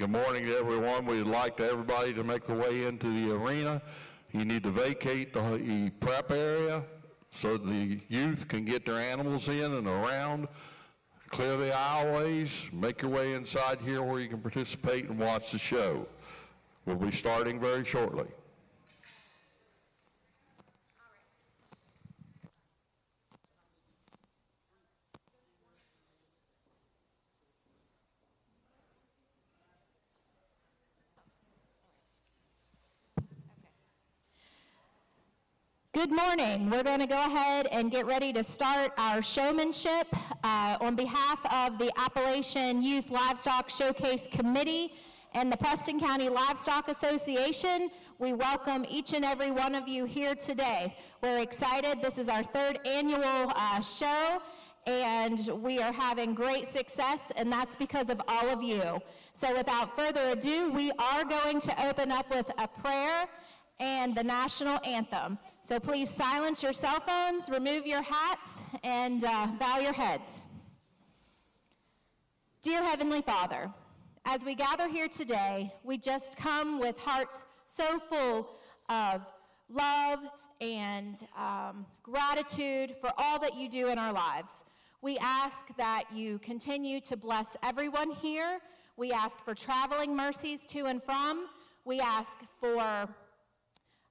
Good morning to everyone. We'd like everybody to make their way into the arena. You need to vacate the prep area so the youth can get their animals in and around. Clear the aisleways, make your way inside here where you can participate and watch the show. We'll be starting very shortly. Good morning. We're going to go ahead and get ready to start our showmanship. On behalf of the Appalachian Youth Livestock Showcase Committee and the Preston County Livestock Association, we welcome each and every one of you here today. We're excited. This is our third annual show, and we are having great success, and that's because of all of you. So without further ado, we are going to open up with a prayer and the national anthem. So please silence your cell phones, remove your hats, and bow your heads. Dear Heavenly Father, as we gather here today, we just come with hearts so full of love and gratitude for all that you do in our lives. We ask that you continue to bless everyone here. We ask for traveling mercies to and from. We ask for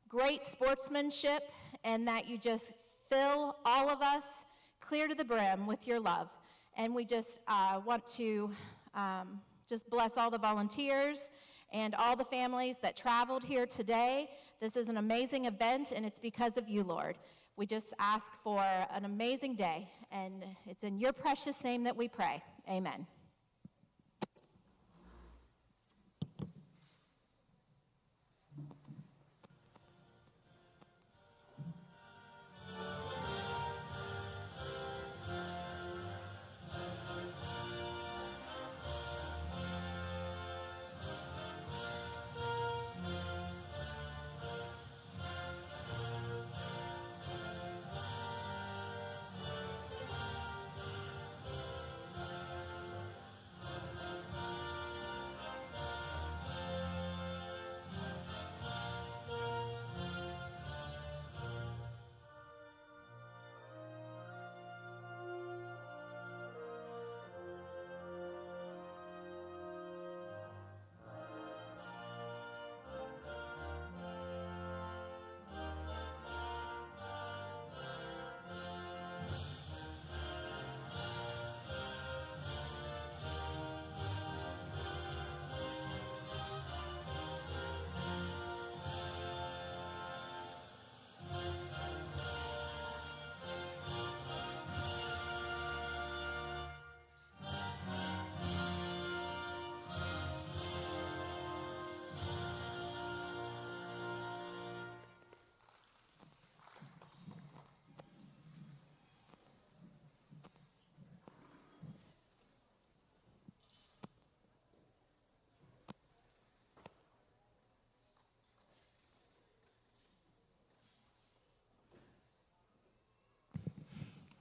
great sportsmanship, and that you just fill all of us clear to the brim with your love. And we just want to just bless all the volunteers and all the families that traveled here today. This is an amazing event, and it's because of you, Lord. We just ask for an amazing day, and it's in your precious name that we pray. Amen.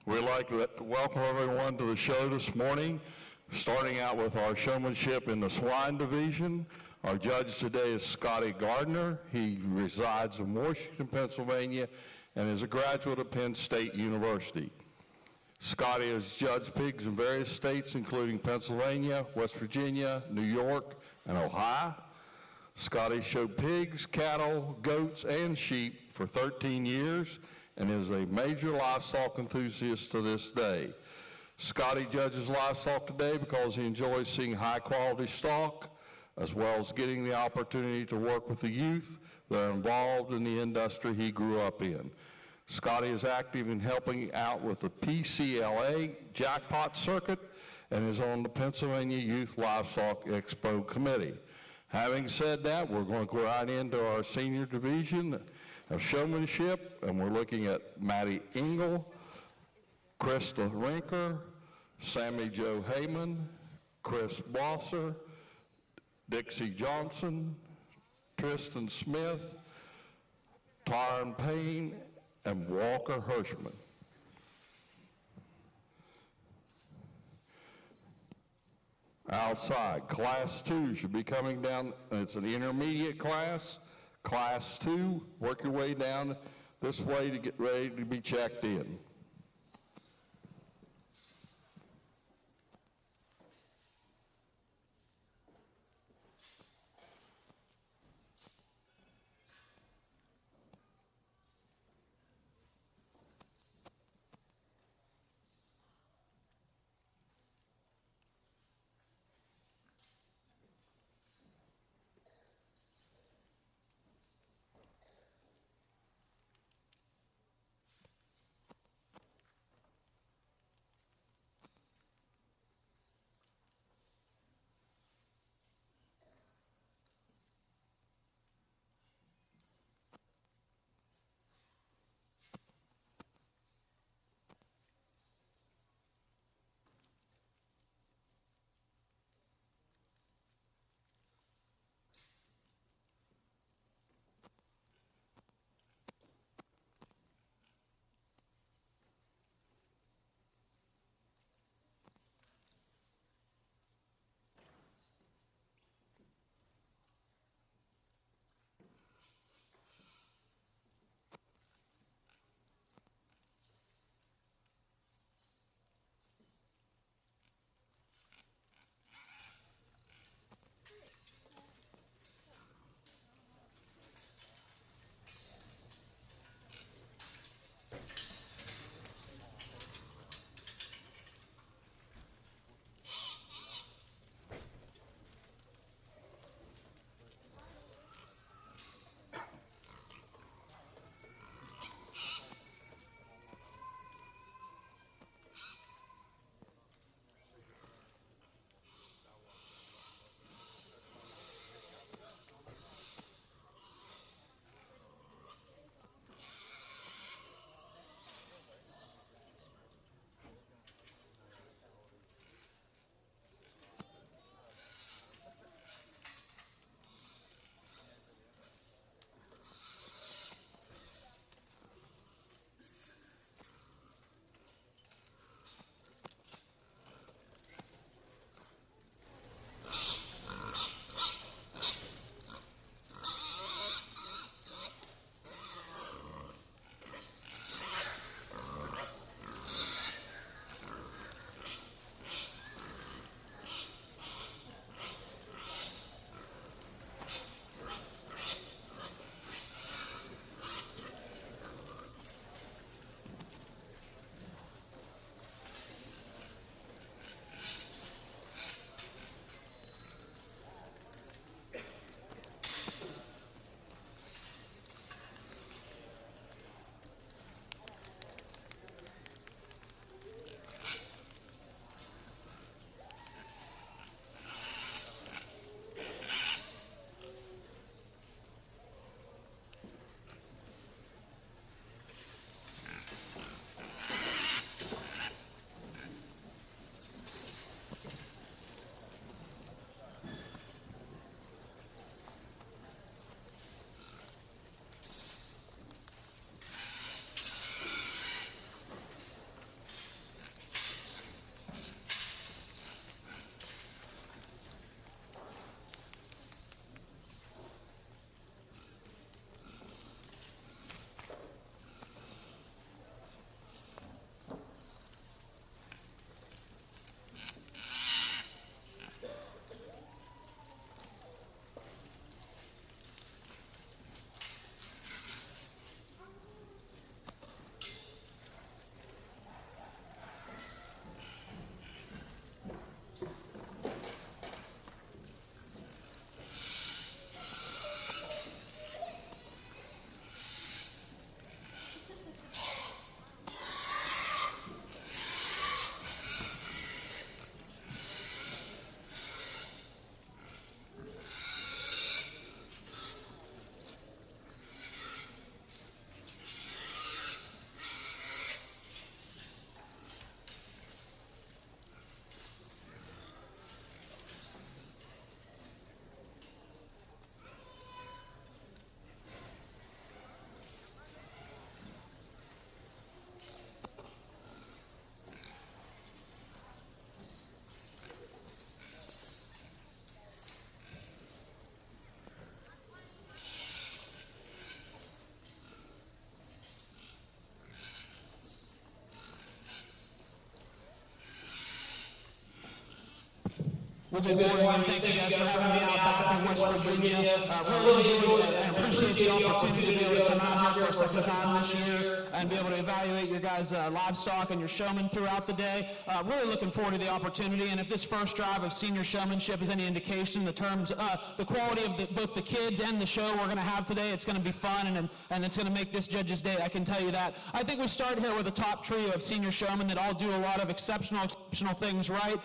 We'd like to welcome everyone to the show this morning, starting out with our showmanship in the swine division. Our judge today is Scotty Gardner. He resides in Washington, Pennsylvania, and is a graduate of Penn State University. Scotty has judged pigs in various states, including Pennsylvania, West Virginia, New York, and Ohio. Scotty showed pigs, cattle, goats, and sheep for 13 years, and is a major livestock enthusiast to this day. Scotty judges livestock today because he enjoys seeing high-quality stock, as well as getting the opportunity to work with the youth that are involved in the industry he grew up in. Scotty is active in helping out with the PCLA jackpot circuit and is on the Pennsylvania Youth Livestock Expo Committee. Having said that, we're going to go right into our senior division of showmanship, and we're looking at Maddie Engel, Krista Rinker, Sammy Jo Heyman, Chris Blosser, Dixie Johnson, Tristan Smith, Tyron Payne, and Walker Hirschman. outside. Class 2 should be coming down. It's an intermediate class. Class 2, work your way down this way to get ready to be checked in. Well, good morning, and thank you guys for having me out back in West Virginia. Really enjoyed it and appreciate the opportunity to be able to come out here for a second time this year and be able to evaluate your guys' livestock and your showmen throughout the day. Really looking forward to the opportunity, and if this first drive of senior showmanship is any indication, the quality of both the kids and the show we're going to have today, it's going to be fun and it's going to make this judge's day, I can tell you that. I think we start here with a top trio of senior showmen that all do a lot of exceptional things right.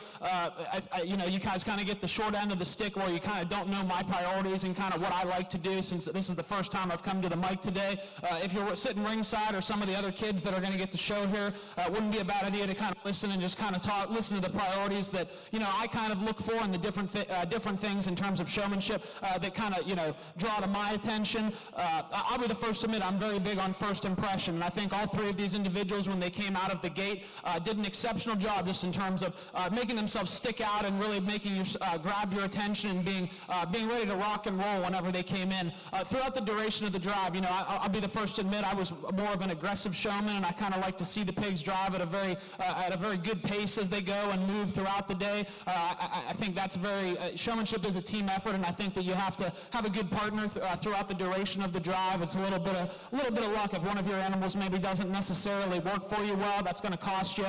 You guys kind of get the short end of the stick where you kind of don't know my priorities and kind of what I like to do, since this is the first time I've come to the mic today. If you're sitting ringside or some of the other kids that are going to get the show here, it wouldn't be a bad idea to kind of listen and just kind of listen to the priorities that, I kind of look for in the different things in terms of showmanship that kind of, draw to my attention. I'll be the first to admit I'm very big on first impression, and I think all three of these individuals, when they came out of the gate, did an exceptional job just in terms of making themselves stick out and really making you grab your attention and being ready to rock and roll whenever they came in. Throughout the duration of the drive, I'll be the first to admit I was more of an aggressive showman, and I kind of like to see the pigs drive at a very good pace as they go and move throughout the day. I think that's showmanship is a team effort, and I think that you have to have a good partner throughout the duration of the drive. It's a little bit of luck. If one of your animals maybe doesn't necessarily work for you well, that's going to cost you.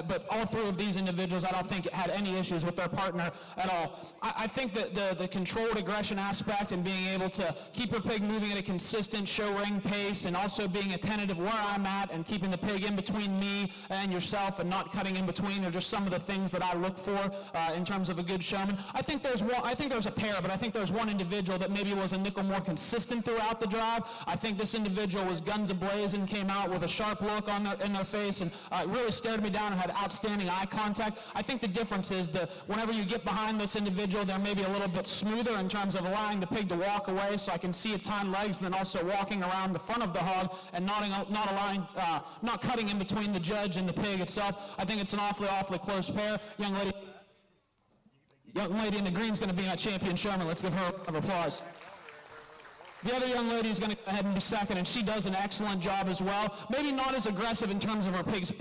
But all three of these individuals, I don't think had any issues with their partner at all. I think that the controlled aggression aspect and being able to keep your pig moving at a consistent show ring pace, and also being attentive where I'm at and keeping the pig in between me and yourself and not cutting in between are just some of the things that I look for in terms of a good showman. I think there's a pair, but I think there's one individual that maybe was a nickel more consistent throughout the drive. I think this individual was guns a-blazing, came out with a sharp look in their face, and really stared me down and had outstanding eye contact. I think the difference is that whenever you get behind this individual, they're maybe a little bit smoother in terms of allowing the pig to walk away so I can see its hind legs, and then also walking around the front of the hog and not cutting in between the judge and the pig itself. I think it's an awfully close pair. Young lady in the green is going to be my champion showman. Let's give her a round of applause. The other young lady is going to go ahead and be second, and she does an excellent job as well. Maybe not as aggressive in terms of her pig's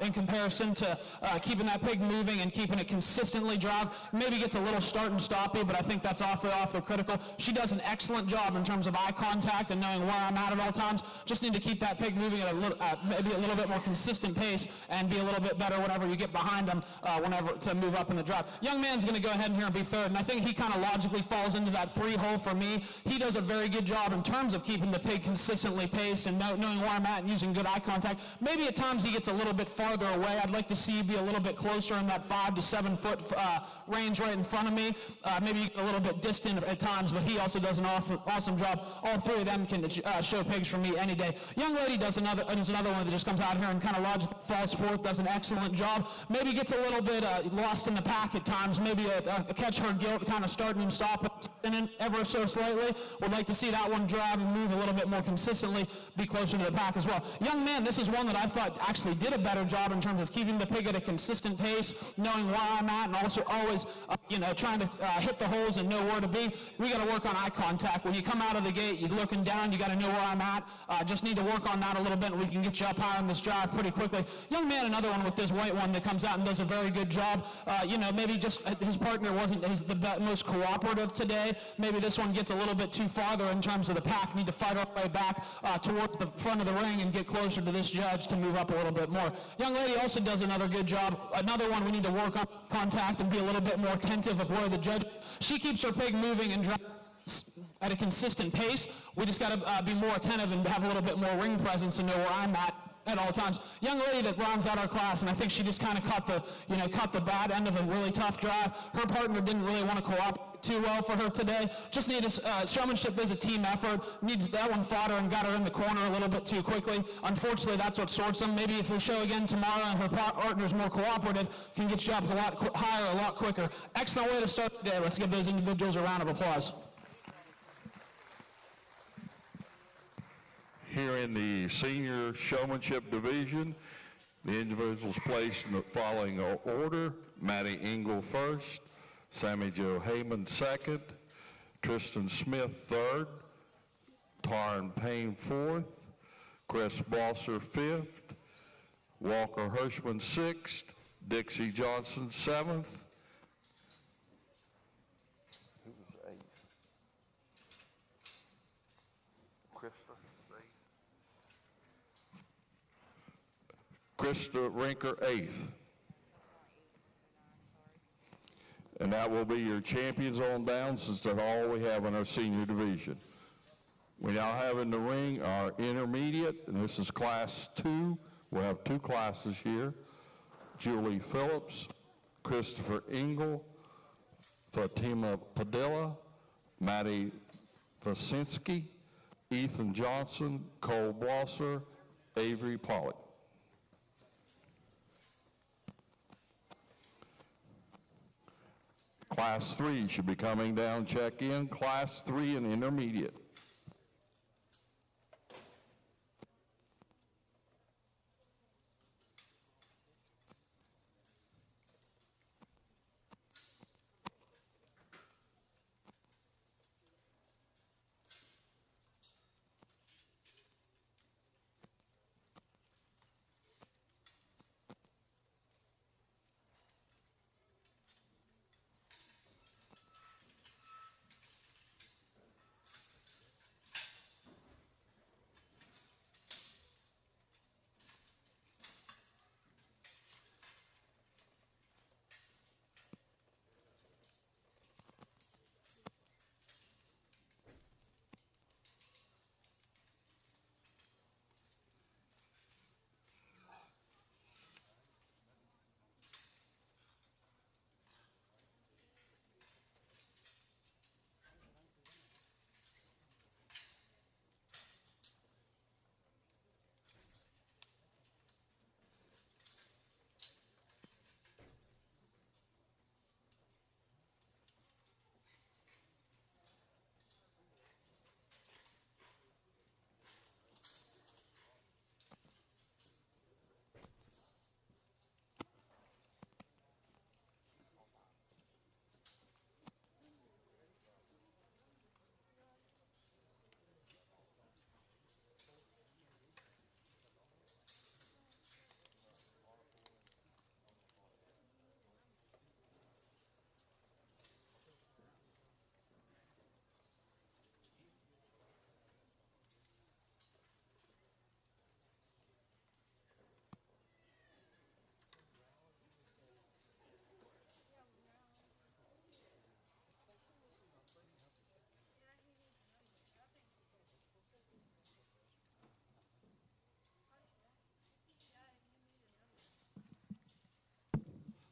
in comparison to keeping that pig moving and keeping it consistently drive. Maybe gets a little start and stoppy, but I think that's awfully critical. She does an excellent job in terms of eye contact and knowing where I'm at all times. Just need to keep that pig moving at maybe a little bit more consistent pace and be a little bit better whenever you get behind them, whenever to move up in the drive. Young man's going to go ahead and here and be third, and I think he kind of logically falls into that 3-hole for me. He does a very good job in terms of keeping the pig consistently paced and knowing where I'm at and using good eye contact. Maybe at times he gets a little bit farther away. I'd like to see you be a little bit closer in that 5 to 7 foot range right in front of me. Maybe a little bit distant at times, but he also does an awesome job. All three of them can show pigs for me any day. Young lady does another one that just comes out here and kind of logically falls forth, does an excellent job. Maybe gets a little bit lost in the pack at times. Maybe a catch her guilt, kind of starting and stopping ever so slightly. Would like to see that one drive and move a little bit more consistently, be closer to the pack as well. Young man, this is one that I thought actually did a better job in terms of keeping the pig at a consistent pace, knowing where I'm at, and also always, trying to hit the holes and know where to be. We got to work on eye contact. When you come out of the gate, you're looking down, you got to know where I'm at. Just need to work on that a little bit, and we can get you up higher in this drive pretty quickly. Young man, another one with this white one that comes out and does a very good job. Maybe just his partner wasn't the most cooperative today. Maybe this one gets a little bit too farther in terms of the pack. Need to fight our way back towards the front of the ring and get closer to this judge to move up a little bit more. Young lady also does another good job. Another one we need to work on contact and be a little bit more attentive of where the judge. She keeps her pig moving and driving at a consistent pace. We just got to be more attentive and have a little bit more ring presence and know where I'm at all times. Young lady that rounds out our class, and I think she just kind of caught the bad end of a really tough drive. Her partner didn't really want to cooperate too well for her today. Just needed showmanship is a team effort. Needs that one fought her and got her in the corner a little bit too quickly. Unfortunately, that's what sorts them. Maybe if we show again tomorrow and her partner's more cooperative, can get you up a lot higher, a lot quicker. Excellent way to start the day. Let's give those individuals a round of applause. Here in the senior showmanship division, the individuals placed in the following order: Matty Engel first, Sammy Joe Heyman second, Tristan Smith third, Taryn Payne fourth, Chris Bosser fifth, Walker Hirschman sixth, Dixie Johnson seventh, Krista Rinker, 8th. And that will be your champions on down, since that's all we have in our senior division. We now have in the ring our intermediate, and this is Class 2. We'll have 2 classes here. Julie Phillips, Christopher Engel, Fatima Padilla, Maddie Vasinski, Ethan Johnson, Cole Blosser, Avery Pollock. Class 3 should be coming down, check in. Class 3 and intermediate.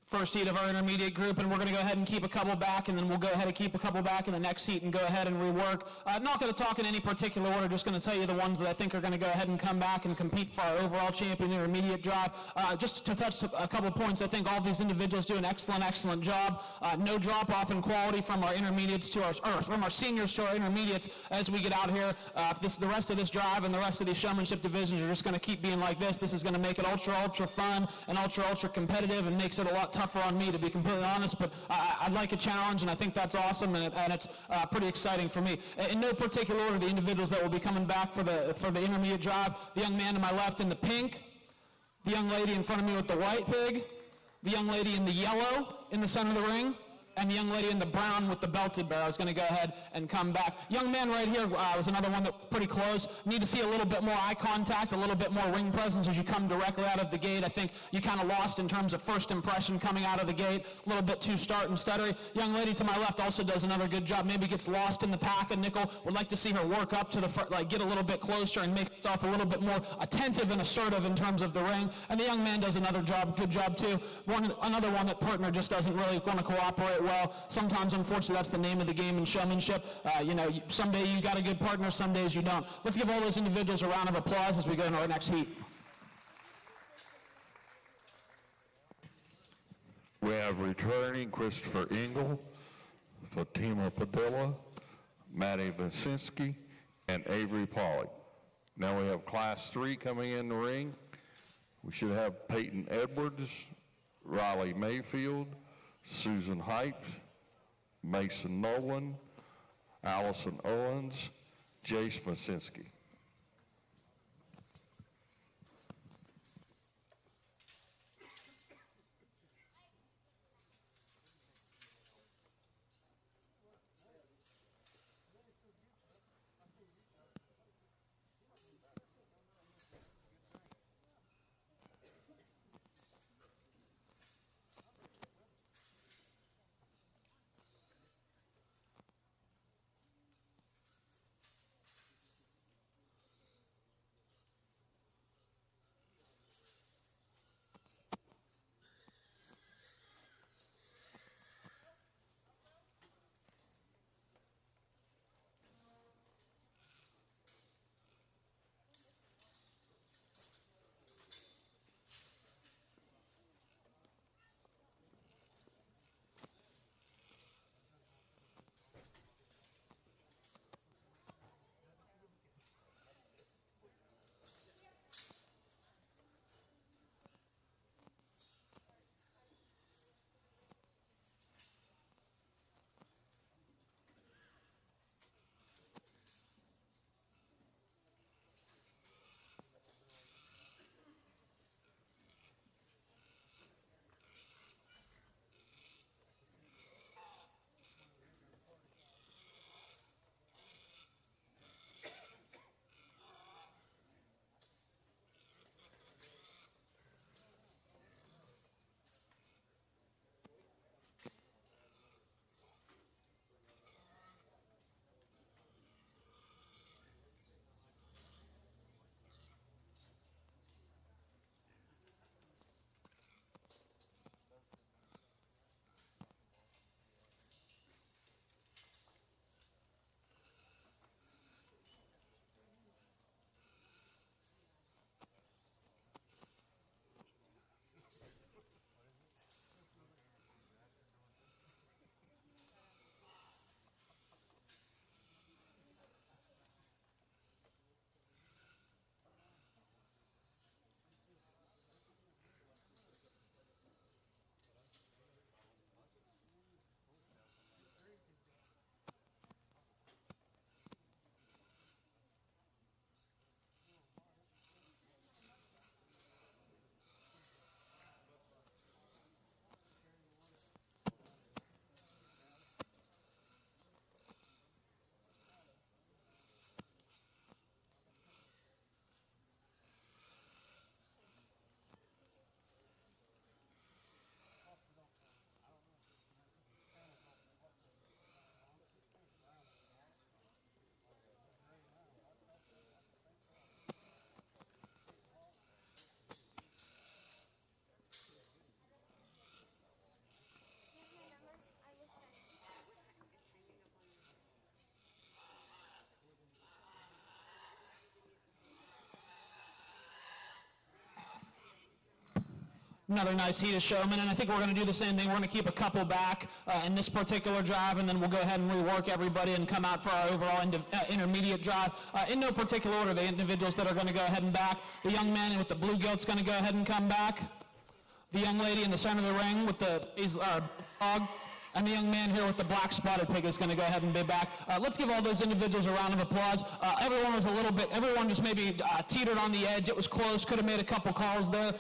First heat of our intermediate group, and we're going to go ahead and keep a couple back, and then we'll go ahead and keep a couple back in the next heat and go ahead and rework. Not going to talk in any particular order, just going to tell you the ones that I think are going to go ahead and come back and compete for our overall champion intermediate drive. Just to touch a couple points, I think all of these individuals do an excellent job. No drop off in quality from our intermediates to our, or from our seniors to our intermediates as we get out here. The rest of this drive and the rest of these showmanship divisions are just going to keep being like this. This is going to make it ultra fun and ultra competitive, and makes it a lot tougher on me, to be completely honest, but I like a challenge, and I think that's awesome, and it's pretty exciting for me. In no particular order, the individuals that will be coming back for the intermediate drive: the young man to my left in the pink, the young lady in front of me with the white pig, the young lady in the yellow in the center of the ring, and the young lady in the brown with the belted bear is going to go ahead and come back. Young man right here was another one that was pretty close. Need to see a little bit more eye contact, a little bit more ring presence as you come directly out of the gate. I think you kind of lost in terms of first impression coming out of the gate. A little bit too start and stuttery. Young lady to my left also does another good job. Maybe gets lost in the pack a nickel. Would like to see her work up to the front, like get a little bit closer and make herself a little bit more attentive and assertive in terms of the ring. And the young man does another job, good job too. Another one that partner just doesn't really want to cooperate well. Sometimes, unfortunately, that's the name of the game in showmanship. Someday you got a good partner, some days you don't. Let's give all those individuals a round of applause as we go into our next heat. We have returning Christopher Engel, Fatima Padilla, Maddie Vasinski, and Avery Pollock. Now we have Class 3 coming in the ring. We should have Peyton Edwards, Riley Mayfield, Susan Height, Mason Nolan, Allison Owens, Jace Masinski. Another nice heat of showmen, and I think we're going to do the same thing. We're going to keep a couple back in this particular drive, and then we'll go ahead and rework everybody and come out for our overall intermediate drive. In no particular order, the individuals that are going to go ahead and back. The young man with the blue gilt's going to go ahead and come back. The young lady in the center of the ring with the dog. And the young man here with the black spotted pig is going to go ahead and be back. Let's give all those individuals a round of applause. Everyone just maybe teetered on the edge. It was close, could have made a couple calls there.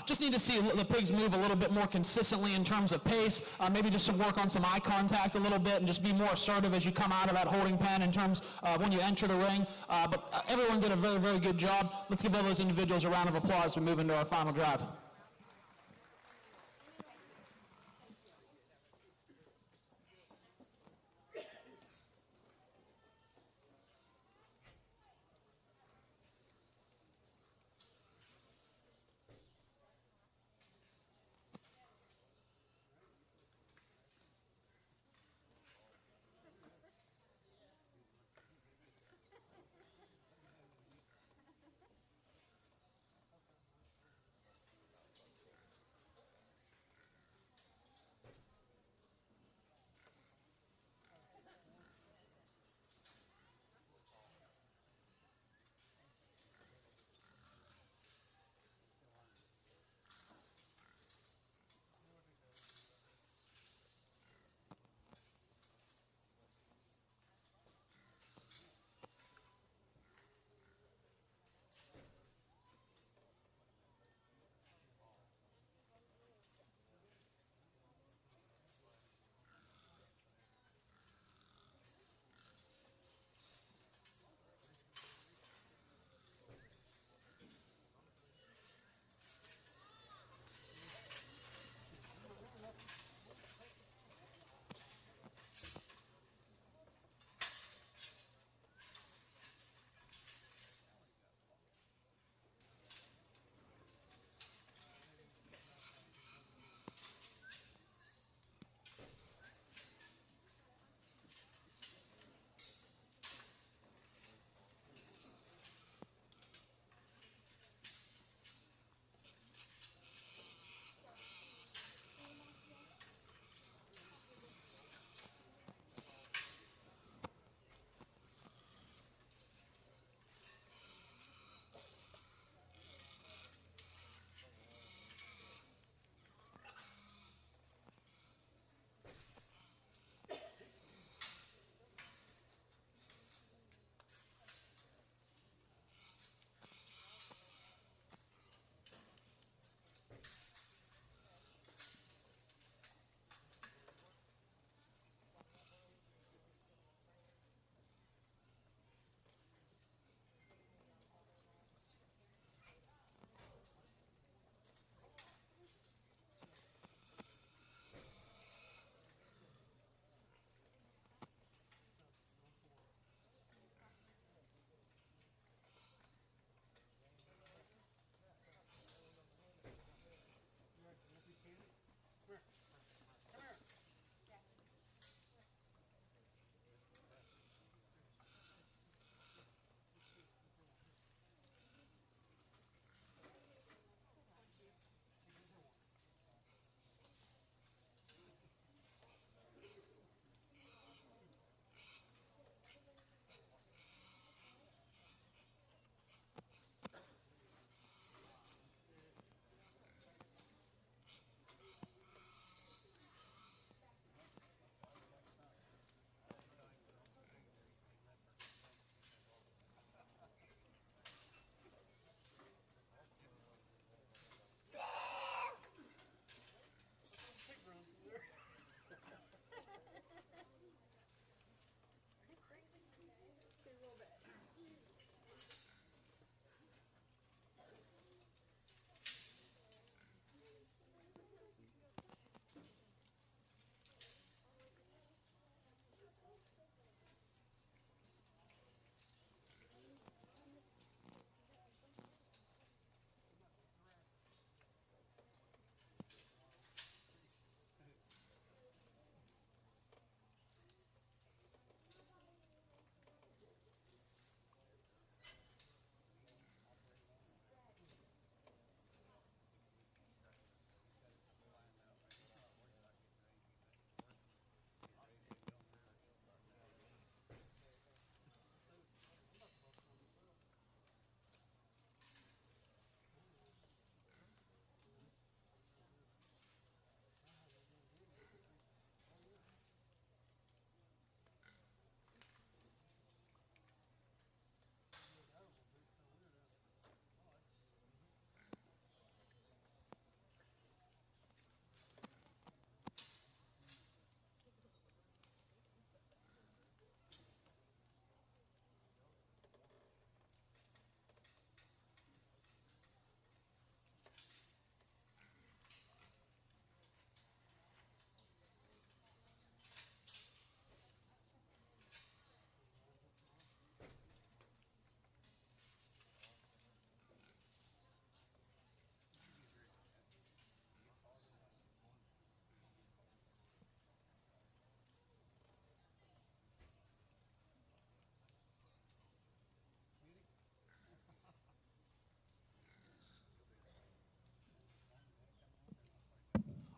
Just need to see the pigs move a little bit more consistently in terms of pace. Maybe just some work on some eye contact a little bit and just be more assertive as you come out of that holding pen in terms of when you enter the ring. But everyone did a very, very good job. Let's give all those individuals a round of applause as we move into our final drive.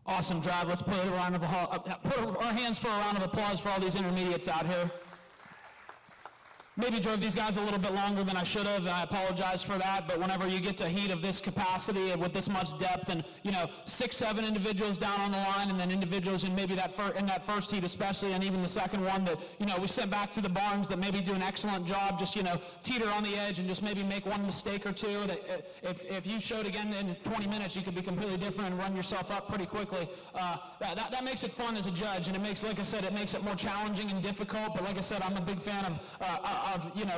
Awesome drive. Let's put our hands for a round of applause for all these intermediates out here. Maybe drove these guys a little bit longer than I should have, and I apologize for that, but whenever you get to heat of this capacity and with this much depth and, 6, 7 individuals down on the line, and then individuals in maybe in that first heat especially, and even the second one that, we sent back to the barns that maybe do an excellent job, just, teeter on the edge and just maybe make one mistake or two. That if you showed again in 20 minutes, you could be completely different and run yourself up pretty quickly. That makes it fun as a judge, and it makes, like I said, it makes it more challenging and difficult, but like I said, I'm a big fan of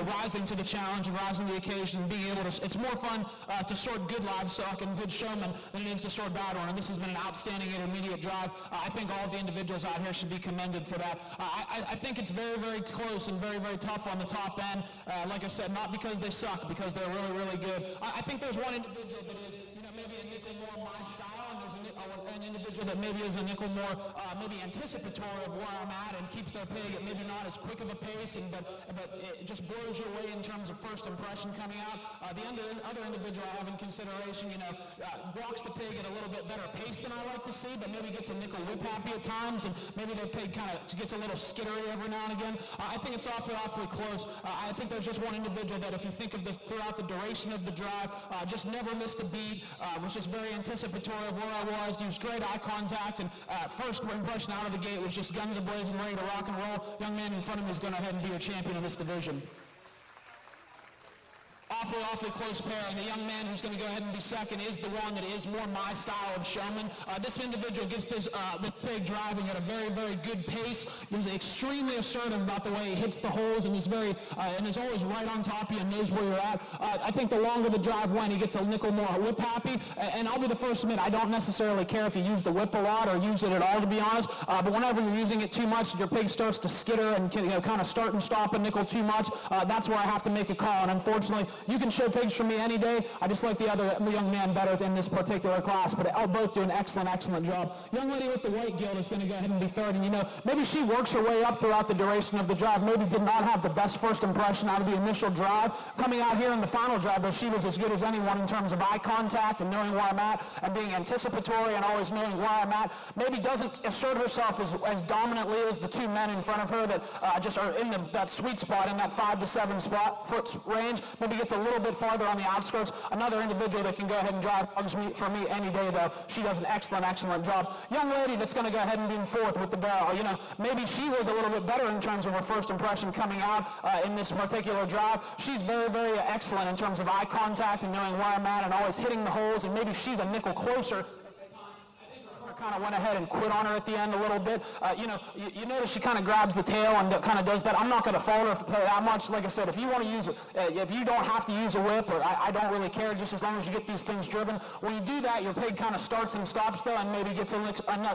rising to the challenge and rising to the occasion and being able to, it's more fun to sort good livestock and good showmen than it is to sort bad one, and this has been an outstanding intermediate drive. I think all of the individuals out here should be commended for that. I think it's very, very close and very, very tough on the top end. Like I said, not because they suck, because they're really, really good. I think there's one individual that is, maybe a nickel more my style, and there's an individual that maybe is a nickel more maybe anticipatory of where I'm at and keeps their pig at maybe not as quick of a pace, but it just blows your way in terms of first impression coming out. The other individual I have in consideration, walks the pig at a little bit better pace than I like to see, but maybe gets a nickel whip happy at times, and maybe their pig kind of gets a little skittery every now and again. I think it's awfully close. I think there's just one individual that if you think of this throughout the duration of the drive, just never missed a beat, was just very anticipatory of where I was, used great eye contact, and first impression out of the gate was just guns a-blazing, ready to rock and roll. Young man in front of me is going to go ahead and be your champion of this division. Awfully close pair, and the young man who's going to go ahead and be second is the one that is more my style of showman. This individual gets this pig driving at a very, very good pace. He's extremely assertive about the way he hits the holes, and he's always right on top of you and knows where you're at. I think the longer the drive went, he gets a nickel more whip happy, and I'll be the first to admit I don't necessarily care if you use the whip a lot or use it at all, to be honest, but whenever you're using it too much, your pig starts to skitter and kind of start and stop a nickel too much. That's where I have to make a call, and unfortunately, you can show pigs from me any day. I just like the other young man better in this particular class, but they'll both do an excellent job. Young lady with the white gilt is going to go ahead and be third, and maybe she works her way up throughout the duration of the drive, maybe did not have the best first impression out of the initial drive. Coming out here in the final drive, though, she was as good as anyone in terms of eye contact and knowing where I'm at and being anticipatory and always knowing where I'm at. Maybe doesn't assert herself as dominantly as the two men in front of her that just are in that sweet spot, in that 5 to 7 foot range. Maybe gets a little bit farther on the outskirts. Another individual that can go ahead and drive bugs for me any day, though. She does an excellent job. Young lady that's going to go ahead and be in fourth with the barrel. Maybe she was a little bit better in terms of her first impression coming out in this particular drive. She's very, very excellent in terms of eye contact and knowing where I'm at and always hitting the holes, and maybe she's a nickel closer. Kind of went ahead and quit on her at the end a little bit. You notice she kind of grabs the tail and kind of does that. I'm not going to fault her for that much. Like I said, if you want to use it, if you don't have to use a whip, or I don't really care, just as long as you get these things driven. When you do that, your pig kind of starts and stops though, and maybe gets a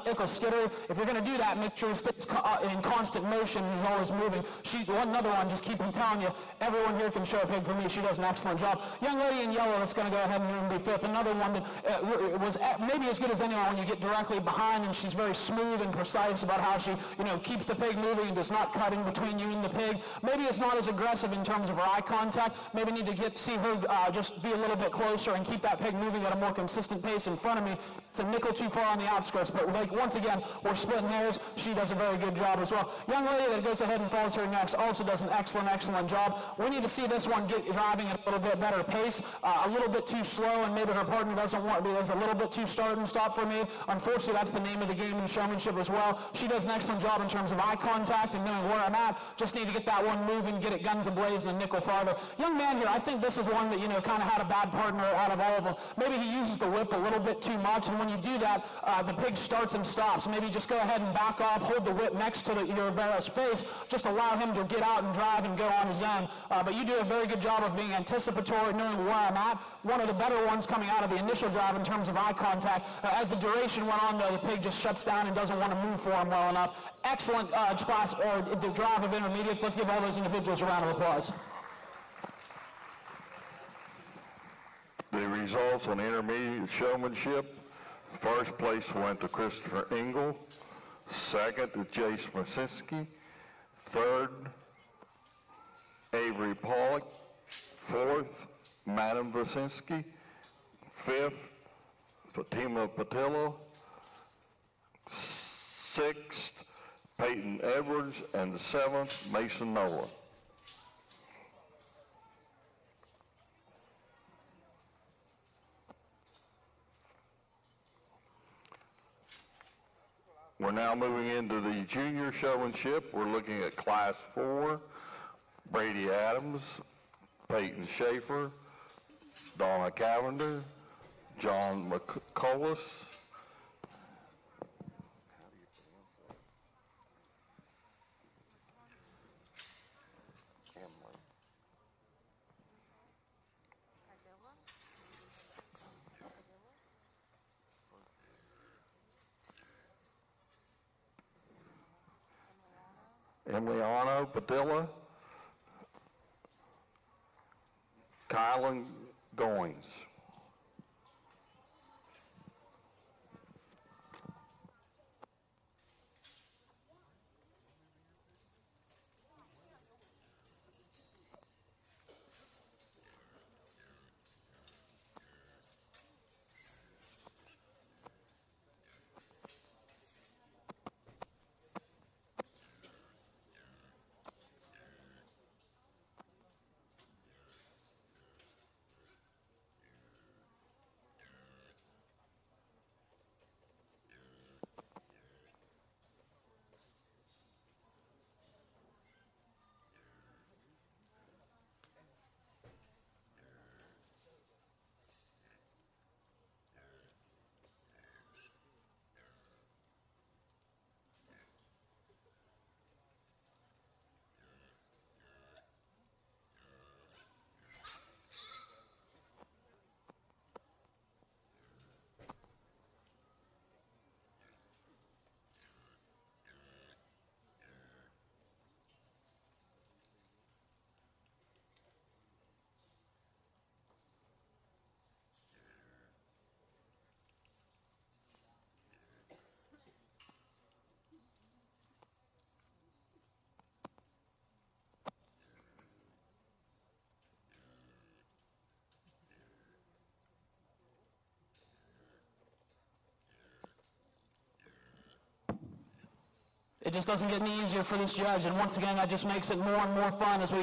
nickel skitter. If you're going to do that, make sure it stays in constant motion and is always moving. She's another one. Just keep on telling you, everyone here can show a pig for me. She does an excellent job. Young lady in yellow that's going to go ahead and be fifth. Another one that was maybe as good as anyone when you get directly behind, and she's very smooth and precise about how she, keeps the pig moving and does not cut in between you and the pig. Maybe it's not as aggressive in terms of her eye contact. Maybe need to see her just be a little bit closer and keep that pig moving at a more consistent pace in front of me. It's a nickel too far on the outskirts, but once again, we're splitting hairs. She does a very good job as well. Young lady that goes ahead and follows her next also does an excellent job. We need to see this one get driving at a little bit better pace, a little bit too slow, and maybe her partner doesn't want to. There's a little bit too start and stop for me. Unfortunately, that's the name of the game in showmanship as well. She does an excellent job in terms of eye contact and knowing where I'm at. Just need to get that one moving, get it guns a-blaze, and a nickel farther. Young man here, I think this is one that, kind of had a bad partner out of all of them. Maybe he uses the whip a little bit too much, and when you do that, the pig starts and stops. Maybe just go ahead and back off, hold the whip next to your barrow's face, just allow him to get out and drive and go on his own. But you do a very good job of being anticipatory, knowing where I'm at. One of the better ones coming out of the initial drive in terms of eye contact. As the duration went on, though, the pig just shuts down and doesn't want to move for him well enough. Excellent class, or the drive of intermediates. Let's give all those individuals a round of applause. The results on intermediate showmanship: first place went to Christopher Engel, second to Jace Masinski, third Avery Pollock, fourth Madam Vasinski, fifth Fatima Patillo, sixth, Peyton Edwards, and the seventh, Mason Noah. We're now moving into the junior showmanship. We're looking at Class 4, Brady Adams, Peyton Schaefer, Donna Cavender, John McCullis, Emiliano Padilla, Kylan Goins. It just doesn't get any easier for this judge, and once again, that just makes it more and more fun as we,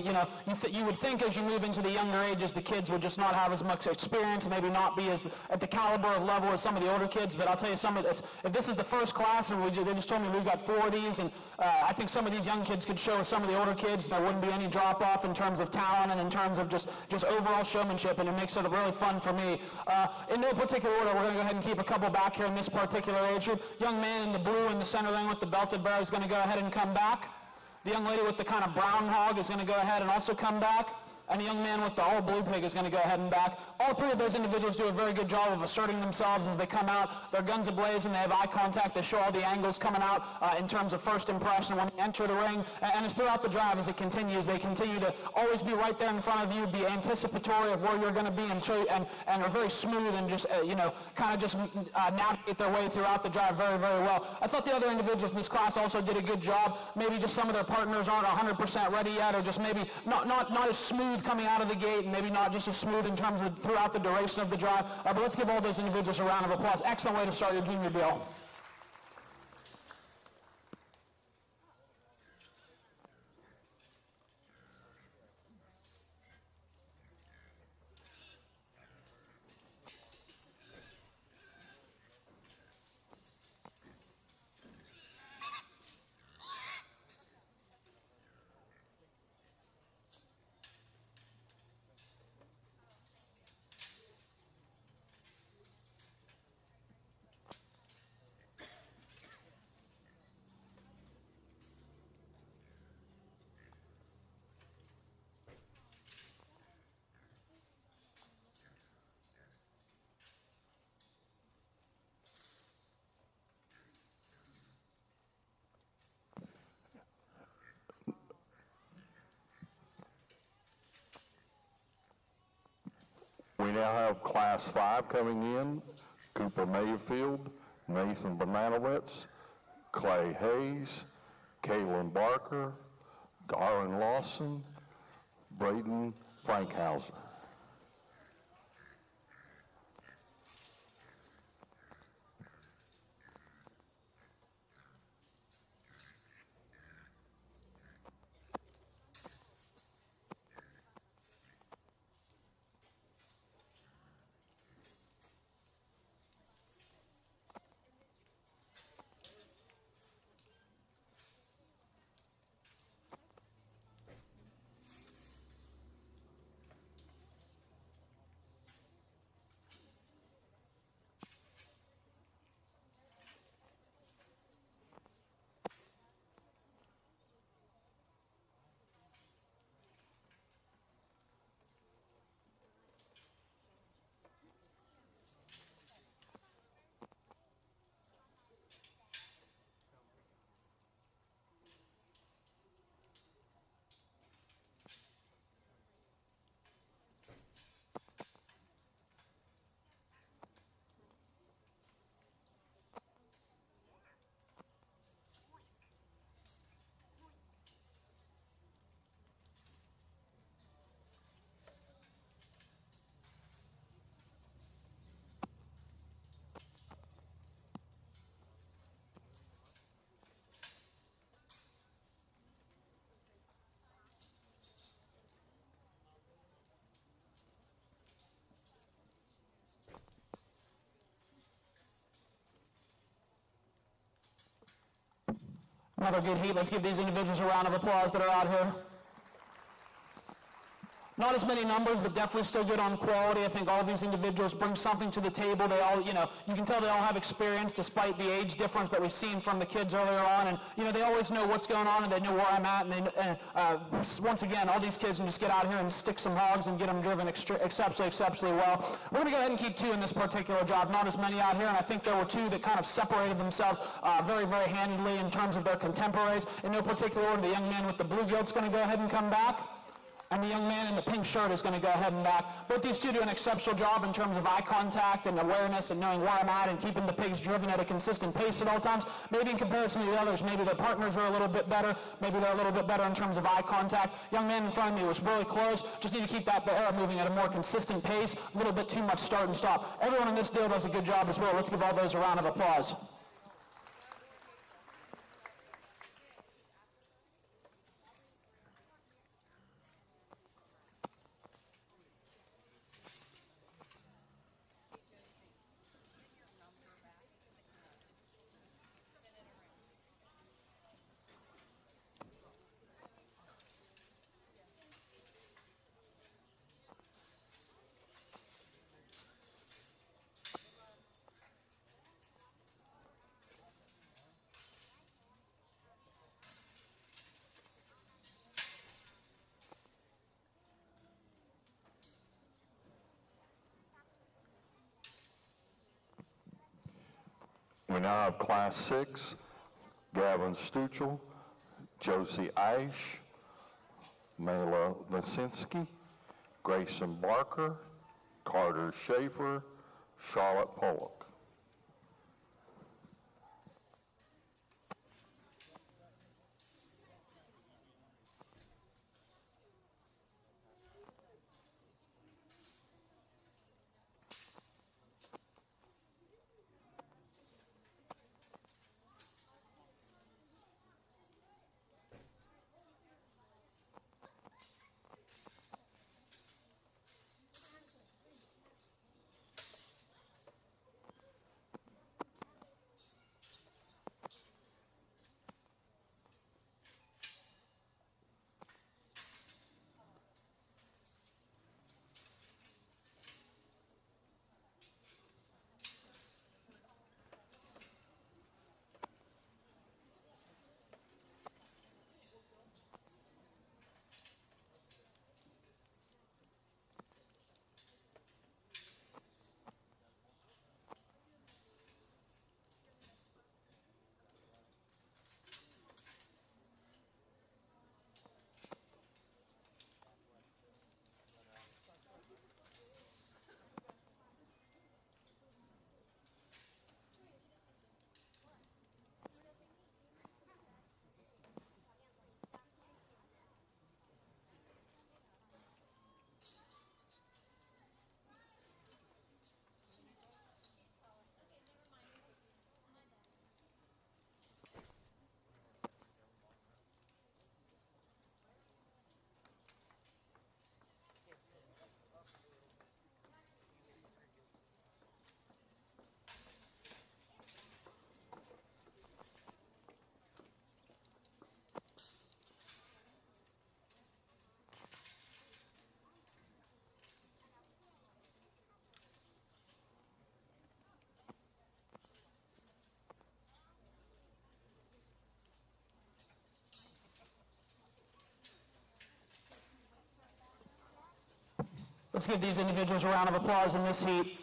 you would think as you move into the younger ages, the kids would just not have as much experience, maybe not be as at the caliber of level as some of the older kids, but I'll tell you some of this, if this is the first class, and they just told me we've got 4 of these, and I think some of these young kids could show some of the older kids, there wouldn't be any drop-off in terms of talent and in terms of just overall showmanship, and it makes it really fun for me. In no particular order, we're going to go ahead and keep a couple back here in this particular age group. Young man in the blue in the center ring with the belted barrel is going to go ahead and come back. The young lady with the kind of brown hog is going to go ahead and also come back. And the young man with the all blue pig is going to go ahead and back. All 3 of those individuals do a very good job of asserting themselves as they come out. They're guns ablaze and they have eye contact. They show all the angles coming out in terms of first impression when they enter the ring. And it's throughout the drive as it continues. They continue to always be right there in front of you, be anticipatory of where you're going to be, and are very smooth and just, kind of just navigate their way throughout the drive very, very well. I thought the other individuals in this class also did a good job. Maybe just some of their partners aren't 100% ready yet, or just maybe not as smooth coming out of the gate, and maybe not just as smooth in terms of throughout the duration of the drive. But let's give all those individuals a round of applause. Excellent way to start your junior deal. We now have Class 5 coming in. Cooper Mayfield, Nathan Bananowitz, Clay Hayes, Kaylin Barker, Darren Lawson, Braden Frankhauser. Another good heat. Let's give these individuals a round of applause that are out here. Not as many numbers, but definitely still good on quality. I think all of these individuals bring something to the table. They all, you can tell they all have experience despite the age difference that we've seen from the kids earlier on. And, they always know what's going on and they know where I'm at. And once again, all these kids can just get out here and stick some hogs and get them driven exceptionally well. We're going to go ahead and keep 2 in this particular job. Not as many out here, and I think there were 2 that kind of separated themselves very, very handedly in terms of their contemporaries. In no particular order, the young man with the blue gilt's going to go ahead and come back. And the young man in the pink shirt is going to go ahead and back. Both these 2 do an exceptional job in terms of eye contact and awareness and knowing where I'm at and keeping the pigs driven at a consistent pace at all times. Maybe in comparison to the others, maybe their partners are a little bit better. Maybe they're a little bit better in terms of eye contact. Young man in front of me was really close. Just need to keep that bear moving at a more consistent pace. A little bit too much start and stop. Everyone in this deal does a good job as well. Let's give all those a round of applause. We now have Class 6, Gavin Stuchel, Josie Aish, Mela Lisinski, Grayson Barker, Carter Schaefer, Charlotte Pollock. Let's give these individuals a round of applause in this heat.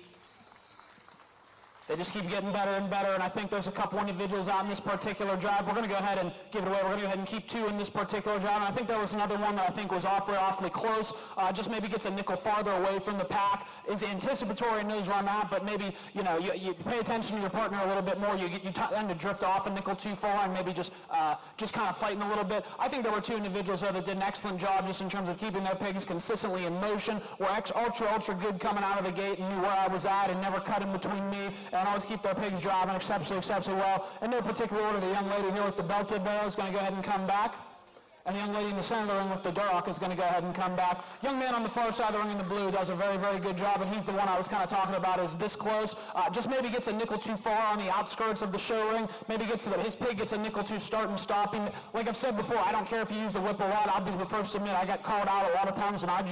They just keep getting better and better, and I think there's a couple individuals out in this particular drive. We're going to go ahead and give it away. We're going to go ahead and keep 2 in this particular drive, and I think there was another one that I think was awfully close. Just maybe gets a nickel farther away from the pack. Is anticipatory and knows where I'm at, but maybe, you pay attention to your partner a little bit more. You tend to drift off a nickel too far and maybe just kind of fighting a little bit. I think there were 2 individuals there that did an excellent job just in terms of keeping their pigs consistently in motion. Were ultra good coming out of the gate and knew where I was at and never cut in between me. And always keep their pigs driving exceptionally well. In no particular order, the young lady here with the belted barrel is going to go ahead and come back. And the young lady in the center of the ring with the dark is going to go ahead and come back. Young man on the far side of the ring in the blue does a very, very good job, and he's the one I was kind of talking about is this close. Just maybe gets a nickel too far on the outskirts of the show ring. Maybe his pig gets a nickel too start and stopping. Like I've said before, I don't care if you use the whip a lot. I'll be the first to admit I got called out a lot of times when I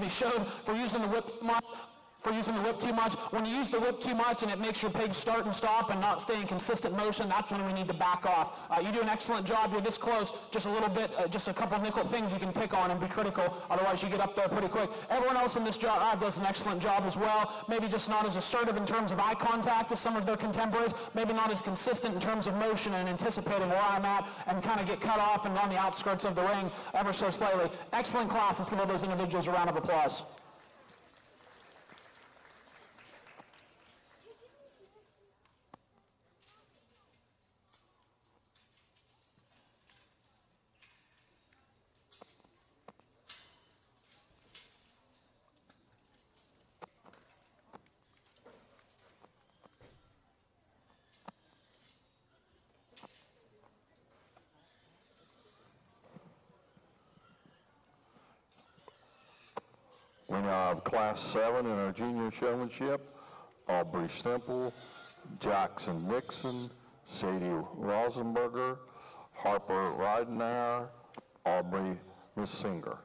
showed for using the whip too much. When you use the whip too much and it makes your pig start and stop and not stay in consistent motion, that's when we need to back off. You do an excellent job. You're this close. Just a little bit, just a couple nickel things you can pick on and be critical. Otherwise, you get up there pretty quick. Everyone else in this job does an excellent job as well. Maybe just not as assertive in terms of eye contact as some of their contemporaries. Maybe not as consistent in terms of motion and anticipating where I'm at and kind of get cut off and on the outskirts of the ring ever so slightly. Excellent class. Let's give all those individuals a round of applause. We now have Class 7 in our junior showmanship. Aubrey Stemple, Jackson Nixon, Sadie Rosenberger, Harper Ridenauer, Aubrey Missinger.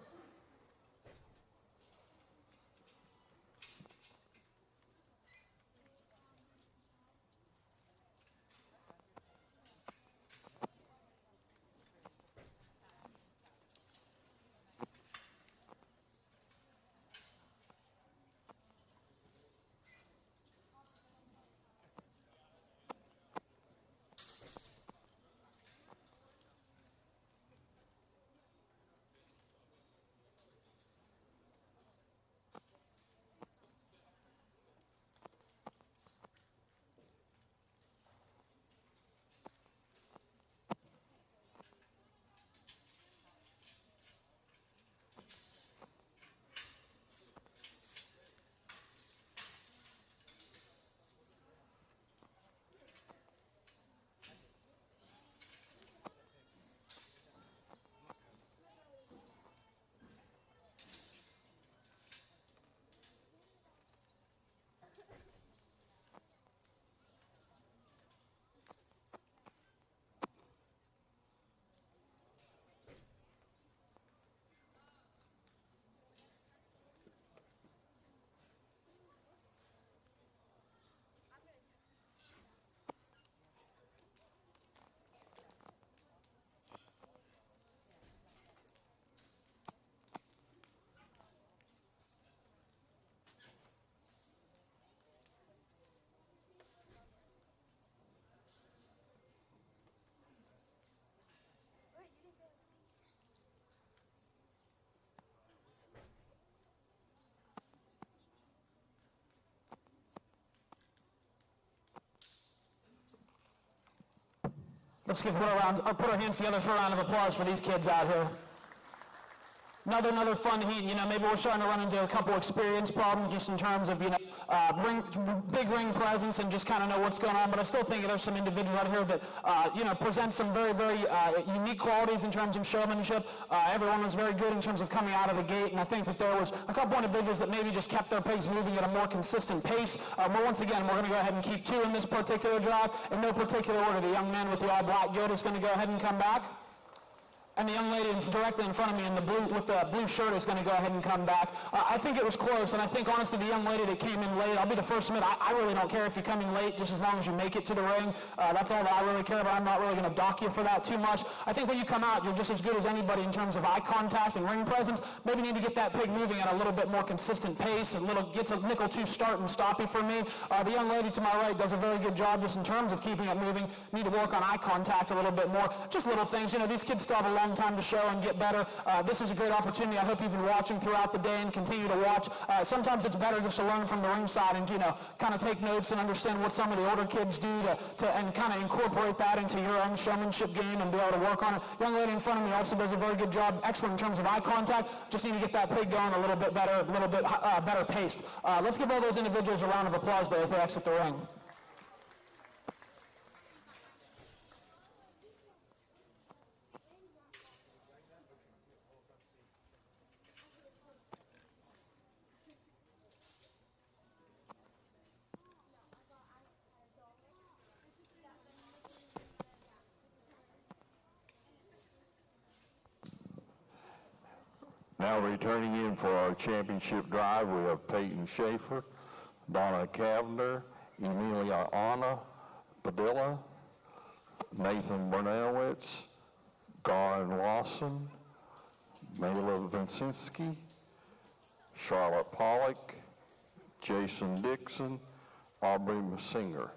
Let's give her a round, or put our hands together for a round of applause for these kids out here. Another fun heat, maybe we're starting to run into a couple experience problems just in terms of, big ring presence and just kind of know what's going on, but I still think there's some individuals out here that, present some very, very unique qualities in terms of showmanship. Everyone was very good in terms of coming out of the gate, and I think that there was a couple individuals that maybe just kept their pigs moving at a more consistent pace. But once again, we're going to go ahead and keep two in this particular drive. In no particular order, the young man with the all-black goat is going to go ahead and come back. And the young lady directly in front of me in the blue with the blue shirt is going to go ahead and come back. I think it was close, and I think honestly the young lady that came in late, I'll be the first to admit, I really don't care if you're coming late, just as long as you make it to the ring. That's all that I really care about. I'm not really going to dock you for that too much. I think when you come out, you're just as good as anybody in terms of eye contact and ring presence. Maybe need to get that pig moving at a little bit more consistent pace, gets a nickel two start and stoppy for me. The young lady to my right does a very good job just in terms of keeping it moving. Need to work on eye contact a little bit more. Just little things. These kids still have a long time to show and get better. This is a great opportunity. I hope you've been watching throughout the day and continue to watch. Sometimes it's better just to learn from the ringside and, kind of take notes and understand what some of the older kids do and kind of incorporate that into your own showmanship game and be able to work on it. Young lady in front of me also does a very good job. Excellent in terms of eye contact. Just need to get that pig going a little bit better, a little bit better paced. Let's give all those individuals a round of applause though as they exit the ring. Now returning in for our championship drive, we have Peyton Schaefer, Donna Cavender, Emilia Anna Padilla, Nathan Bernowitz, Garin Lawson, Mayla Vincinski, Charlotte Pollock, Jason Dixon, Aubrey Messinger.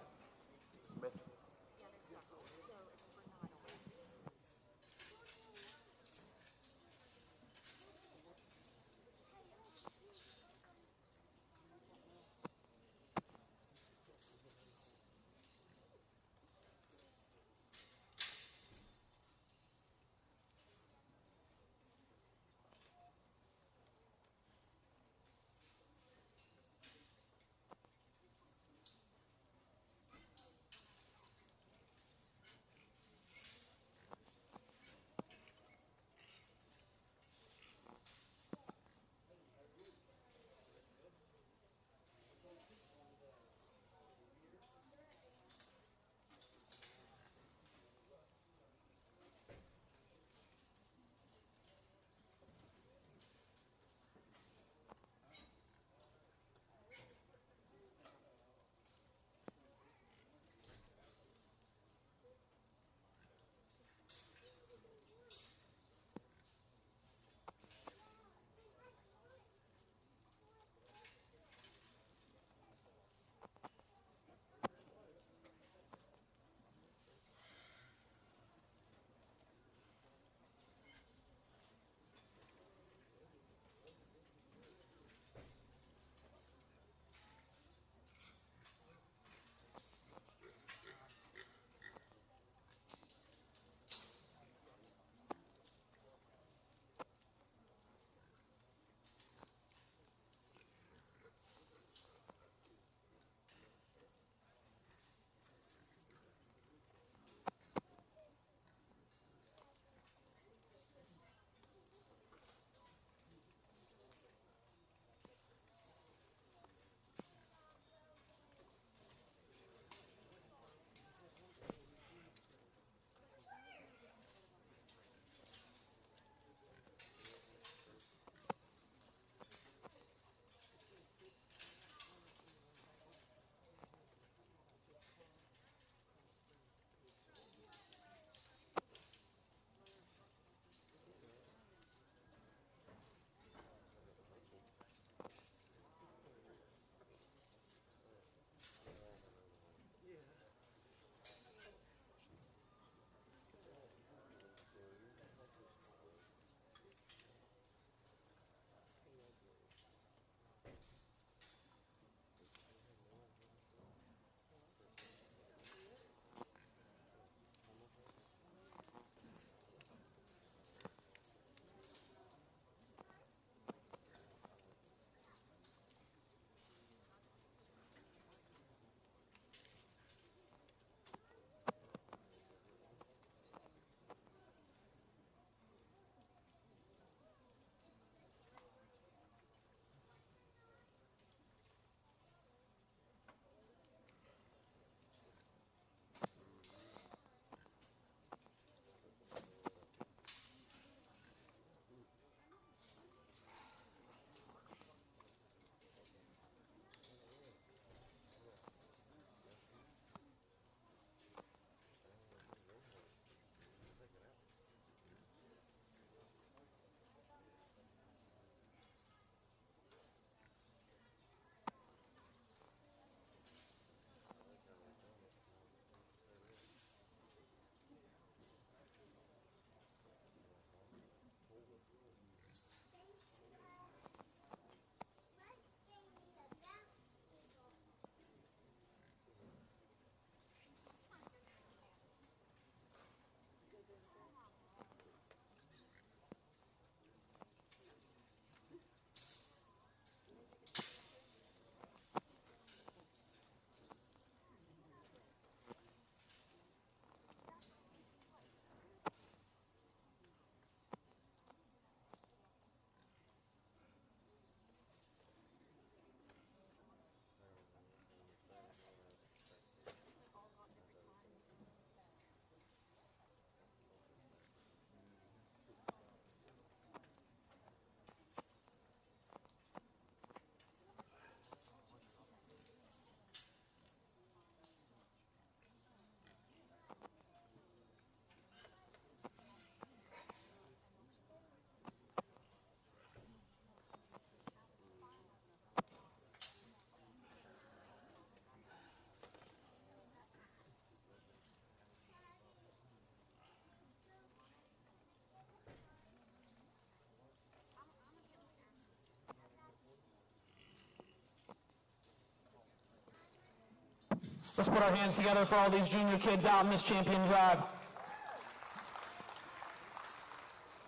Let's put our hands together for all these junior kids out in this champion drive.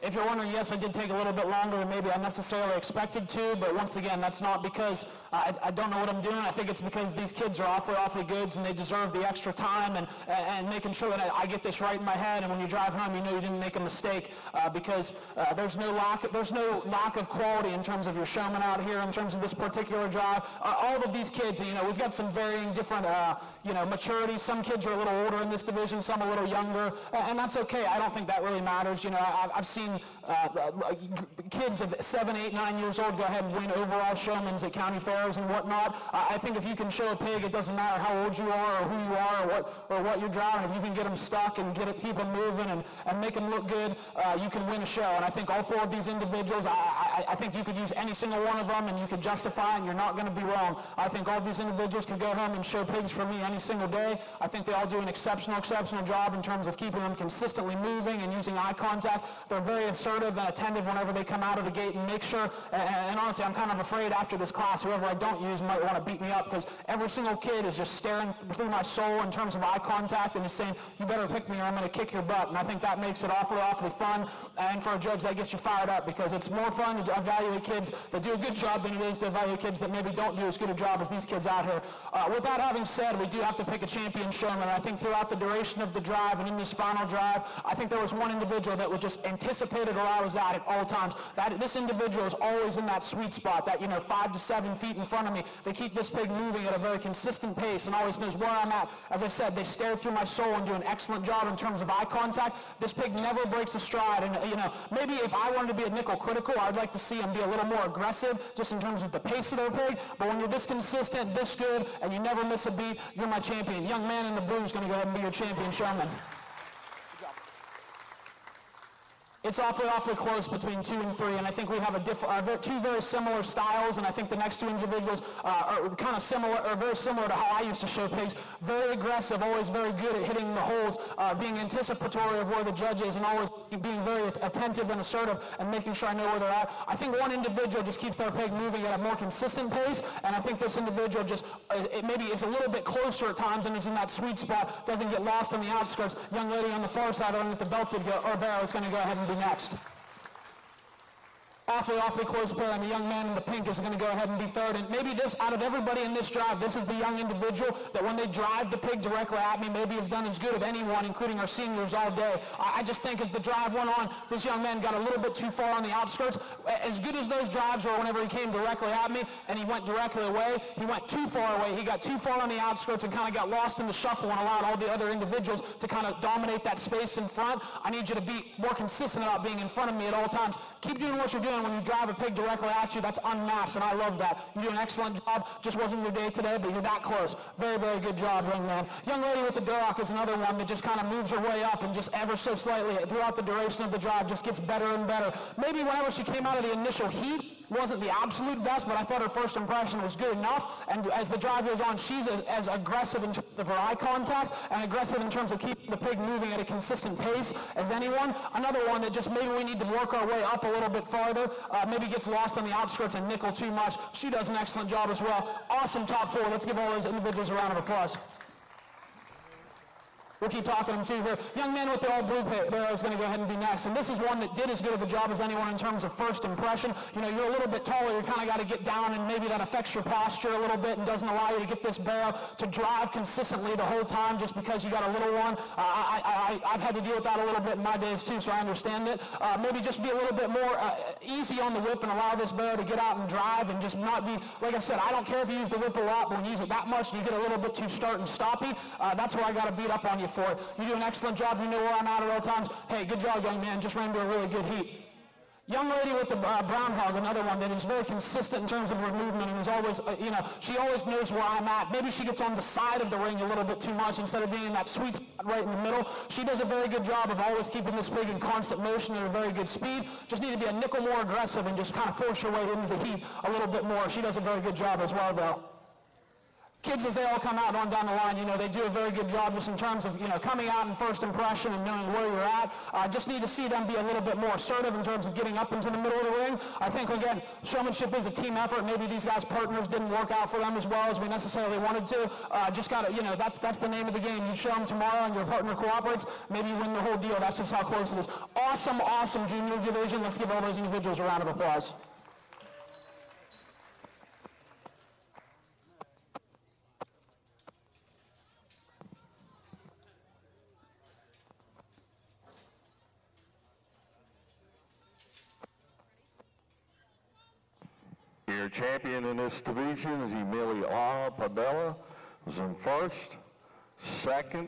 If you're wondering, yes, I did take a little bit longer than maybe I necessarily expected to, but once again, that's not because I don't know what I'm doing. I think it's because these kids are awfully good, and they deserve the extra time and making sure that I get this right in my head. And when you drive home, you know you didn't make a mistake because there's no lack of quality in terms of your showman out here in terms of this particular drive. All of these kids, you know, we've got some varying different maturity. Some kids are a little older in this division, some a little younger, and that's okay. I don't think that really matters. You know, I've seen kids of 7, 8, 9 years old go ahead and win overall showmans at county fairs and whatnot. I think if you can show a pig, it doesn't matter how old you are or who you are or what you're driving. If you can get them stuck and keep them moving and make them look good, you can win a show. And I think all 4 of these individuals, I think you could use any single one of them and you could justify it, and you're not going to be wrong. I think all these individuals could go home and show pigs for me any single day. I think they all do an exceptional job in terms of keeping them consistently moving and using eye contact. They're very assertive and attentive whenever they come out of the gate, and make sure, and honestly, I'm kind of afraid after this class, whoever I don't use might want to beat me up, because every single kid is just staring through my soul in terms of eye contact and is saying, you better pick me or I'm going to kick your butt. And I think that makes it awfully fun, and for a judge, that gets you fired up, because it's more fun to evaluate kids that do a good job than it is to evaluate kids that maybe don't do as good a job as these kids out here. With that having said, we do have to pick a champion showman. I think throughout the duration of the drive and in this final drive, I think there was one individual that was just anticipated where I was at all times. This individual is always in that sweet spot, that 5 to 7 feet in front of me. They keep this pig moving at a very consistent pace and always knows where I'm at. As I said, they stare through my soul and do an excellent job in terms of eye contact. This pig never breaks a stride, and maybe if I wanted to be a nickel critical, I'd like to see him be a little more aggressive just in terms of the pace of their pig. But when you're this consistent, this good, and you never miss a beat, you're my champion. Young man in the blue is going to go ahead and be your champion showman. It's awfully close between 2 and 3, and I think we have 2 very similar styles, and I think the next 2 individuals are kind of similar, or very similar to how I used to show pigs. Very aggressive, always very good at hitting the holes, being anticipatory of where the judge is, and always being very attentive and assertive and making sure I know where they're at. I think one individual just keeps their pig moving at a more consistent pace, and I think this individual just maybe is a little bit closer at times and is in that sweet spot, doesn't get lost on the outskirts. Young lady on the far side, on the belted barrow, is going to go ahead and be next. Awfully close pair, and the young man in the pink is going to go ahead and be third. And maybe this, out of everybody in this drive, this is the young individual that when they drive the pig directly at me, maybe has done as good of anyone, including our seniors, all day. I just think as the drive went on, this young man got a little bit too far on the outskirts. As good as those drives were whenever he came directly at me and he went directly away, he went too far away. He got too far on the outskirts and kind of got lost in the shuffle and allowed all the other individuals to kind of dominate that space in front. I need you to be more consistent about being in front of me at all times. Keep doing what you're doing. When you drive a pig directly at you, that's unmatched, and I love that. You do an excellent job. Just wasn't your day today, but you're that close. Very good job, young man. Young lady with the Duroc is another one that just kind of moves her way up and just ever so slightly throughout the duration of the drive just gets better and better. Maybe whenever she came out of the initial heat, wasn't the absolute best, but I thought her first impression was good enough. And as the drive goes on, she's as aggressive in terms of her eye contact and aggressive in terms of keeping the pig moving at a consistent pace as anyone. Another one that just maybe we need to work our way up a little bit farther, maybe gets lost on the outskirts and nickel too much. She does an excellent job as well. Awesome top 4. Let's give all those individuals a round of applause. We'll keep talking to them too. The young man with the all blue barrow is going to go ahead and be next. And this is one that did as good of a job as anyone in terms of first impression. You're a little bit taller. You kind of got to get down, and maybe that affects your posture a little bit and doesn't allow you to get this barrow to drive consistently the whole time just because you got a little one. I've had to deal with that a little bit in my days too, so I understand it. Maybe just be a little bit more easy on the whip and allow this barrow to get out and drive and just not be, like I said, I don't care if you use the whip a lot, but when you use it that much, you get a little bit too start and stoppy. That's where I got to beat up on you for it. You do an excellent job. You know where I'm at all times. Hey, good job, young man. Just ran to a really good heat. Young lady with the brown hog, another one that is very consistent in terms of her movement and is always, she always knows where I'm at. Maybe she gets on the side of the ring a little bit too much instead of being in that sweet spot right in the middle. She does a very good job of always keeping this pig in constant motion at a very good speed. Just need to be a nickel more aggressive and just kind of force your way into the heat a little bit more. She does a very good job as well, though. kids, as they all come out on down the line, they do a very good job just in terms of, coming out in first impression and knowing where you're at. Just need to see them be a little bit more assertive in terms of getting up into the middle of the ring. I think, again, showmanship is a team effort. Maybe these guys' partners didn't work out for them as well as we necessarily wanted to. Just got to, that's the name of the game. You show them tomorrow and your partner cooperates, maybe you win the whole deal. That's just how close it is. Awesome, awesome junior division. Let's give all those individuals a round of applause. Your champion in this division is Emilia Padella, was in first. Second,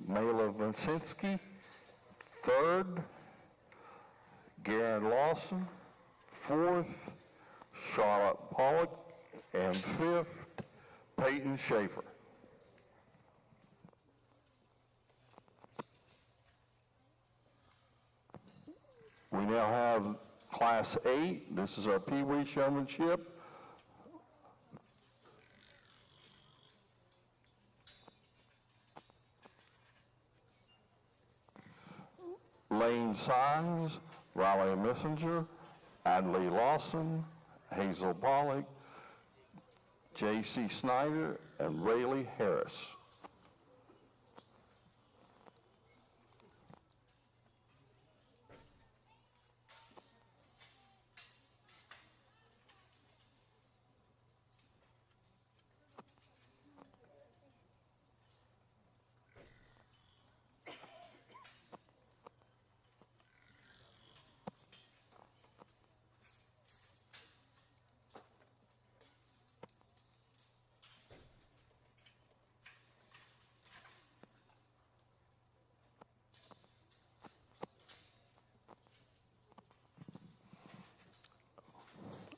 Mela Vincenski. Third, Garen Lawson. Fourth, Charlotte Pollock. And fifth, Peyton Schaefer. We now have Class 8, this is our Peewee Showmanship. Lane Sines, Riley Messenger, Adley Lawson, Hazel Pollock, J.C. Snyder, and Rayleigh Harris.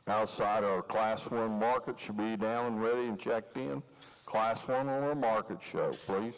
Outside our Class 1 market should be down and ready and checked in. Class 1 on our market show, please.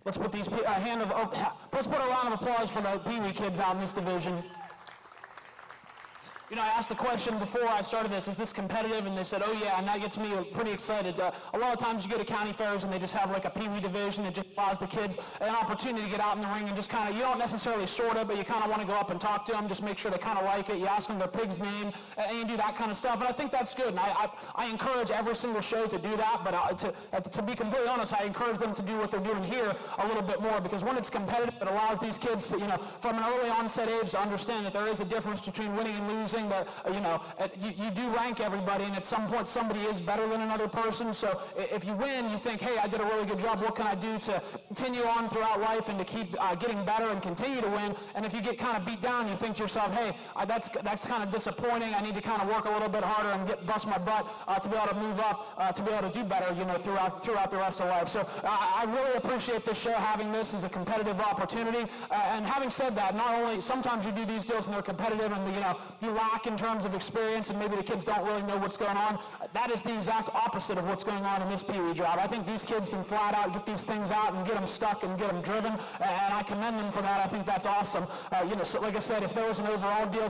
Let's put let's put a round of applause for the Peewee kids out in this division. I asked the question before I started this, is this competitive? And they said, oh yeah, and that gets me pretty excited. A lot of times you go to county fairs and they just have like a Peewee division that just allows the kids an opportunity to get out in the ring and just kind of, you don't necessarily sort it, but you kind of want to go up and talk to them, just make sure they kind of like it. You ask them their pig's name, and you do that kind of stuff. And I think that's good. And I encourage every single show to do that, but to be completely honest, I encourage them to do what they're doing here a little bit more, because when it's competitive, it allows these kids to, from an early onset age to understand that there is a difference between winning and losing. But you do rank everybody, and at some point somebody is better than another person. So if you win, you think, hey, I did a really good job. What can I do to continue on throughout life and to keep getting better and continue to win? And if you get kind of beat down, you think to yourself, hey, that's kind of disappointing. I need to kind of work a little bit harder and bust my butt to be able to move up, to be able to do better, throughout the rest of life. So I really appreciate this show, having this as a competitive opportunity. And having said that, not only sometimes you do these deals and they're competitive, and you allow lack in terms of experience and maybe the kids don't really know what's going on, that is the exact opposite of what's going on in this Peewee job. I think these kids can flat out get these things out and get them stuck and get them driven, and I commend them for that. I think that's awesome. So like I said, if there was an overall deal,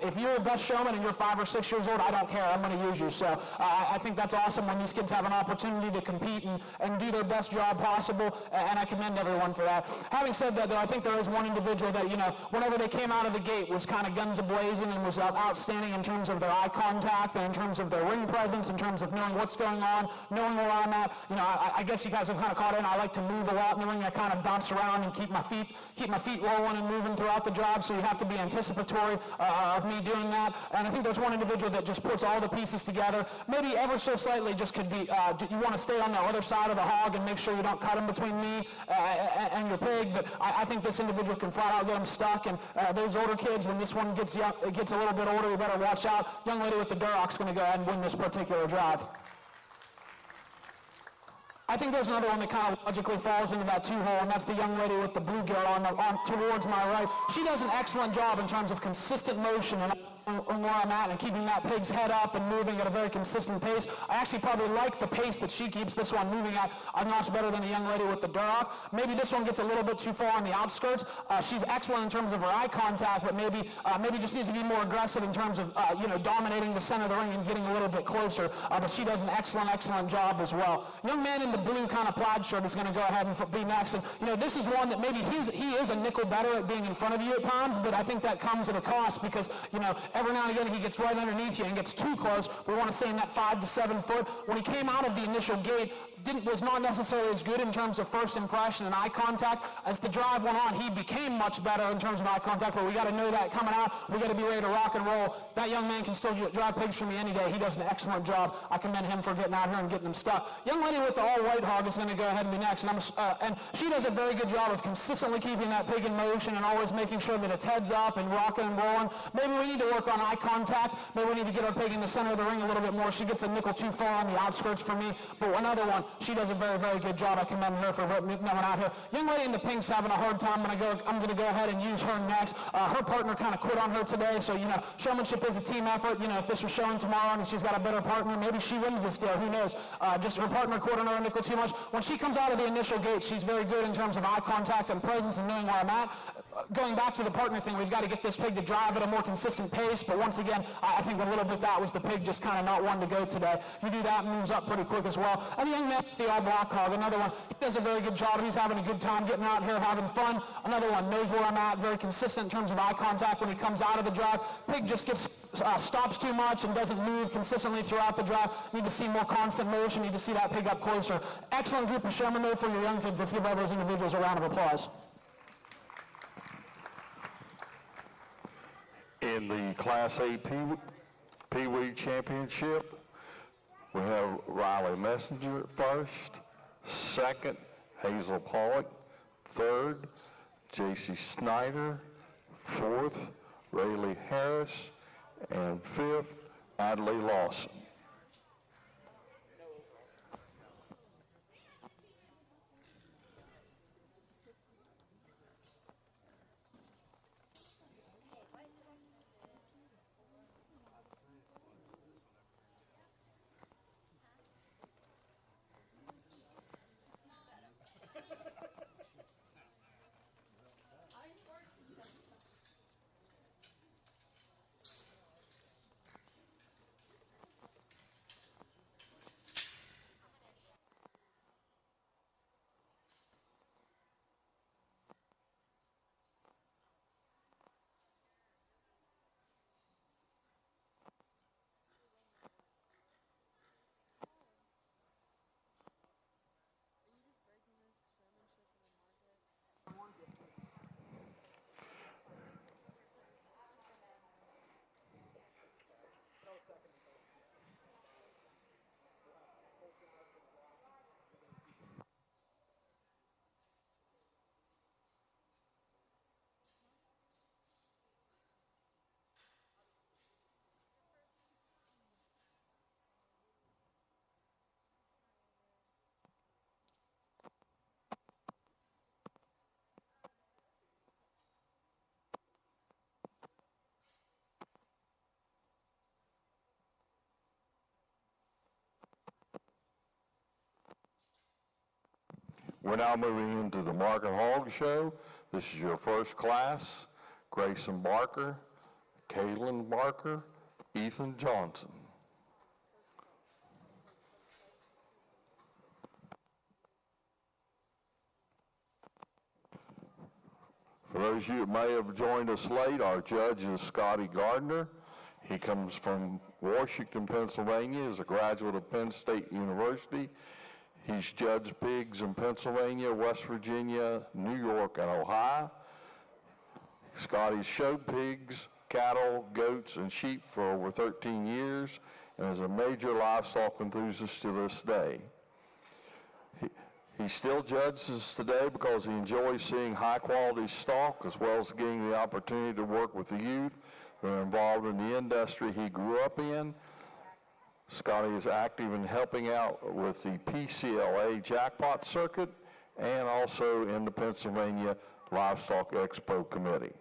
if you're a best showman and you're 5 or 6 years old, I don't care. I'm going to use you. So I think that's awesome when these kids have an opportunity to compete and do their best job possible, and I commend everyone for that. Having said that, though, I think there is one individual that, whenever they came out of the gate was kind of guns a-blazing and was outstanding in terms of their eye contact and in terms of their ring presence, in terms of knowing what's going on, knowing where I'm at. I guess you guys have kind of caught in. I like to move a lot in the ring. I kind of bounce around and keep my feet rolling and moving throughout the job, so you have to be anticipatory of me doing that. And I think there's one individual that just puts all the pieces together. Maybe ever so slightly just could be, you want to stay on the other side of the hog and make sure you don't cut him between me and your pig, but I think this individual can flat out get him stuck. And those older kids, when this one gets a little bit older, you better watch out. Young lady with the Durrock's going to go ahead and win this particular drive. I think there's another one that kind of logically falls into that 2-hole, and that's the young lady with the blue gill on towards my right. She does an excellent job in terms of consistent motion and where I'm at and keeping that pig's head up and moving at a very consistent pace. I actually probably like the pace that she keeps this one moving at a notch better than the young lady with the Durock. Maybe this one gets a little bit too far on the outskirts. She's excellent in terms of her eye contact, but maybe just needs to be more aggressive in terms of dominating the center of the ring and getting a little bit closer. But she does an excellent job as well. Young man in the blue kind of plaid shirt is going to go ahead and be next. And this is one that maybe he is a nickel better at being in front of you at times, but I think that comes at a cost because every now and again he gets right underneath you and gets too close. We want to stay in that 5 to 7 foot. When he came out of the initial gate, was not necessarily as good in terms of first impression and eye contact. As the drive went on, he became much better in terms of eye contact, but we got to know that coming out. We got to be ready to rock and roll. That young man can still drive pigs for me any day. He does an excellent job. I commend him for getting out here and getting them stuck. Young lady with the all-white hog is going to go ahead and be next, and she does a very good job of consistently keeping that pig in motion and always making sure that its head's up and rocking and rolling. Maybe we need to work on eye contact. Maybe we need to get our pig in the center of the ring a little bit more. She gets a nickel too far on the outskirts for me, but another one, she does a very good job. I commend her for knowing out here. Young lady in the pink's having a hard time. I'm going to go ahead and use her next. Her partner kind of quit on her today, so showmanship is a team effort. If this was showing tomorrow and she's got a better partner, maybe she wins this deal. Who knows? Just her partner quit on her a nickel too much. When she comes out of the initial gate, she's very good in terms of eye contact and presence and knowing where I'm at. Going back to the partner thing, we've got to get this pig to drive at a more consistent pace, but once again, I think a little bit that was the pig just kind of not wanting to go today. You do that, moves up pretty quick as well. And the young man, the all-black hog, another one, he does a very good job. He's having a good time getting out here, having fun. Another one, knows where I'm at, very consistent in terms of eye contact when he comes out of the drive. Pig just stops too much and doesn't move consistently throughout the drive. Need to see more constant motion, need to see that pig up closer. Excellent group of showmen though for your young kids. Let's give all those individuals a round of applause. In the Class A Peewee Championship, we have Riley Messenger at first, second, Hazel Pollock, third, J.C. Snyder, fourth, Rayleigh Harris, and fifth, Adley Lawson. We're now moving into the Market Hog Show. This is your first class. Grayson Barker, Kaylin Barker, Ethan Johnson. For those of you that may have joined us late, our judge is Scotty Gardner. He comes from Washington, Pennsylvania, is a graduate of Penn State University. He's judged pigs in Pennsylvania, West Virginia, New York, and Ohio. Scotty's showed pigs, cattle, goats, and sheep for over 13 years and is a major livestock enthusiast to this day. He still judges today because he enjoys seeing high-quality stock as well as getting the opportunity to work with the youth that are involved in the industry he grew up in. Scotty is active in helping out with the PCLA jackpot circuit and also in the Pennsylvania Livestock Expo Committee.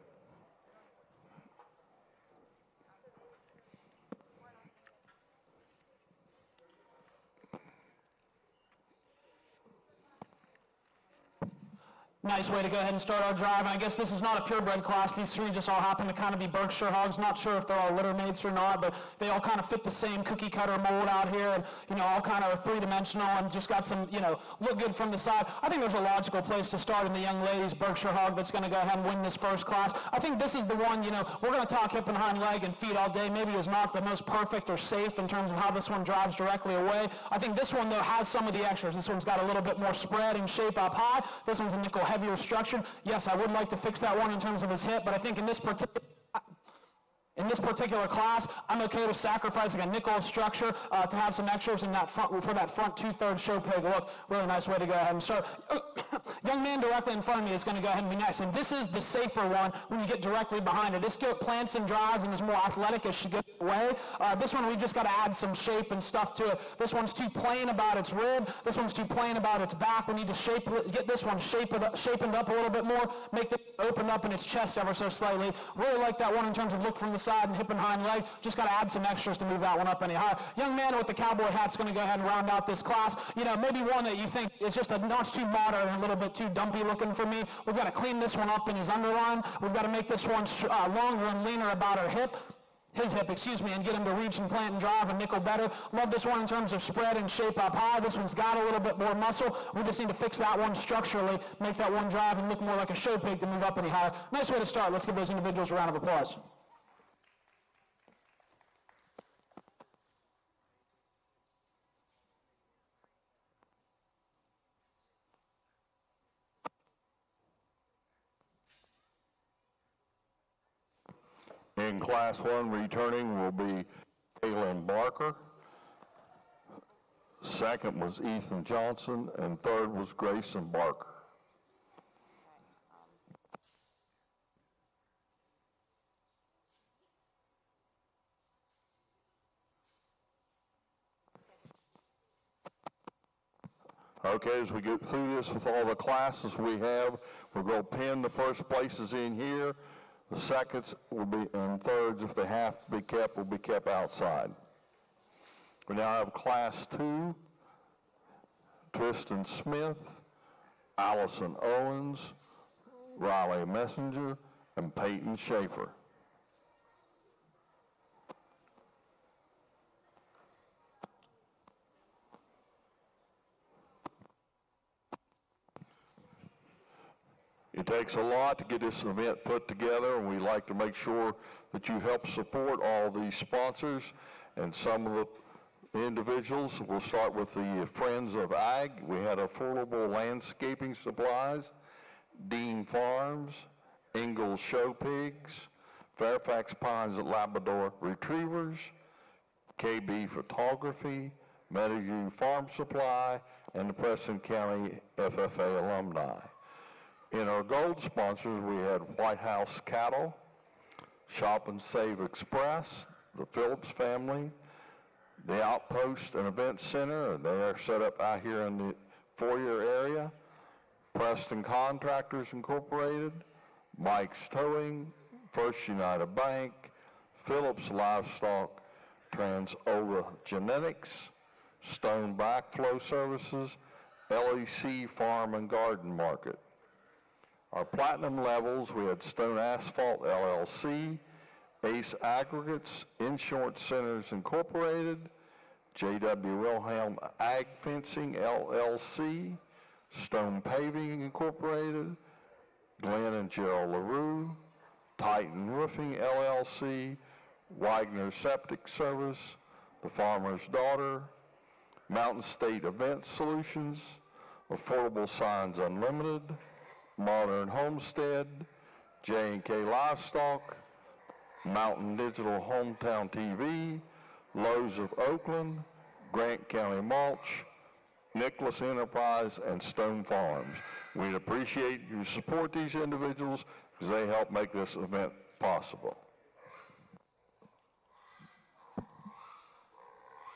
Nice way to go ahead and start our drive. And I guess this is not a purebred class. These three just all happen to kind of be Berkshire hogs. Not sure if they're all litter mates or not, but they all kind of fit the same cookie cutter mold out here, and all kind of three-dimensional and just got some, look good from the side. I think there's a logical place to start in the young ladies' Berkshire hog that's going to go ahead and win this first class. I think this is the one, we're going to talk hip and hind leg and feet all day. Maybe it's not the most perfect or safe in terms of how this one drives directly away. I think this one, though, has some of the extras. This one's got a little bit more spread and shape up high. This one's a nickel heavier structure. Yes, I would like to fix that one in terms of his hip, but I think in this particular class, I'm okay with sacrificing a nickel structure to have some extras in that front, for that front two-thirds show pig look. Really nice way to go ahead and start. Young man directly in front of me is going to go ahead and be next, and this is the safer one when you get directly behind it. This goat plants and drives and is more athletic as she goes away. This one, we've just got to add some shape and stuff to it. This one's too plain about its rib. This one's too plain about its back. We need to get this one sharpened up a little bit more, make it open up in its chest ever so slightly. Really like that one in terms of look from the side and hip and hind leg. Just got to add some extras to move that one up any higher. Young man with the cowboy hat's going to go ahead and round out this class. Maybe one that you think is just a notch too modern and a little bit too dumpy looking for me. We've got to clean this one up in his underline. We've got to make this one longer and leaner about his hip, and get him to reach and plant and drive a nickel better. Love this one in terms of spread and shape up high. This one's got a little bit more muscle. We just need to fix that one structurally, make that one drive and look more like a show pig to move up any higher. Nice way to start. Let's give those individuals a round of applause. In Class 1, returning will be Kaylin Barker. Second was Ethan Johnson, and third was Grayson Barker. Okay, as we get through this with all the classes we have, we're going to pin the first places in here. The seconds will be, and thirds, if they have to be kept, will be kept outside. We now have Class 2, Tristan Smith, Allison Owens, Riley Messenger, and Peyton Schaefer. It takes a lot to get this event put together, and we like to make sure that you help support all these sponsors and some of the individuals. We'll start with the Friends of Ag. We had Affordable Landscaping Supplies, Dean Farms, Ingalls Show Pigs, Fairfax Pines Labrador Retrievers, KB Photography, Meadowview Farm Supply, and the Preston County FFA alumni. In our gold sponsors, we had White House Cattle, Shop and Save Express, the Phillips family, the Outpost and Event Center, and they are set up out here in the foyer area, Preston Contractors Incorporated, Mike's Towing, First United Bank, Phillips Livestock, Transola Genetics, Stone Backflow Services, LEC Farm and Garden Market. Our platinum levels, we had Stone Asphalt LLC, Ace Aggregates, Insurance Centers Incorporated, J.W. Wilhelm Ag Fencing LLC, Stone Paving Incorporated, Glenn and Gerald LaRue, Titan Roofing LLC, Wagner Septic Service, The Farmer's Daughter, Mountain State Event Solutions, Affordable Signs Unlimited, Modern Homestead, J&K Livestock, Mountain Digital Hometown TV, Lowe's of Oakland, Grant County Mulch, Nicholas Enterprise, and Stone Farms. We'd appreciate you support these individuals because they help make this event possible.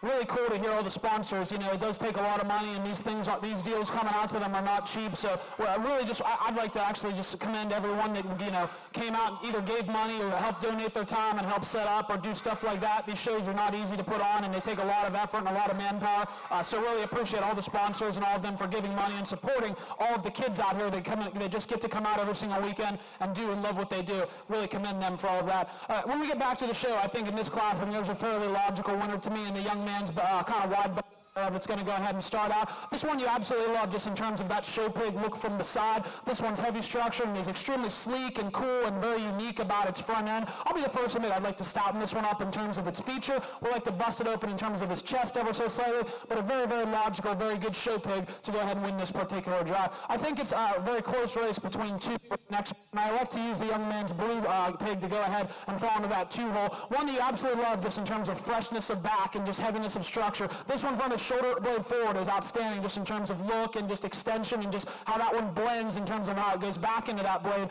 Really cool to hear all the sponsors. You know, it does take a lot of money, and these deals coming out to them are not cheap. So I'd like to actually just commend everyone that, you know, came out and either gave money or helped donate their time and help set up or do stuff like that. These shows are not easy to put on, and they take a lot of effort and a lot of manpower. So really appreciate all the sponsors and all of them for giving money and supporting all of the kids out here that just get to come out every single weekend and do and love what they do. Really commend them for all of that. When we get back to the show, I think in this class, there's a fairly logical winner to me in the young man's kind of wide that's going to go ahead and start out. This one you absolutely love just in terms of that show pig look from the side. This one's heavy structure and is extremely sleek and cool and very unique about its front end. I'll be the first to admit I'd like to stouten this one up in terms of its feature. We'd like to bust it open in terms of his chest ever so slightly, but a very, very logical, very good show pig to go ahead and win this particular drive. I think it's a very close race between two next, and I like to use the young man's blue pig to go ahead and fall into that 2-hole. One that you absolutely love just in terms of freshness of back and just heaviness of structure. This one from the shoulder blade forward is outstanding just in terms of look and just extension and just how that one blends in terms of how it goes back into that blade.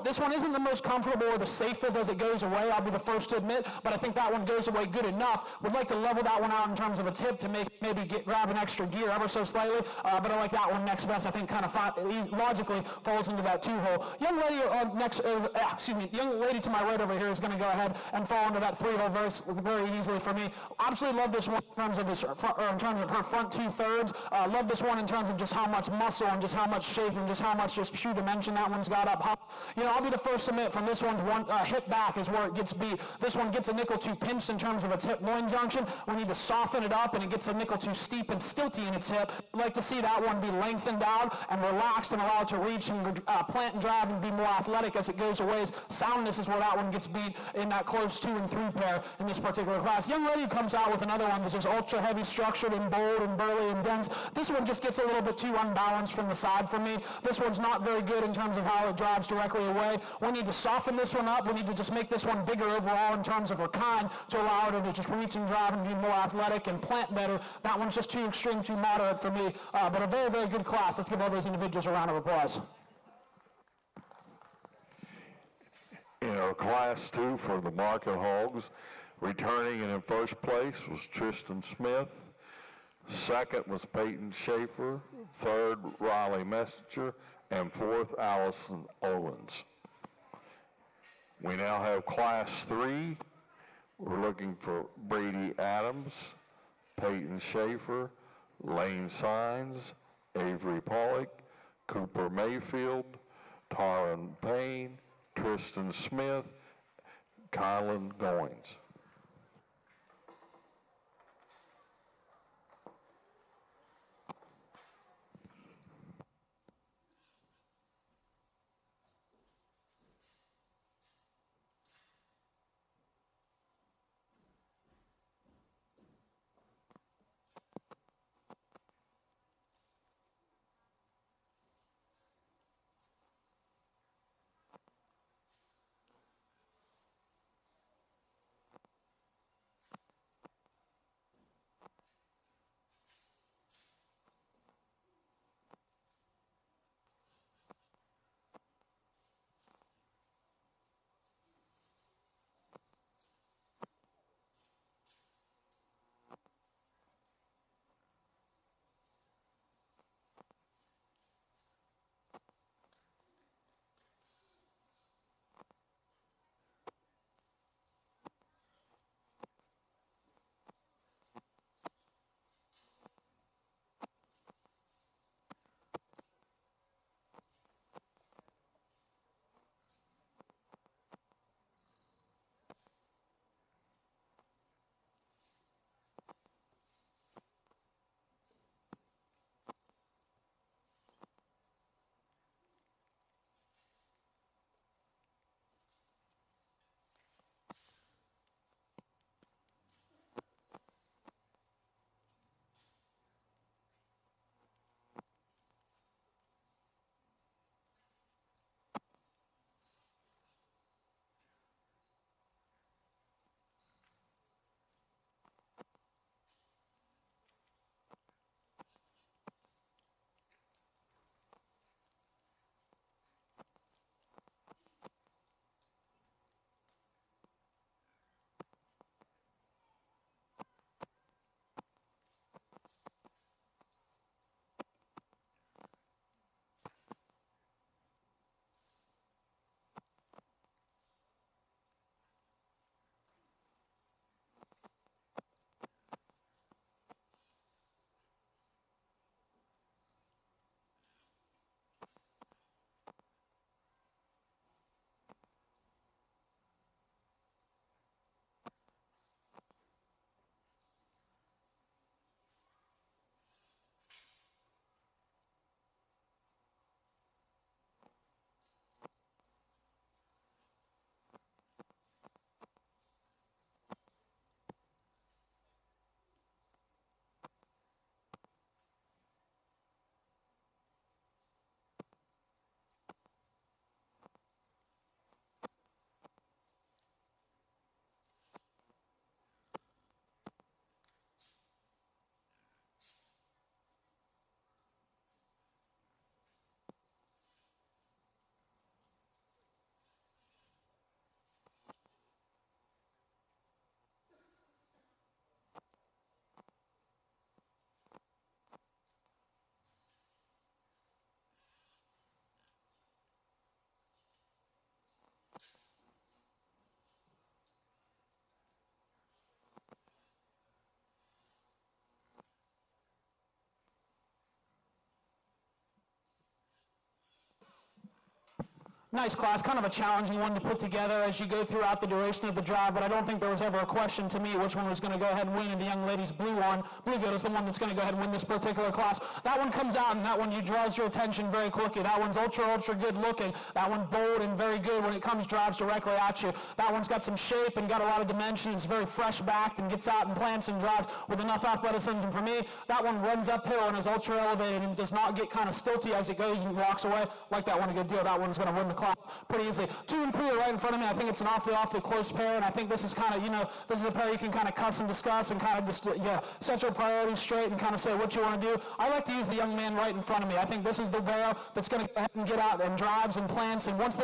This one isn't the most comfortable or the safest as it goes away, I'll be the first to admit, but I think that one goes away good enough. Would like to level that one out in terms of its hip to maybe grab an extra gear ever so slightly, but I like that one next best. I think kind of logically falls into that 2-hole. Young lady young lady to my right over here is going to go ahead and fall into that 3-hole very easily for me. Absolutely love this one in terms of her front 2/3. Love this one in terms of just how much muscle and just how much shape and just how much just pure dimension that one's got up high. You know, I'll be the first to admit from this one's hip back is where it gets beat. This one gets a nickel too pinched in terms of its hip loin junction. We need to soften it up and it gets a nickel too steep and stilty in its hip. I'd like to see that one be lengthened out and relaxed and allow it to reach and plant and drive and be more athletic as it goes away. Soundness is where that one gets beat in that close 2 and 3 pair in this particular class. Young lady comes out with another one that's just ultra heavy structured and bold and burly and dense. This one just gets a little bit too unbalanced from the side for me. This one's not very good in terms of how it drives directly away. We need to soften this one up. We need to just make this one bigger overall in terms of her kind to allow her to just reach and drive and be more athletic and plant better. That one's just too extreme, too moderate for me, but a very, very good class. Let's give all those individuals a round of applause. In our Class 2 for the Market Hogs, returning in first place was Tristan Smith. Second was Peyton Schaefer. Third, Riley Messenger. And fourth, Allison Owens. We now have Class 3. We're looking for Brady Adams, Peyton Schaefer, Lane Sines, Avery Pollock, Cooper Mayfield, Taryn Payne, Tristan Smith, Kylan Goins. Nice class, kind of a challenging one to put together as you go throughout the duration of the drive, but I don't think there was ever a question to me which one was going to go ahead and win, and the young lady's blue goat is the one that's going to go ahead and win this particular class. That one comes out, and that one draws your attention very quickly. That one's ultra good looking. That one bold and very good when it drives directly at you. That one's got some shape and got a lot of dimension. It's very fresh backed and gets out and plants and drives with enough athleticism for me. That one runs uphill and is ultra elevated and does not get kind of stilty as it goes and walks away. Like that one a good deal. That one's going to win the class pretty easily. 2 and 3 are right in front of me. I think it's an awfully close pair, and I think this is kind of, this is a pair you can kind of cuss and discuss and kind of just set your priorities straight and kind of say what you want to do. I like to use the young man right in front of me. I think this is the barrel that's going to go ahead and get out and drives and plants, and once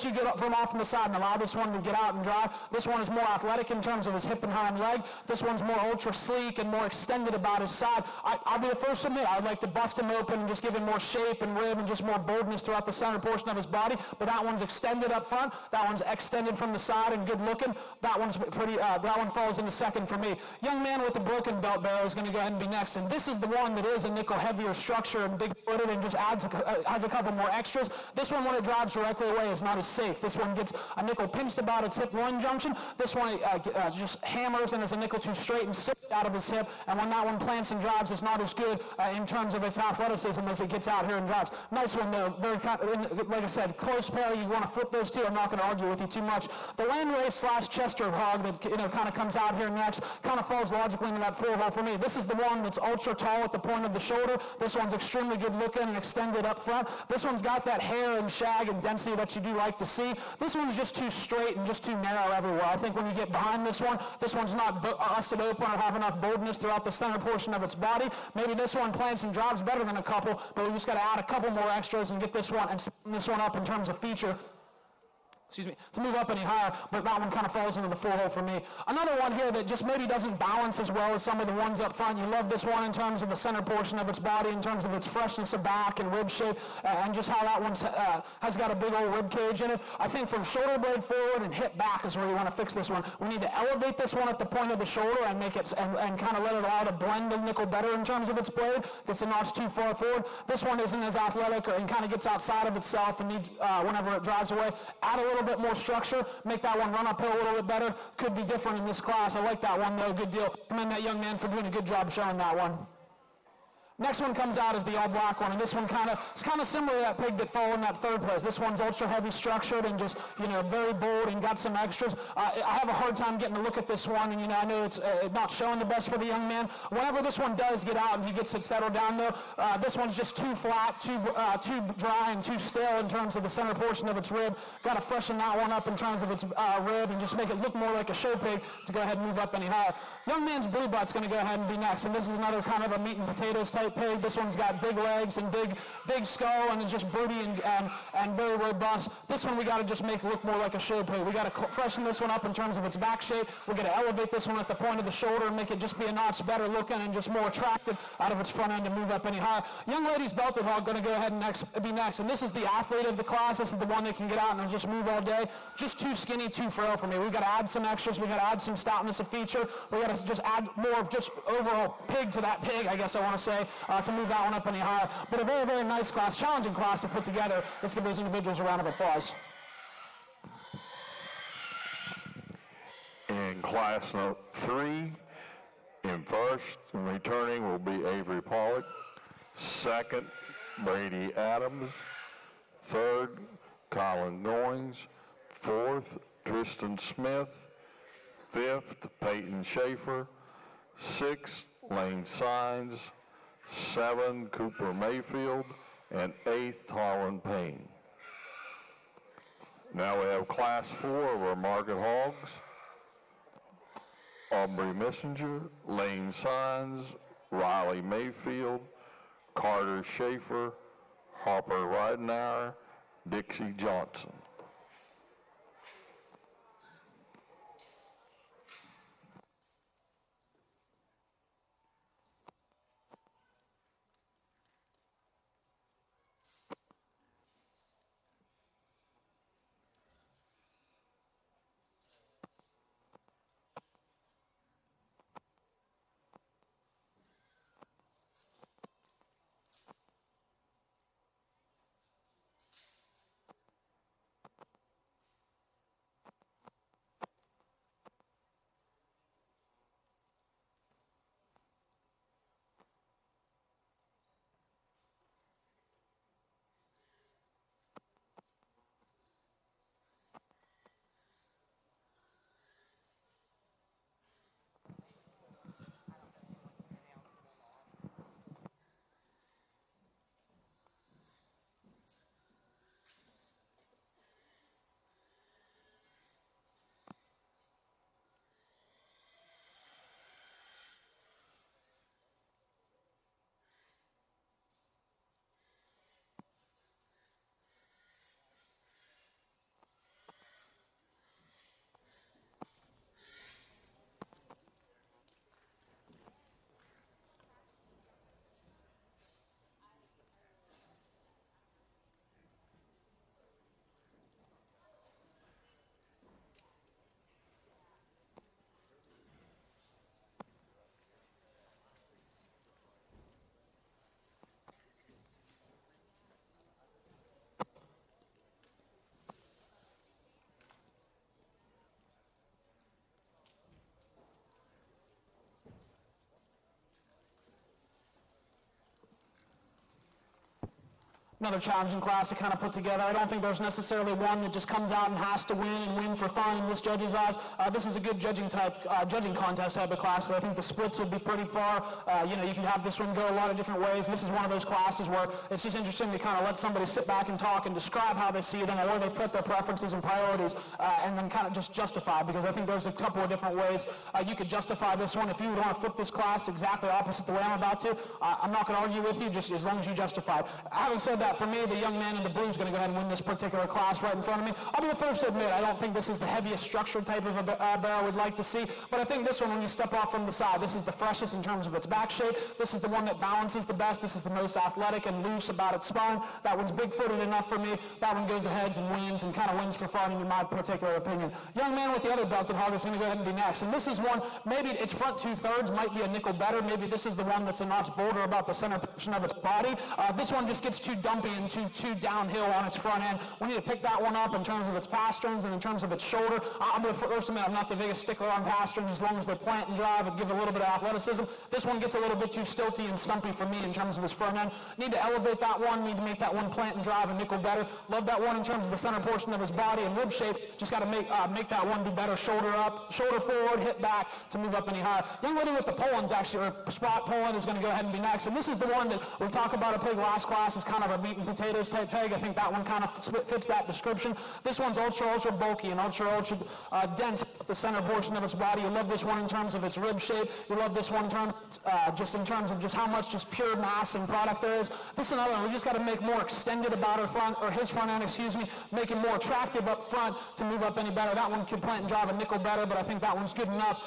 you get up from off on the side and allow this one to get out and drive, this one is more athletic in terms of his hip and hind leg. This one's more ultra sleek and more extended about his side. I'll be the first to admit, I'd like to bust him open and just give him more shape and rib and just more boldness throughout the center portion of his body, but that one's extended up front. That one's extended from the side and good looking. That one's that one falls into second for me. Young man with the broken belt barrel is going to go ahead and be next, and this is the one that is a nickel heavier structure and big footed and just has a couple more extras. This one, when it drives directly away, is not as safe. This one gets a nickel pinched about its hip 1 junction. This one just hammers and is a nickel 2 straight and sits out of his hip, and when that one plants and drives, it's not as good in terms of its athleticism as it gets out here and drives. Nice one though, very like I said, close pair. You want to flip those two. I'm not going to argue with you too much. The landrace / Chester hog that kind of comes out here next kind of falls logically into that 4 hole for me. This is the one that's ultra tall at the point of the shoulder. This one's extremely good looking and extended up front. This one's got that hair and shag and density that you do like to see. This one's just too straight and just too narrow everywhere. I think when you get behind this one's not busted open or have enough boldness throughout the center portion of its body. Maybe this one plants and drives better than a couple, but we just got to add a couple more extras and get this one and set this one up in terms of feature. To move up any higher, but that one kind of falls into the 4 hole for me. Another one here that just maybe doesn't balance as well as some of the ones up front. You love this one in terms of the center portion of its body, in terms of its freshness of back and rib shape, and just how that one has got a big old rib cage in it. I think from shoulder blade forward and hip back is where you want to fix this one. We need to elevate this one at the point of the shoulder and make it and kind of let it allow to blend the nickel better in terms of its blade. Gets a notch too far forward. This one isn't as athletic and kind of gets outside of itself and needs whenever it drives away. Add a little bit more structure, make that one run uphill a little bit better. Could be different in this class. I like that one though, good deal. Commend that young man for doing a good job showing that one. Next one comes out is the all black one, and this one it's kind of similar to that pig that fell in that 3rd place. This one's ultra heavy structured and just, very bold and got some extras. I have a hard time getting to look at this one, and I know it's not showing the best for the young man. Whenever this one does get out and he gets it settled down though, this one's just too flat, too dry and too stale in terms of the center portion of its rib. Got to freshen that one up in terms of its rib and just make it look more like a show pig to go ahead and move up any higher. Young man's blue butt's going to go ahead and be next, and this is another kind of a meat and potatoes type pig. This one's got big legs and big skull and is just broody and very robust. This one we got to just make it look more like a show pig. We got to freshen this one up in terms of its back shape. We're going to elevate this one at the point of the shoulder and make it just be a notch better looking and just more attractive out of its front end to move up any higher. Young lady's belted hog going to go ahead and be next, and this is the athlete of the class. This is the one that can get out and just move all day. Just too skinny, too frail for me. We got to add some extras. We got to add some stoutness of feature. We got to just add more just overall pig to that pig, I guess I want to say, to move that one up any higher. But a very, very nice class, challenging class to put together. Let's give those individuals a round of applause. In class 3, in first and returning will be Avery Pollock. Second, Brady Adams. Third, Colin Goings. Fourth, Tristan Smith. Fifth, Peyton Schaefer. Sixth, Lane Sines. 7, Cooper Mayfield, and 8th, Holland Payne. Now we have class 4 of our market hogs. Aubrey Messenger, Lane Sines, Riley Mayfield, Carter Schaefer, Harper Ridenauer, Dixie Johnson. another challenging class to kind of put together. I don't think there's necessarily one that just comes out and has to win and win for fun in this judge's eyes. This is a good judging contest type of class, so I think the splits would be pretty far. You know, you can have this one go a lot of different ways. This is one of those classes where it's just interesting to kind of let somebody sit back and talk and describe how they see them or where they put their preferences and priorities, and then kind of just justify, because I think there's a couple of different ways you could justify this one. If you would want to flip this class exactly opposite the way I'm about to, I'm not going to argue with you, just as long as you justify it. Having said that, for me, the young man in the blue is going to go ahead and win this particular class right in front of me. I'll be the first to admit, I don't think this is the heaviest structured type of a barrel we'd like to see, but I think this one, when you step off from the side, this is the freshest in terms of its back shape. This is the one that balances the best. This is the most athletic and loose about its spine. That one's big-footed enough for me. That one goes ahead and wins, and kind of wins for fun in my particular opinion. Young man with the other belted hog is going to go ahead and be next, and this is one, maybe its front two-thirds might be a nickel better. Maybe this is the one that's a notch bolder about the center portion of its body. This one just gets too dumpy and too downhill on its front end. We need to pick that one up in terms of its pasterns and in terms of its shoulder. I'm going to first admit I'm not the biggest stickler on pasterns, as long as they plant and drive and give a little bit of athleticism. This one gets a little bit too stilty and stumpy for me in terms of its front end. Need to elevate that one, need to make that one plant and drive a nickel better. Love that one in terms of the center portion of his body and rib shape. Just got to make that one do better. Shoulder up, shoulder forward, hip back to move up any higher. Young lady with the pull-ins actually, or spot pull-in, is going to go ahead and be next. And this is the one that we talk about a pig last class is kind of a meat and potatoes type pig. I think that one kind of fits that description. This one's ultra bulky and ultra dense at the center portion of its body. You love this one in terms of its rib shape. You love this one in terms of just how much just pure mass and product there is. This is another one. We just got to make more extended about her front, or his front end, excuse me, make it more attractive up front to move up any better. That one could plant and drive a nickel better, but I think that one's good enough.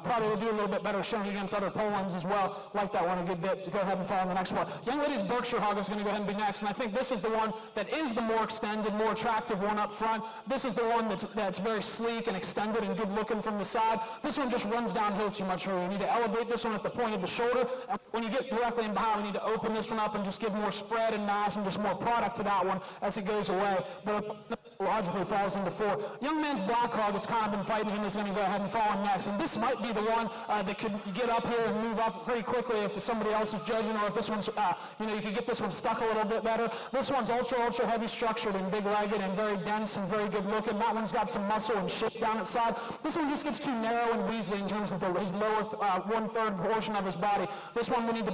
Probably will do a little bit better showing against other pull-ins as well. Like that one a good bit to go ahead and follow on the next one. Young lady's Berkshire hog is going to go ahead and be next, and I think this is the one that is the more extended, more attractive one up front. This is the one that's very sleek and extended and good looking from the side. This one just runs downhill too much for you. We need to elevate this one at the point of the shoulder. And when you get directly in behind, we need to open this one up and just give more spread and mass and just more product to that one as it goes away. But logically falls into 4. Young man's black hog has kind of been fighting him, is going to go ahead and fall in next. And this might be the one that could get up here and move up pretty quickly if somebody else is judging, or if this one's, you could get this one stuck a little bit better. This one's ultra heavy structured and big-legged and very dense and very good looking. That one's got some muscle and shape down its side. This one just gets too narrow and weaselly in terms of his lower one-third portion of his body. This one we need to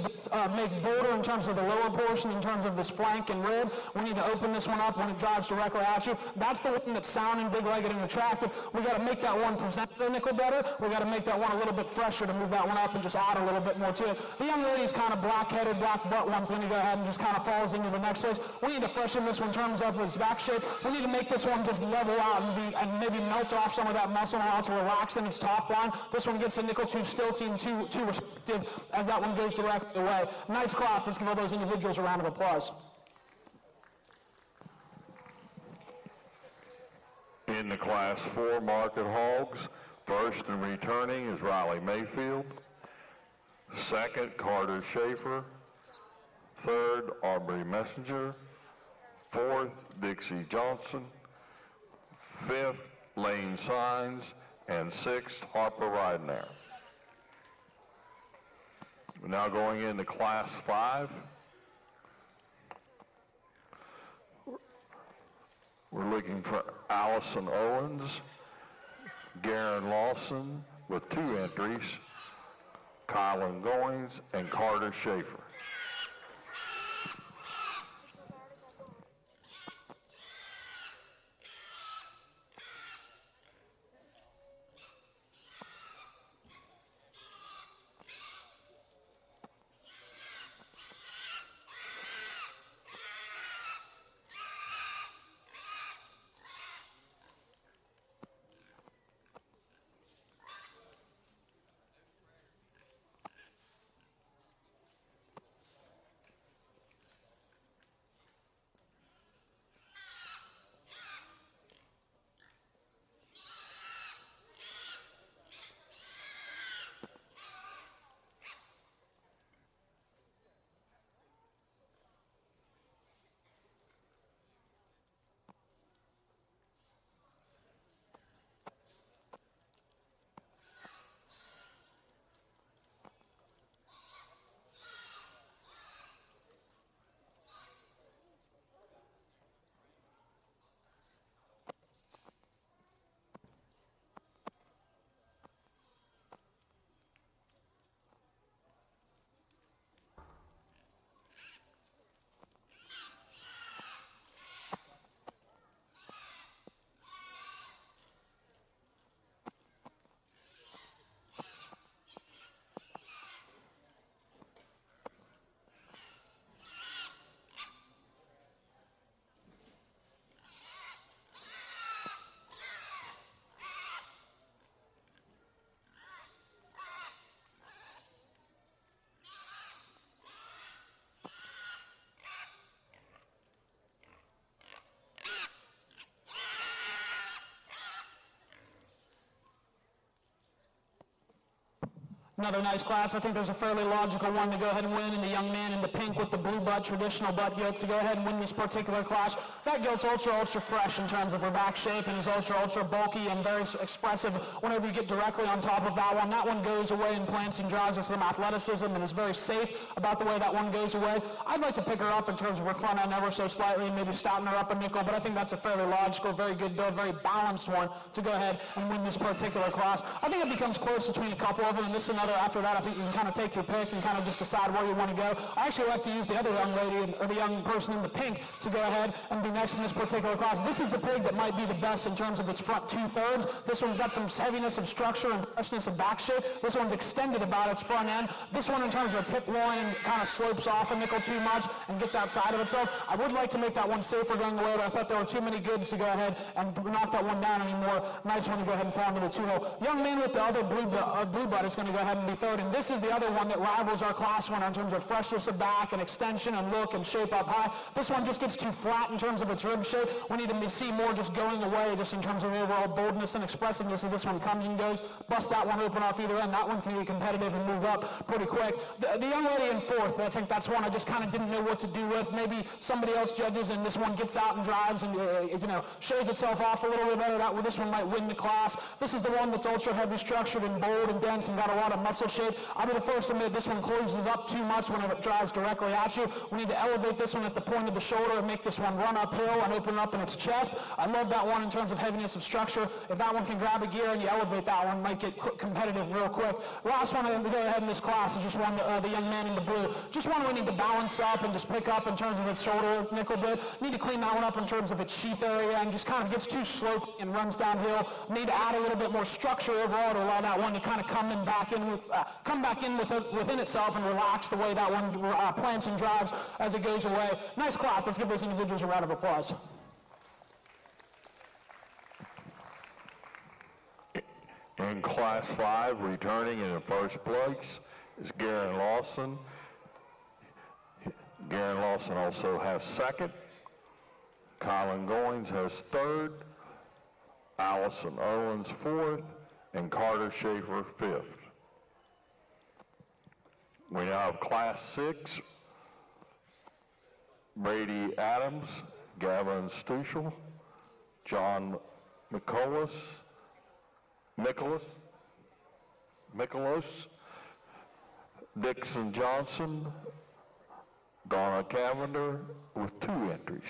make bolder in terms of the lower portion, in terms of this flank and rib. We need to open this one up when it drives directly at you. That's the one that's sounding, big-legged, and attractive. We got to make that one present the nickel better. We got to make that one a little bit fresher to move that one up and just add a little bit more to it. The young lady's kind of black-headed, black butt one's going to go ahead and just kind of falls into the next place. We need to freshen this one in terms of its back shape. We need to make this one just level out and maybe melt off some of that muscle now to relax in its top line. This one gets a nickel too stilty and too restrictive as that one goes directly away. Nice class. Let's give all those individuals a round of applause. In the Class 4 market hogs, first and returning is Riley Mayfield. Second, Carter Schaefer. Third, Aubrey Messenger. Fourth, Dixie Johnson. Fifth, Lane Signs. And sixth, Harper Ridenour. Now going into Class 5. We're looking for Allison Owens, Garen Lawson with 2 entries, Kylan Goins, and Carter Schaefer. Another nice class. I think there's a fairly logical one to go ahead and win, and the young man in the pink with the blue butt, traditional butt yoke, to go ahead and win this particular class. That goat's ultra fresh in terms of her back shape, and is ultra bulky and very expressive whenever you get directly on top of that one. That one goes away and plants and drives with some athleticism and is very safe about the way that one goes away. I'd like to pick her up in terms of her front end ever so slightly and maybe stouten her up a nickel, but I think that's a fairly logical, very good build, very balanced one to go ahead and win this particular class. I think it becomes close between a couple of them, and this is another. After that, I think you can kind of take your pick and kind of just decide where you want to go. I actually like to use the other young lady, or the young person in the pink, to go ahead and be next in this particular class. This is the pig that might be the best in terms of its front 2/3. This one's got some heaviness of structure and freshness of back shape. This one's extended about its front end. This one, in terms of its hip loin, kind of slopes off a nickel too much and gets outside of itself. I would like to make that one safer going away, but I thought there were too many goods to go ahead and knock that one down anymore. Nice one to go ahead and fall into the 2-hole. Young man with the other blue butt is going to go ahead and be third, and this is the other one that rivals our class one in terms of freshness of back and extension and look and shape up high. This one just gets too flat in terms of its rib shape. We need to see more just going away just in terms of overall boldness and expressiveness. So this one comes and goes. Bust that one open off either end. That one can be competitive and move up pretty quick. The young lady in fourth, I think that's one I just kind of didn't know what to do with. Maybe somebody else judges and this one gets out and drives and shows itself off a little bit better. This one might win the class. This is the one that's ultra heavy structured and bold and dense and got a lot of muscle shape. I'll be the first to admit this one closes up too much whenever it drives directly at you. We need to elevate this one at the point of the shoulder and make this one run uphill and open up in its chest. I love that one in terms of heaviness of structure. If that one can grab a gear and you elevate that one, might get competitive real quick. Last one to go ahead in this class is just one, the young man in the blue. Just one we need to balance up and just pick up in terms of its shoulder nickel bit. Need to clean that one up in terms of its sheath area and just kind of gets too sloped and runs downhill. Need to add a little bit more structure overall to allow that one to kind of come back in within itself and relax the way that one plants and drives as it goes away. Nice class. Let's give those individuals a round of applause. In Class 5, returning in the first place is Garen Lawson. Garen Lawson also has second. Colin Goins has third. Allison Owens fourth. And Carter Schaefer fifth. We now have Class 6. Brady Adams, Gavin Stuchel, John Nicholas, Dixon Johnson, Donna Cavender with 2 entries.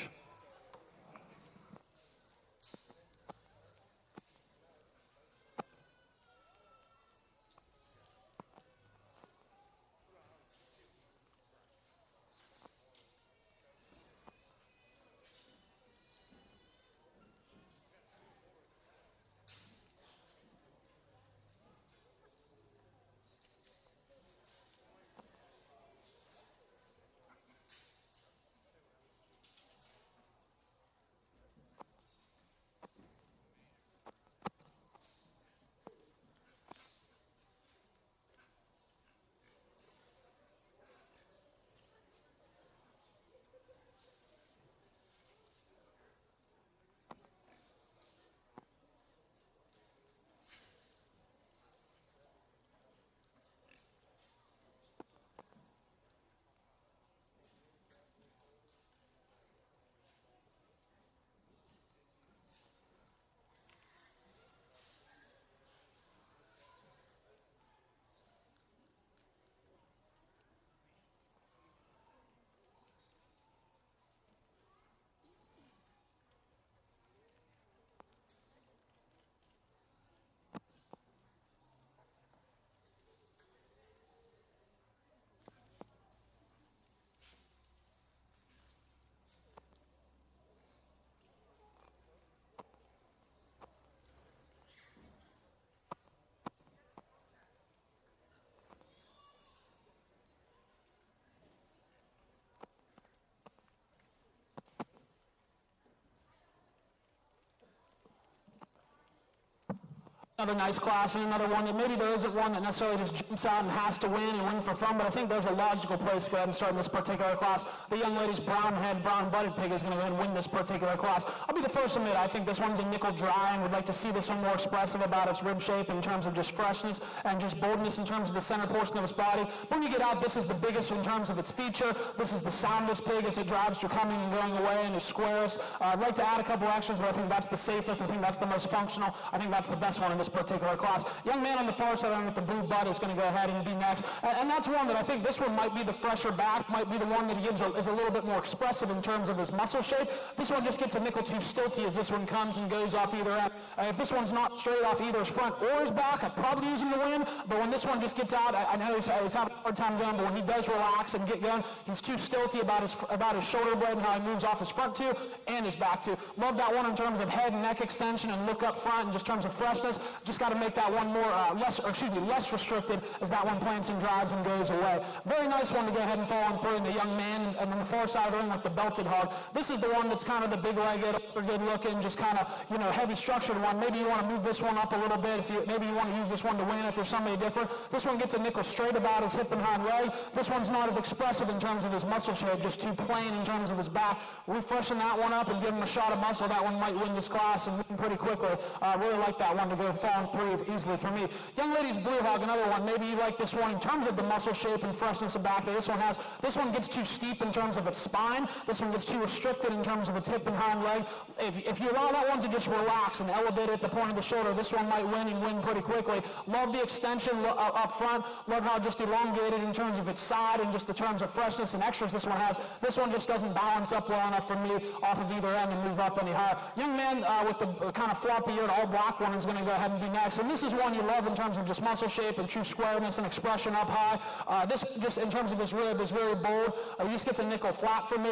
Another nice class, and another one that maybe there isn't one that necessarily just jumps out and has to win and win for fun, but I think there's a logical place to go ahead and start in this particular class. The young lady's brown butted pig is going to go ahead and win this particular class. I'll be the first to admit, I think this one's a nickel dry and would like to see this one more expressive about its rib shape in terms of just freshness and just boldness in terms of the center portion of its body. When you get out, this is the biggest in terms of its feature. This is the soundest pig as it drives to coming and going away and is squarest. I'd like to add a couple extras, but I think that's the safest. I think that's the most functional. I think that's the best one in this particular class. Young man on the far side with the blue butt is going to go ahead and be next. And that's one that I think this one might be the fresher back, might be the one that he gives is a little bit more expressive in terms of his muscle shape. This one just gets a nickel too stilty as this one comes and goes off either end. If this one's not straight off either his front or his back, I'd probably use him to win. But when this one just gets out, I know he's having a hard time going, but when he does relax and get going, he's too stilty about his shoulder blade and how he moves off his front too and his back too. Love that one in terms of head and neck extension and look up front and just in terms of freshness. Just got to make that one more less restricted as that one plants and drives and goes away. Very nice one to go ahead and fall on through in the young man, and on the far side of the ring with the belted hog. This is the one that's kind of the big-legged, good looking, just kind of, heavy structured one. Maybe you want to move this one up a little bit. Maybe you want to use this one to win if you're somebody different. This one gets a nickel straight about his hip and hind leg. This one's not as expressive in terms of his muscle shape, just too plain in terms of his back. We freshen that one up and give him a shot of muscle. That one might win this class and win pretty quickly. Really like that one to go fall on through easily for me. Young lady's blue hog, another one. Maybe you like this one in terms of the muscle shape and freshness of back that this one has. This one gets too steep in terms of its spine. This one gets too restricted in terms of its hip and hind leg. If you allow that one to just relax and elevate at the point of the shoulder, this one might win and win pretty quickly. Love the extension up front. Love how just elongated in terms of its side and just the terms of freshness and extras this one has. This one just doesn't balance up well enough for me off of either end and move up any higher. Young man with the kind of floppy-eared all black one is going to go ahead and be next. And this is one you love in terms of just muscle shape and true squareness and expression up high. This just in terms of his rib is very bold. He just gets a nickel flat for me.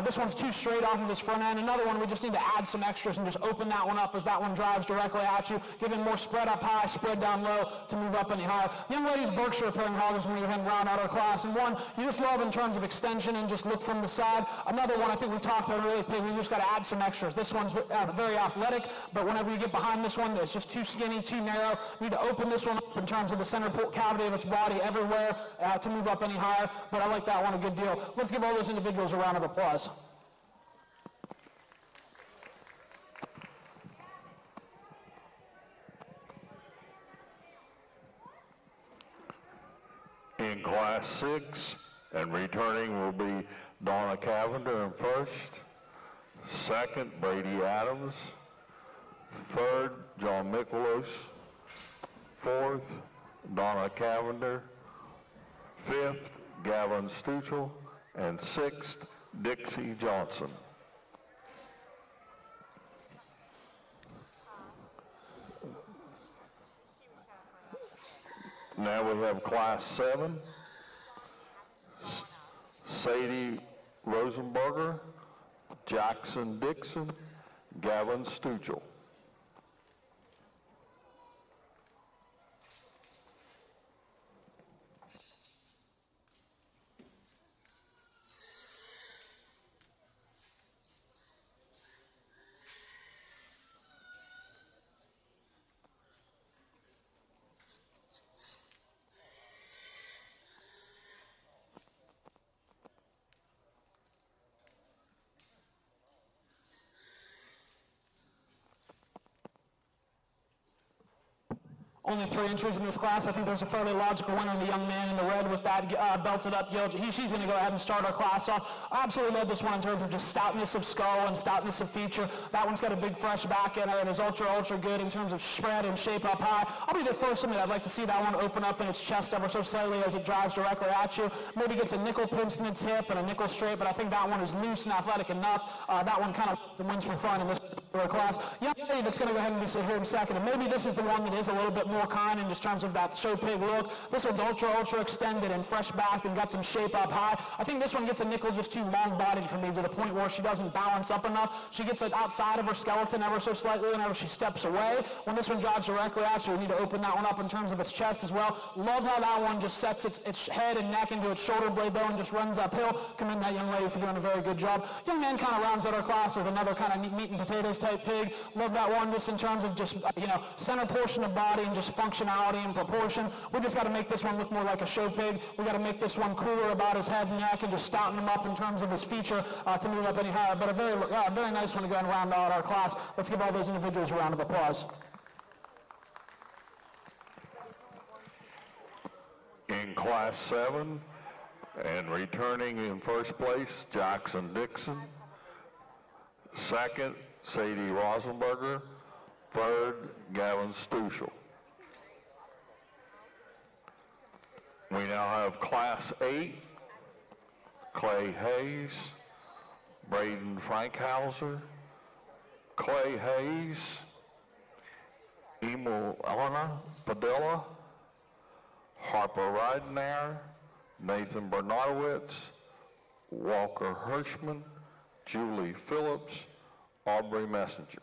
This one's too straight off of his front end. Another one we just need to add some extras and just open that one up as that one drives directly at you. Give him more spread up high, spread down low to move up any higher. Young lady's Berkshire pairing hog is going to go ahead and round out our class. And one you just love in terms of extension and just look from the side. Another one I think we talked about really big. We just got to add some extras. This one's very athletic, but whenever you get behind this one, it's just too skinny, too narrow. You need to open this one up in terms of the center cavity of its body everywhere to move up any higher. But I like that one a good deal. Let's give all those individuals a round of applause. In Class 6, and returning will be Donna Cavender in first, second, Brady Adams, third, John Michelos, fourth, Donna Cavender, fifth, Gavin Stuchel, and sixth, Dixie Johnson. Now we have Class 7, Sadie Rosenberger, Jackson Dixon, Gavin Stuchel. Only 3 entries in this class. I think there's a fairly logical winner in the young man in the red with that belted up yoke. She's going to go ahead and start our class off. I absolutely love this one in terms of just stoutness of skull and stoutness of feature. That one's got a big fresh back in it. It is ultra good in terms of spread and shape up high. I'll be the first to admit I'd like to see that one open up in its chest ever so slightly as it drives directly at you. Maybe gets a nickel pinch in its hip and a nickel straight, but I think that one is loose and athletic enough. That one kind of wins for fun in this particular class. Young lady that's going to go ahead and be here in second, and maybe this is the one that is a little bit more kind in just terms of that show pig look. This one's ultra extended and fresh back and got some shape up high. I think this one gets a nickel just too long-bodied for me to the point where she doesn't balance up enough. She gets it outside of her skeleton ever so slightly whenever she steps away. When this one drives directly at you, we need to open that one up in terms of its chest as well. Love how that one just sets its head and neck into its shoulder blade though and just runs uphill. Commend that young lady for doing a very good job. Young man kind of rounds out our class with another kind of meat and potatoes type pig. Love that one just in terms of just, center portion of body and just functionality and proportion. We just got to make this one look more like a show pig. We got to make this one cooler about his head and neck and just stouten him up in terms of his feature to move up any higher. But a very nice one to go and round out our class. Let's give all those individuals a round of applause. In Class 7, and returning in first place, Jackson Dixon. Second, Sadie Rosenberger. Third, Gavin Stuchel. We now have Class 8, Clay Hayes, Braden Frankhauser, Clay Hayes, Emil Elena Padilla, Harper Ridenair, Nathan Bernardowitz, Walker Hirschman, Julie Phillips, Aubrey Messenger.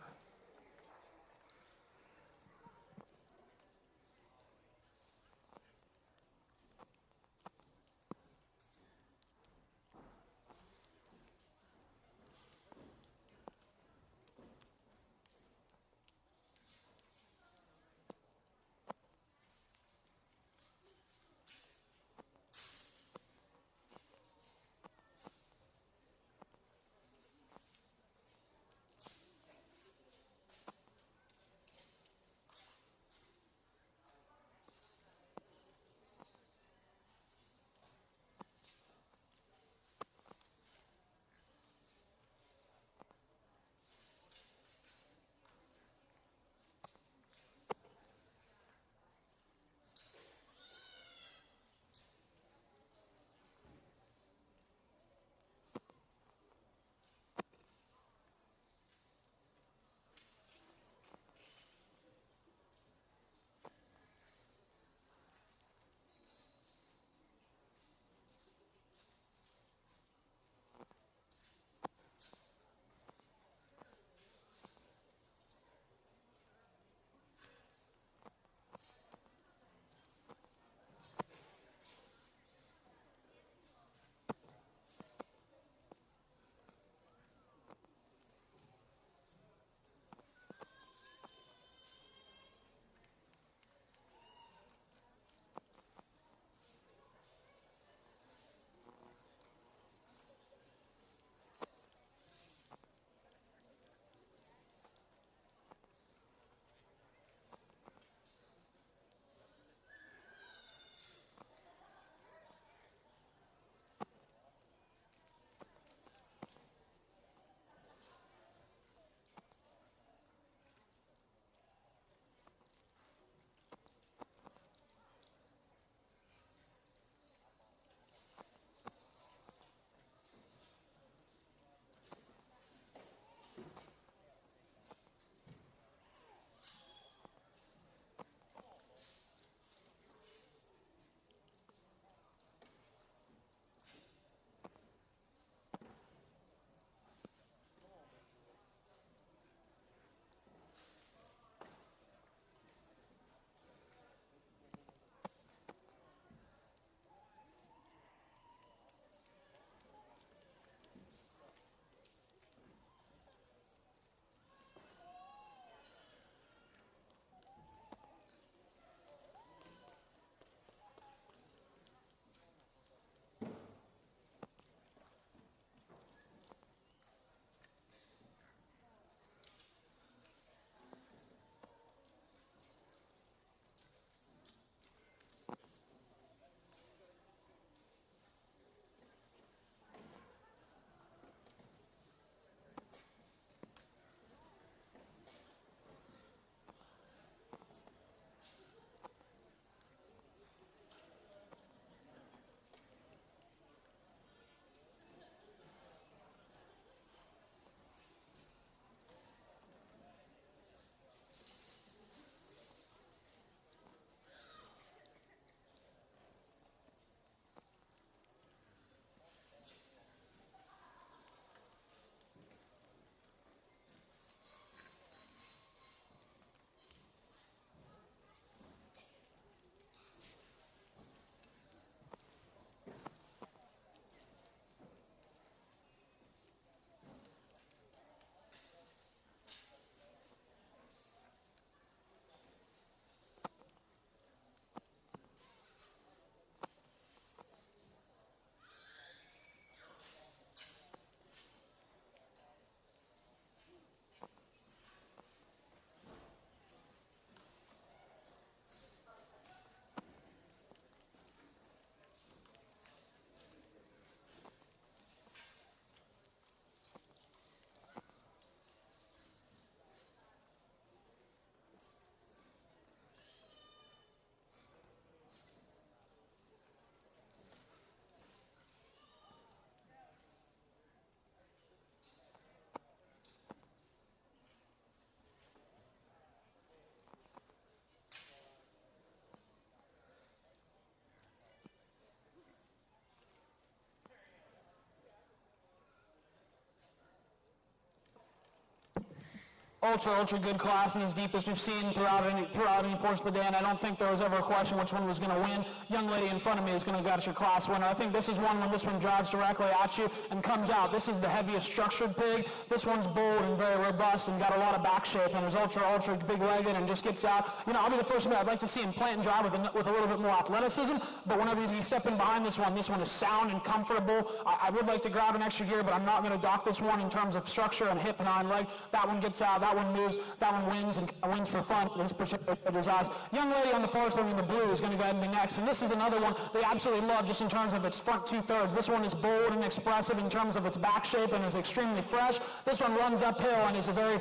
ultra good class and as deep as we've seen throughout any portion of the day, and I don't think there was ever a question which one was going to win. Young lady in front of me is going to get your class winner. I think this is one when this one drives directly at you and comes out. This is the heaviest structured pig. This one's bold and very robust and got a lot of back shape and is ultra big-legged and just gets out. You know, I'll be the first to admit I'd like to see him plant and drive with a little bit more athleticism, but whenever you step in behind this one is sound and comfortable. I would like to grab an extra gear, but I'm not going to dock this one in terms of structure and hip and hind leg. That one gets out, that one moves, that one wins and wins for fun. This particular judge's eyes. Young lady on the far side in the blue is going to go ahead and be next, and this is another one they absolutely love just in terms of its front two-thirds. This one is bold and expressive in terms of its back shape and is extremely fresh. This one runs uphill and is very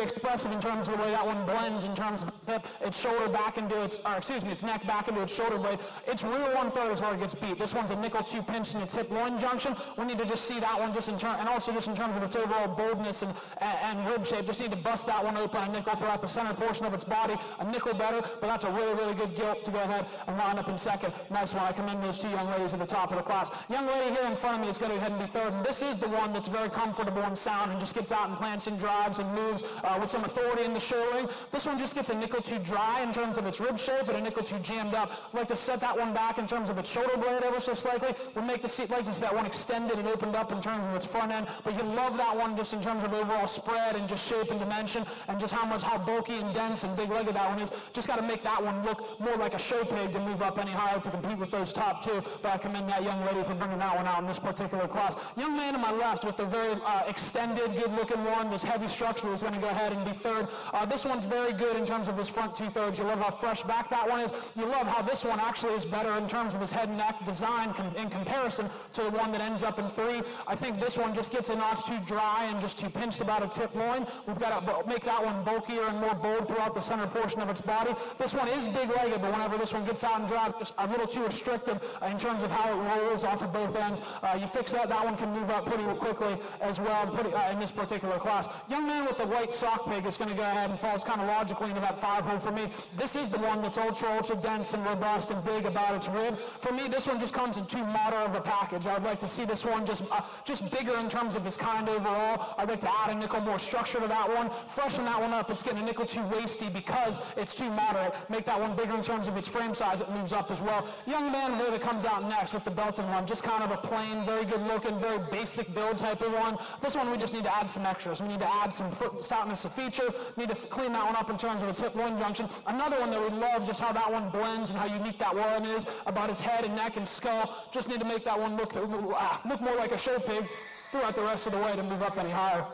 expressive in terms of the way that one blends in terms of hip, its shoulder back into its neck back into its shoulder blade. Its rear one-third is where it gets beat. This one's a nickel 2 pinch in its hip loin junction. We need to just see that one just in terms, and also just in terms of its overall boldness and rib shape. Just need to bust that one open, a nickel throughout the center portion of its body. A nickel better, but that's a really good gilt to go ahead and line up in second. Nice one. I commend those two young ladies at the top of the class. Young lady here in front of me is going to go ahead and be third, and this is the one that's very comfortable and sound and just gets out and plants and drives and moves with some authority in the show ring. This one just gets a nickel 2 dry in terms of its rib shape and a nickel 2 jammed up. I'd like to set that one back in terms of its shoulder blade ever so slightly. We'd like to see that one extended and opened up in terms of its front end, but you love that one just in terms of overall spread and just shape and dimension and just how bulky and dense and big-legged that one is. Just got to make that one look more like a show pig to move up any higher to compete with those top two, but I commend that young lady for bringing that one out in this particular class. Young man to my left with the very extended, good-looking one, this heavy structure is going to go ahead and be third. This one's very good in terms of his front two-thirds. You love how fresh back that one is. You love how this one actually is better in terms of his head and neck design in comparison to the one that ends up in 3. I think this one just gets a notch too dry and just too pinched about its hip loin. We've got to make that one bulkier and more bold throughout the center portion of its body. This one is big-legged, but whenever this one gets out and drives, just a little too restricted in terms of how it rolls off of both ends. You fix that, that one can move up pretty quickly as well in this particular class. Young man with the white sock pig is going to go ahead and falls kind of logically into that 5-hole for me. This is the one that's ultra dense and robust and big about its rib. For me, this one just comes in too moderate of a package. I would like to see this one just bigger in terms of its kind overall. I'd like to add a nickel more structure to that one. Freshen that one up. It's getting a nickel too wasty because it's too moderate. Make that one bigger in terms of its frame size. It moves up as well. Young man there that comes out next with the belted one. Just kind of a plain, very good looking, very basic build type of one. This one we just need to add some extras. We need to add some foot stoutness of feature. Need to clean that one up in terms of its hip loin junction. Another one that we love just how that one blends and how unique that one is about his head and neck and skull. Just need to make that one look more like a show pig throughout the rest of the way to move up any higher.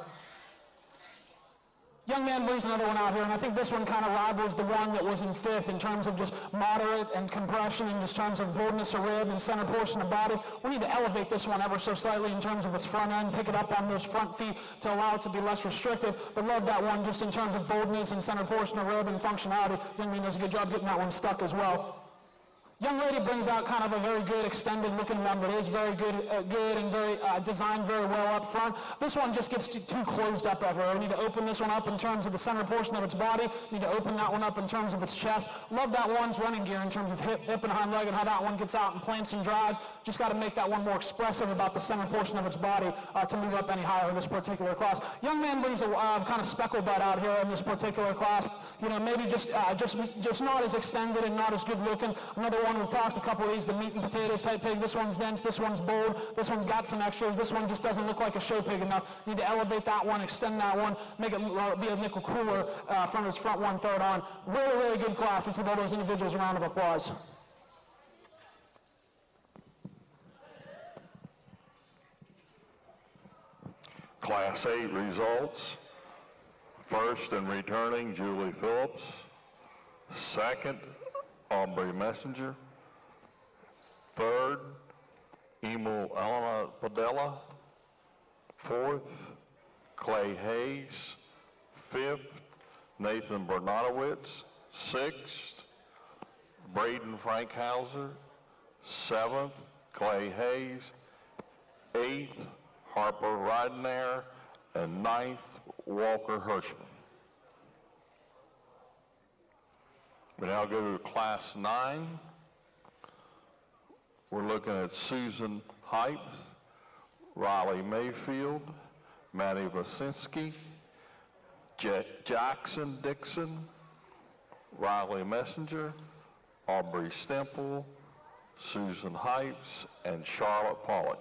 Young man brings another one out here, and I think this one kind of rivals the one that was in 5th in terms of just moderate and compression and just terms of boldness of rib and center portion of body. We need to elevate this one ever so slightly in terms of its front end, pick it up on those front feet to allow it to be less restrictive, but love that one just in terms of boldness and center portion of rib and functionality. Young man does a good job getting that one stuck as well. Young lady brings out kind of a very good extended looking one that is very good and very designed very well up front. This one just gets too closed up everywhere. We need to open this one up in terms of the center portion of its body. We need to open that one up in terms of its chest. Love that one's running gear in terms of hip and hind leg and how that one gets out and plants and drives. Just got to make that one more expressive about the center portion of its body to move up any higher in this particular class. Young man brings a kind of speckle butt out here in this particular class. You know, maybe just not as extended and not as good looking. Another one we've talked a couple of these, the meat and potatoes type pig. This one's dense, this one's bold, this one's got some extras, this one just doesn't look like a show pig enough. You need to elevate that one, extend that one, make it be a nickel cooler from its front one-third on. Really good class. Let's give all those individuals a round of applause. Class 8 results. First and returning, Julie Phillips. Second, Aubrey Messenger. Third, Emil Elena Padella. Fourth, Clay Hayes. Fifth, Nathan Bernatowicz. Sixth, Braden Frankhauser. Seventh, Clay Hayes. Eighth, Harper Ridenair. And ninth, Walker Hirschman. We now go to Class 9. We're looking at Susan Hype, Riley Mayfield, Maddie Vasinski, Jackson Dixon, Riley Messenger, Aubrey Stemple, Susan Hypes, and Charlotte Pollock.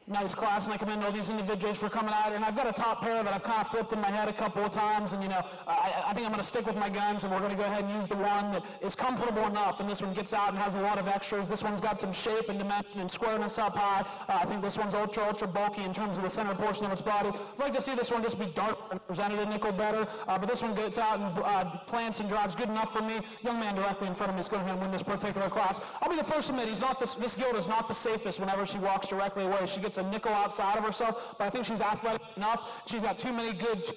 Nice class, and I commend all these individuals for coming out. And I've got a top pair that I've kind of flipped in my head a couple of times, and I think I'm going to stick with my guns, and we're going to go ahead and use the one that is comfortable enough, and this one gets out and has a lot of extras. This one's got some shape and dimension and squareness up high. I think this one's ultra bulky in terms of the center portion of its body. I'd like to see this one just be dark and presented a nickel better, but this one gets out and plants and drives good enough for me. Young man directly in front of me is going to win this particular class. I'll be the first to admit, this Guild is not the safest whenever she walks directly away. She gets a nickel outside of herself, but I think she's athletic enough. She's got too many goods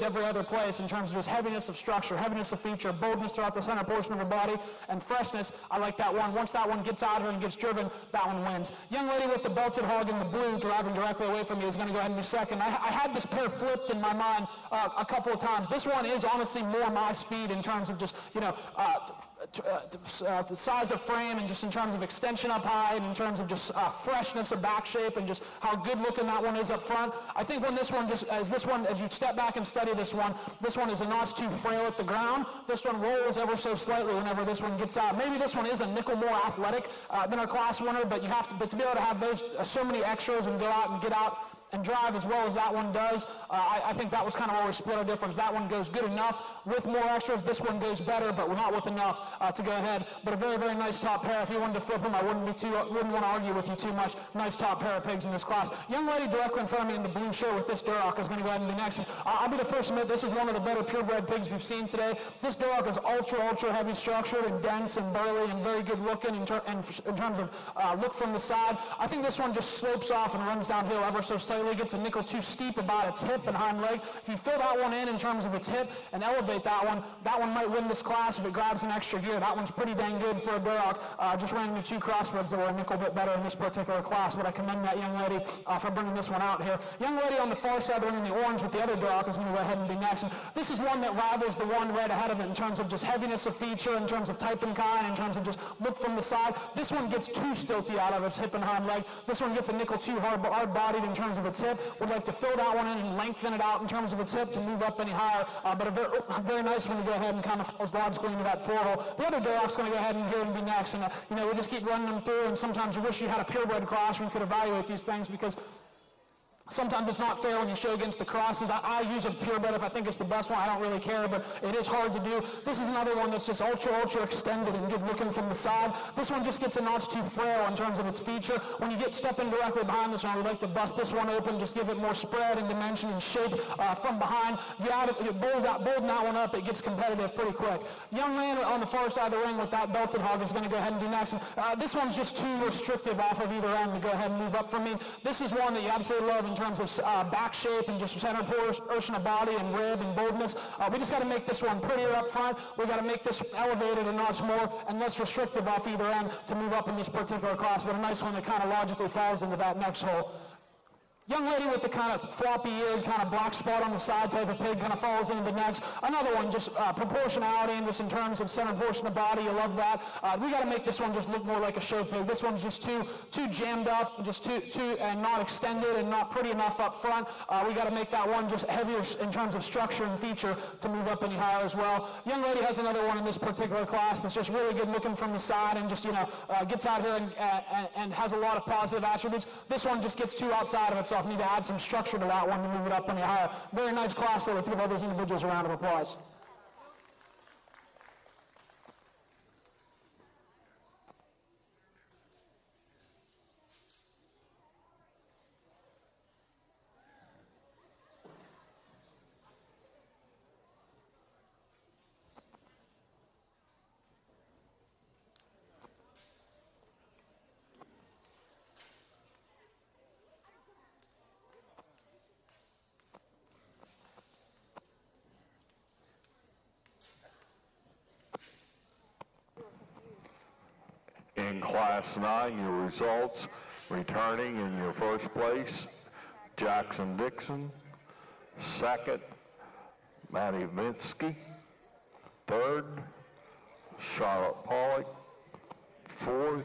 every other place in terms of just heaviness of structure, heaviness of feature, boldness throughout the center portion of her body, and freshness. I like that one. Once that one gets out of her and gets driven, that one wins. Young lady with the belted hog in the blue driving directly away from me is going to go ahead and be second. I had this pair flipped in my mind a couple of times. This one is honestly more my speed in terms of just, the size of frame and just in terms of extension up high and in terms of just freshness of back shape and just how good looking that one is up front. I think when this one as you step back and study this one is a notch too frail at the ground. This one rolls ever so slightly whenever this one gets out. Maybe this one is a nickel more athletic than our class winner, but to be able to have those so many extras and go out and get out and drive as well as that one does, I think that was kind of where we split our difference. That one goes good enough with more extras. This one goes better, but not with enough to go ahead. But a very, very nice top pair. If you wanted to flip them, I wouldn't want to argue with you too much. Nice top pair of pigs in this class. Young lady directly in front of me in the blue shirt with this Duroc is going to go ahead and be next. And I'll be the first to admit this is one of the better purebred pigs we've seen today. This Duroc is ultra heavy structured and dense and burly and very good looking in terms of look from the side. I think this one just slopes off and runs downhill ever so slightly, gets a nickel too steep about its hip and hind leg. If you fill that one in terms of its hip and elevate that one might win this class if it grabs an extra gear. That one's pretty dang good for a Duroc. Just ran into two crossbreds that were a nickel bit better in this particular class, but I commend that young lady for bringing this one out here. Young lady on the far side running the orange with the other Duroc is going to go ahead and be next. And this is one that rivals the one right ahead of it in terms of just heaviness of feature, in terms of type and kind, in terms of just look from the side. This one gets too stilty out of its hip and hind leg. This one gets a nickel too hard-bodied in terms of its hip. Would like to fill that one in and lengthen it out in terms of its hip to move up any higher, but a very nice one to go ahead and kind of falls logically into that four-hole. The other Duroc's going to go ahead and here and be next, and we just keep running them through, and sometimes you wish you had a purebred class where you could evaluate these things, because sometimes it's not fair when you show against the crosses. I use a purebred if I think it's the best one. I don't really care, but it is hard to do. This is another one that's just ultra extended and good looking from the side. This one just gets a notch too frail in terms of its feature. When you get stepping directly behind this one, we like to bust this one open, just give it more spread and dimension and shape from behind. You bolden that one up, it gets competitive pretty quick. Young man on the far side of the ring with that belted hog is going to go ahead and do next. And, this one's just too restrictive off of either end to go ahead and move up from me. This is one that you absolutely love in terms of back shape and just center portion of body and rib and boldness. We just got to make this one prettier up front. We got to make this elevated a notch more and less restrictive off either end to move up in this particular class, but a nice one that kind of logically falls into that next hole. Young lady with the kind of floppy-eared, kind of black spot on the side type of pig kind of falls into the next. Another one, just proportionality and just in terms of center portion of body, you love that. We got to make this one just look more like a show pig. This one's just too jammed up, just too and not extended and not pretty enough up front. We got to make that one just heavier in terms of structure and feature to move up any higher as well. Young lady has another one in this particular class that's just really good looking from the side and just, gets out here and has a lot of positive attributes. This one just gets too outside of itself. Need to add some structure to that one to move it up any higher. Very nice class, so let's give all those individuals a round of applause. In Class 9, your results, returning in your first place, Jackson Dixon. Second, Matty Vinsky. Third, Charlotte Pollock. Fourth,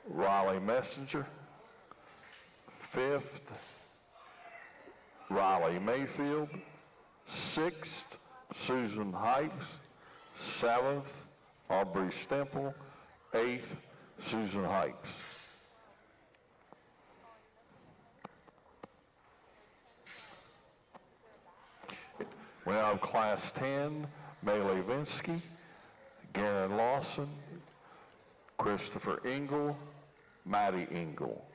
Riley Messenger. Fifth, Riley Mayfield. Sixth, Susan Hypes. Seventh, Aubrey Stemple. Eighth, Susan Hypes. We have Class 10, Bailey Vinsky, Garen Lawson, Christopher Engel, Maddie Engel.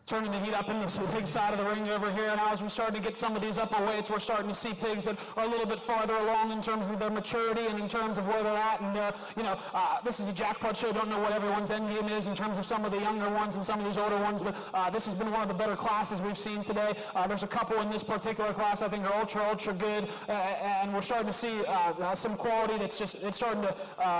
turning the heat up in the pig side of the ring over here. Now as we start to get some of these upper weights, we're starting to see pigs that are a little bit farther along in terms of their maturity and in terms of where they're at. And, this is a jackpot show. Don't know what everyone's end game is in terms of some of the younger ones and some of these older ones, but this has been one of the better classes we've seen today. There's a couple in this particular class I think are ultra good, and we're starting to see some quality that's it's starting to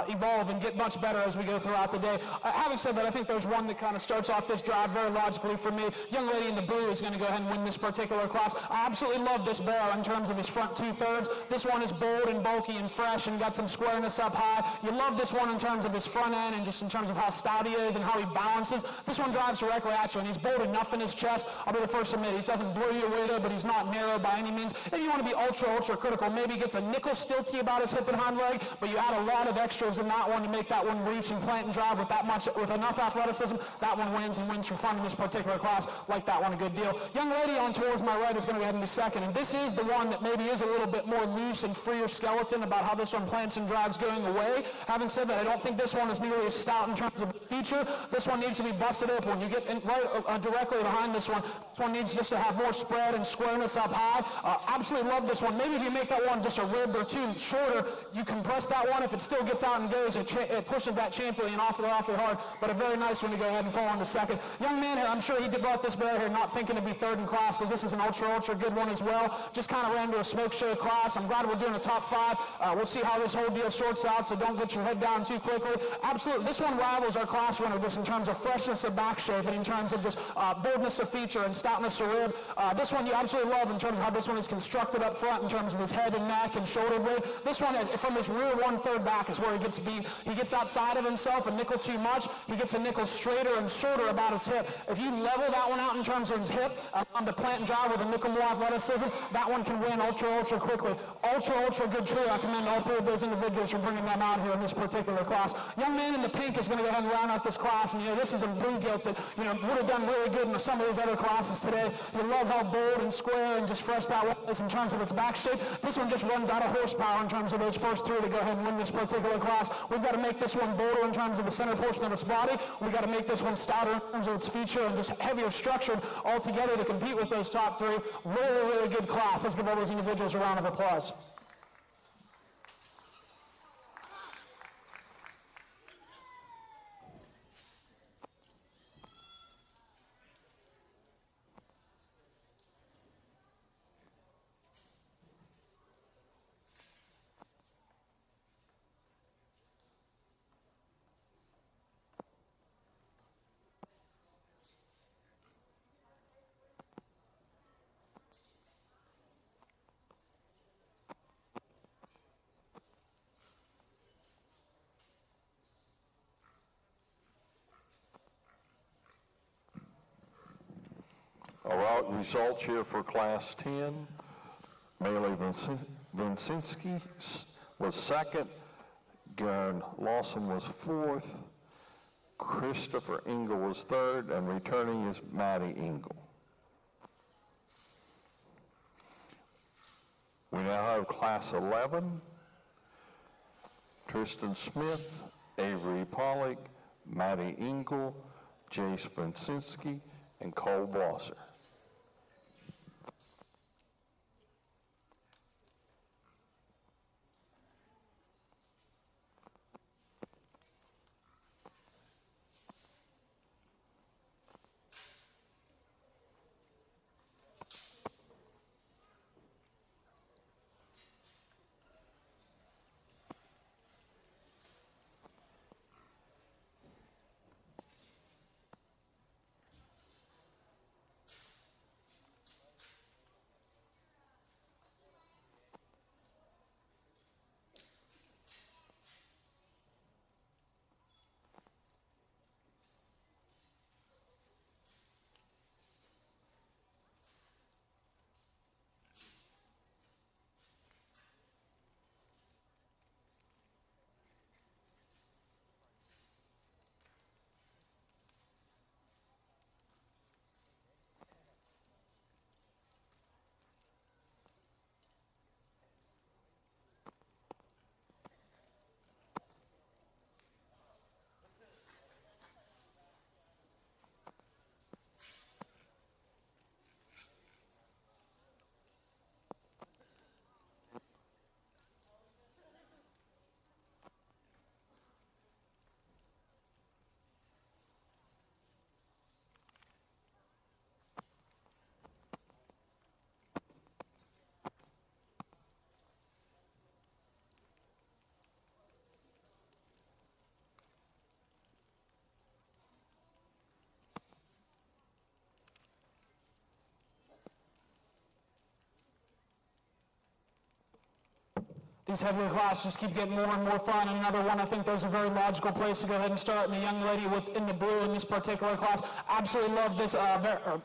evolve and get much better as we go throughout the day. Having said that, I think there's one that kind of starts off this drive very logically for me. Young lady in the blue is going to go ahead and win this particular class. I absolutely love this barrel in terms of his front 2/3. This one is bold and bulky and fresh and got some squareness up high. You love this one in terms of his front end and just in terms of how stout he is and how he balances. This one drives directly at you, and he's bold enough in his chest. I'll be the first to admit he doesn't blow you away there, but he's not narrow by any means. If you want to be ultra critical, maybe he gets a nickel stilty about his hip and hind leg, but you add a lot of extras in that one to make that one reach and plant and drive with enough athleticism. That one wins and wins for fun in this particular class. Like that one a good deal. Young lady on towards my right is going to go ahead and be second, and this is the one that maybe is a little bit more loose and freer skeleton about how this one plants and drives going away. Having said that, I don't think this one is nearly as stout in terms of feature. This one needs to be busted up. When you get directly behind this one needs just to have more spread and squareness up high. Absolutely love this one. Maybe if you make that one just a rib or two shorter, you compress that one. If it still gets out and goes, it pushes that champion awfully hard, but a very nice one to go ahead and fall into second. Young man here, I'm sure he brought this bear here not thinking to be third in class, because this is an ultra good one as well. Just kind of ran to a smoke show class. I'm glad we're doing a top 5. We'll see how this whole deal sorts out, so don't get your head down too quickly. Absolutely, this one rivals our class winner just in terms of freshness of back shape and in terms of just boldness of feature and stoutness of rib. This one you absolutely love in terms of how this one is constructed up front in terms of his head and neck and shoulder blade. This one, from his rear 1/3 back, is where he gets beat. He gets outside of himself a nickel too much. He gets a nickel straighter and shorter about his hip. If you level that one out in terms of his hip, on the plant and drive with a nickel more athleticism, that one can win ultra quickly. Ultra good trio. I commend all 3 of those individuals for bringing them out here in this particular class. Young man in the pink is going to go ahead and round out this class, and this is a blue gilt that would have done really good in some of those other classes today. You love how bold and square and just fresh that one is in terms of its back shape. This one just runs out of horsepower in terms of those first 3 to go ahead and win this particular class. We've got to make this one bolder in terms of the center portion of its body. We've got to make this one stouter in terms of its feature and just heavier structured altogether to compete with those top 3. Really good class. Let's give all those individuals a round of applause. All right, results here for Class 10. Bailey Vincinski was second. Garen Lawson was fourth. Christopher Engel was third, and returning is Maddie Engel. We now have Class 11. Tristan Smith, Avery Pollock, Maddie Engel, Jace Vincinski, and Cole Blosser. These heavier classes just keep getting more and more fun. And another one, I think there's a very logical place to go ahead and start. And the young lady in the blue in this particular class, absolutely love this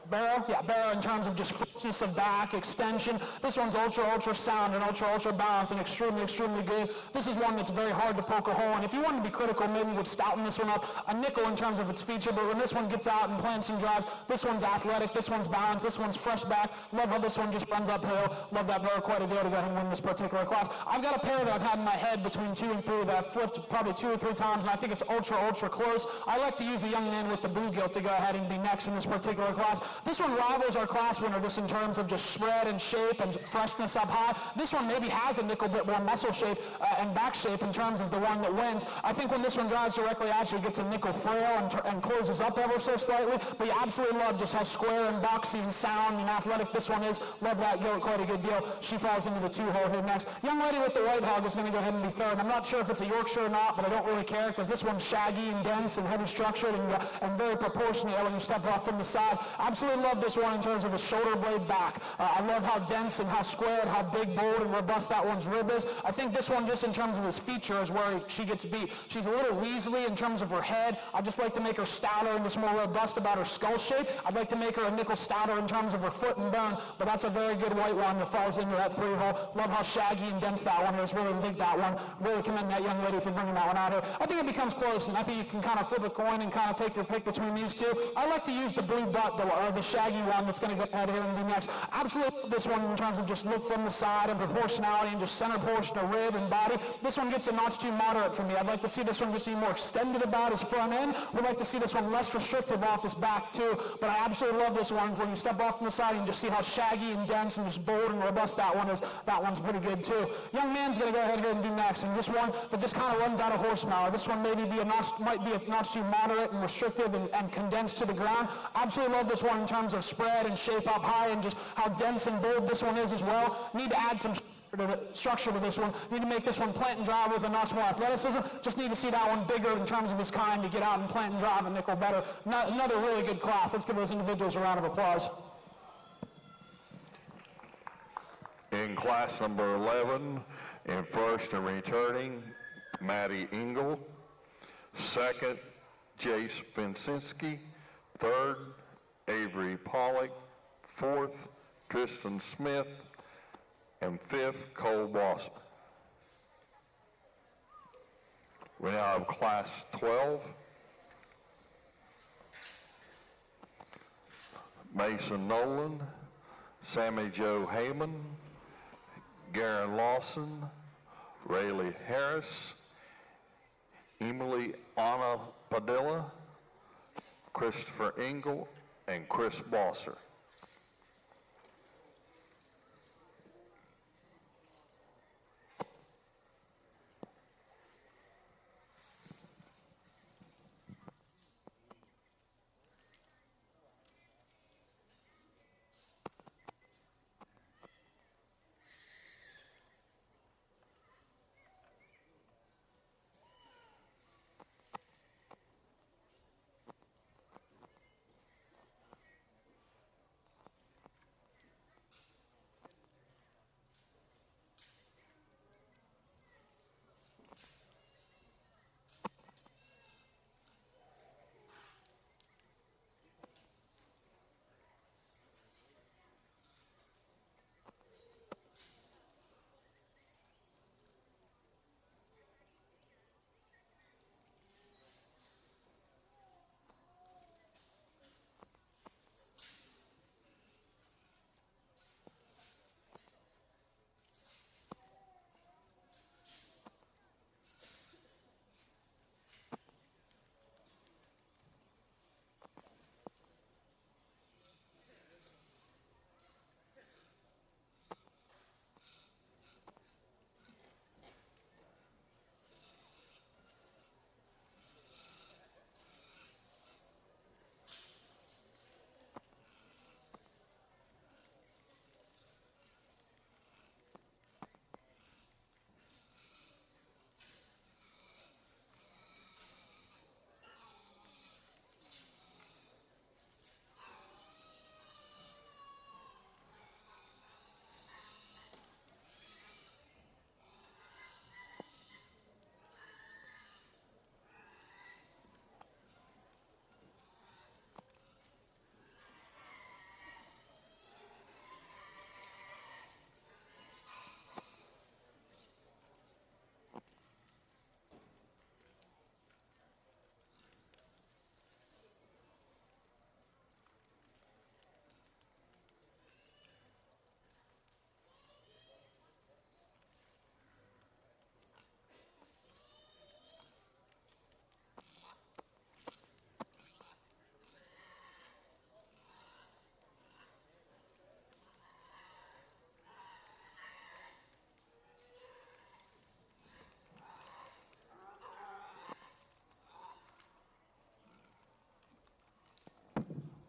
Barrow in terms of just fitness of back, extension. This one's ultra sound and ultra balanced and extremely good. This is one that's very hard to poke a hole in. If you want to be critical, maybe would stouten this one up a nickel in terms of its feature, but when this one gets out and plants and drives, this one's athletic, this one's balanced, this one's fresh back. Love how this one just runs uphill. Love that Barrow quite a deal to go ahead and win this particular class. I've got a pair that I've had in my head between 2 and 3 that I've flipped probably 2 or 3 times, and I think it's ultra close. I like to use the young man with the bluegill to go ahead and be next in this particular class. This one rivals our class winner just in terms of just spread and shape and freshness up high. This one maybe has a nickel bit more muscle shape and back shape in terms of the one that wins. I think when this one drives directly at you, it gets a nickel frail and closes up ever so slightly, but you absolutely love just how square and boxy and sound and athletic this one is. Love that goat, quite a good deal. She falls into the 2-hole here next. Young lady with the white hog is going to go ahead and be third. I'm not sure if it's a Yorkshire or not, but I don't really care because this one's shaggy and dense and heavy structured and very proportionate when you step off from the side. Absolutely love this one in terms of the shoulder blade back. I love how dense and how squared, how big, bold, and robust that one's rib is. I think this one, just in terms of his feature, is where she gets beat. She's a little weaselly in terms of her head. I'd just like to make her stouter and just more robust about her skull shape. I'd like to make her a nickel stouter in terms of her foot and bone, but that's a very good white one that falls into that 3-hole. Love how shaggy and dense that one is. Really dig that one. Really commend that young lady for bringing that one out here. I think it becomes close, and I think you can kind of flip a coin and kind of take your pick between these two. I like to use the blue butt, or the shaggy one that's going to go ahead here and be next. Absolutely this one in terms of just look from the side and proportionality and just center portion of rib and body. This one gets a notch too moderate for me. I'd like to see this one just be more extended about his front end. We'd like to see this one less restrictive off his back too, but I absolutely love this one. When you step off from the side, you can just see how shaggy and dense and just bold and robust that one is. That one's pretty good too. Young man's going to go ahead here and be next, and this one that just kind of runs out of horsepower. This one might be a notch too moderate and restrictive and condensed to the ground. Absolutely love this one in terms of spread and shape up high and just how dense and bold this one is as well. Need to add some structure to this one. Need to make this one plant and drive with a notch more athleticism. Just need to see that one bigger in terms of its kind to get out and plant and drive a nickel better. Another really good class. Let's give those individuals a round of applause. In class number 11, in first and returning, Maddie Engel. Second, Jace Vincinski. Third, Avery Pollock. Fourth, Tristan Smith. And fifth, Cole Blossom. We now have class 12. Mason Nolan, Sammy Joe Heyman, Garen Lawson, Rayleigh Harris, Emily Anna Padilla, Christopher Engel, and Chris Bosser.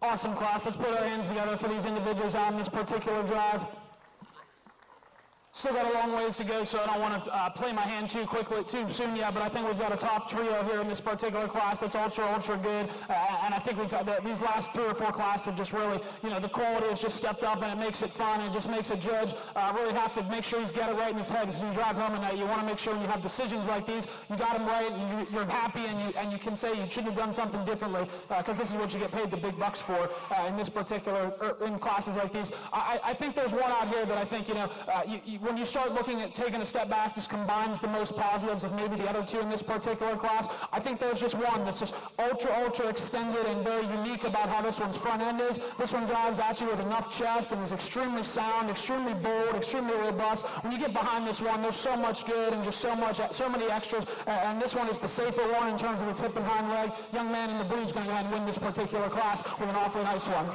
Awesome class. Let's put our hands together for these individuals on this particular drive. Still got a long ways to go, so I don't want to play my hand too soon yet, but I think we've got a top trio here in this particular class that's ultra good, and I think we've got these last 3 or 4 classes have just really, the quality has just stepped up, and it makes it fun, and it just makes a judge really have to make sure he's got it right in his head. Because when you drive home at night, you want to make sure when you have decisions like these, you got them right, and you're happy, and you can say you shouldn't have done something differently, because this is what you get paid the big bucks for in this particular, in classes like these. I think there's one out here that I think, when you start looking at taking a step back, just combines the most positives of maybe the other 2 in this particular class. I think there's just one that's just ultra extended and very unique about how this one's front end is. This one drives at you with enough chest and is extremely sound, extremely bold, extremely robust. When you get behind this one, there's so much good and just so many extras. And this one is the safer one in terms of its hip and hind leg. Young man in the blue is going to go ahead and win this particular class with an awfully nice one.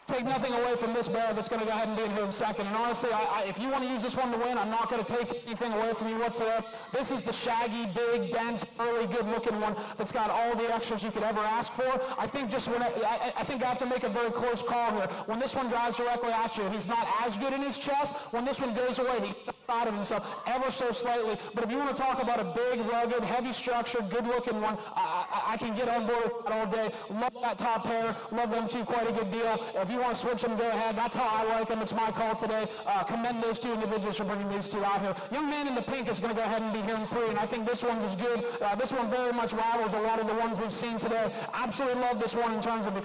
Take nothing away from this bear that's going to go ahead and be in here in second. And honestly, if you want to use this one to win, I'm not going to take anything away from you whatsoever. This is the shaggy, big, dense, early, good-looking one that's got all the extras you could ever ask for. I think I think I have to make a very close call here. When this one drives directly at you, he's not as good in his chest. When this one goes away, he out of himself ever so slightly. But if you want to talk about a big, rugged, heavy structured, good-looking one, I can get on board with that all day. Love that top pair. Love them 2 quite a good deal. If you want to switch them, go ahead. That's how I like them. It's my call today. Commend those 2 individuals for bringing these 2 out here. Young man in the pink is going to go ahead and be here in 3, and I think this one's as good. This one very much rivals a lot of the ones we've seen today. Absolutely love this one in terms of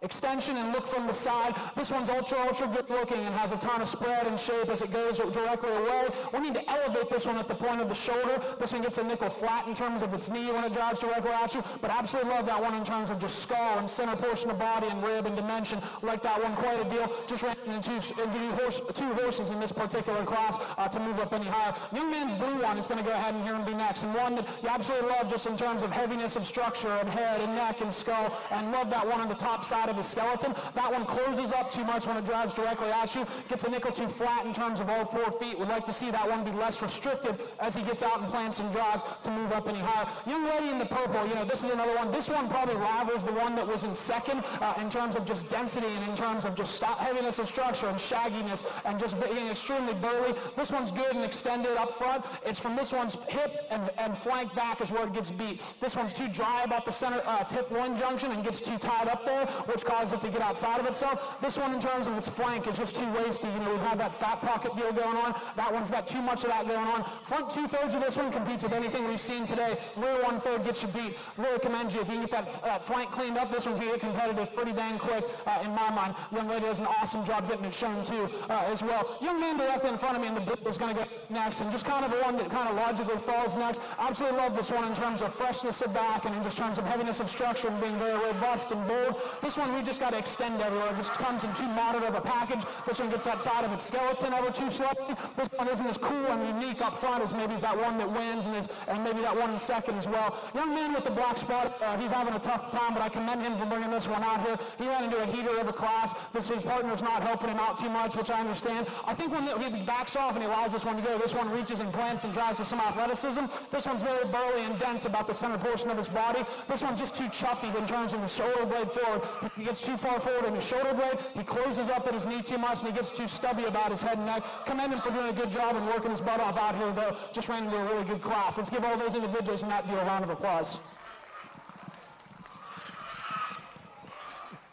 extension and look from the side. This one's ultra good looking and has a ton of spread and shape as it goes directly away. We need to elevate this one at the point of the shoulder. This one gets a nickel flat in terms of its knee when it drives directly at you, but absolutely love that one in terms of just skull and center portion of body and rib and dimension. Like that one quite a deal. Just ran into 2 horses in this particular class to move up any higher. Young man's blue one is going to go ahead and here and be next, and one that you absolutely love just in terms of heaviness of structure and head and neck and skull, and love that one on the top side of the skeleton. That one closes up too much when it drives directly at you. Gets a nickel too flat in terms of all 4 feet. Would like to see that one be less restricted as he gets out and plants and drives to move up any higher. Young lady in the purple, this is another one. This one probably rivals the one that was in second in terms of just density and in terms of just heaviness of structure and shagginess and just being extremely burly. This one's good and extended up front. It's from this one's hip and flank back is where it gets beat. This one's too dry about the center hip loin junction and gets too tied up there, which causes it to get outside of itself. This one in terms of its flank is just too wasty. We've had that fat pocket deal going on. That one's got too much of that going on. Front 2/3 of this one competes with anything we've seen today. Rear 1/3 gets you beat. Really commend you. If you can get that flank cleaned up, this one's going to get competitive pretty dang quick in my mind. Young lady does an awesome job getting it shown too as well. Young man directly in front of me in the blue is going to go next, and just kind of the one that kind of logically falls next. Absolutely love this one in terms of freshness of back and in just terms of heaviness of structure and being very robust and bold. This one we just got to extend everywhere. It just comes in too moderate of a package. This one gets outside of its skeleton ever too slightly. This one isn't as cool and unique up front as maybe that one that wins and maybe that one in second as well. Young man with the black spot, he's having a tough time, but I commend him for bringing this one out here. He ran into a heater of a class. His partner's not helping him out too much, which I understand. I think when he backs off and he allows this one to go, this one reaches and plants and drives with some athleticism. This one's very burly and dense about the center portion of his body. This one's just too chuffy in terms of the shoulder blade forward. He gets too far forward in his shoulder blade. He closes up at his knee too much and he gets too stubby about his head and neck. Commend him for doing a good job and working his butt off out here, though. Just ran into a really good class. Let's give all those individuals in that deal a round of applause.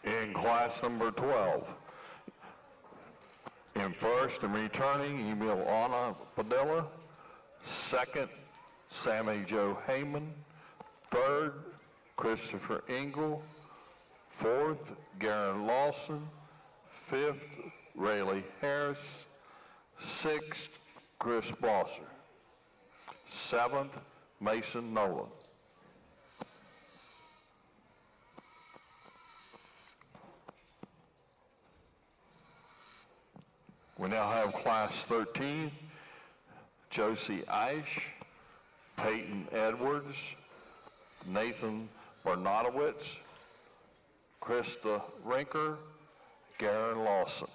In class number 12, in first and returning, Emil Anna Padilla. Second, Sammy Joe Heyman. Third, Christopher Engel. Fourth, Garen Lawson. Fifth, Rayleigh Harris. Sixth, Chris Blosser. Seventh, Mason Nolan. We now have class 13, Josie Eish, Peyton Edwards, Nathan Bernatowicz, Krista Rinker, Garen Lawson.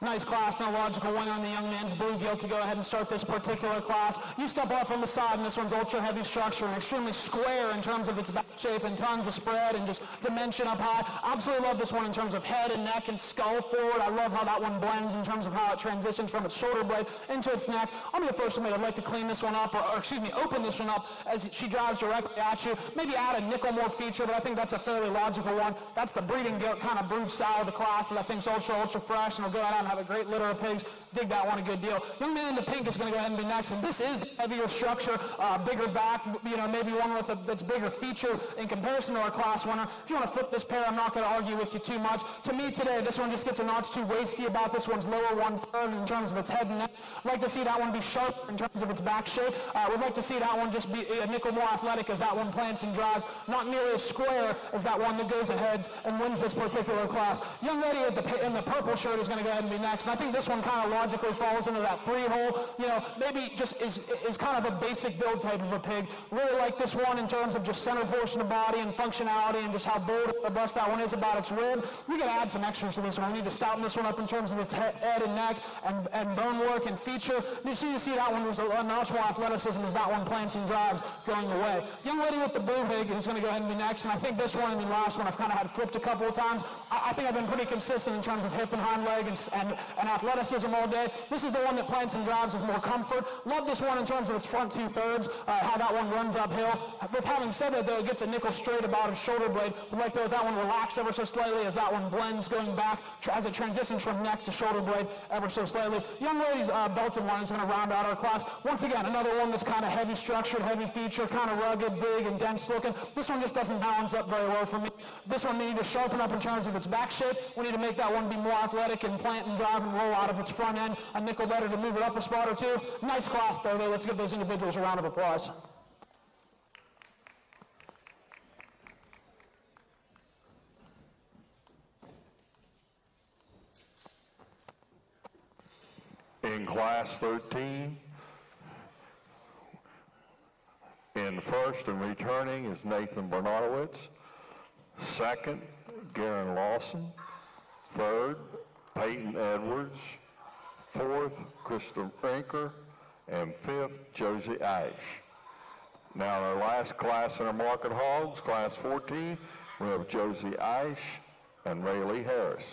Nice class and a logical winner on the young man's bluegill to go ahead and start this particular class. You step off on the side, and this one's ultra heavy structure and extremely square in terms of its back shape and tons of spread and just dimension up high. Absolutely love this one in terms of head and neck and skull forward. I love how that one blends in terms of how it transitions from its shoulder blade into its neck. I'll be the first one. I'd like to clean this one up, or excuse me, open this one up as she drives directly at you. Maybe add a nickel more feature, but I think that's a fairly logical one. That's the breeding goat kind of brood style of the class that I think is ultra fresh, and will go out and have a great litter of pigs. Dig that one a good deal. Young man in the pink is going to go ahead and be next, and this is heavier structure, bigger back, maybe one with that's bigger feature in comparison to our class winner. If you want to flip this pair, I'm not going to argue with you too much. To me today, this one just gets a notch too waisty about this one's lower 1/3 in terms of its head and neck. I'd like to see that one be sharp in terms of its back shape. We'd like to see that one just be a nickel more athletic as that one plants and drives, not nearly as square as that one that goes ahead and wins this particular class. Young lady in the purple shirt is going to go ahead and be next, and I think this one kind of logically falls into that 3-hole. Maybe just is kind of a basic build type of a pig. Really like this one in terms of just center portion of body and functionality and just how bold and robust that one is about its rib. We got to add some extras to this one. We need to stouten this one up in terms of its head and neck and bone work and feature. You see that one was a notch more athleticism as that one plants and drives going away. Young lady with the blue pig is going to go ahead and be next, and I think this one and the last one I've kind of had flipped a couple of times. I think I've been pretty consistent in terms of hip and hind leg and athleticism all day. This is the one that plants and drives with more comfort. Love this one in terms of its front 2/3, how that one runs uphill. With having said that, though, it gets a nickel straight about its shoulder blade. We'd like to let that one relax ever so slightly as that one blends going back as it transitions from neck to shoulder blade ever so slightly. Young lady's belted one is going to round out our class. Once again, another one that's kind of heavy structured, heavy feature, kind of rugged, big, and dense looking. This one just doesn't balance up very well for me. This one we need to sharpen up in terms of its back shape. We need to make that one be more athletic and plant and drive and roll out of its front end. A nickel better to move it up a spot or two. Nice class, though. Let's give those individuals a round of applause. In Class 13, in first and returning is Nathan Bernardowitz. Second, Garen Lawson. Third, Peyton Edwards. Fourth, Krista Brinker. And fifth, Josie Ash. Now in our last class in our market hogs, Class 14, we have Josie Ash and Rayleigh Harris.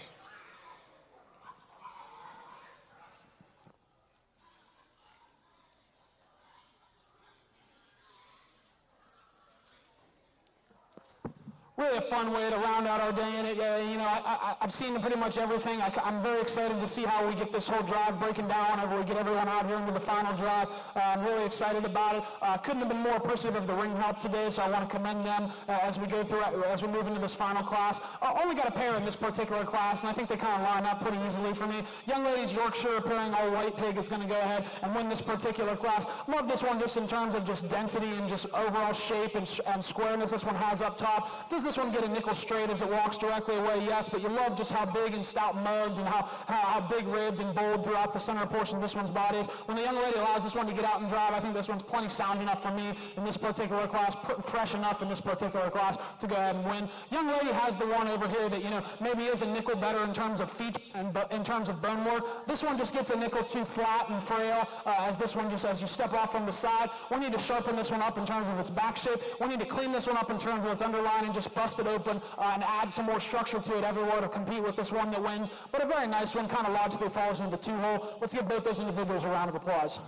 Really a fun way to round out our day in it. I've seen pretty much everything. I'm very excited to see how we get this whole drive breaking down whenever we get everyone out here into the final drive. I'm really excited about it. Couldn't have been more appreciative of the ring help today, so I want to commend them as we go through, as we move into this final class. Only got a pair in this particular class, and I think they kind of line up pretty easily for me. Young ladies Yorkshire appearing all white pig is going to go ahead and win this particular class. Love this one just in terms of just density and just overall shape and squareness this one has up top. Does this one get a nickel straight as it walks directly away? Yes, but you love just how big and stout mugged and how big ribbed and bold throughout the center portion of this one's body is. When the young lady allows this one to get out and drive, I think this one's plenty sound enough for me in this particular class, fresh enough in this particular class to go ahead and win. Young lady has the one over here that, maybe is a nickel better in terms of feet and in terms of bone work. This one just gets a nickel too flat and frail as this one just as you step off from the side. We need to sharpen this one up in terms of its back shape. We need to clean this one up in terms of its underline and just bust it open and add some more structure to it everywhere to compete with this one that wins. But a very nice one, kind of logically falls into the 2-hole. Let's give both those individuals a round of applause.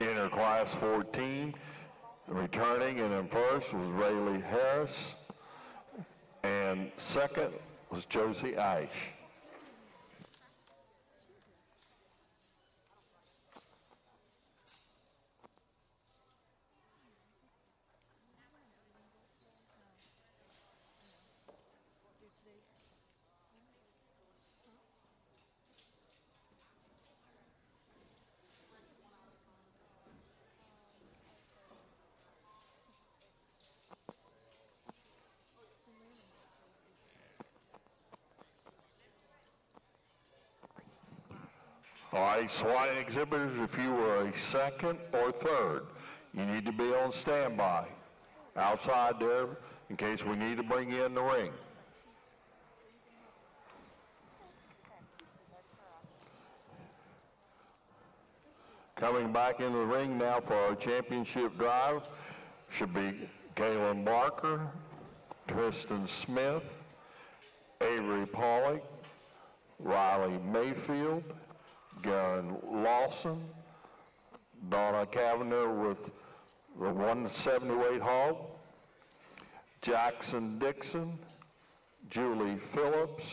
Enter Class 14, returning and in first was Rayleigh Harris, and second was Josie Ash. All right, swine exhibitors, if you were a second or third, you need to be on standby outside there in case we need to bring you in the ring. Coming back into the ring now for our championship drive should be Galen Barker, Tristan Smith, Avery Pollock, Riley Mayfield, Garen Lawson, Donna Cavender with the 170 weight hog, Jackson Dixon, Julie Phillips,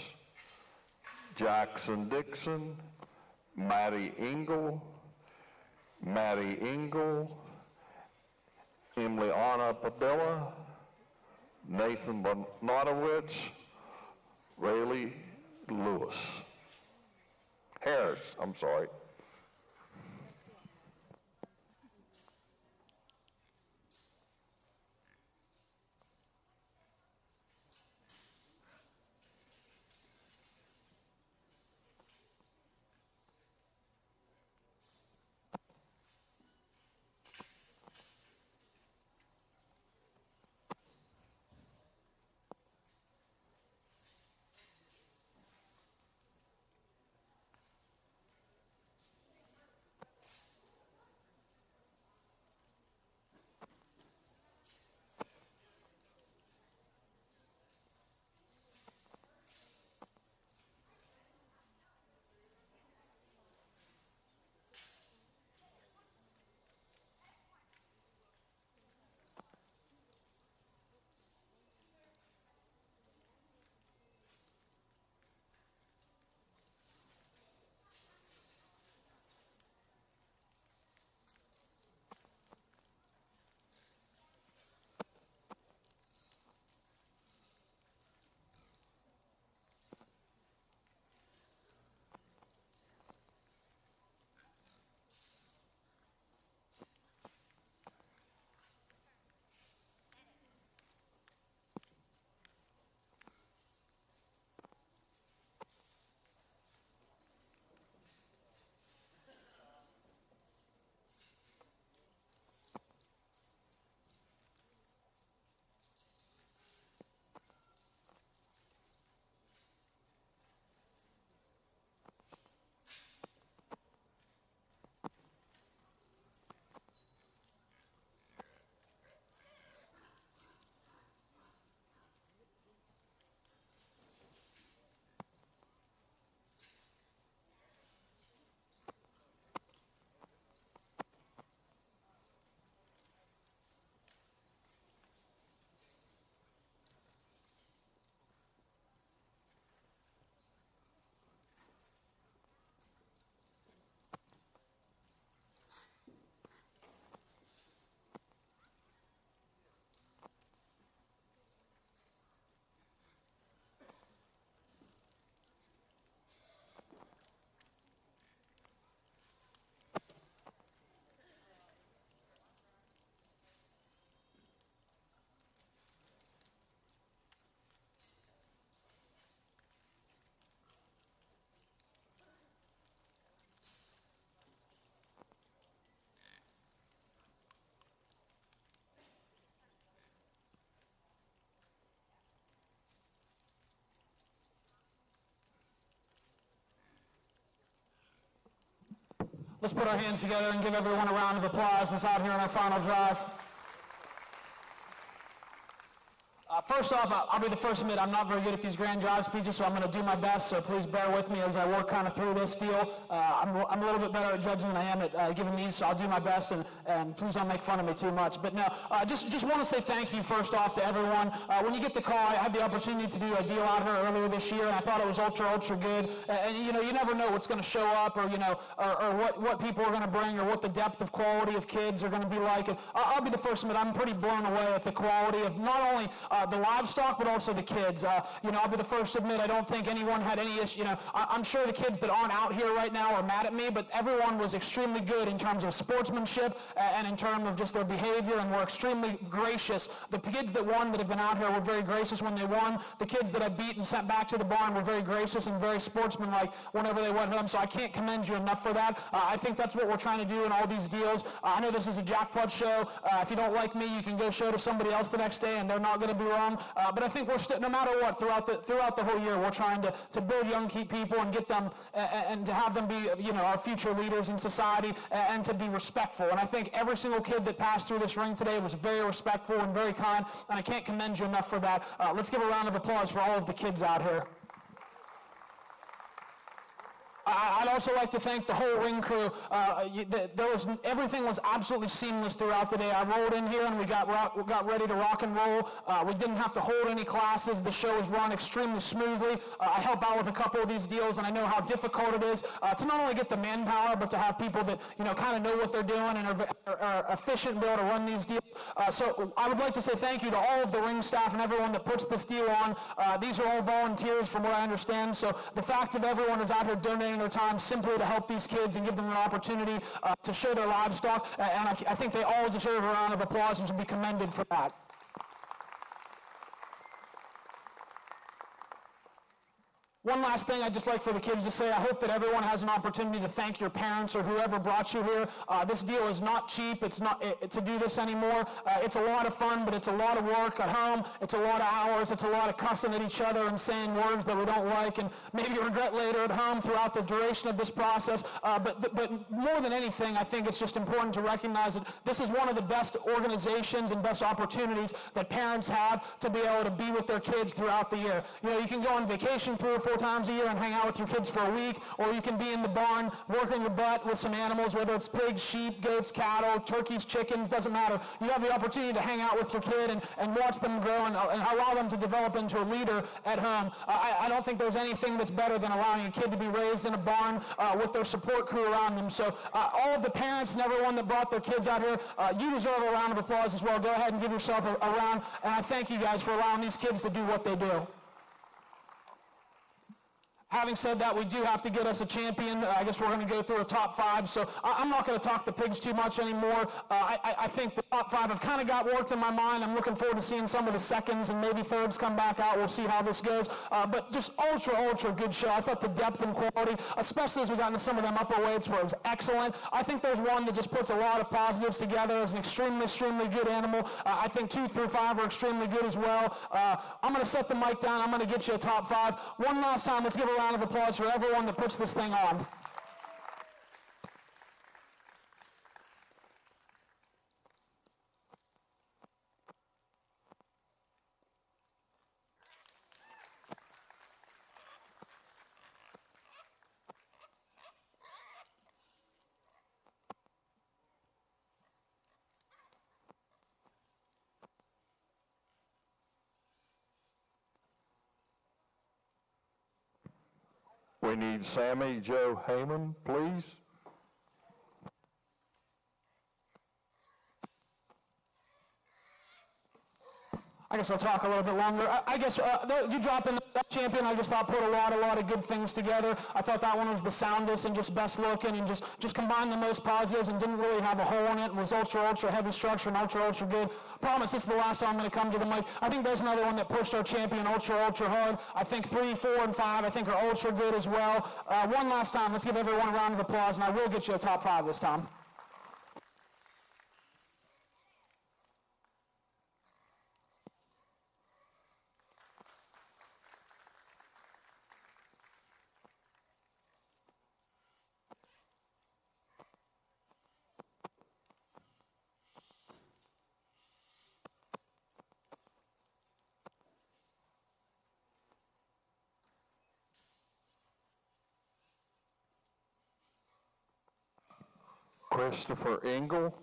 Jackson Dixon, Maddie Engel, Emily Anna Padilla, Nathan Bonatowicz, Rayleigh Lewis. Harris, I'm sorry. Let's put our hands together and give everyone a round of applause that's out here in our final drive. First off, I'll be the first to admit I'm not very good at these grand drive speeches, so I'm going to do my best, so please bear with me as I work kind of through this deal. I'm a little bit better at judging than I am at giving these, so I'll do my best, and please don't make fun of me too much. But no, just want to say thank you first off to everyone. When you get the call, I had the opportunity to do a deal out here earlier this year, and I thought it was ultra good. And you know, you never know what's going to show up, or what people are going to bring, or what the depth of quality of kids are going to be like. And I'll be the first to admit I'm pretty blown away at the quality of not only the livestock, but also the kids. I'll be the first to admit I don't think anyone had any issue. I'm sure the kids that aren't out here right now are mad at me, but everyone was extremely good in terms of sportsmanship and in terms of just their behavior, and were extremely gracious. The kids that won that have been out here were very gracious when they won. The kids that I beat and sent back to the barn were very gracious and very sportsmanlike whenever they went home, so I can't commend you enough for that. I think that's what we're trying to do in all these deals. I know this is a jackpot show. If you don't like me, you can go show to somebody else the next day, and they're not going to be wrong. But I think we're no matter what, throughout the whole year, we're trying to build young people and get them and to have them be, our future leaders in society and to be respectful. And I think every single kid that passed through this ring today was very respectful and very kind, and I can't commend you enough for that. Let's give a round of applause for all of the kids out here. I'd also like to thank the whole ring crew. Everything was absolutely seamless throughout the day. I rolled in here and we got ready to rock and roll. We didn't have to hold any classes. The show was run extremely smoothly. I help out with a couple of these deals, and I know how difficult it is to not only get the manpower, but to have people that kind of know what they're doing and are efficient and be able to run these deals. So I would like to say thank you to all of the ring staff and everyone that puts this deal on. These are all volunteers from what I understand. So the fact that everyone is out here donating their time simply to help these kids and give them an opportunity to show their livestock, and I think they all deserve a round of applause and should be commended for that. One last thing I'd just like for the kids to say, I hope that everyone has an opportunity to thank your parents or whoever brought you here. This deal is not cheap. It's not to do this anymore. It's a lot of fun, but it's a lot of work at home. It's a lot of hours. It's a lot of cussing at each other and saying words that we don't like and maybe regret later at home throughout the duration of this process. But more than anything, I think it's just important to recognize that this is one of the best organizations and best opportunities that parents have to be able to be with their kids throughout the year. You can go on vacation 3 or 4 times a year and hang out with your kids for a week, or you can be in the barn working your butt with some animals, whether it's pigs, sheep, goats, cattle, turkeys, chickens, doesn't matter. You have the opportunity to hang out with your kid and watch them grow and allow them to develop into a leader at home. I don't think there's anything that's better than allowing a kid to be raised in a barn with their support crew around them. So all of the parents and everyone that brought their kids out here, you deserve a round of applause as well. Go ahead and give yourself a round, and I thank you guys for allowing these kids to do what they do. Having said that, we do have to get us a champion. I guess we're going to go through a top 5, so I'm not going to talk the pigs too much anymore. I think the top 5 have kind of got worked in my mind. I'm looking forward to seeing some of the seconds and maybe thirds come back out. We'll see how this goes. But just ultra good show. I thought the depth and quality, especially as we got into some of them upper weights where it was excellent. I think there's one that just puts a lot of positives together. It's an extremely good animal. I think 2 through 5 are extremely good as well. I'm going to set the mic down. I'm going to get you a top 5. One last time, let's give a round of applause for everyone that puts this thing on. We need Sammy Joe Heyman, please. I guess I'll talk a little bit longer. I guess you drop in that champion, I just thought put a lot of good things together. I thought that one was the soundest and just best looking and just combined the most positives and didn't really have a hole in it and was ultra heavy structure and ultra good. Promise this is the last time I'm going to come to the mic. I think there's another one that pushed our champion ultra hard. I think 3, 4, and 5 I think are ultra good as well. One last time, let's give everyone a round of applause, and I will get you a top 5 this time. Christopher Engel.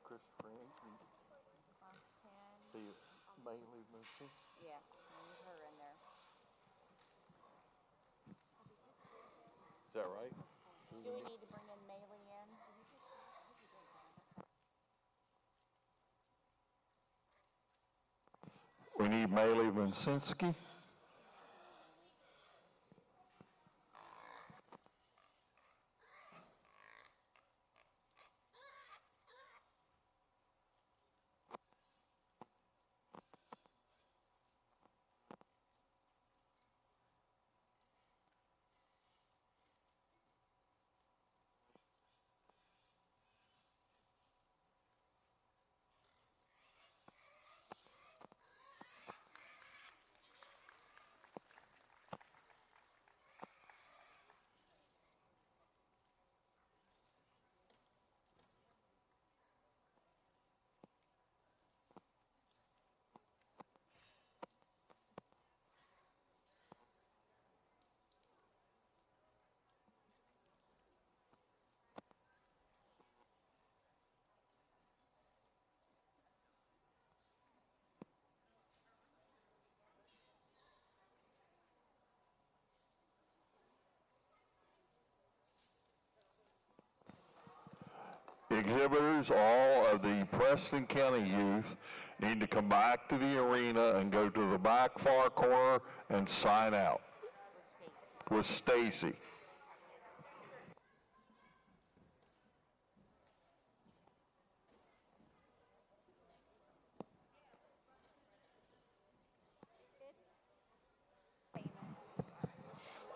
Christopher Anthony. The Bailey movie. Yeah, leave her in there. Is that right? Do we need to bring in Maylee in? We need Maylee Vincenski. Exhibitors, all of the Preston County youth need to come back to the arena and go to the back far corner and sign out with Stacy.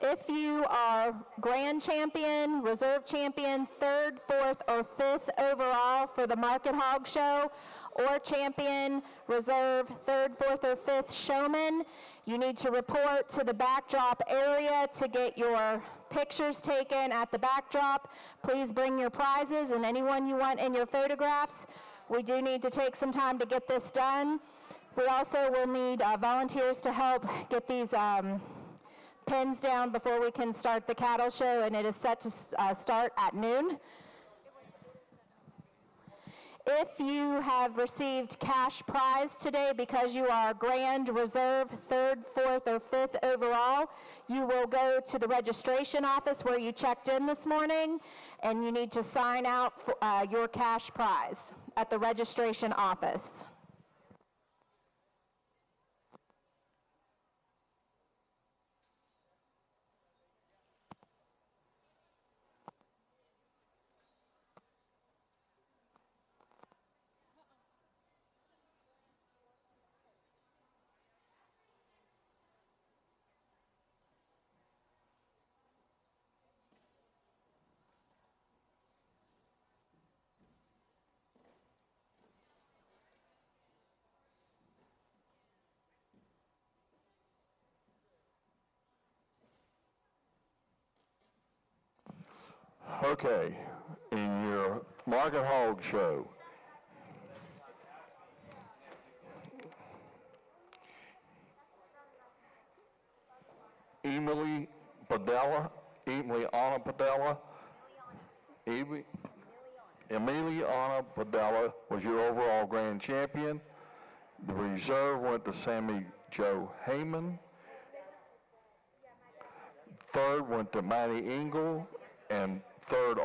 If you are grand champion, reserve champion, third, fourth, or fifth overall for the Market Hog Show, or champion, reserve, third, fourth, or fifth showman, you need to report to the backdrop area to get your pictures taken at the backdrop. Please bring your prizes and anyone you want in your photographs. We do need to take some time to get this done. We also will need volunteers to help get these pins down before we can start the cattle show, and it is set to start at noon. If you have received cash prize today because you are grand, reserve, third, fourth, or fifth overall, you will go to the registration office where you checked in this morning, and you need to sign out for, your cash prize at the registration office. Okay, in your Market Hog Show, Emiliana Padella was your overall grand champion. The reserve went to Sammy Joe Heyman. Third went to Matty Engel, and fourth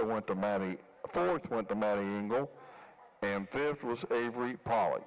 went to Matty Engel, and fifth was Avery Polly.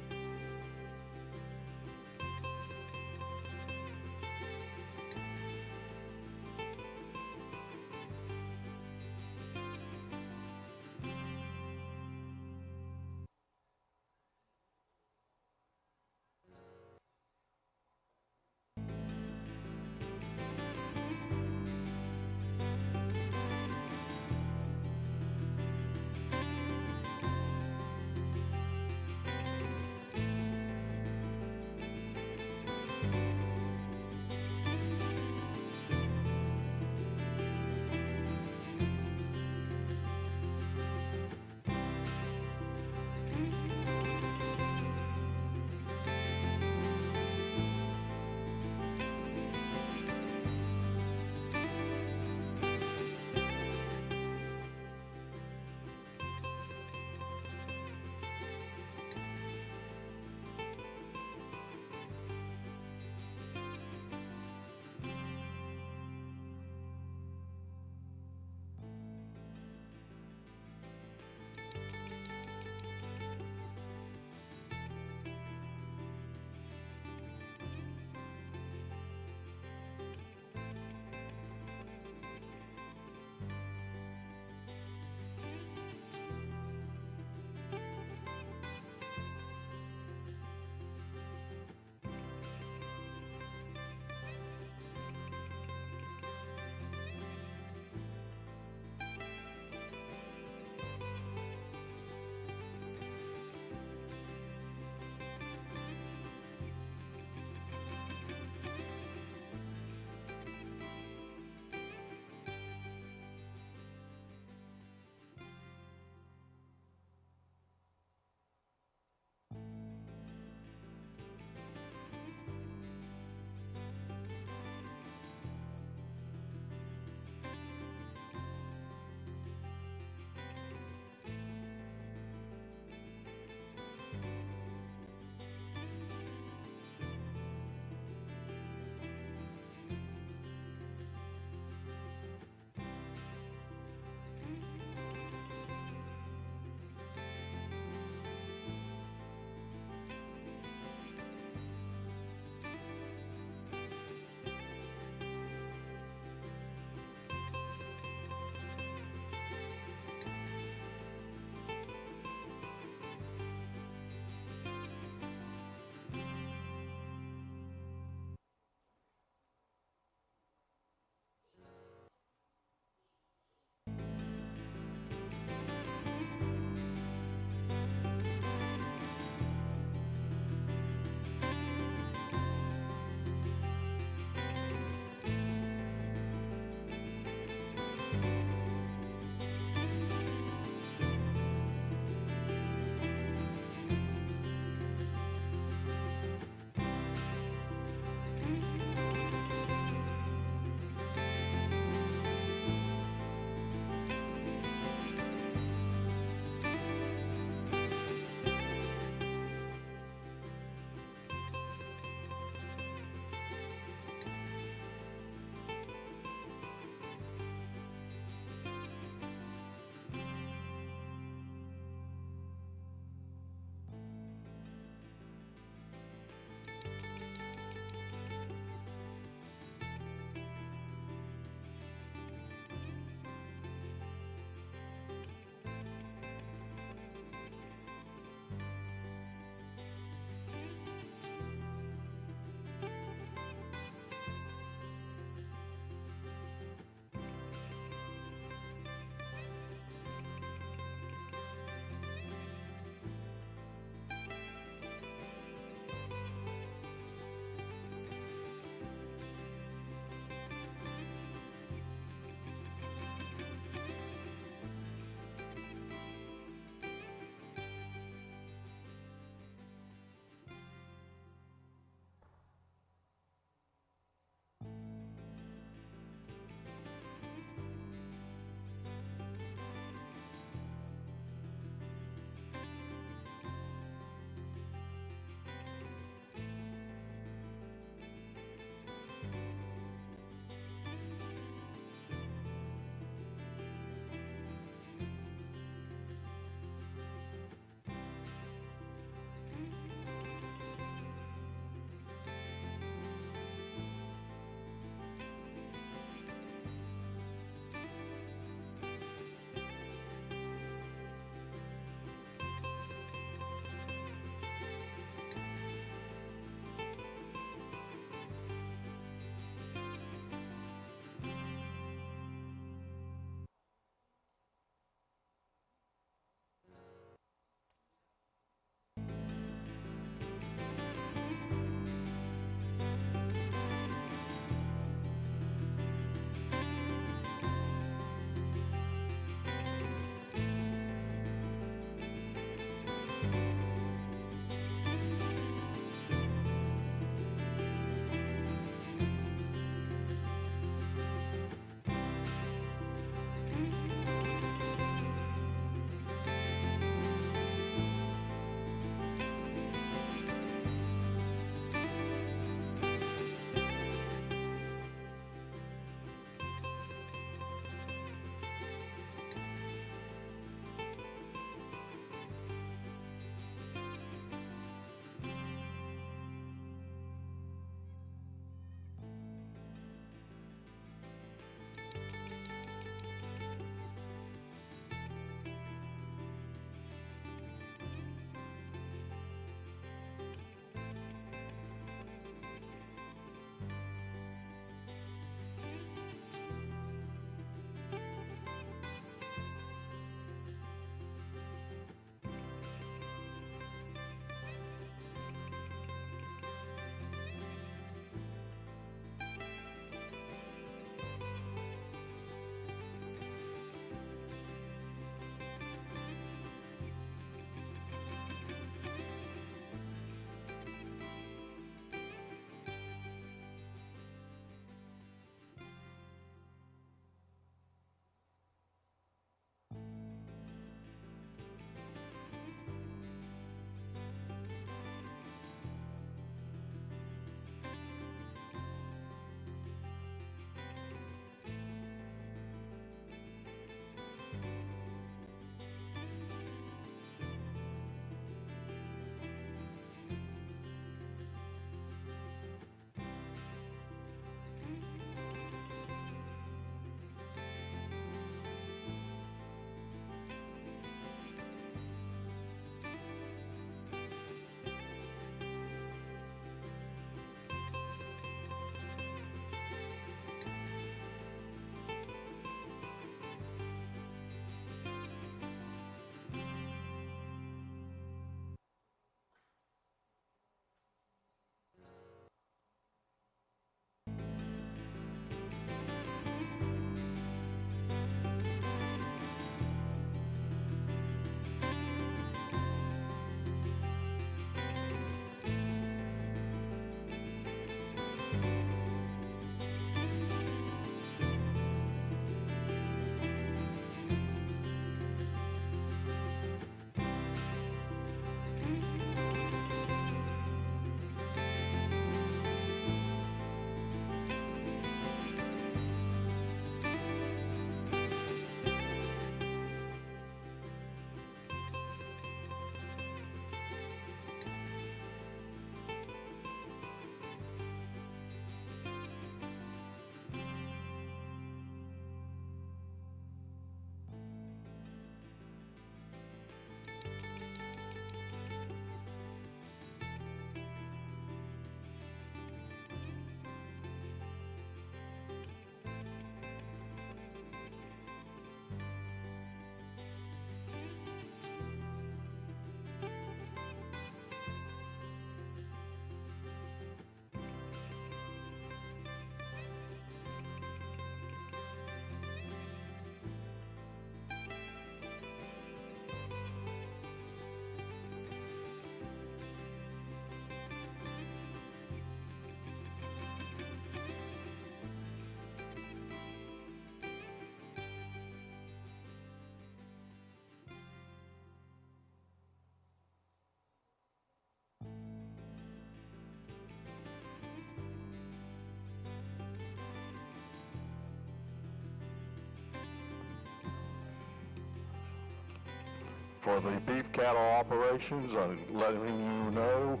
For the beef cattle operations, I'm letting you know,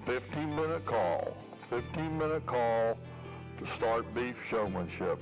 15-minute call. 15-minute call to start beef showmanship.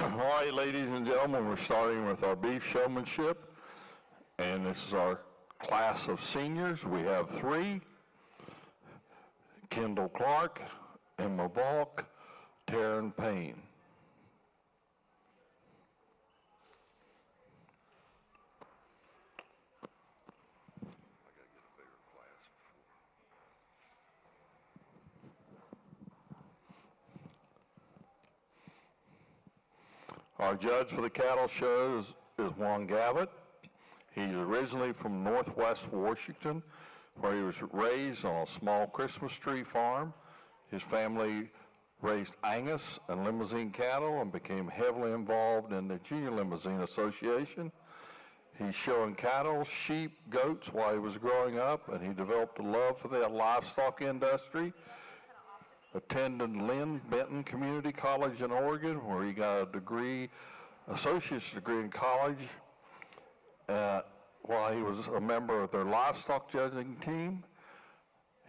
All right, ladies and gentlemen, we're starting with our beef showmanship, and this is our class of seniors. We have 3, Kendall Clark, Emma Balk, Taryn Payne. Our judge for the cattle shows is Juan Gavitt. He's originally from Northwest Washington, where he was raised on a small Christmas tree farm. His family raised Angus and Limousine cattle and became heavily involved in the Junior Limousine Association. He's showing cattle, sheep, goats while he was growing up, and he developed a love for the livestock industry. Attended Lynn Benton Community College in Oregon, where he got a degree, associate's degree in college, while he was a member of their livestock judging team.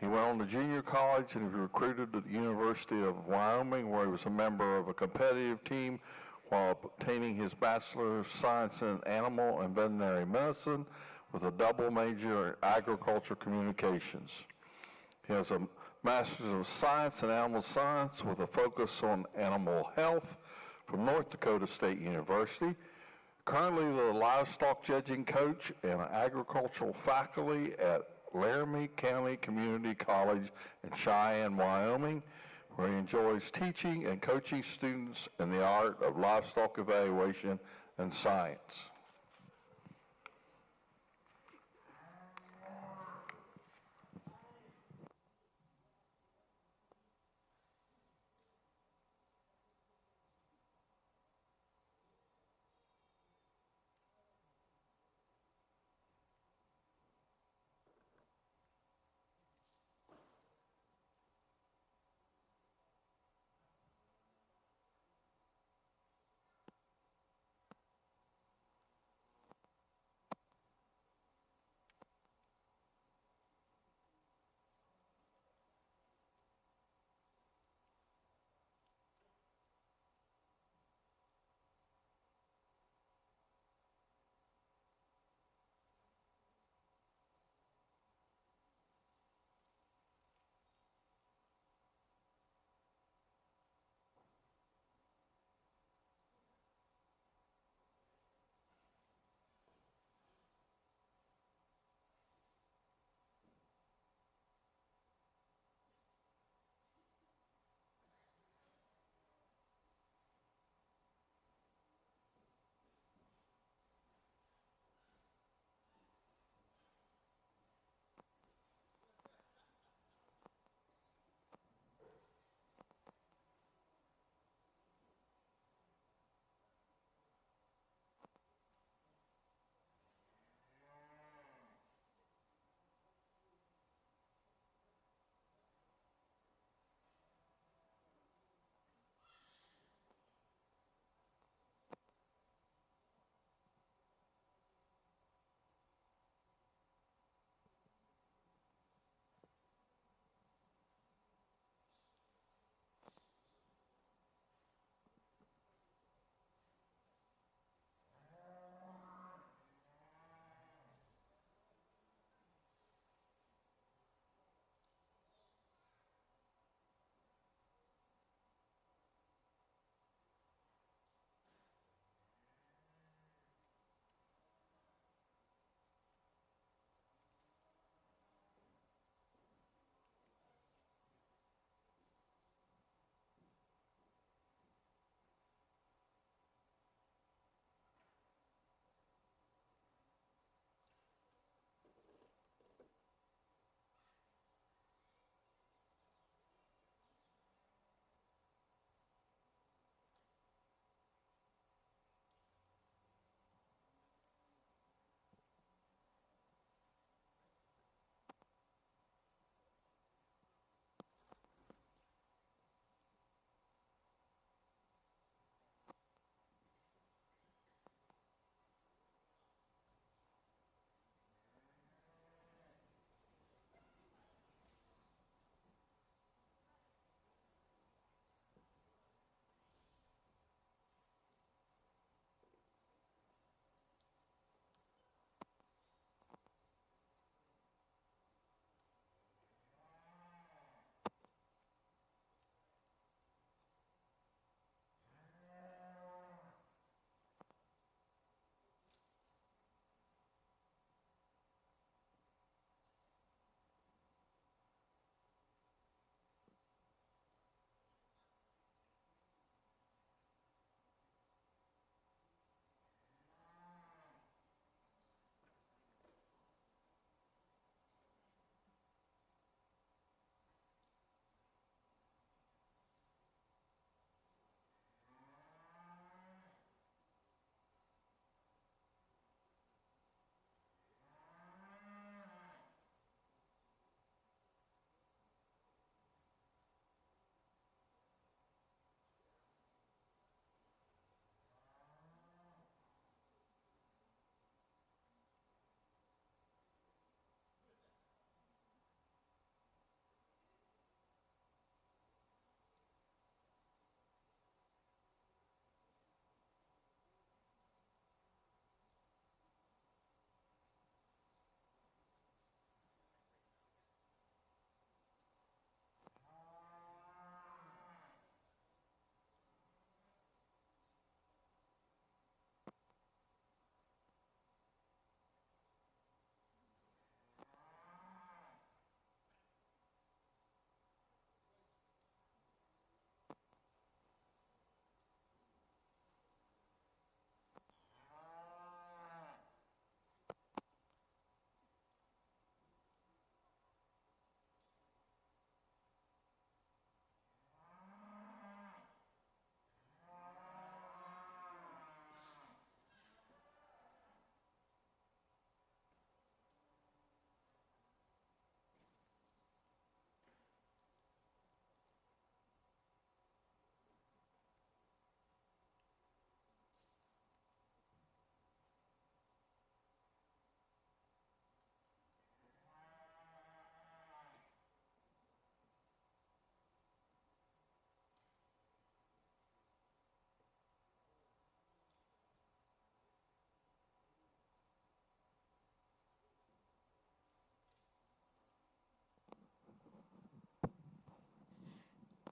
He went on to junior college and was recruited to the University of Wyoming, where he was a member of a competitive team while obtaining his Bachelor of Science in Animal and Veterinary Medicine with a double major in Agriculture Communications. He has a Master's of Science in Animal Science with a focus on animal health from North Dakota State University. Currently the livestock judging coach and agricultural faculty at Laramie County Community College in Cheyenne, Wyoming, where he enjoys teaching and coaching students in the art of livestock evaluation and science.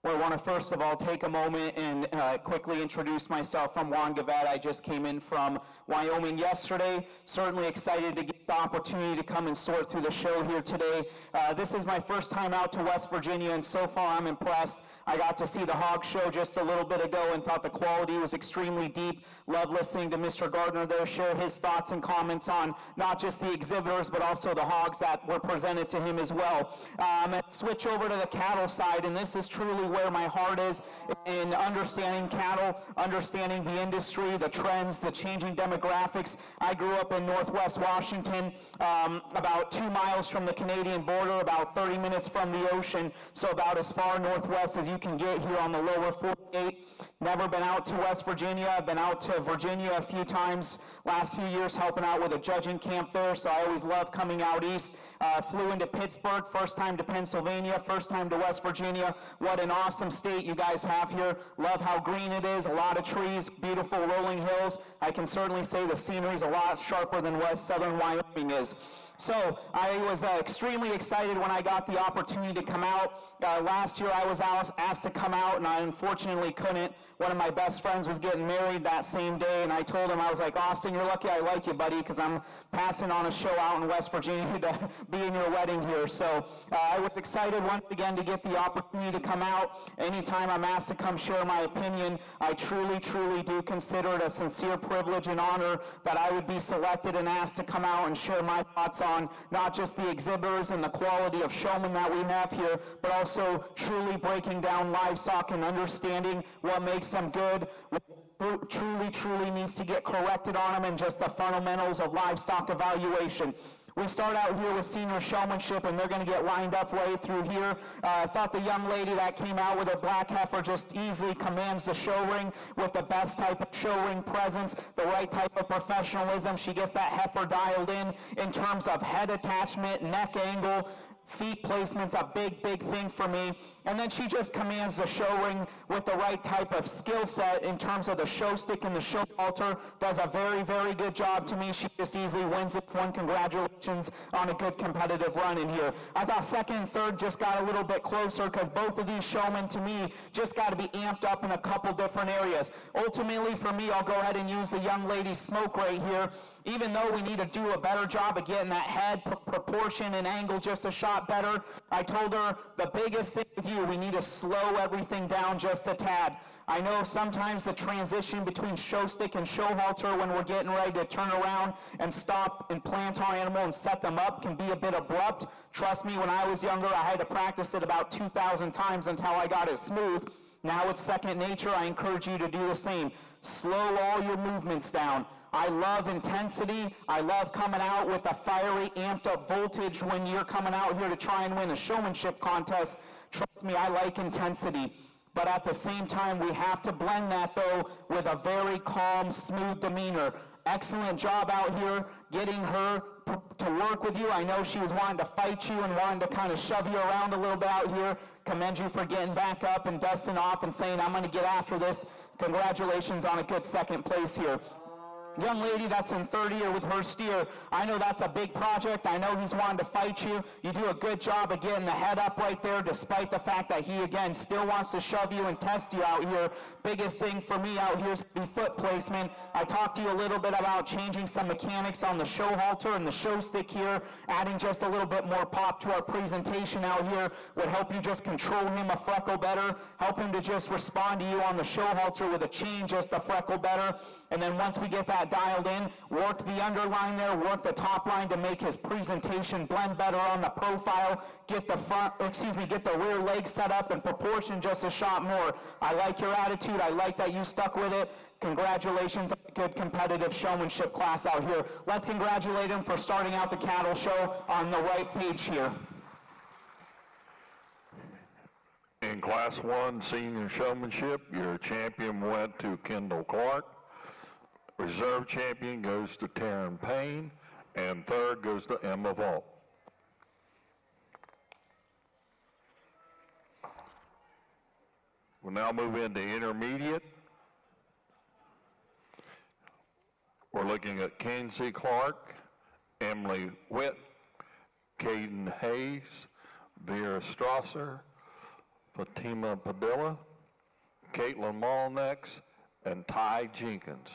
Well, I want to first of all take a moment and quickly introduce myself. From Wongavet. I just came in from Wyoming yesterday. Certainly excited to get the opportunity to come and sort through the show here today. This is my first time out to West Virginia, and so far I'm impressed. I got to see the hog show just a little bit ago and thought the quality was extremely deep. Love listening to Mr. Gardner there share his thoughts and comments on not just the exhibitors, but also the hogs that were presented to him as well. And switch over to the cattle side, and this is truly where my heart is in understanding cattle, understanding the industry, the trends, the changing demographics. I grew up in Northwest Washington, about 2 miles from the Canadian border, about 30 minutes from the ocean, so about as far northwest as you can get here on the lower 48. Never been out to West Virginia. I've been out to Virginia a few times last few years helping out with a judging camp there, so I always love coming out east. Flew into Pittsburgh, first time to Pennsylvania, first time to West Virginia. What an awesome state you guys have here. Love how green it is, a lot of trees, beautiful rolling hills. I can certainly say the scenery is a lot sharper than West Southern Wyoming is. So I was extremely excited when I got the opportunity to come out. Last year I was asked to come out, and I unfortunately couldn't. One of my best friends was getting married that same day, and I told him, I was like, Austin, you're lucky I like you, buddy, because I'm passing on a show out in West Virginia to be in your wedding here. So I was excited once again to get the opportunity to come out. Anytime I'm asked to come share my opinion, I truly, truly do consider it a sincere privilege and honor that I would be selected and asked to come out and share my thoughts on not just the exhibitors and the quality of showmen that we have here, but also truly breaking down livestock and understanding what makes them good, what truly needs to get corrected on them, and just the fundamentals of livestock evaluation. We start out here with senior showmanship, and they're going to get lined up right through here. I thought the young lady that came out with a black heifer just easily commands the show ring with the best type of show ring presence, the right type of professionalism. She gets that heifer dialed in terms of head attachment, neck angle, feet placement's a big thing for me. And then she just commands the show ring with the right type of skill set in terms of the show stick and the show halter. Does a very good job to me. She just easily wins this one. Congratulations on a good competitive run in here. I thought second and third just got a little bit closer because both of these showmen to me just got to be amped up in a couple different areas. Ultimately for me, I'll go ahead and use the young lady's smoke right here. Even though we need to do a better job of getting that head proportion and angle just a shot better, I told her the biggest thing with you, we need to slow everything down just a tad. I know sometimes the transition between show stick and show halter when we're getting ready to turn around and stop and plant our animal and set them up can be a bit abrupt. Trust me, when I was younger, I had to practice it about 2,000 times until I got it smooth. Now it's second nature. I encourage you to do the same. Slow all your movements down. I love intensity. I love coming out with a fiery, amped up voltage when you're coming out here to try and win a showmanship contest. Trust me, I like intensity. But at the same time, we have to blend that, though, with a very calm, smooth demeanor. Excellent job out here getting her to work with you. I know she was wanting to fight you and wanting to kind of shove you around a little bit out here. Commend you for getting back up and dusting off and saying, I'm going to get after this. Congratulations on a good second place here. Young lady that's in third year with her steer, I know that's a big project. I know he's wanting to fight you. You do a good job of getting the head up right there, despite the fact that he, again, still wants to shove you and test you out here. Biggest thing for me out here is the foot placement. I talked to you a little bit about changing some mechanics on the show halter and the show stick here, adding just a little bit more pop to our presentation out here would help you just control him a freckle better, help him to just respond to you on the show halter with a chain just a freckle better. And then once we get that dialed in, work the underline there, work the top line to make his presentation blend better on the profile, get the rear leg set up and proportion just a shot more. I like your attitude. I like that you stuck with it. Congratulations on a good competitive showmanship class out here. Let's congratulate him for starting out the cattle show on the right page here. In Class 1 Senior Showmanship, your champion went to Kendall Clark. Reserve champion goes to Taryn Payne, and third goes to Emma Vault. We'll now move into intermediate. We're looking at Kinsey Clark, Emily Witt, Caden Hayes, Vera Strasser, Fatima Padilla, Caitlin Molnex, and Ty Jenkins.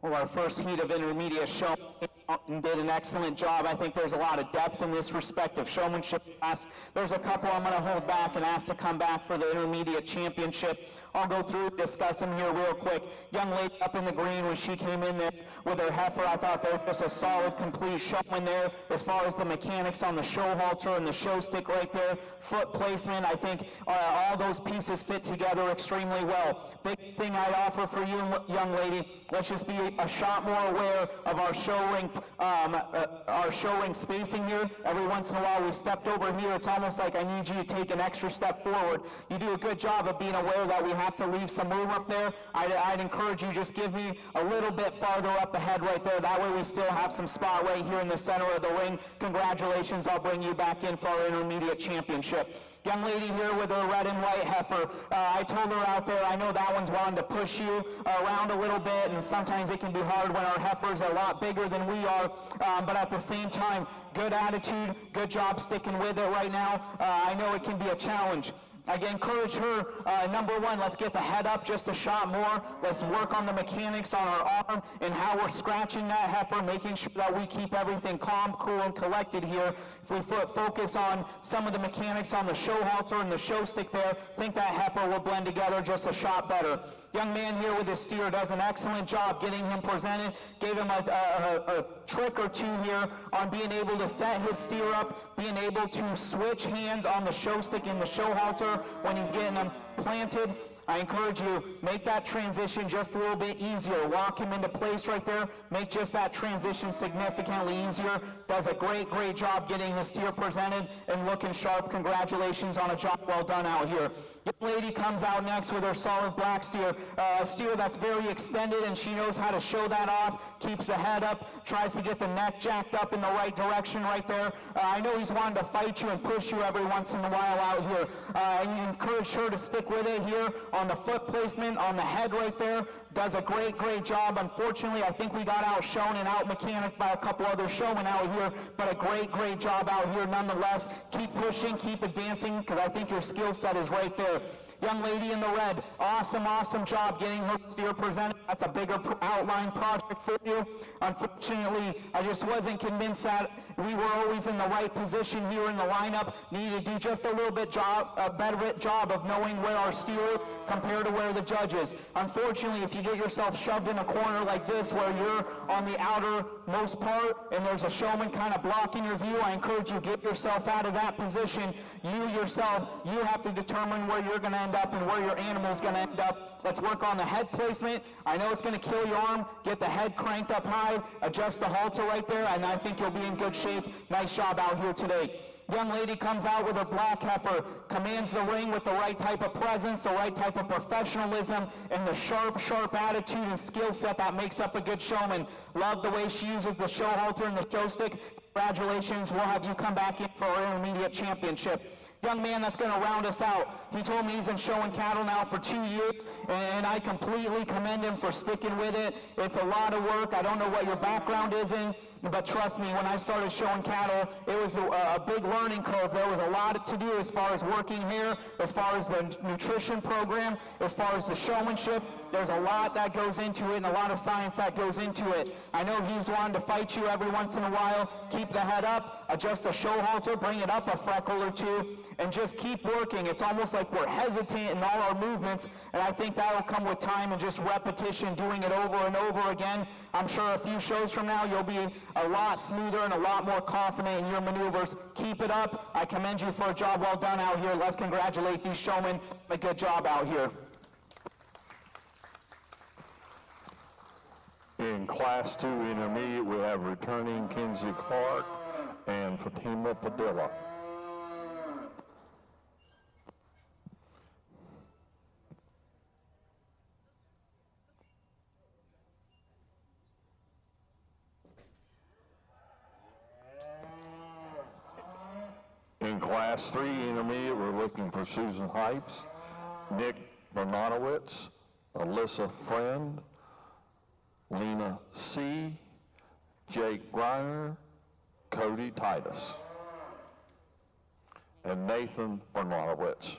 Well, our first heat of intermediate show and did an excellent job. I think there's a lot of depth in this respective showmanship class. There's a couple I'm going to hold back and ask to come back for the intermediate championship. I'll go through, discuss them here real quick. Young lady up in the green, when she came in there with her heifer, I thought they were just a solid, complete showman there as far as the mechanics on the show halter and the show stick right there. Foot placement, I think all those pieces fit together extremely well. Big thing I'd offer for you, young lady, let's just be a shot more aware of our show ring spacing here. Every once in a while we stepped over here. It's almost like I need you to take an extra step forward. You do a good job of being aware that we have to leave some room up there. I'd encourage you, just give me a little bit farther up ahead right there. That way we still have some spot right here in the center of the ring. Congratulations, I'll bring you back in for our intermediate championship. Young lady here with her red and white heifer. I told her out there, I know that one's wanting to push you around a little bit, and sometimes it can be hard when our heifer's a lot bigger than we are, but at the same time, good attitude, good job sticking with it right now. I know it can be a challenge. I encourage her, number one, let's get the head up just a shot more. Let's work on the mechanics on our arm and how we're scratching that heifer, making sure that we keep everything calm, cool, and collected here. If we focus on some of the mechanics on the show halter and the show stick there, I think that heifer will blend together just a shot better. Young man here with his steer does an excellent job getting him presented. Gave him a trick or two here on being able to set his steer up, being able to switch hands on the show stick and the show halter when he's getting them planted. I encourage you, make that transition just a little bit easier. Walk him into place right there. Make just that transition significantly easier. Does a great, great job getting the steer presented and looking sharp. Congratulations on a job well done out here. Young lady comes out next with her solid black steer. A steer that's very extended, and she knows how to show that off. Keeps the head up, tries to get the neck jacked up in the right direction right there. I know he's wanting to fight you and push you every once in a while out here. And you encourage her to stick with it here on the foot placement, on the head right there. Does a great, great job. Unfortunately, I think we got outshone and out-mechanicked by a couple other showmen out here, but a great, great job out here nonetheless. Keep pushing, keep advancing, because I think your skill set is right there. Young lady in the red, awesome, awesome job getting her steer presented. That's a bigger outline project for you. Unfortunately, I just wasn't convinced that we were always in the right position here in the lineup. Needed to do just a little bit better job of knowing where our steer is compared to where the judge is. Unfortunately, if you get yourself shoved in a corner like this where you're on the outermost part and there's a showman kind of blocking your view, I encourage you, get yourself out of that position. You yourself, you have to determine where you're going to end up and where your animal's going to end up. Let's work on the head placement. I know it's going to kill your arm. Get the head cranked up high, adjust the halter right there, and I think you'll be in good shape. Nice job out here today. Young lady comes out with her black heifer, commands the ring with the right type of presence, the right type of professionalism, and the sharp, sharp attitude and skill set that makes up a good showman. Love the way she uses the show halter and the show stick. Congratulations, we'll have you come back in for our intermediate championship. Young man that's going to round us out. He told me he's been showing cattle now for 2 years, and I completely commend him for sticking with it. It's a lot of work. I don't know what your background is in, but trust me, when I started showing cattle, it was a big learning curve. There was a lot to do as far as working here, as far as the nutrition program, as far as the showmanship. There's a lot that goes into it and a lot of science that goes into it. I know he's wanting to fight you every once in a while. Keep the head up, adjust the show halter, bring it up a freckle or two, and just keep working. It's almost like we're hesitant in all our movements, and I think that'll come with time and just repetition, doing it over and over again. I'm sure a few shows from now you'll be a lot smoother and a lot more confident in your maneuvers. Keep it up. I commend you for a job well done out here. Let's congratulate these showmen. A good job out here. In Class 2 Intermediate, we have returning Kinsey Clark and Fatima Padilla. In Class 3 Intermediate, we're looking for Susan Hypes, Nick Bernatowicz, Alyssa Friend, Lena C., Jake Griner, Cody Titus, and Nathan Bernatowicz.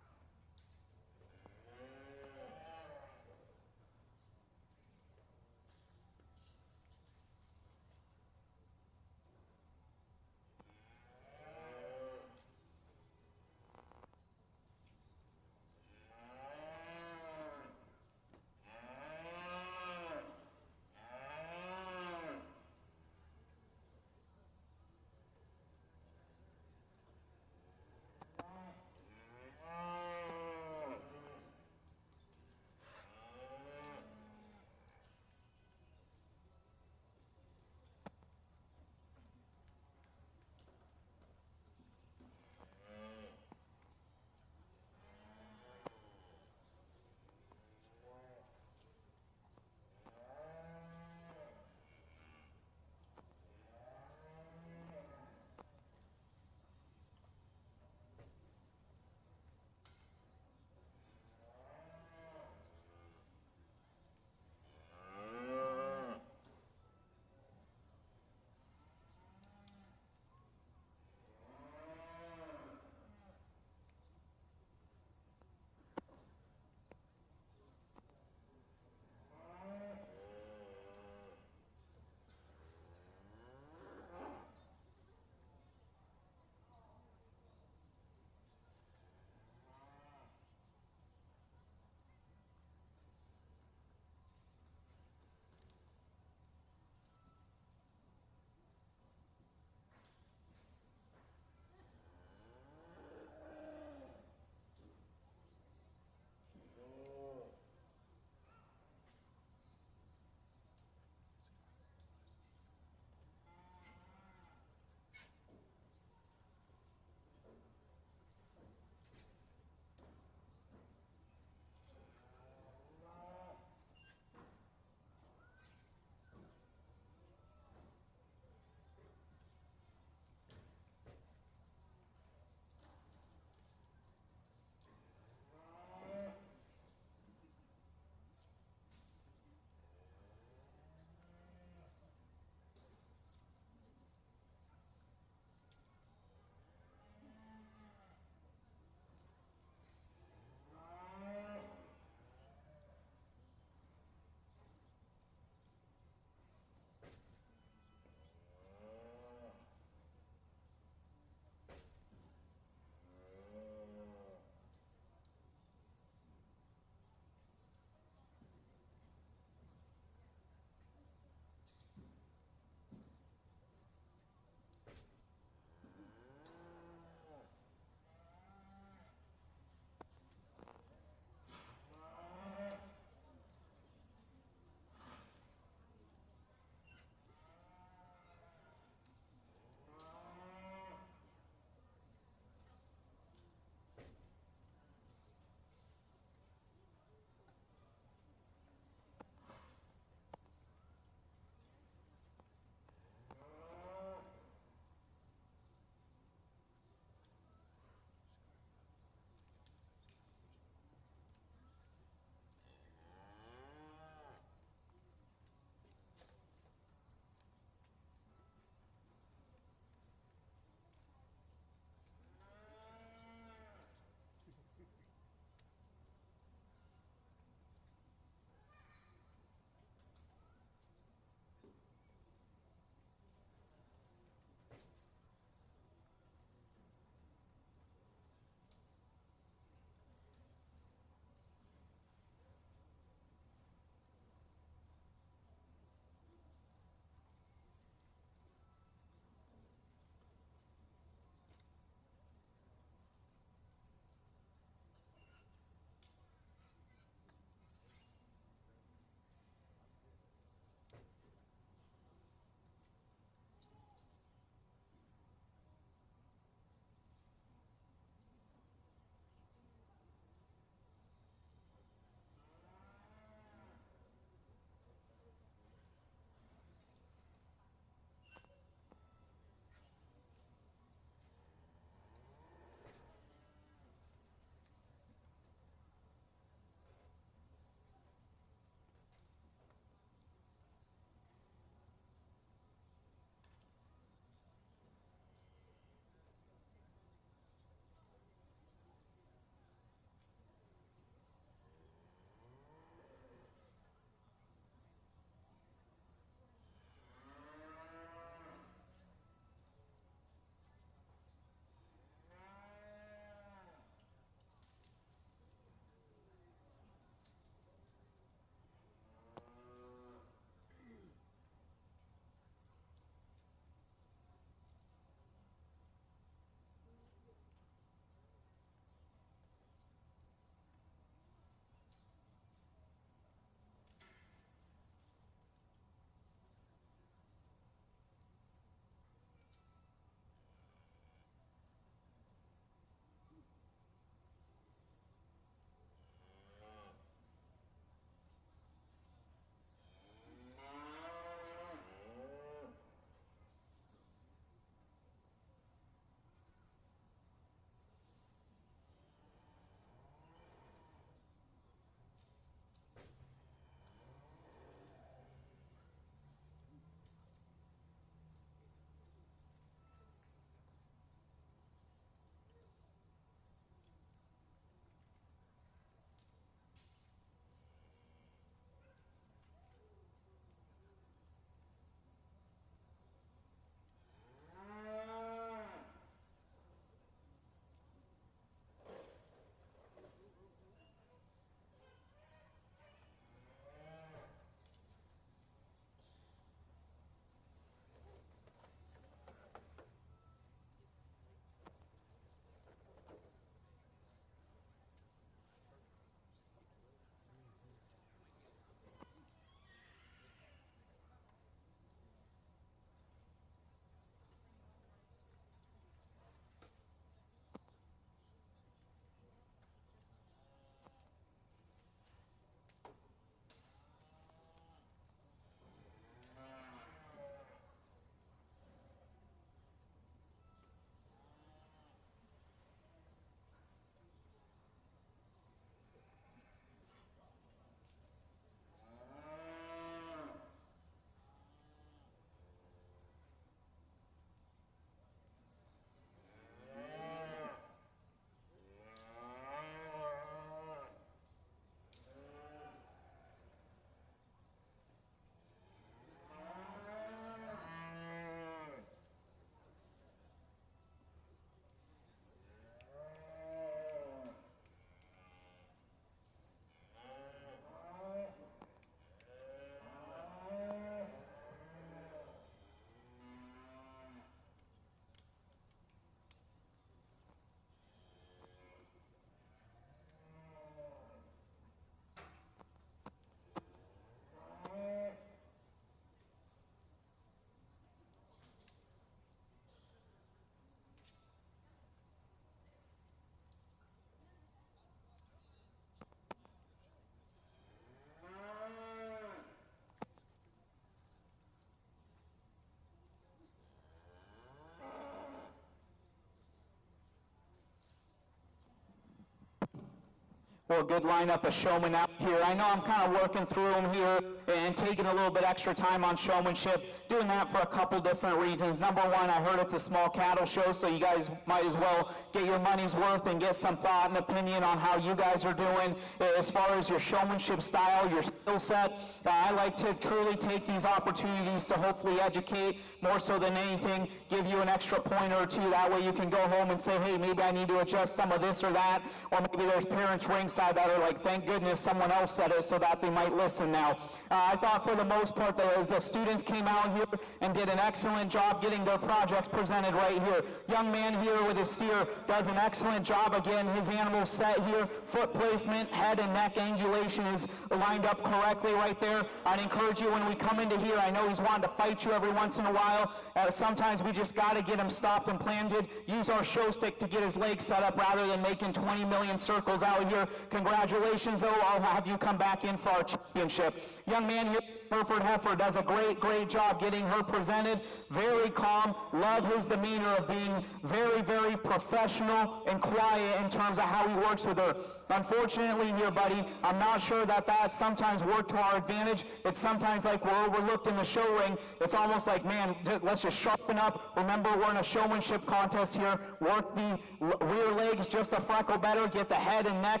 Well, good lineup of showmen out here. I know I'm kind of working through them here and taking a little bit extra time on showmanship, doing that for a couple different reasons. Number one, I heard it's a small cattle show, so you guys might as well get your money's worth and get some thought and opinion on how you guys are doing as far as your showmanship style, your skill set. I like to truly take these opportunities to hopefully educate more so than anything, give you an extra pointer or two. That way you can go home and say, hey, maybe I need to adjust some of this or that, or maybe there's parents ringside that are like, thank goodness someone else said it so that they might listen now. I thought for the most part the students came out here and did an excellent job getting their projects presented right here. Young man here with his steer does an excellent job. Again, his animal set here, foot placement, head and neck angulation is lined up correctly right there. I'd encourage you when we come into here, I know he's wanting to fight you every once in a while. Sometimes we just got to get him stopped and planted. Use our show stick to get his legs set up rather than making 20 million circles out here. Congratulations, though. I'll have you come back in for our championship. Young man here, Hereford Heifer, does a great job getting her presented. Very calm. Love his demeanor of being very professional and quiet in terms of how he works with her. Unfortunately here, buddy, I'm not sure that sometimes worked to our advantage. It's sometimes like we're overlooked in the show ring. It's almost like, man, let's just sharpen up. Remember, we're in a showmanship contest here. Work the rear legs just a freckle better. Get the head and neck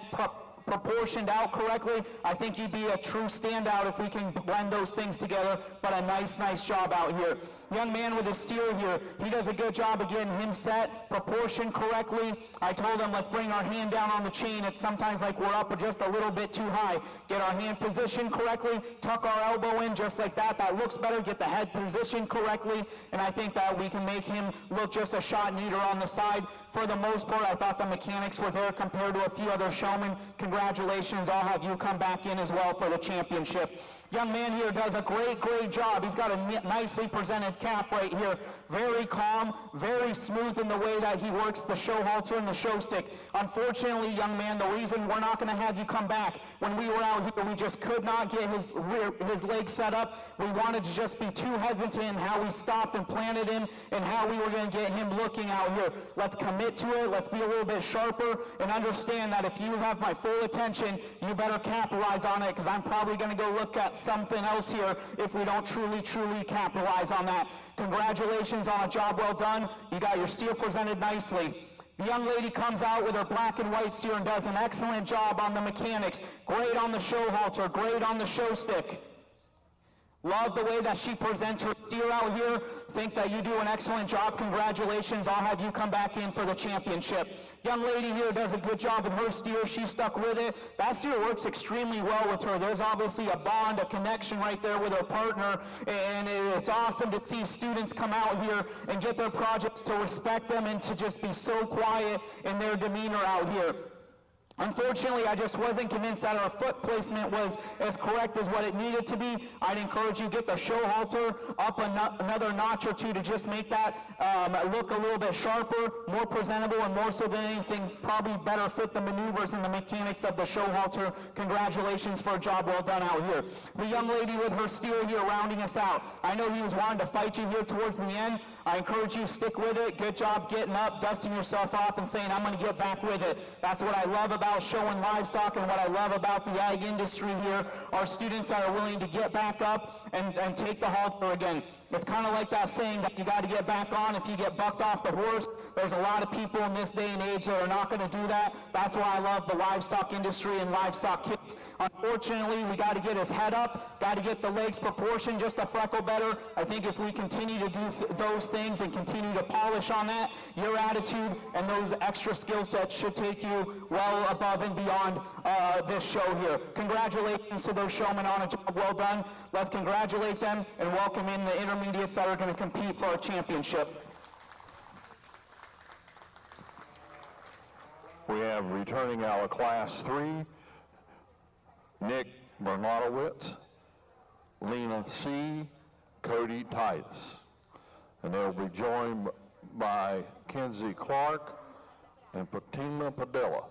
proportioned out correctly. I think you'd be a true standout if we can blend those things together, but a nice job out here. Young man with his steer here, he does a good job of getting him set, proportioned correctly. I told him, let's bring our hand down on the chain. It's sometimes like we're up just a little bit too high. Get our hand positioned correctly, tuck our elbow in just like that. That looks better. Get the head positioned correctly, and I think that we can make him look just a shot neater on the side. For the most part, I thought the mechanics were there compared to a few other showmen. Congratulations. I'll have you come back in as well for the championship. Young man here does a great job. He's got a nicely presented calf right here. Very calm, very smooth in the way that he works the show halter and the show stick. Unfortunately, young man, the reason we're not going to have you come back, when we were out here, we just could not get his legs set up. We wanted to just be too hesitant in how we stopped and planted him and how we were going to get him looking out here. Let's commit to it. Let's be a little bit sharper and understand that if you have my full attention, you better capitalize on it, because I'm probably going to go look at something else here if we don't truly capitalize on that. Congratulations on a job well done. You got your steer presented nicely. The young lady comes out with her black and white steer and does an excellent job on the mechanics. Great on the show halter, great on the show stick. Love the way that she presents her steer out here. Think that you do an excellent job. Congratulations. I'll have you come back in for the championship. Young lady here does a good job with her steer. She stuck with it. That steer works extremely well with her. There's obviously a bond, a connection right there with her partner, and it's awesome to see students come out here and get their projects, to respect them and to just be so quiet in their demeanor out here. Unfortunately, I just wasn't convinced that our foot placement was as correct as what it needed to be. I'd encourage you to get the show halter up another notch or two to just make that look a little bit sharper, more presentable, and more so than anything, probably better fit the maneuvers and the mechanics of the show halter. Congratulations for a job well done out here. The young lady with her steer here rounding us out. I know he was wanting to fight you here towards the end. I encourage you to stick with it. Good job getting up, dusting yourself off, and saying, I'm going to get back with it. That's what I love about showing livestock, and what I love about the ag industry here are students that are willing to get back up and take the halter again. It's kind of like that saying that you got to get back on if you get bucked off the horse. There's a lot of people in this day and age that are not going to do that. That's why I love the livestock industry and livestock kids. Unfortunately, we got to get his head up, got to get the legs proportioned just a freckle better. I think if we continue to do those things and continue to polish on that, your attitude and those extra skill sets should take you well above and beyond this show here. Congratulations to those showmen on a job well done. Let's congratulate them and welcome in the intermediates that are going to compete for our championship. We have returning out of Class 3, Nick Bernatowicz, Lena C., Cody Titus. And they'll be joined by Kenzie Clark and Patina Padilla.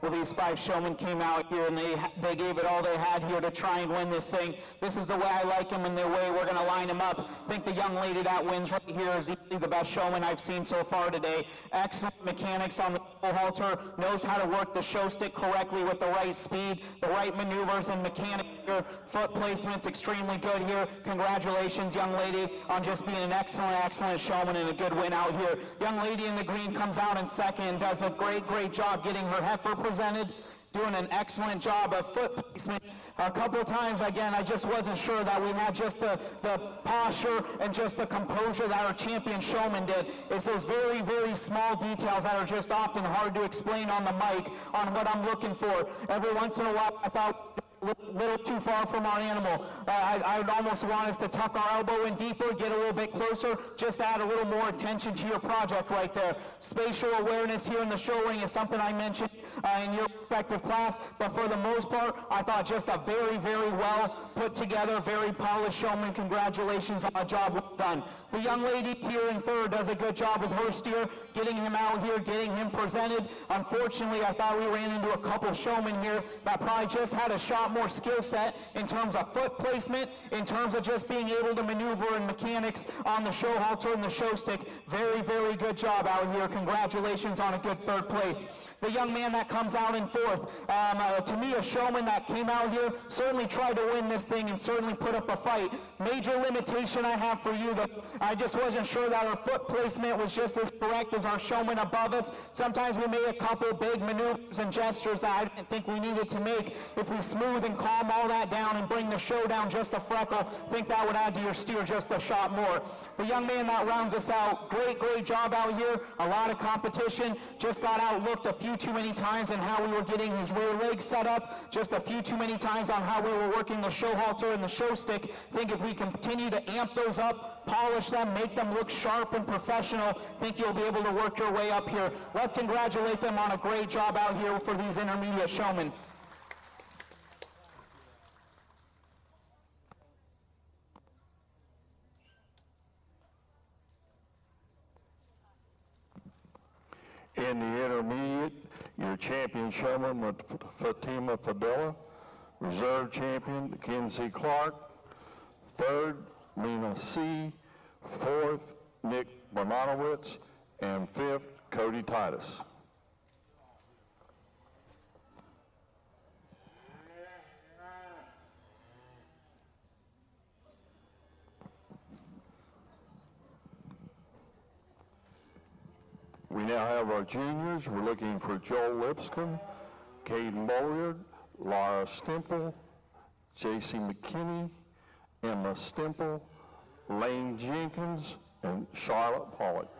Well, these 5 showmen came out here and they gave it all they had here to try and win this thing. This is the way I like them and the way we're going to line them up. I think the young lady that wins right here is easily the best showman I've seen so far today. Excellent mechanics on the show halter, knows how to work the show stick correctly with the right speed, the right maneuvers and mechanics here. Foot placement's extremely good here. Congratulations, young lady, on just being an excellent showman and a good win out here. Young lady in the green comes out in second and does a great job getting her heifer presented, doing an excellent job of foot placement. A couple of times, again, I just wasn't sure that we had just the posture and just the composure that our champion showman did. It's those very small details that are just often hard to explain on the mic on what I'm looking for. Every once in a while, I thought a little too far from our animal. I would almost want us to tuck our elbow in deeper, get a little bit closer, just add a little more attention to your project right there. Spatial awareness here in the show ring is something I mentioned in your respective class, but for the most part, I thought just a very well put together, very polished showman. Congratulations on a job well done. The young lady here in third does a good job with her steer, getting him out here, getting him presented. Unfortunately, I thought we ran into a couple showmen here that probably just had a shot more skill set in terms of foot placement, in terms of just being able to maneuver and mechanics on the show halter and the show stick. Very good job out here. Congratulations on a good third place. The young man that comes out in fourth, to me, a showman that came out here, certainly tried to win this thing and certainly put up a fight. Major limitation I have for you, that I just wasn't sure that our foot placement was just as correct as our showman above us. Sometimes we made a couple big maneuvers and gestures that I didn't think we needed to make. If we smooth and calm all that down and bring the show down just a freckle, I think that would add to your steer just a shot more. The young man that rounds us out, great job out here. A lot of competition. Just got outlooked a few too many times on how we were getting his rear leg set up. Just a few too many times on how we were working the show halter and the show stick. I think if we continue to amp those up, polish them, make them look sharp and professional, I think you'll be able to work your way up here. Let's congratulate them on a great job out here for these intermediate showmen. In the intermediate, your champion showman with Fatima Fadella, reserve champion Kinsey Clark, third Lena C, fourth Nick Bonanowitz, and fifth Cody Titus. We now have our juniors. We're looking for Joel Lipscomb, Caden Bolyard, Laura Stemple, J.C. McKinney, Emma Stemple, Lane Jenkins, and Charlotte Pollock.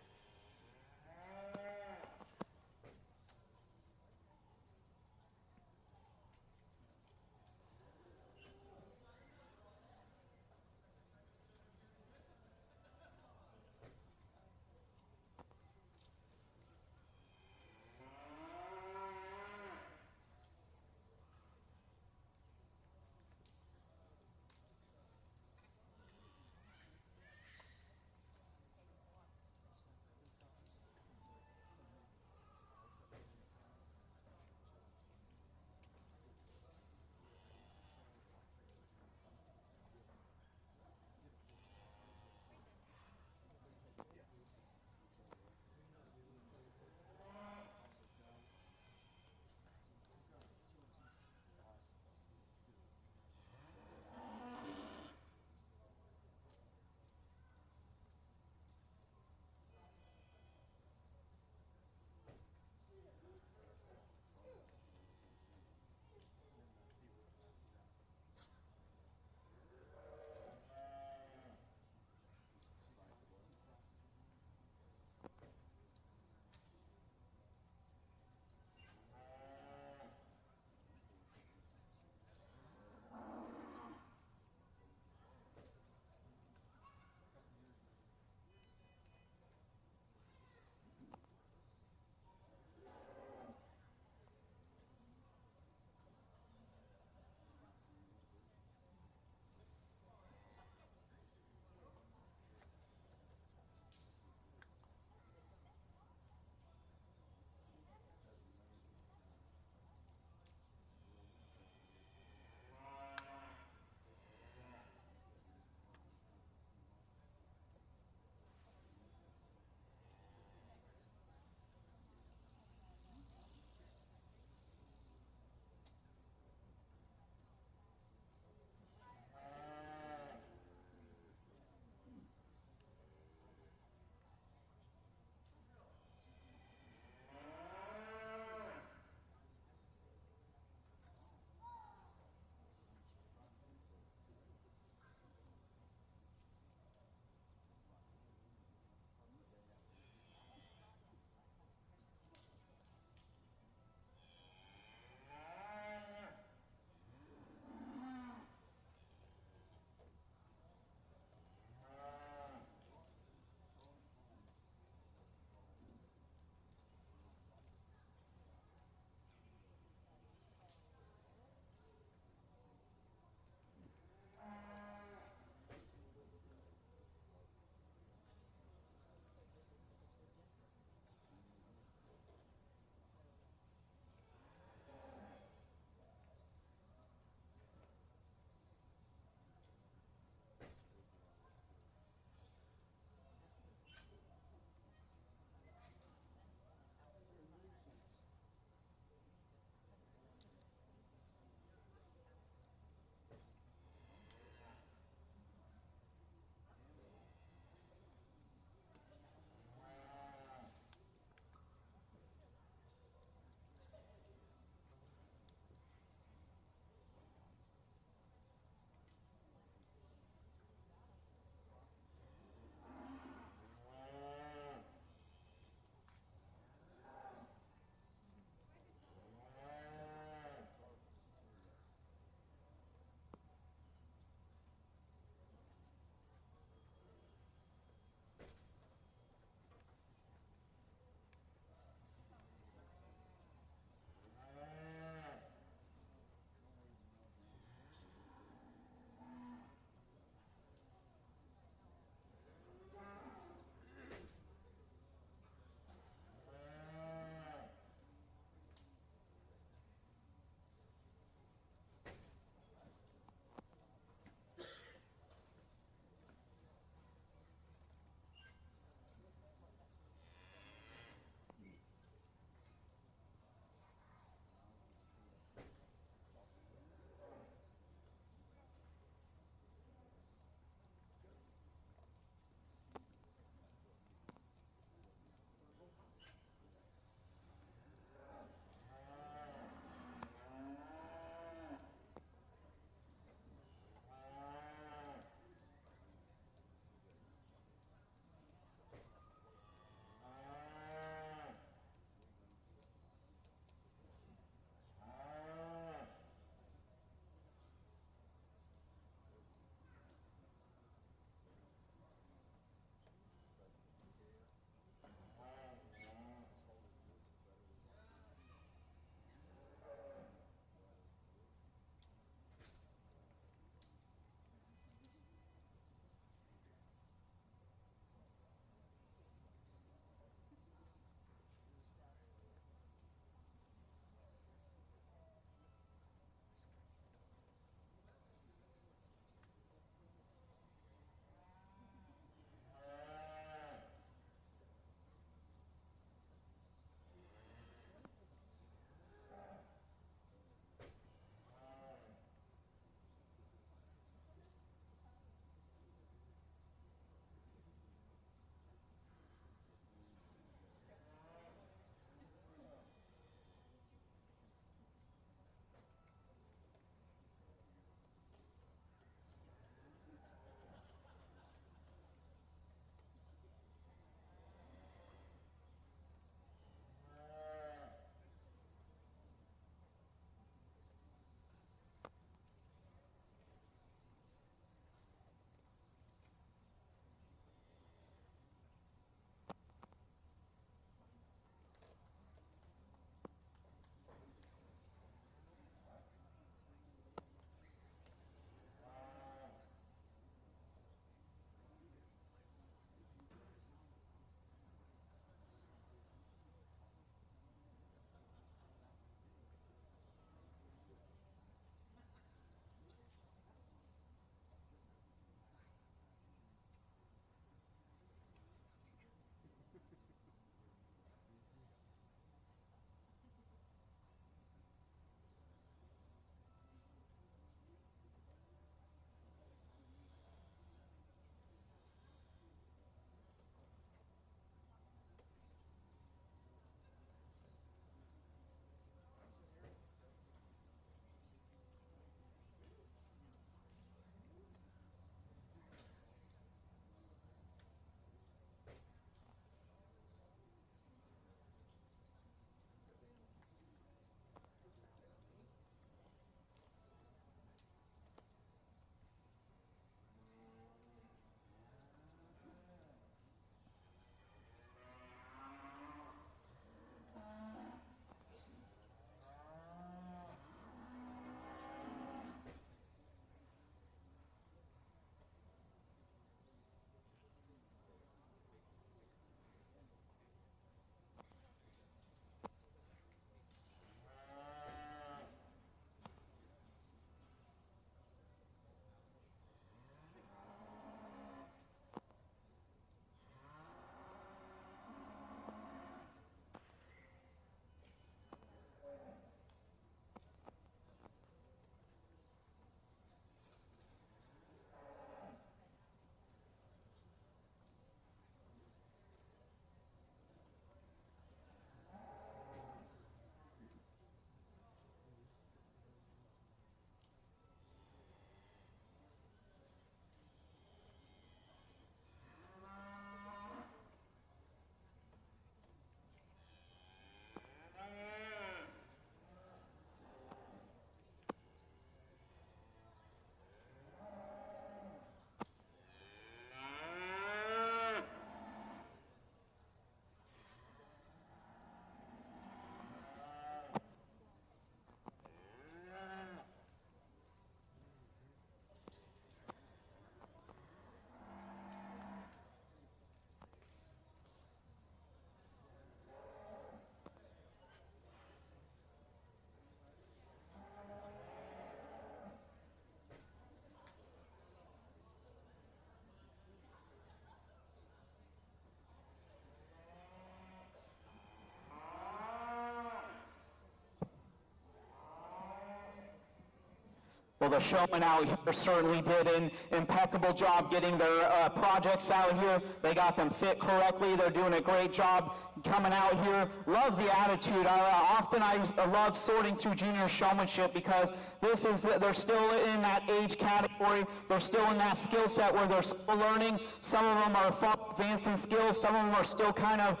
Well, the showmen out here certainly did an impeccable job getting their projects out here. They got them fit correctly. They're doing a great job coming out here. Love the attitude. I love sorting through junior showmanship because they're still in that age category. They're still in that skill set where they're still learning. Some of them are far advanced in skills. Some of them are still kind of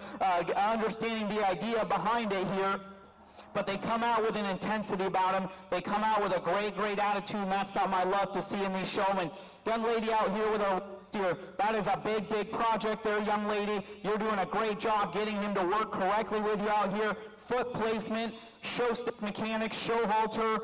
understanding the idea behind it here. But they come out with an intensity about them. They come out with a great, great attitude, and that's something I love to see in these showmen. Young lady out here with our here, that is a big, big project there, young lady. You're doing a great job getting him to work correctly with you out here. Foot placement, show stick mechanics, show halter,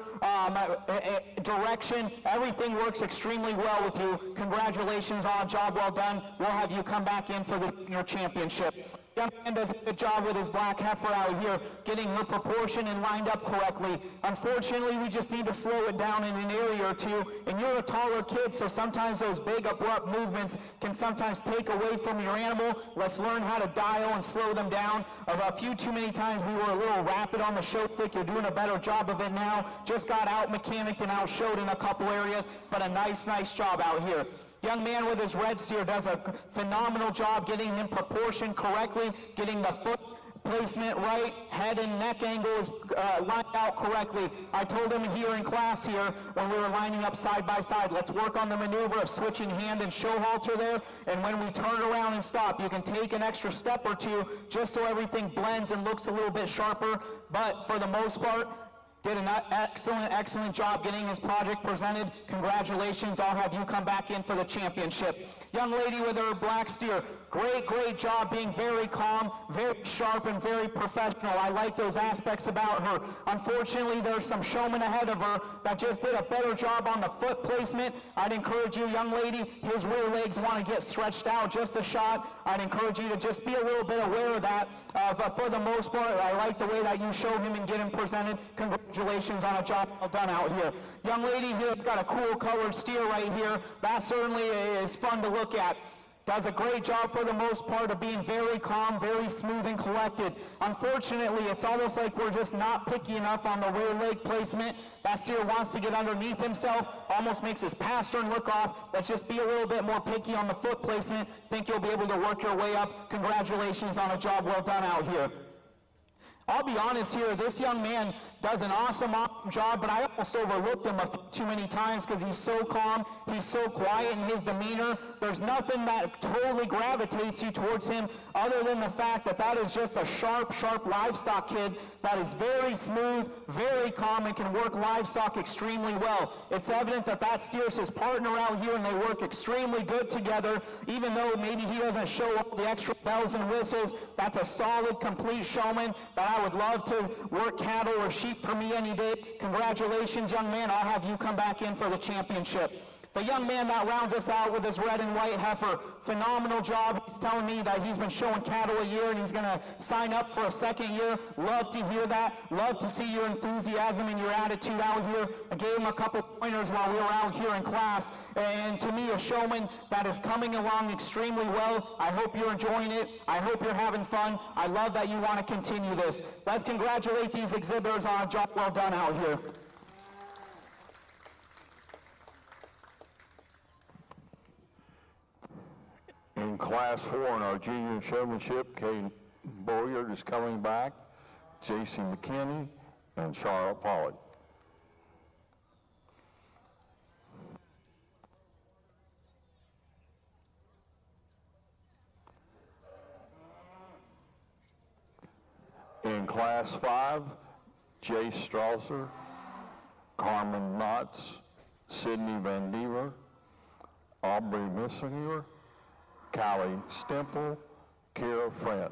direction, everything works extremely well with you. Congratulations on a job well done. We'll have you come back in for the junior championship. Young man does a good job with his black heifer out here, getting her proportion and lined up correctly. Unfortunately, we just need to slow it down in an area or two, and you're a taller kid, so sometimes those big abrupt movements can sometimes take away from your animal. Let's learn how to dial and slow them down. A few too many times we were a little rapid on the show stick. You're doing a better job of it now. Just got out-mechanicked and out-showed in a couple areas, but a nice, nice job out here. Young man with his red steer does a phenomenal job getting him proportioned correctly, getting the foot placement right, head and neck angle is lined out correctly. I told him here in class here when we were lining up side by side, let's work on the maneuver of switching hand and show halter there, and when we turn around and stop, you can take an extra step or two just so everything blends and looks a little bit sharper, but for the most part, did an excellent job getting his project presented. Congratulations, I'll have you come back in for the championship. Young lady with her black steer, great job being very calm, very sharp, and very professional. I like those aspects about her. Unfortunately, there's some showmen ahead of her that just did a better job on the foot placement. I'd encourage you, young lady, his rear legs want to get stretched out just a shot. I'd encourage you to just be a little bit aware of that. But for the most part, I like the way that you show him and get him presented. Congratulations on a job well done out here. Young lady here's got a cool colored steer right here. That certainly is fun to look at. Does a great job for the most part of being very calm, very smooth and collected. Unfortunately, it's almost like we're just not picky enough on the rear leg placement. That steer wants to get underneath himself, almost makes his pastern look off. Let's just be a little bit more picky on the foot placement. Think you'll be able to work your way up. Congratulations on a job well done out here. I'll be honest here, this young man does an awesome job, but I almost overlooked him too many times because he's so calm, he's so quiet in his demeanor. There's nothing that totally gravitates you towards him other than the fact that that is just a sharp livestock kid that is very smooth, very calm, and can work livestock extremely well. It's evident that that steers his partner out here and they work extremely good together, even though maybe he doesn't show up the extra bells and whistles. That's a solid, complete showman that I would love to work cattle or sheep for me any day. Congratulations, young man. I'll have you come back in for the championship. The young man that rounds us out with his red and white heifer, phenomenal job. He's telling me that he's been showing cattle a year and he's going to sign up for a second year. Love to hear that. Love to see your enthusiasm and your attitude out here. I gave him a couple pointers while we were out here in class. And to me, a showman that is coming along extremely well. I hope you're enjoying it. I hope you're having fun. I love that you want to continue this. Let's congratulate these exhibitors on a job well done out here. In Class 4 in our junior showmanship, Kay Boyard is coming back, J.C. McKinney, and Charlotte Pollard. In Class 5, Jay Strasser, Carmen Knotts, Sydney Van Dever, Aubrey Missinger, Callie Stemple, Kara Friend.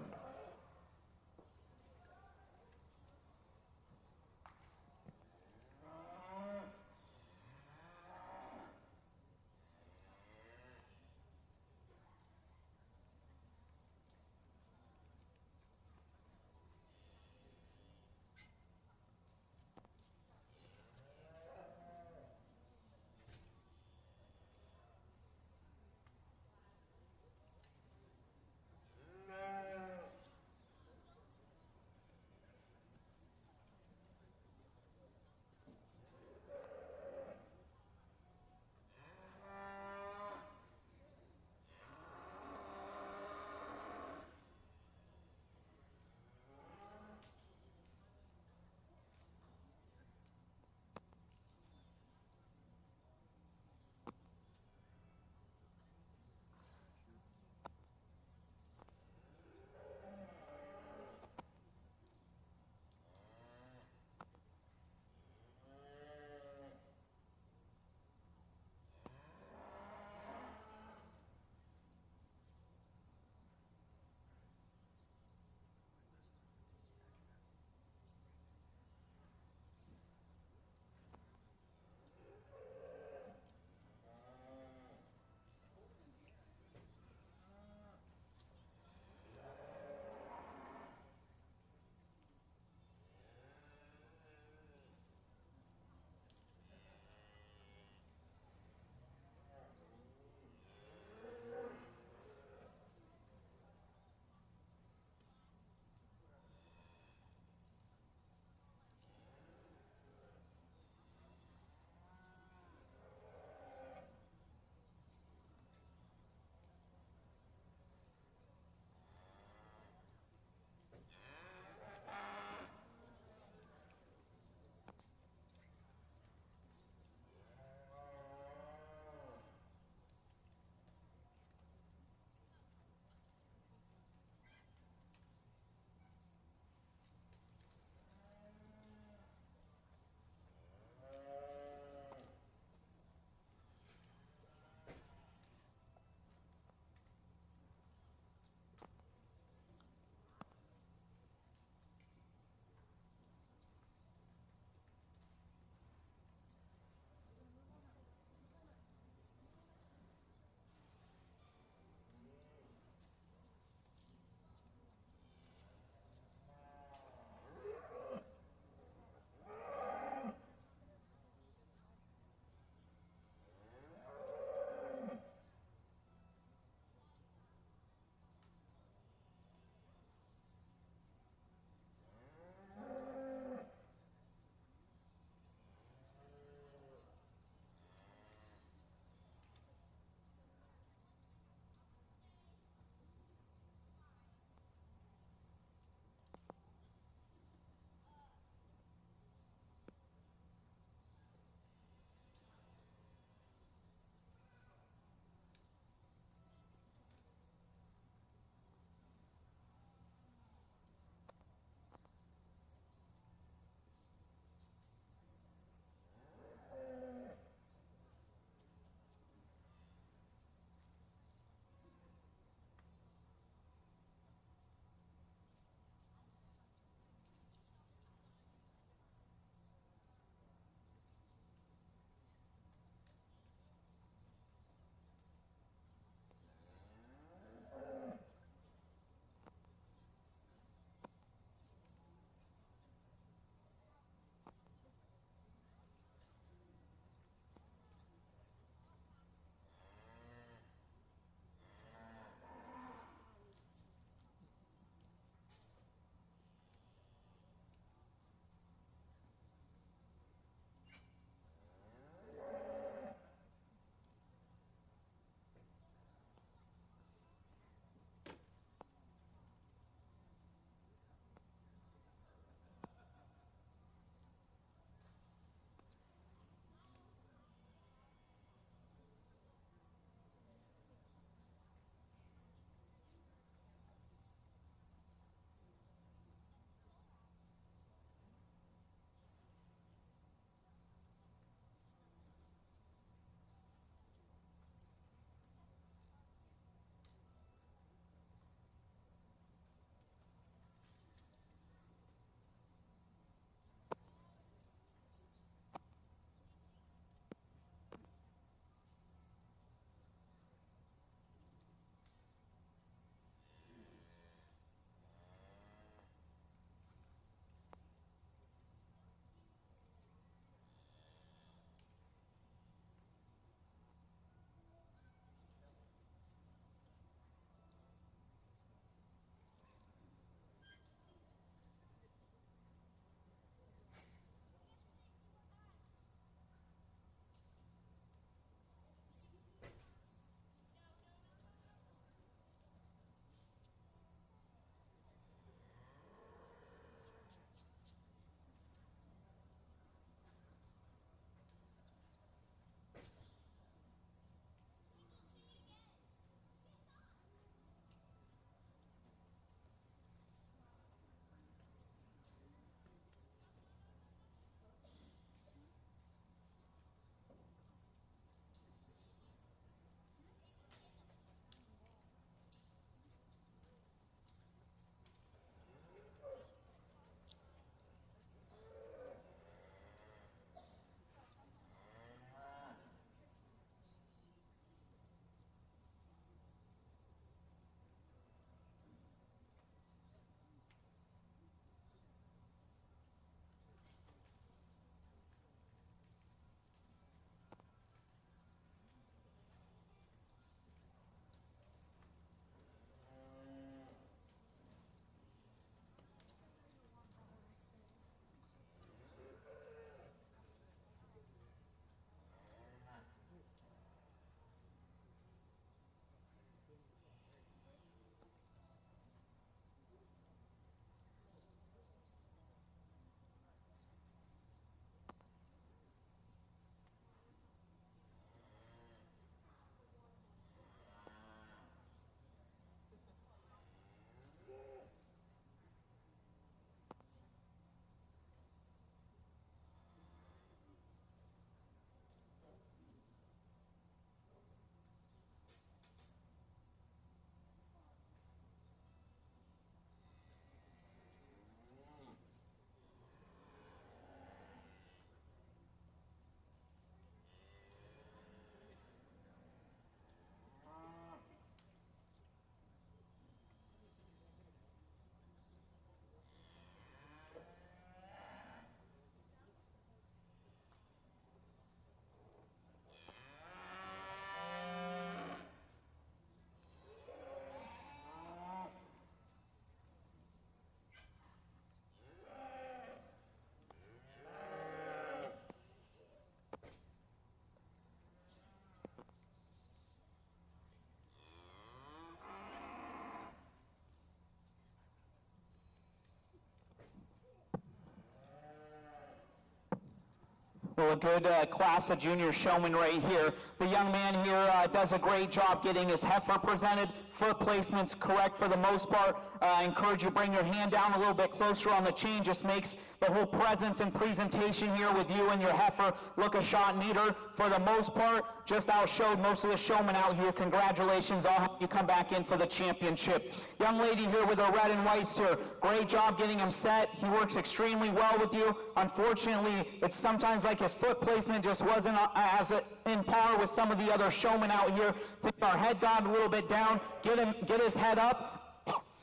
Well, a good class of junior showman right here. The young man here does a great job getting his heifer presented. Foot placement's correct for the most part. I encourage you to bring your hand down a little bit closer on the chain. Just makes the whole presence and presentation here with you and your heifer look a shot neater. For the most part, just outshowed most of the showmen out here. Congratulations, I'll help you come back in for the championship. Young lady here with her red and white steer. Great job getting him set. He works extremely well with you. Unfortunately, it's sometimes like his foot placement just wasn't as in par with some of the other showmen out here. Our head got a little bit down. Get his head up.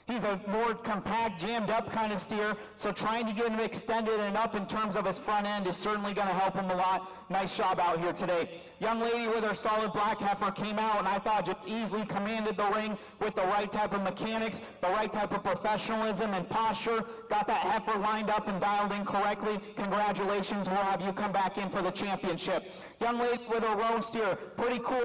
He's a more compact, jammed up kind of steer, so trying to get him extended and up in terms of his front end is certainly going to help him a lot. Nice job out here today. Young lady with her solid black heifer came out, and I thought just easily commanded the ring with the right type of mechanics, the right type of professionalism and posture. Got that heifer lined up and dialed in correctly. Congratulations, we'll have you come back in for the championship. Young lady with her roan steer, pretty cool.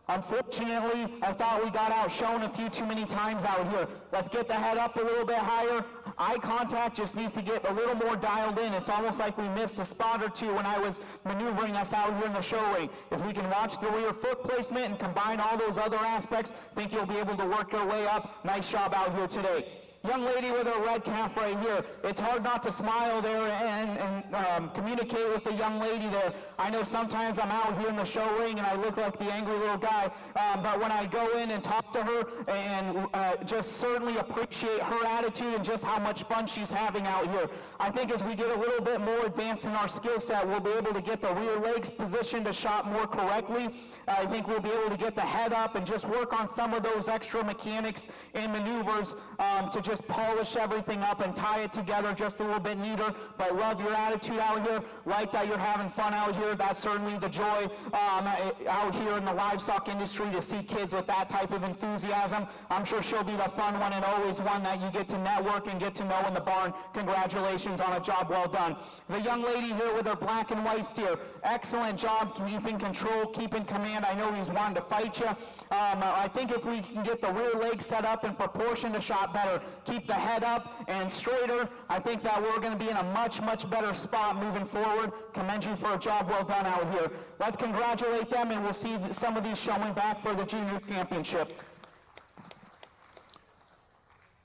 Unfortunately, I thought we got outshone a few too many times out here. Let's get the head up a little bit higher. Eye contact just needs to get a little more dialed in. It's almost like we missed a spot or two when I was maneuvering us out here in the show ring. If we can watch the rear foot placement and combine all those other aspects, I think you'll be able to work your way up. Nice job out here today. Young lady with her red calf right here. It's hard not to smile there and communicate with the young lady there. I know sometimes I'm out here in the show ring and I look like the angry little guy, but when I go in and talk to her and just certainly appreciate her attitude and just how much fun she's having out here. I think as we get a little bit more advanced in our skill set, we'll be able to get the rear legs positioned to shot more correctly. I think we'll be able to get the head up and just work on some of those extra mechanics and maneuvers to just polish everything up and tie it together just a little bit neater. But love your attitude out here. Like that you're having fun out here. That's certainly the joy out here in the livestock industry, to see kids with that type of enthusiasm. I'm sure she'll be the fun one and always one that you get to network and get to know in the barn. Congratulations on a job well done. The young lady here with her black and white steer. Excellent job keeping control, keeping command. I know he's wanting to fight you. I think if we can get the rear leg set up in proportion to shot better, keep the head up and straighter, I think that we're going to be in a much, much better spot moving forward. Commend you for a job well done out here. Let's congratulate them, and we'll see some of these showing back for the junior championship.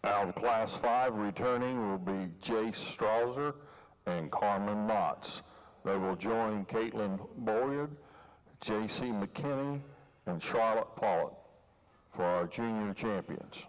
Out of Class 5, returning will be Jace Strauser and Carmen Motts. They will join Caitlin Boyd, J.C. McKinney, and Charlotte Pollitt for our junior champions.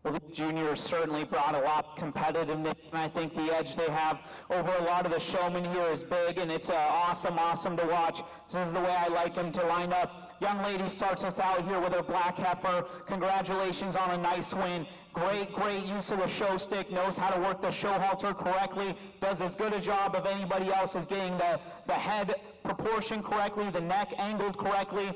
Well, the juniors certainly brought a lot of competitiveness, and I think the edge they have over a lot of the showmen here is big, and it's awesome to watch. This is the way I like them to line up. Young lady starts us out here with her black heifer. Congratulations on a nice win. Great use of the show stick, knows how to work the show halter correctly, does as good a job of anybody else as getting the head proportion correctly, the neck angled correctly,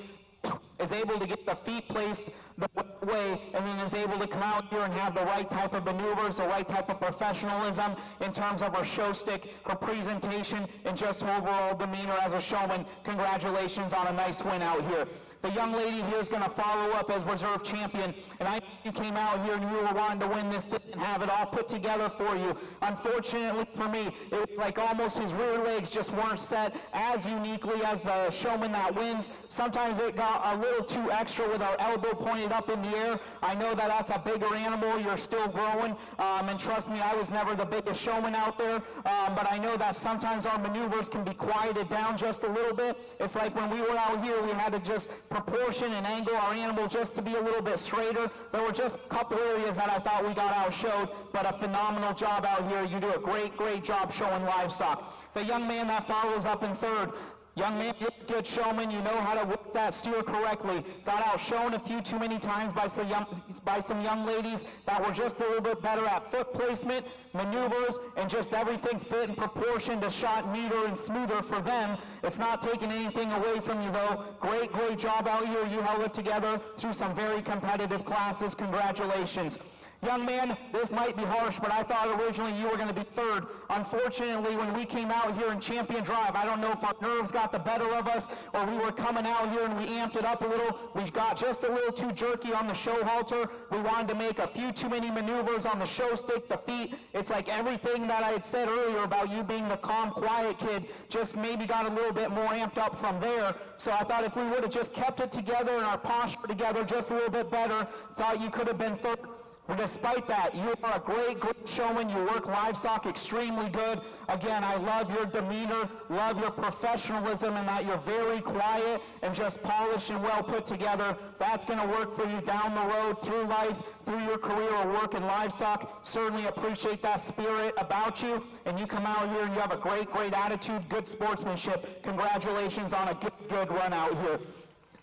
is able to get the feet placed the way, and then is able to come out here and have the right type of maneuvers, the right type of professionalism in terms of her show stick, her presentation, and just overall demeanor as a showman. Congratulations on a nice win out here. The young lady here is going to follow up as reserve champion, and I know you came out here and you were wanting to win this thing and have it all put together for you. Unfortunately for me, it was like almost his rear legs just weren't set as uniquely as the showman that wins. Sometimes it got a little too extra with our elbow pointed up in the air. I know that that's a bigger animal. You're still growing, and trust me, I was never the biggest showman out there, but I know that sometimes our maneuvers can be quieted down just a little bit. It's like when we were out here, we had to just proportion and angle our animal just to be a little bit straighter. There were just a couple areas that I thought we got outshowed, but a phenomenal job out here. You do a great job showing livestock. The young man that follows up in third, young man, you're a good showman. You know how to work that steer correctly. Got outshone a few too many times by some young ladies that were just a little bit better at foot placement, maneuvers, and just everything fit in proportion to shot neater and smoother for them. It's not taking anything away from you, though. Great job out here. You held it together through some very competitive classes. Congratulations. Young man, this might be harsh, but I thought originally you were going to be third. Unfortunately, when we came out here in Champion Drive, I don't know if our nerves got the better of us or we were coming out here and we amped it up a little. We got just a little too jerky on the show halter. We wanted to make a few too many maneuvers on the show stick, the feet. It's like everything that I had said earlier about you being the calm, quiet kid just maybe got a little bit more amped up from there. So I thought if we would have just kept it together and our posture together just a little bit better, thought you could have been third. But despite that, you are a great showman. You work livestock extremely good. Again, I love your demeanor, love your professionalism, and that you're very quiet and just polished and well put together. That's going to work for you down the road, through life, through your career or work in livestock. Certainly appreciate that spirit about you. And you come out here and you have a great attitude, good sportsmanship. Congratulations on a good run out here.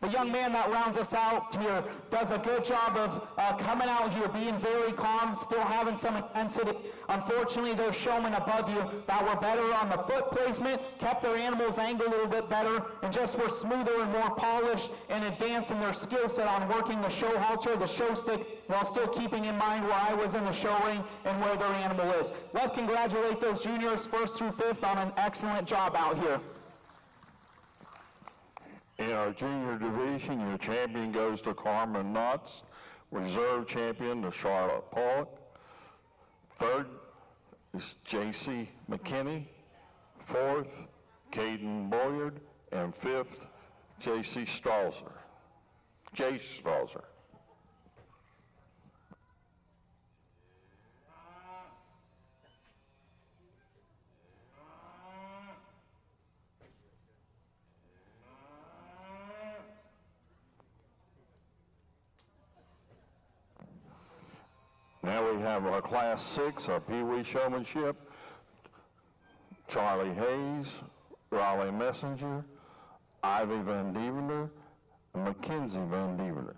The young man that rounds us out here does a good job of coming out here, being very calm, still having some intensity. Unfortunately, there's showmen above you that were better on the foot placement, kept their animals angled a little bit better, and just were smoother and more polished and advanced in their skill set on working the show halter, the show stick, while still keeping in mind where I was in the show ring and where their animal is. Let's congratulate those juniors 1st through 5th on an excellent job out here. In our junior division, your champion goes to Carmen Knotts, reserve champion to Charlotte Pollock. Third is J.C. McKinney. Fourth, Caden Boyard. And fifth, J.C. Strauser. J. Strauser. Now we have our Class 6, our Peewee Showmanship. Charlie Hayes, Raleigh Messenger, Ivy Van Devender, and Mackenzie Van Devender.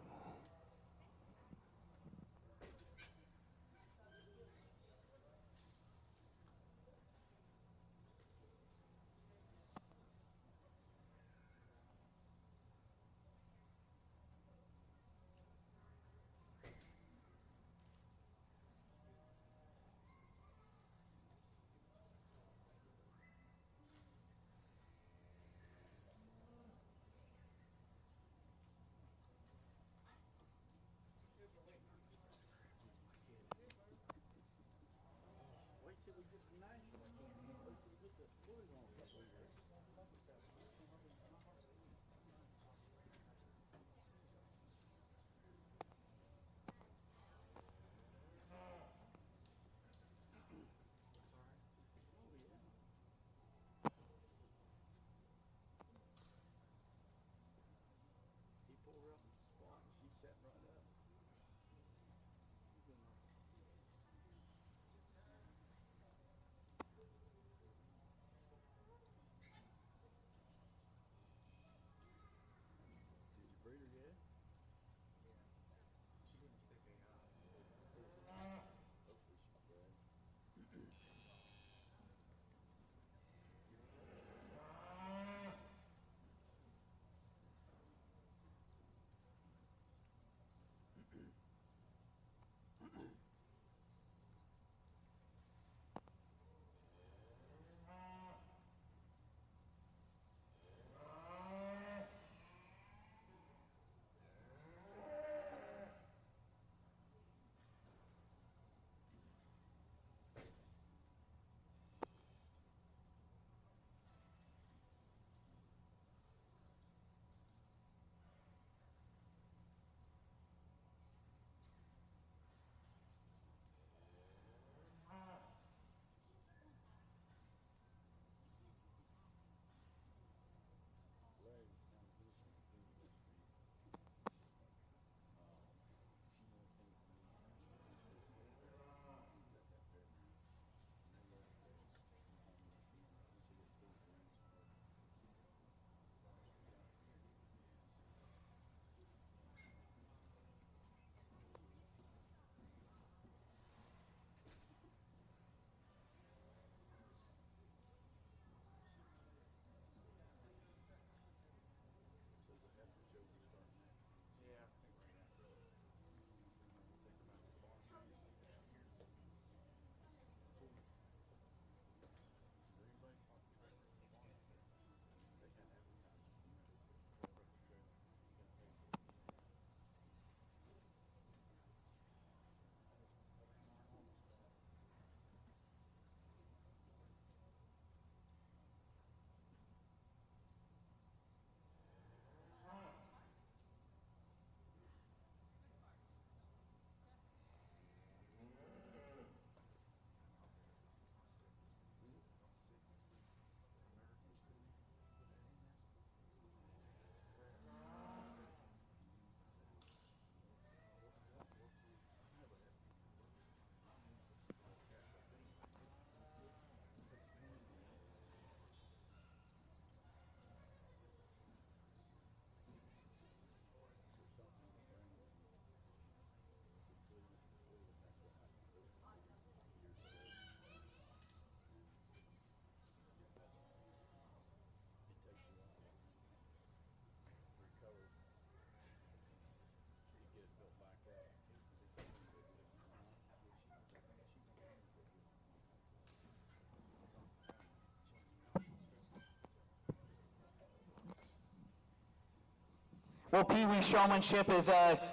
Well, Peewee Showmanship is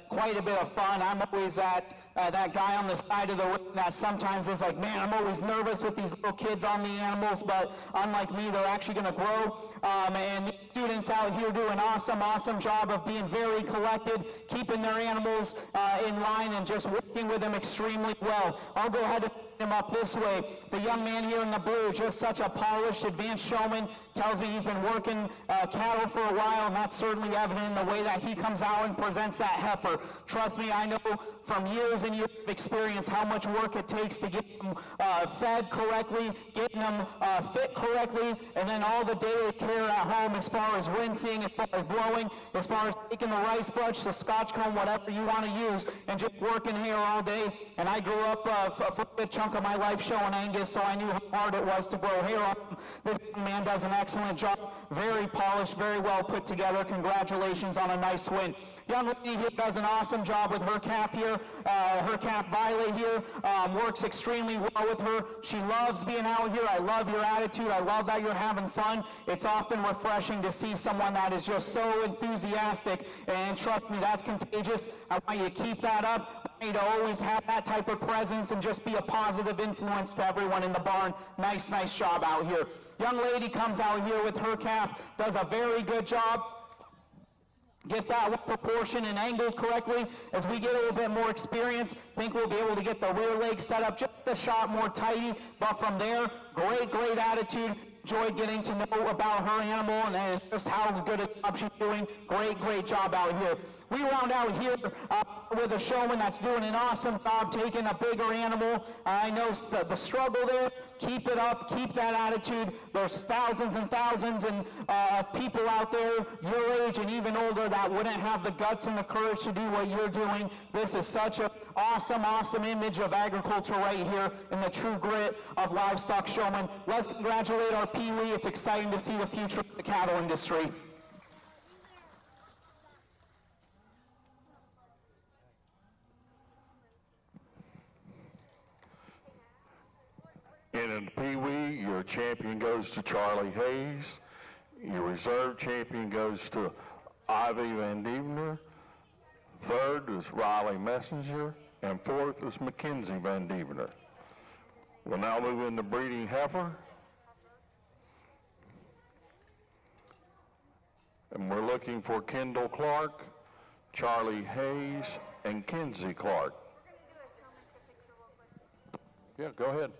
quite a bit of fun. I'm always that guy on the side of the ring that sometimes is like, man, I'm always nervous with these little kids on the animals, but unlike me, they're actually going to grow. And the students out here do an awesome job of being very collected, keeping their animals in line, and just working with them extremely well. I'll go ahead and put him up this way. The young man here in the blue, just such a polished, advanced showman, tells me he's been working cattle for a while, and that's certainly evident in the way that he comes out and presents that heifer. Trust me, I know from years and years of experience how much work it takes to get them fed correctly, getting them fit correctly, and then all the daily care at home as far as rinsing, as far as blowing, as far as taking the rice brush, the scotch comb, whatever you want to use, and just working here all day. And I grew up for a good chunk of my life showing Angus, so I knew how hard it was to grow hair on him. This man does an excellent job, very polished, very well put together. Congratulations on a nice win. Young lady here does an awesome job with her calf here. Her calf Violet here works extremely well with her. She loves being out here. I love your attitude. I love that you're having fun. It's often refreshing to see someone that is just so enthusiastic, and trust me, that's contagious. I want you to keep that up. I want you to always have that type of presence and just be a positive influence to everyone in the barn. Nice job out here. Young lady comes out here with her calf, does a very good job. Gets that proportion and angled correctly. As we get a little bit more experience, think we'll be able to get the rear leg set up just a shot more tidy. But from there, great attitude. Enjoyed getting to know about her animal and just how good a job she's doing. Great job out here. We round out here with a showman that's doing an awesome job taking a bigger animal. I know the struggle there. Keep it up. Keep that attitude. There's thousands and thousands of people out there your age and even older that wouldn't have the guts and the courage to do what you're doing. This is such an awesome image of agriculture right here in the true grit of livestock showmen. Let's congratulate our Peewee. It's exciting to see the future of the cattle industry. And in the Peewee, your champion goes to Charlie Hayes. Your reserve champion goes to Ivy Van Dievener. Third is Riley Messenger. And fourth is Mackenzie Van Dievener. We'll now move into breeding heifer. And we're looking for Kendall Clark, Charlie Hayes, and Kenzie Clark. Yeah, go ahead.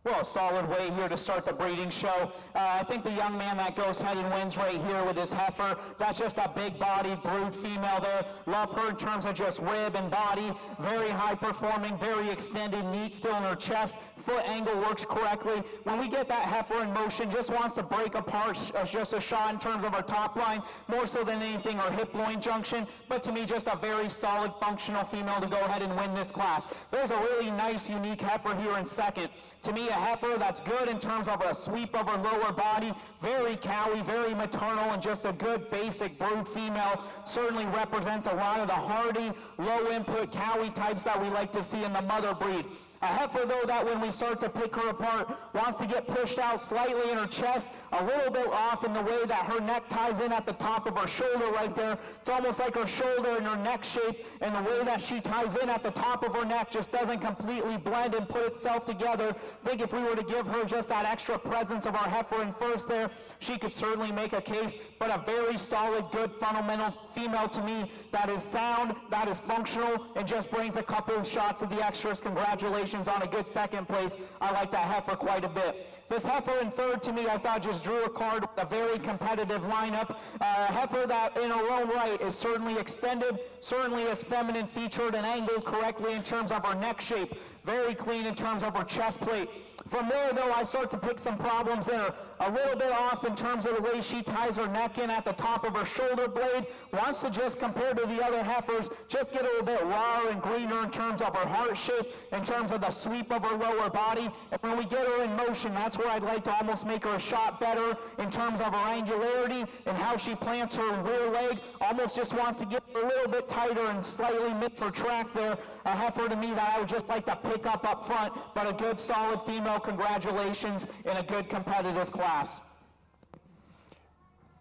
Well, a solid way here to start the breeding show. I think the young man that goes head and wins right here with his heifer, that's just a big-bodied brood female there. Love her in terms of just rib and body. Very high-performing, very extended, neat still in her chest. Foot angle works correctly. When we get that heifer in motion, just wants to break apart just a shot in terms of our top line, more so than anything our hip-loin junction. But to me, just a very solid, functional female to go ahead and win this class. There's a really nice, unique heifer here in second. To me, a heifer that's good in terms of a sweep of her lower body, very cowy, very maternal, and just a good basic brood female. Certainly represents a lot of the hardy, low-input cowy types that we like to see in the mother breed. A heifer, though, that when we start to pick her apart, wants to get pushed out slightly in her chest, a little bit off in the way that her neck ties in at the top of her shoulder right there. It's almost like her shoulder and her neck shape, and the way that she ties in at the top of her neck just doesn't completely blend and put itself together. I think if we were to give her just that extra presence of our heifer in first there, she could certainly make a case, but a very solid, good, fundamental female to me that is sound, that is functional, and just brings a couple of shots of the extras. Congratulations on a good second place. I like that heifer quite a bit. This heifer in third, to me, I thought just drew a card with a very competitive lineup. A heifer that in her own right is certainly extended, certainly is feminine featured and angled correctly in terms of her neck shape. Very clean in terms of her chest plate. From there, though, I start to pick some problems there. A little bit off in terms of the way she ties her neck in at the top of her shoulder blade. Wants to just, compared to the other heifers, just get a little bit rawer and greener in terms of her heart shape, in terms of the sweep of her lower body. And when we get her in motion, that's where I'd like to almost make her a shot better in terms of her angularity and how she plants her rear leg. Almost just wants to get a little bit tighter and slightly miss her track there. A heifer to me that I would just like to pick up front, but a good solid female. Congratulations in a good competitive class.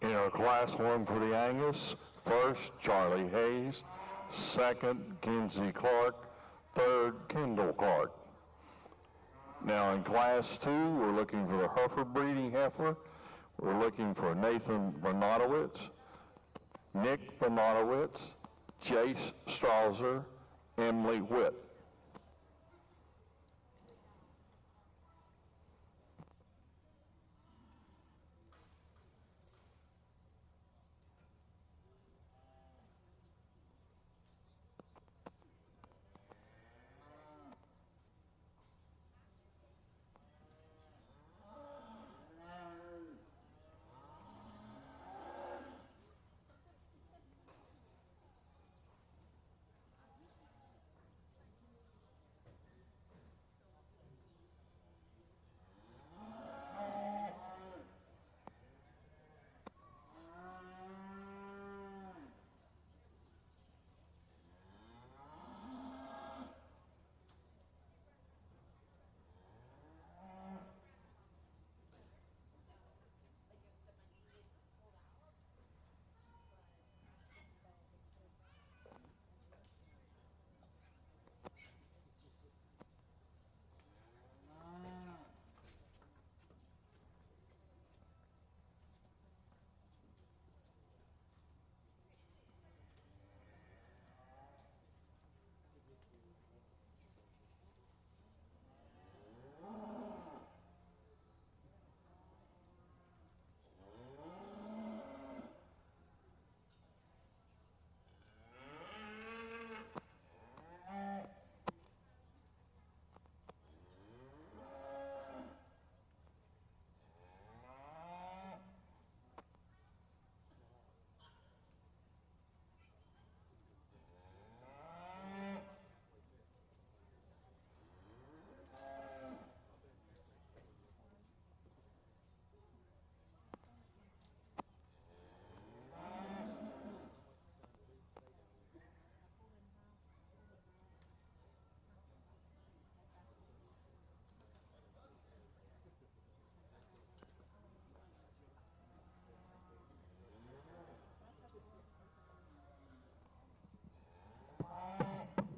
In our class one for the Angus, first, Charlie Hayes, second, Kinsey Clark, third, Kendall Clark. Now in class two, we're looking for the Hereford breeding heifer. We're looking for Nathan Bernatowicz, Nick Bernatowicz, Jace Strauser, Emily Witt.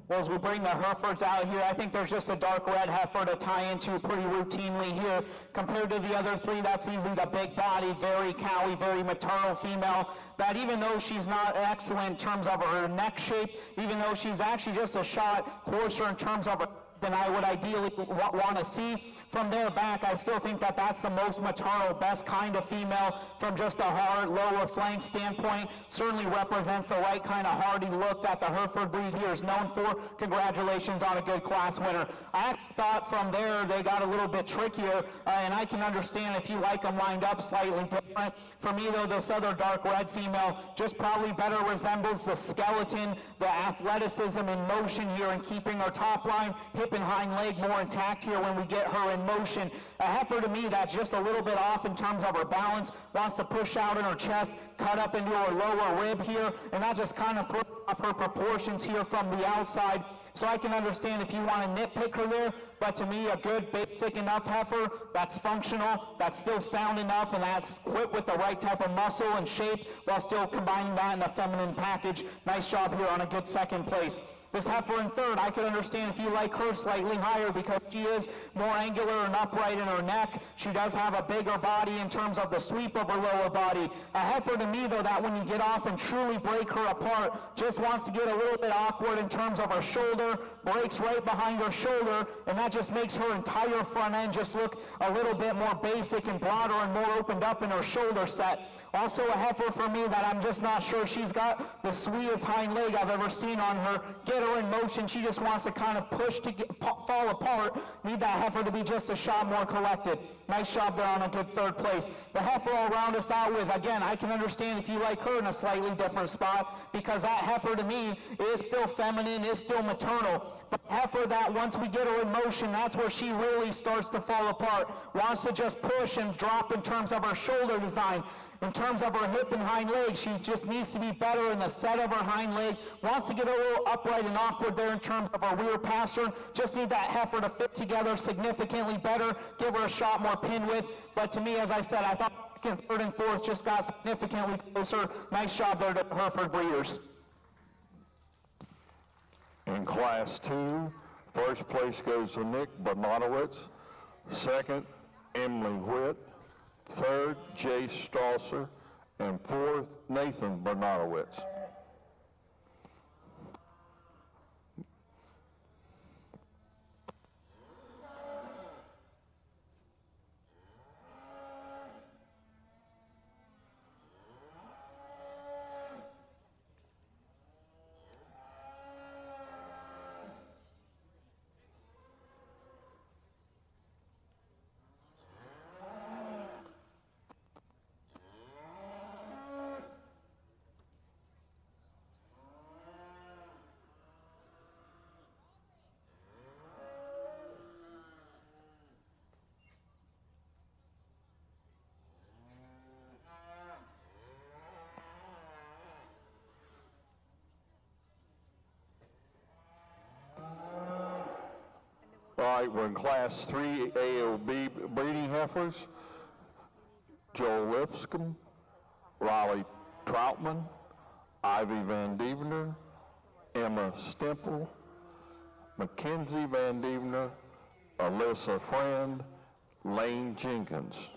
Well, as we bring the Herefords out here, I think there's just a dark red heifer to tie into pretty routinely here. Compared to the other three, that's easily the big body, very cowy, very maternal female, that even though she's not excellent in terms of her neck shape, even though she's actually just a shot coarser in terms of her than I would ideally want to see. From there back, I still think that that's the most maternal, best kind of female from just a hard lower flank standpoint. Certainly represents the right kind of hardy look that the Hereford breed here is known for. Congratulations on a good class winner. I thought from there they got a little bit trickier, and I can understand if you like them lined up slightly different. For me though, this other dark red female just probably better resembles the skeleton, the athleticism in motion here, and keeping her top line, hip and hind leg more intact here when we get her in motion. A heifer to me that's just a little bit off in terms of her balance, wants to push out in her chest, cut up into her lower rib here, and that just kind of throws off her proportions here from the outside. So I can understand if you want to nitpick her there, but to me, a good, basic enough heifer that's functional, that's still sound enough, and that's equipped with the right type of muscle and shape while still combining that in a feminine package. Nice job here on a good second place. This heifer in third, I could understand if you like her slightly higher because she is more angular and upright in her neck. She does have a bigger body in terms of the sweep of her lower body. A heifer to me, though, that when you get off and truly break her apart, just wants to get a little bit awkward in terms of her shoulder, breaks right behind her shoulder, and that just makes her entire front end just look a little bit more basic and broader and more opened up in her shoulder set. Also a heifer for me that I'm just not sure she's got the sweetest hind leg I've ever seen on her. Get her in motion, she just wants to kind of push to fall apart. Need that heifer to be just a shot more collected. Nice job there on a good third place. The heifer I'll round us out with, again, I can understand if you like her in a slightly different spot because that heifer to me is still feminine, is still maternal. But heifer that once we get her in motion, that's where she really starts to fall apart. Wants to just push and drop in terms of her shoulder design. In terms of her hip and hind leg, she just needs to be better in the set of her hind leg. Wants to get a little upright and awkward there in terms of her rear pastern. Just need that heifer to fit together significantly better. Give her a shot more pin width. But to me, as I said, I thought second, third, and fourth just got significantly closer. Nice job there to Hereford breeders. In Class 2, first place goes to Nick Bonanowitz. Second, Emily Whitt. Third, Jay Strasser. And fourth, Nathan Bonanowitz. All right, we're in Class 3 AOB breeding heifers. Joel Lipscomb, Riley Troutman, Ivy Van Devener, Emma Stemple, Mackenzie Van Devener, Alyssa Friend, Lane Jenkins.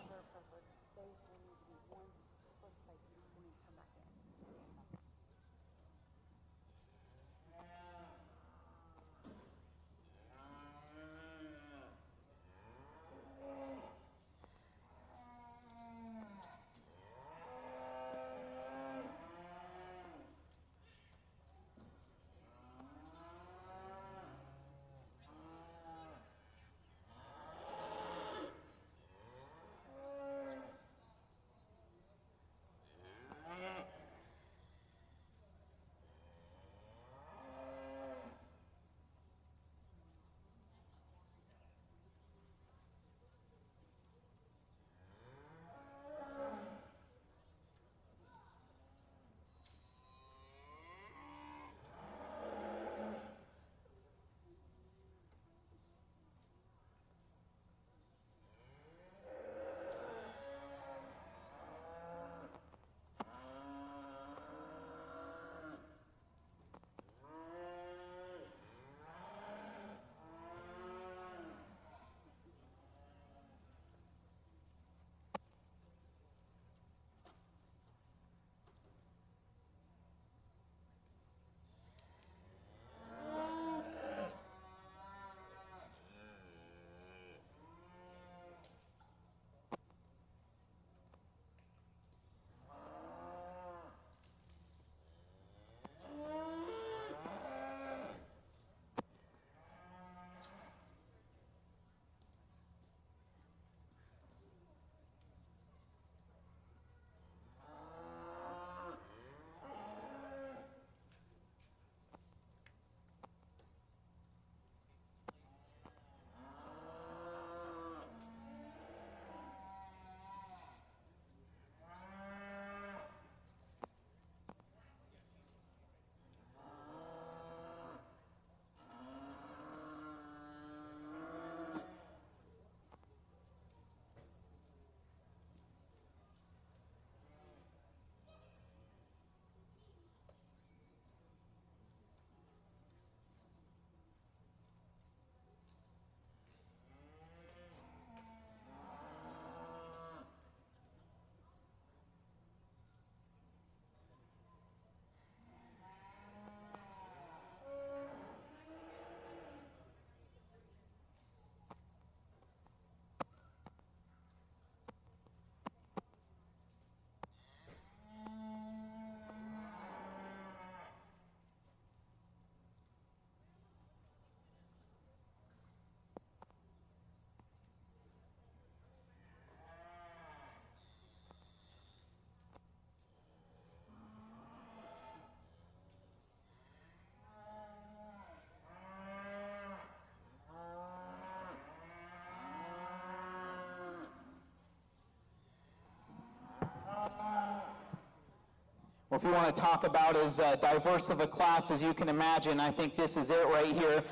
Well, if you want to talk about as diverse of a class as you can imagine, I think this is it right here.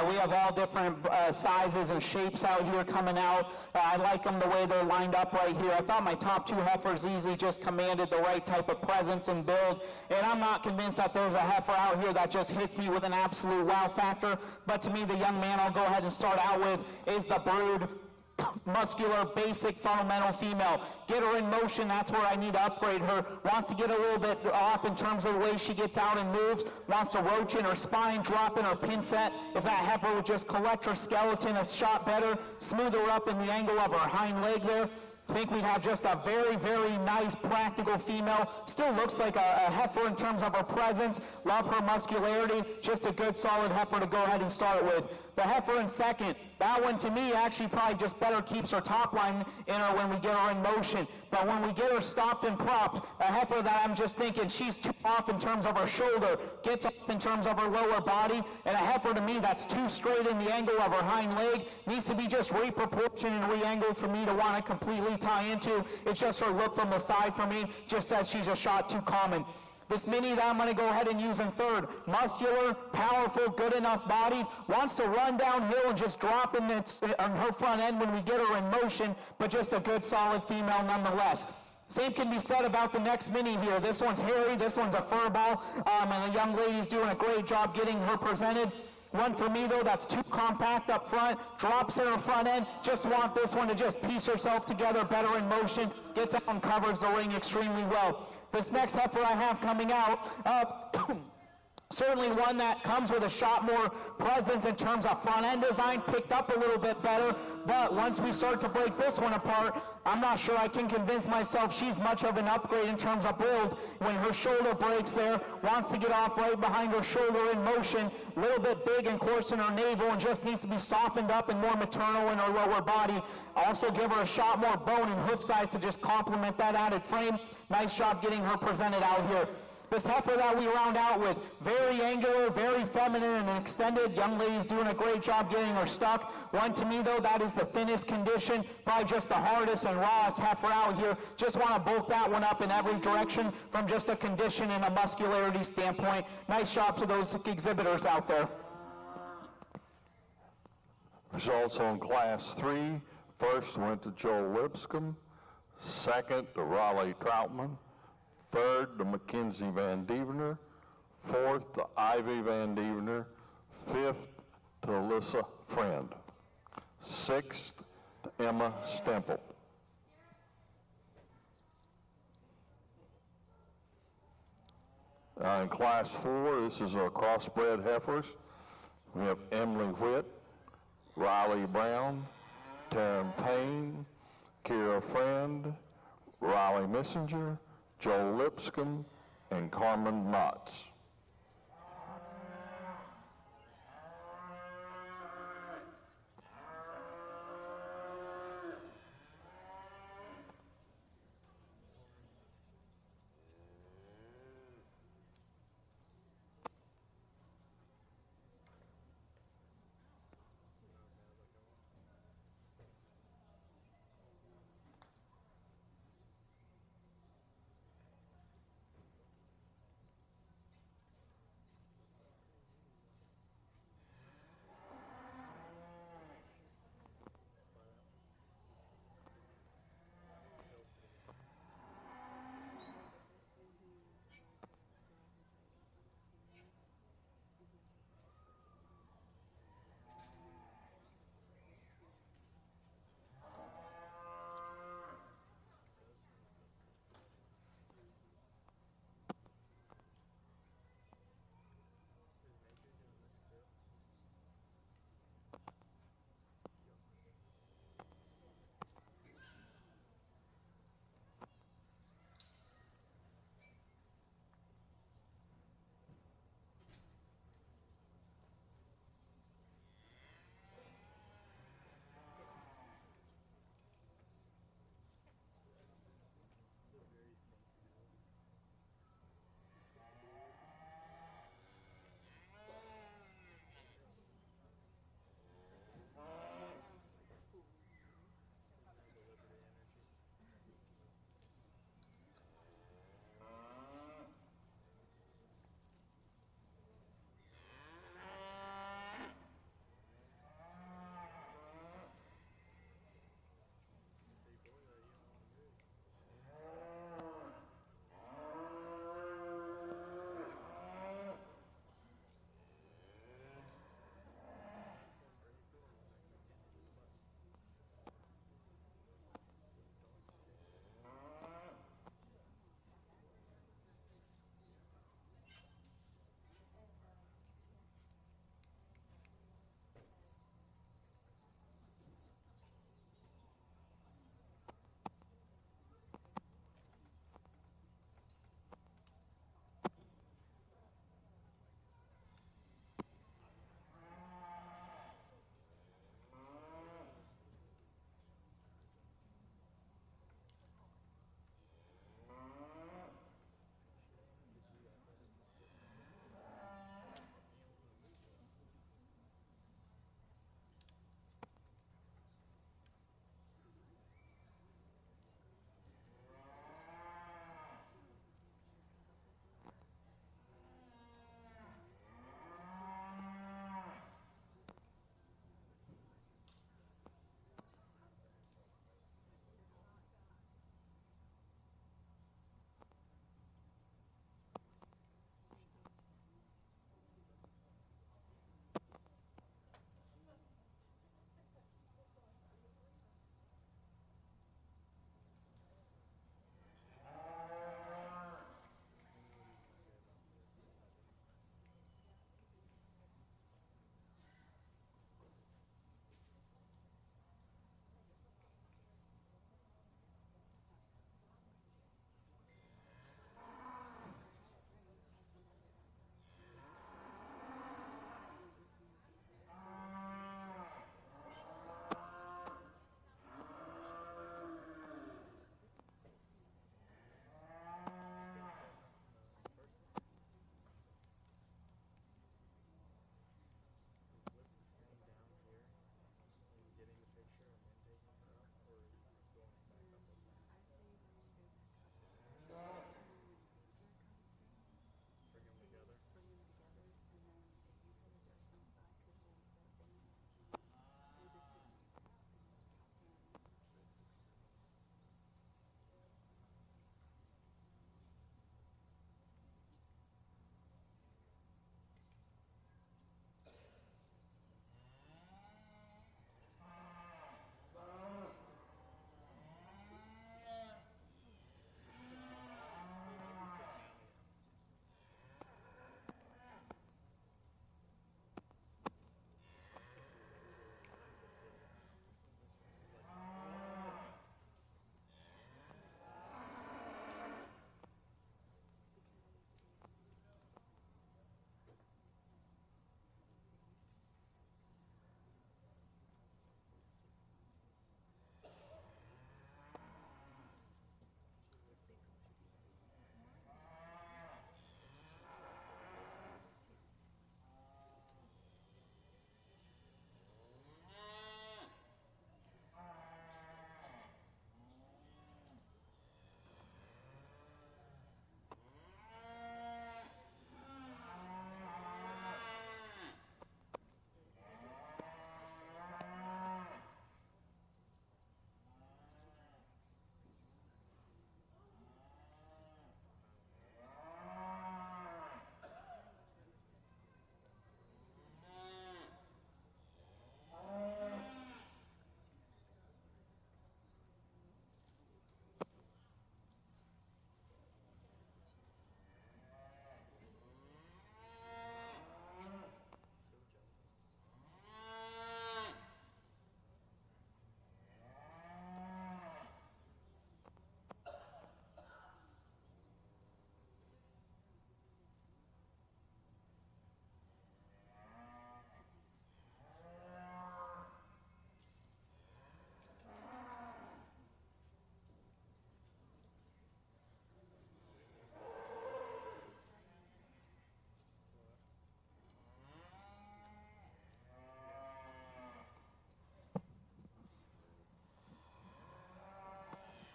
We have all different sizes and shapes out here coming out. I like them the way they're lined up right here. I thought my top two heifers easily just commanded the right type of presence and build, and I'm not convinced that there's a heifer out here that just hits me with an absolute wow factor, but to me, the young man I'll go ahead and start out with is the brood muscular, basic, fundamental female. Get her in motion, that's where I need to upgrade her. Wants to get a little bit off in terms of the way she gets out and moves. Wants to roach in her spine, drop in her pin set. If that heifer would just collect her skeleton a shot better, smooth her up in the angle of her hind leg there, I think we'd have just a very, very nice, practical female. Still looks like a heifer in terms of her presence. Love her muscularity. Just a good, solid heifer to go ahead and start with. The heifer in second, that one to me actually probably just better keeps her top line in her when we get her in motion. But when we get her stopped and propped, a heifer that I'm just thinking she's too off in terms of her shoulder, gets off in terms of her lower body, and a heifer to me that's too straight in the angle of her hind leg, needs to be just reproportioned and re-angled for me to want to completely tie into. It's just her look from the side for me, just says she's a shot too common. This mini that I'm going to go ahead and use in third, muscular, powerful, good enough body, wants to run downhill and just drop on her front end when we get her in motion, but just a good, solid female nonetheless. Same can be said about the next mini here. This one's hairy, this one's a fur ball, and the young lady's doing a great job getting her presented. One for me, though, that's too compact up front, drops in her front end. Just want this one to just piece herself together better in motion, gets out and covers the ring extremely well. This next heifer I have coming out, certainly one that comes with a shot more presence in terms of front end design, picked up a little bit better, but once we start to break this one apart, I'm not sure I can convince myself she's much of an upgrade in terms of build. When her shoulder breaks there, wants to get off right behind her shoulder in motion, a little bit big and coarse in her navel and just needs to be softened up and more maternal in her lower body. Also give her a shot more bone and hoof size to just complement that added frame. Nice job getting her presented out here. This heifer that we round out with, very angular, very feminine and extended. Young lady's doing a great job getting her stuck. One to me though, that is the thinnest condition, probably just the hardest and rawest heifer out here. Just want to bulk that one up in every direction from just a condition and a muscularity standpoint. Nice job to those exhibitors out there. Results on Class 3. First went to Joel Lipscomb. Second to Raleigh Troutman. Third to Mackenzie Van Devener. Fourth to Ivy Van Devener. Fifth to Alyssa Friend. Sixth to Emma Stemple. In Class 4, this is our crossbred heifers. We have Emily Whitt, Riley Brown, Taryn Payne, Kira Friend, Riley Messenger, Joel Lipscomb, and Carmen Knotts.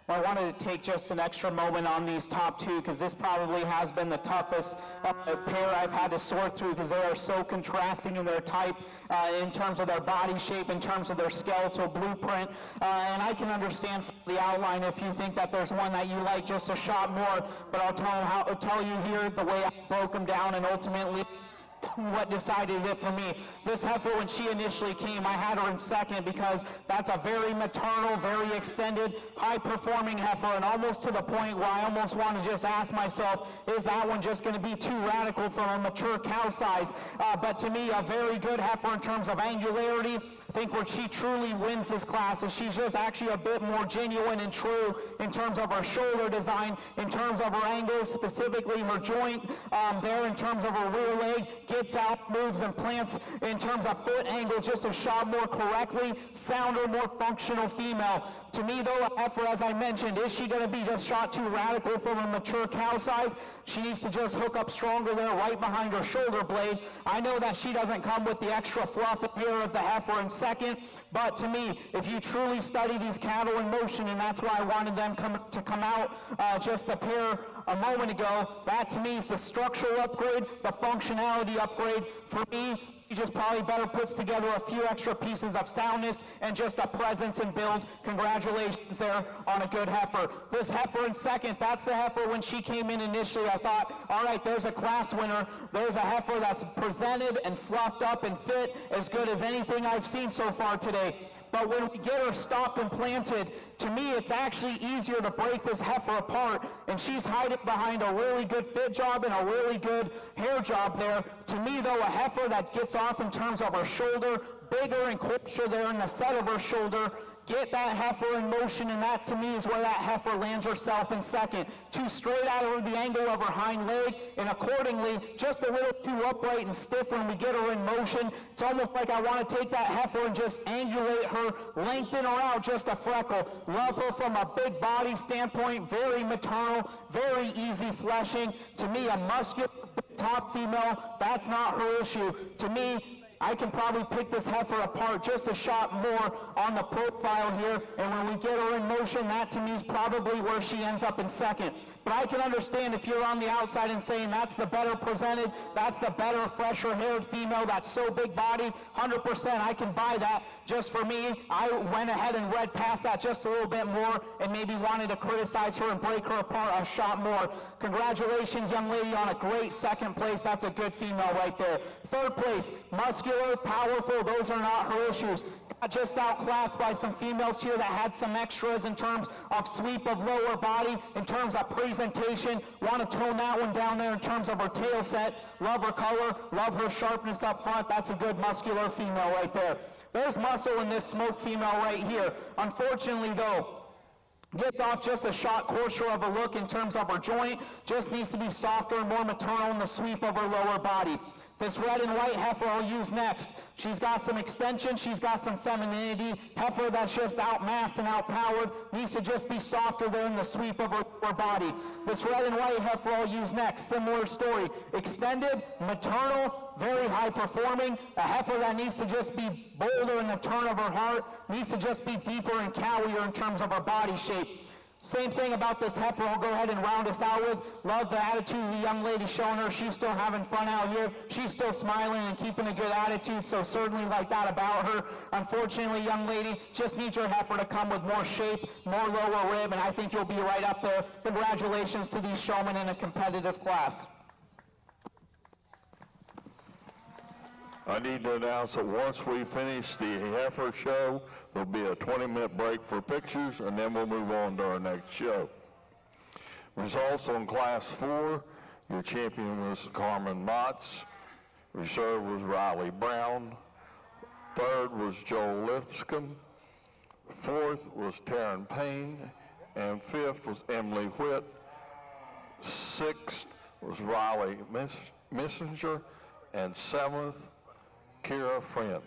Well, I wanted to take just an extra moment on these top two because this probably has been the toughest pair I've had to sort through because they are so contrasting in their type, in terms of their body shape, in terms of their skeletal blueprint. And I can understand from the outline if you think that there's one that you like just a shot more, but I'll tell you here the way I broke them down and ultimately what decided it for me. This heifer, when she initially came, I had her in second because that's a very maternal, very extended, high-performing heifer, and almost to the point where I almost want to just ask myself, is that one just going to be too radical from a mature cow size? But to me, a very good heifer in terms of angularity. I think where she truly wins this class is she's just actually a bit more genuine and true in terms of her shoulder design, in terms of her angles, specifically her joint there in terms of her rear leg, gets out, moves and plants in terms of foot angle just a shot more correctly, sounder, more functional female. To me, though, a heifer, as I mentioned, is she going to be just shot too radical from a mature cow size? She needs to just hook up stronger there right behind her shoulder blade. I know that she doesn't come with the extra fluff and hair of the heifer in second, but to me, if you truly study these cattle in motion, and that's why I wanted them to come out just the pair a moment ago, that to me is the structural upgrade, the functionality upgrade. For me, he just probably better puts together a few extra pieces of soundness and just a presence and build. Congratulations there on a good heifer. This heifer in second, that's the heifer when she came in initially. I thought, all right, there's a class winner. There's a heifer that's presented and fluffed up and fit as good as anything I've seen so far today. But when we get her stopped and planted, to me, it's actually easier to break this heifer apart, and she's hiding behind a really good fit job and a really good hair job there. To me, though, a heifer that gets off in terms of her shoulder, bigger and closer there in the set of her shoulder, get that heifer in motion, and that to me is where that heifer lands herself in second. Too straight out of the angle of her hind leg, and accordingly, just a little too upright and stiff when we get her in motion. It's almost like I want to take that heifer and just angulate her, lengthen her out just a freckle. Love her from a big body standpoint, very maternal, very easy fleshing. To me, a muscular top female, that's not her issue. To me, I can probably pick this heifer apart just a shot more on the profile here, and when we get her in motion, that to me is probably where she ends up in second. But I can understand if you're on the outside and saying that's the better presented, that's the better, fresher haired female, that's so big body, 100% I can buy that. Just for me, I went ahead and read past that just a little bit more and maybe wanted to criticize her and break her apart a shot more. Congratulations, young lady, on a great second place. That's a good female right there. Third place, muscular, powerful, those are not her issues. Got just outclassed by some females here that had some extras in terms of sweep of lower body, in terms of presentation. Want to tone that one down there in terms of her tail set. Love her color, love her sharpness up front. That's a good muscular female right there. There's muscle in this smoke female right here. Unfortunately, though, gets off just a shot coarser of a look in terms of her joint. Just needs to be softer and more maternal in the sweep of her lower body. This red and white heifer I'll use next. She's got some extension, she's got some femininity. Heifer that's just outmassed and outpowered, needs to just be softer there in the sweep of her body. This red and white heifer I'll use next. Similar story. Extended, maternal, very high performing. A heifer that needs to just be bolder in the turn of her heart, needs to just be deeper and cowier in terms of her body shape. Same thing about this heifer. I'll go ahead and round us out with. Love the attitude of the young lady showing her. She's still having fun out here. She's still smiling and keeping a good attitude, so certainly like that about her. Unfortunately, young lady, just needs your heifer to come with more shape, more lower rib, and I think you'll be right up there. Congratulations to these showmen in a competitive class. I need to announce that once we finish the heifer show, there'll be a 20-minute break for pictures, and then we'll move on to our next show. Results on Class 4, your champion was Carmen Motts. Reserve was Riley Brown. Third was Joel Lipscomb. Fourth was Taryn Payne. And fifth was Emily Whitt. Sixth was Riley Messenger. And seventh, Kira Friend.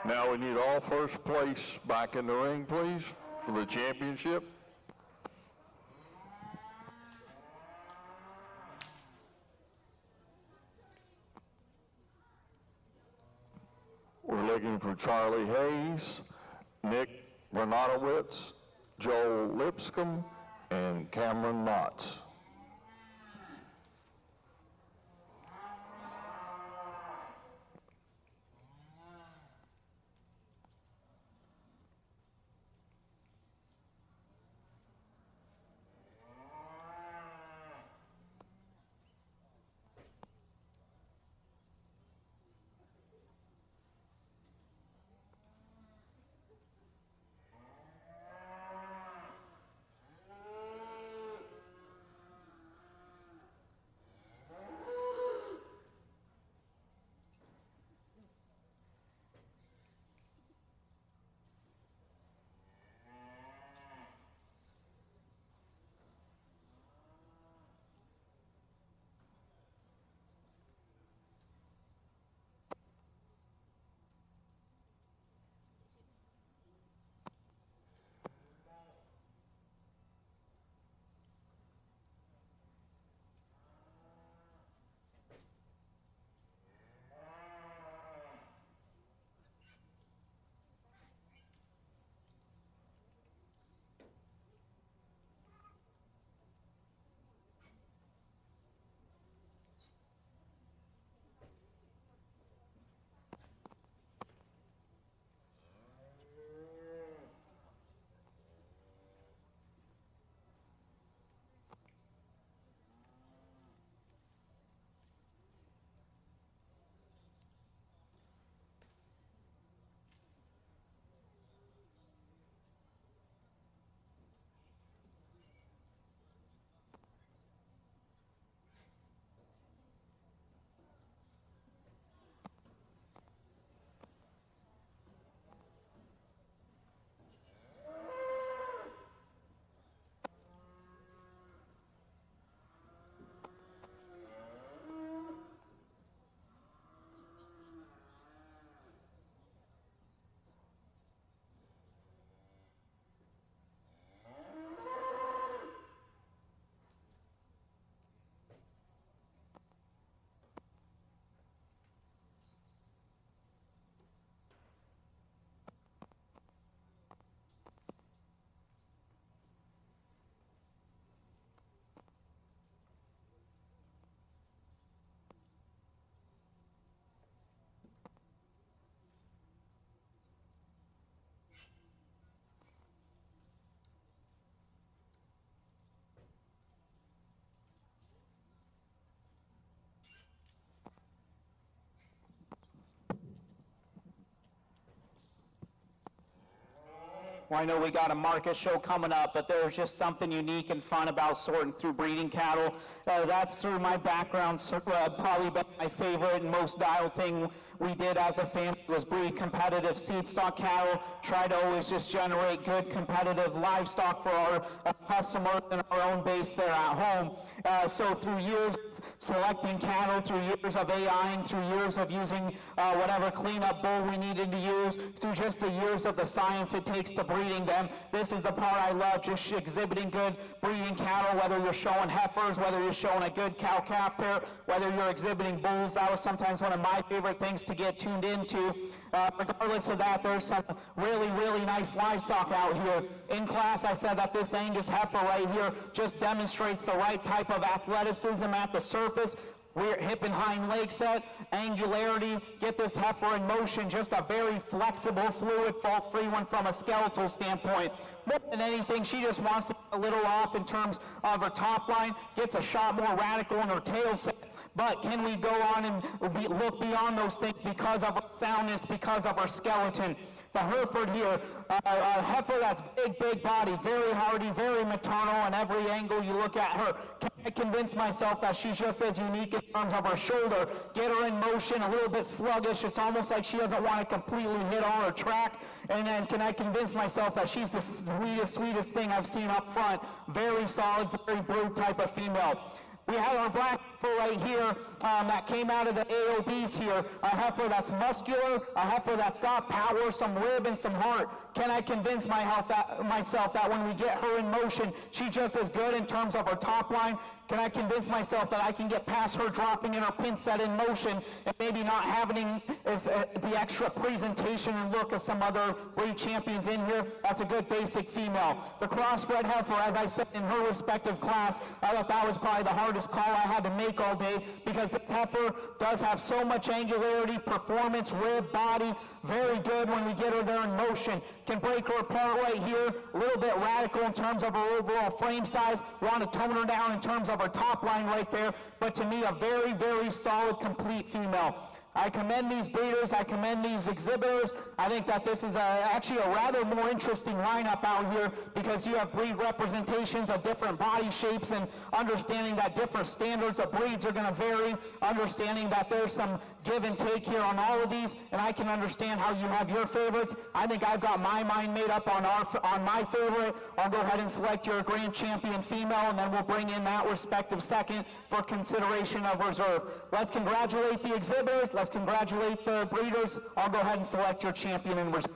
Now we need all first place back in the ring, please, for the championship. We're looking for Charlie Hayes, Nick Bernatowicz, Joel Lipscomb, and Cameron Motts. Well, I know we got a market show coming up, but there's just something unique and fun about sorting through breeding cattle. That's through my background, probably been my favorite and most dialed thing we did as a family was breed competitive seed stock cattle, try to always just generate good competitive livestock for our customers and our own base there at home. So through years selecting cattle, through years of AIing, through years of using whatever cleanup bull we needed to use, through just the years of the science it takes to breeding them. This is the part I love, just exhibiting good breeding cattle, whether you're showing heifers, whether you're showing a good cow-calf pair, whether you're exhibiting bulls. That was sometimes one of my favorite things to get tuned into. Regardless of that, there's some really, really nice livestock out here. In class, I said that this Angus heifer right here just demonstrates the right type of athleticism at the surface. We're hip and hind leg set, angularity, get this heifer in motion, just a very flexible, fluid, fault-free one from a skeletal standpoint. More than anything, she just wants to get a little off in terms of her top line, gets a shot more radical in her tail set. But can we go on and look beyond those things because of her soundness, because of her skeleton? The Hereford here, a heifer that's big, big body, very hardy, very maternal on every angle you look at her. Can I convince myself that she's just as unique in terms of her shoulder? Get her in motion, a little bit sluggish. It's almost like she doesn't want to completely hit on her track. And then can I convince myself that she's the sweetest, sweetest thing I've seen up front? Very solid, very brute type of female. We have our black heifer right here that came out of the AOBs here, a heifer that's muscular, a heifer that's got power, some rib, and some heart. Can I convince myself that when we get her in motion, she's just as good in terms of her top line? Can I convince myself that I can get past her dropping in her pin set in motion and maybe not having the extra presentation and look as some other breed champions in here? That's a good basic female. The crossbred heifer, as I said, in her respective class, I thought that was probably the hardest call I had to make all day, because this heifer does have so much angularity, performance, rib, body, very good when we get her there in motion. Can break her apart right here, a little bit radical in terms of her overall frame size. Want to tone her down in terms of her top line right there, but to me, a very, very solid, complete female. I commend these breeders, I commend these exhibitors. I think that this is actually a rather more interesting lineup out here, because you have breed representations of different body shapes, and understanding that different standards of breeds are going to vary, understanding that there's some give and take here on all of these, and I can understand how you have your favorites. I think I've got my mind made up on my favorite. I'll go ahead and select your grand champion female, and then we'll bring in that respective second for consideration of reserve. Let's congratulate the exhibitors. Let's congratulate the breeders. I'll go ahead and select your champion in reserve.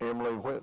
Emily Whitt.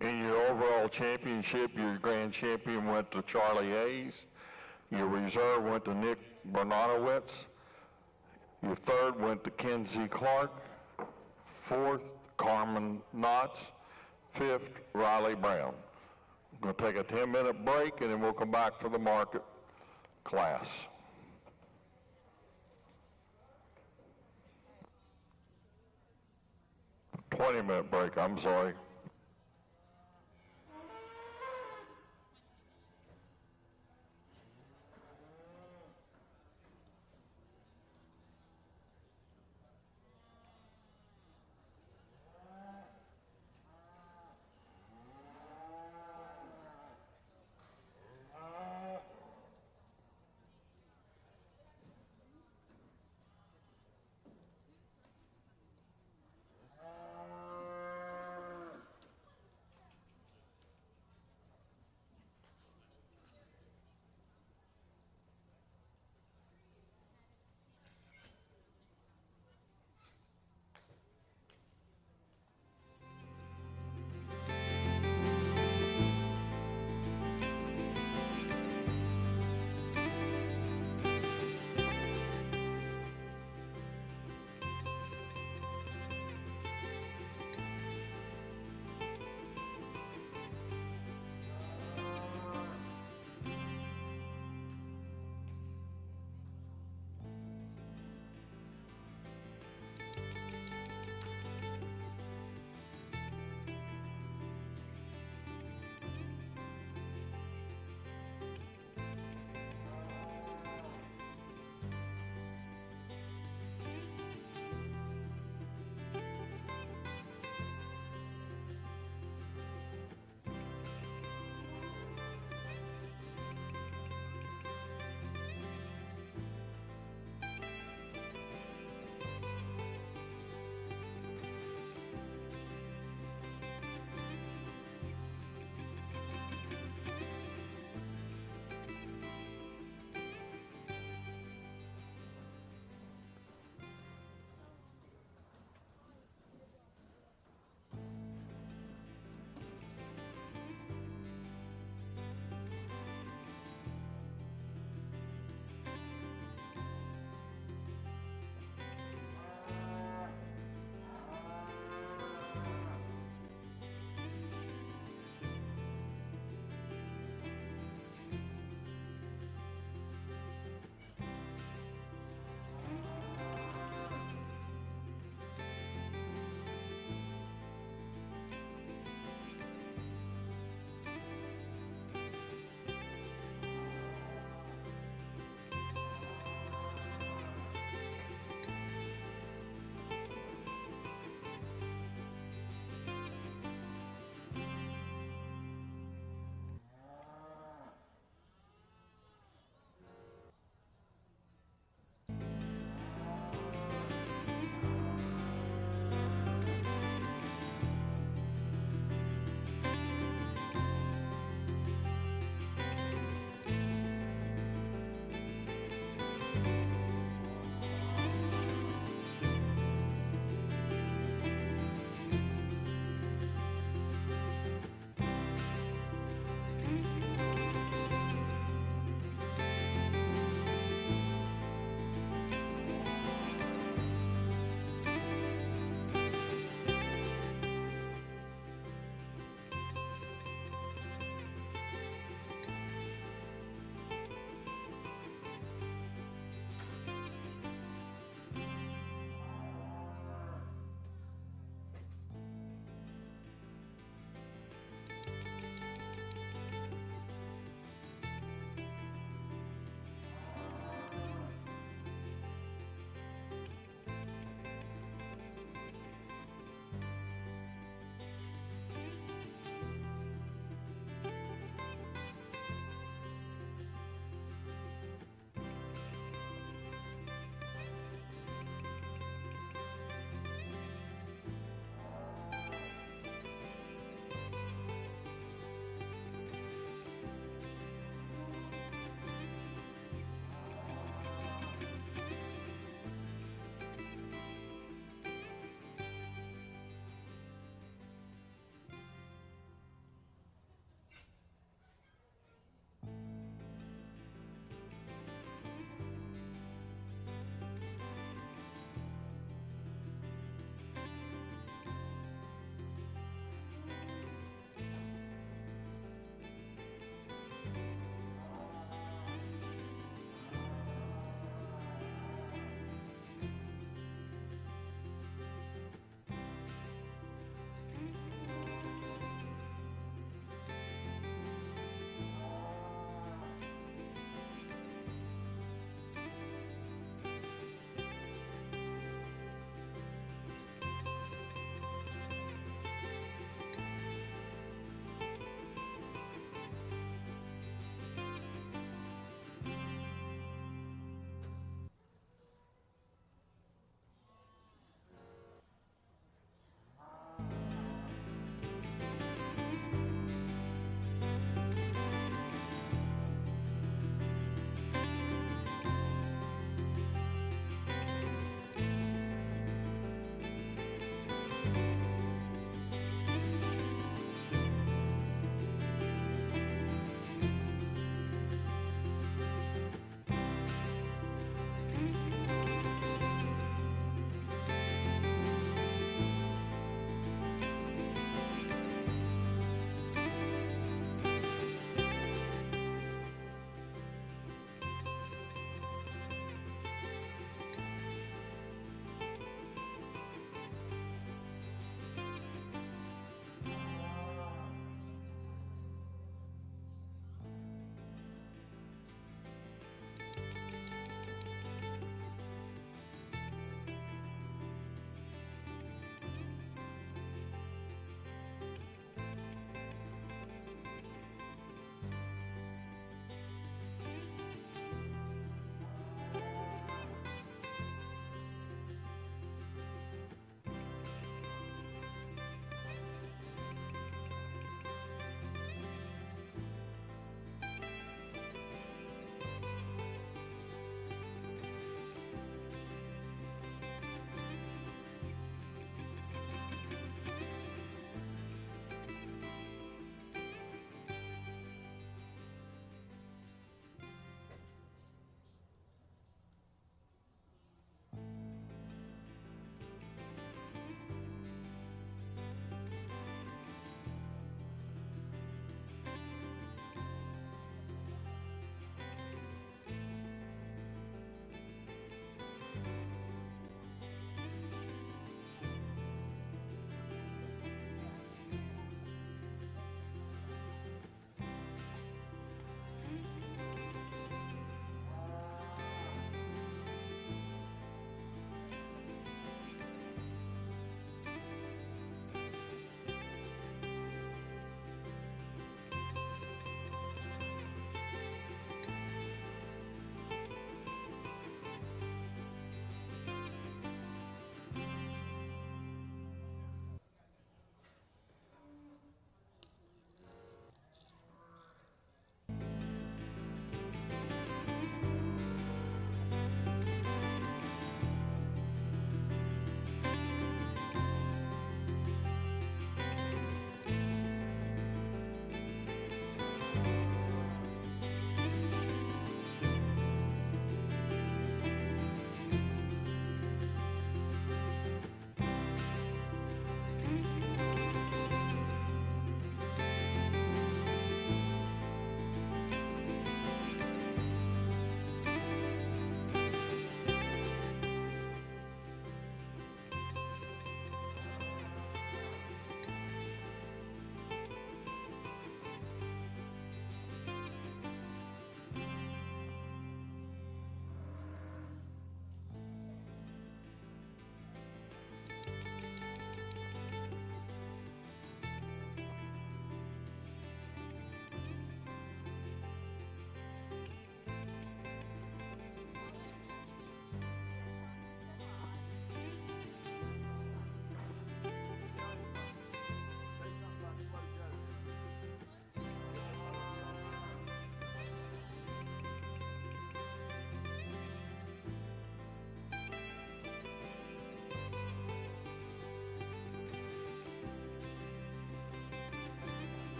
In your overall championship, your grand champion went to Charlie Hayes. Your reserve went to Nick Bernardowitz. Your third went to Kenzie Clark. Fourth, Carmen Knotts. Fifth, Riley Brown. We're going to take a 10-minute break, and then we'll come back for the market class. -20-minute break, I'm sorry.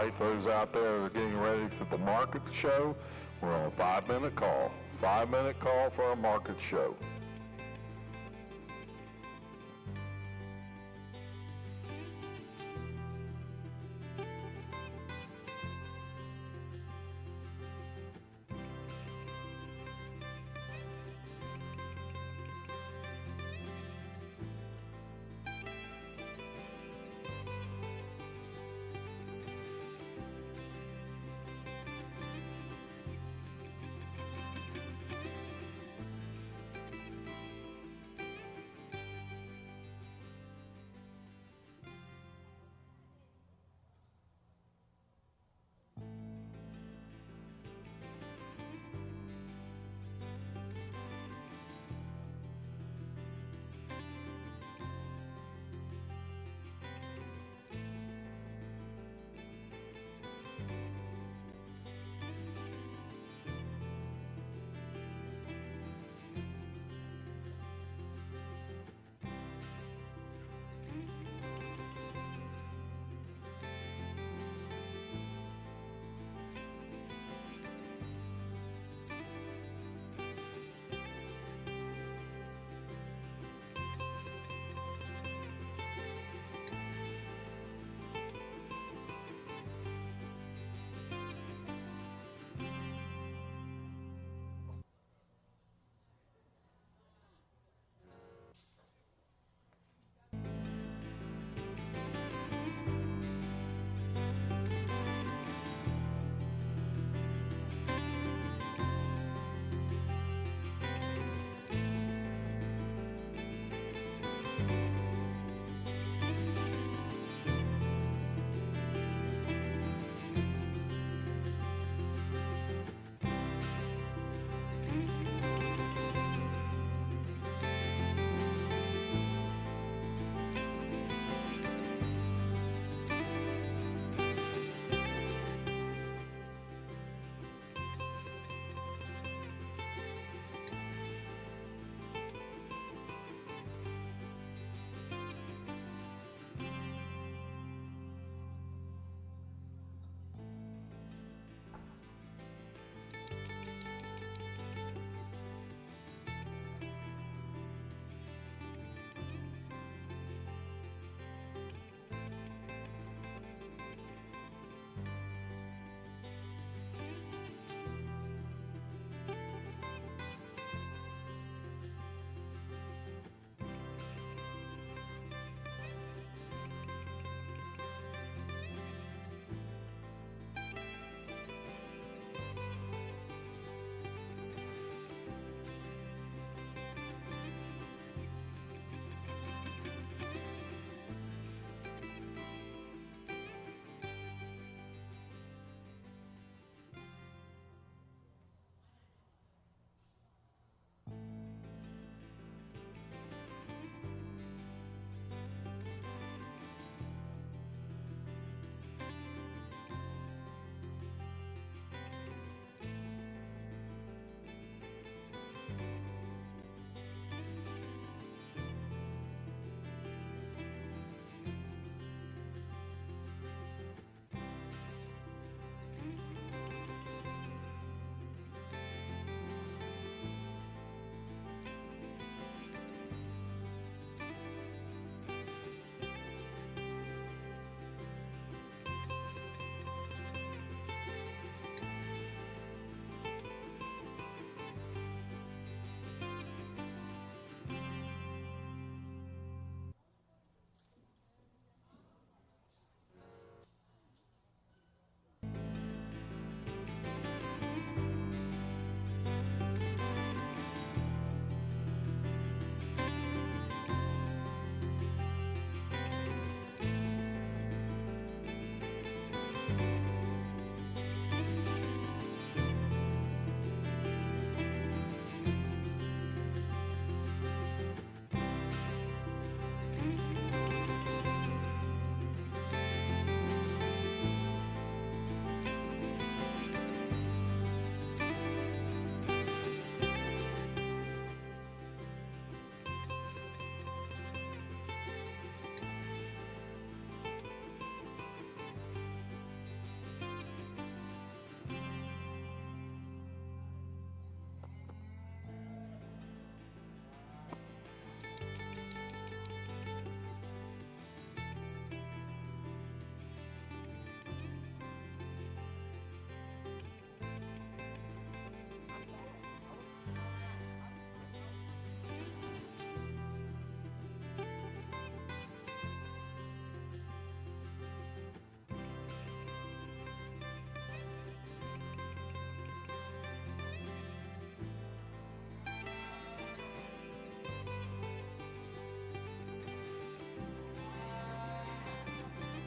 right, those out there that are getting ready for the market show, we're on a 5-minute call. 5-minute call for our market show.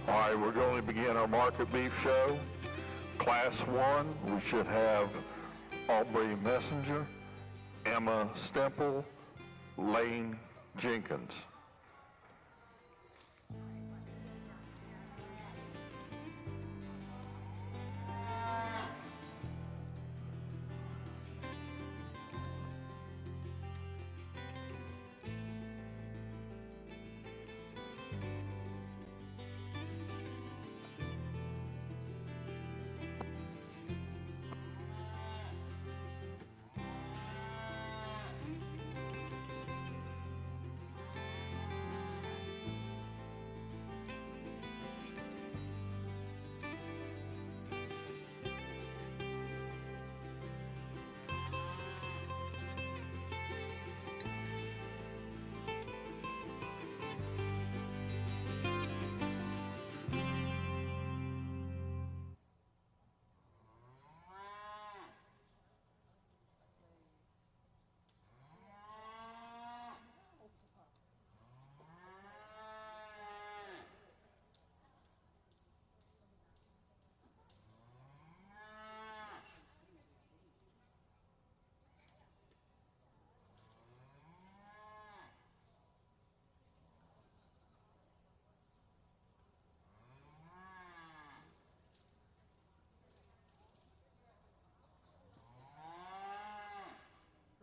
All right, we're going to begin our market beef show. Class 1, we should have Aubrey Messenger, Emma Stemple, Lane Jenkins.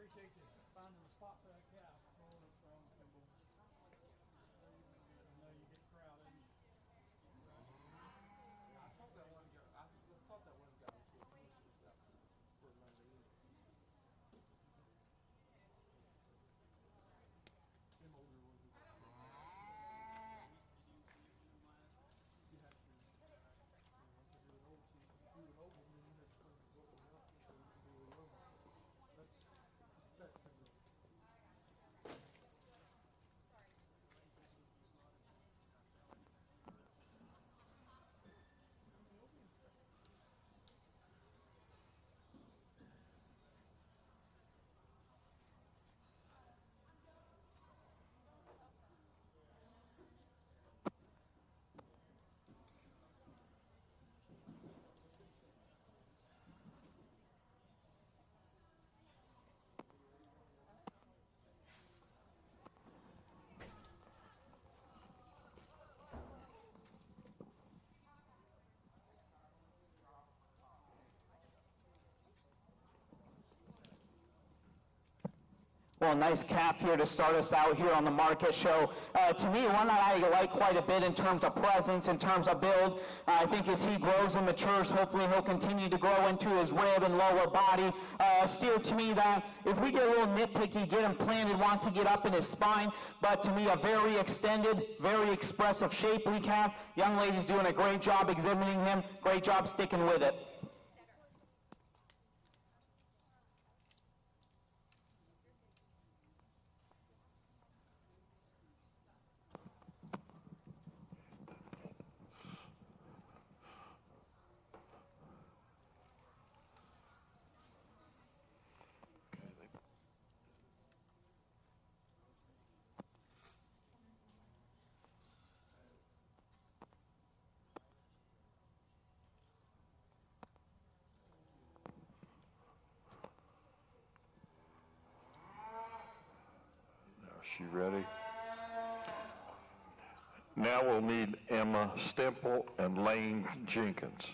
Appreciate you finding a spot for that calf. Pulling it from Kimball. I know you get crowded. I thought that one guy. I thought that one guy was for Monday. Them older ones. Well, nice calf here to start us out here on the market show. To me, one that I like quite a bit in terms of presence, in terms of build. I think as he grows and matures, hopefully he'll continue to grow into his rib and lower body. Steer to me that if we get a little nitpicky, get him planted, wants to get up in his spine, but to me a very extended, very expressive shapely calf. Young lady's doing a great job exhibiting him, great job sticking with it. She ready? Now we'll need Emma Stemple and Lane Jenkins.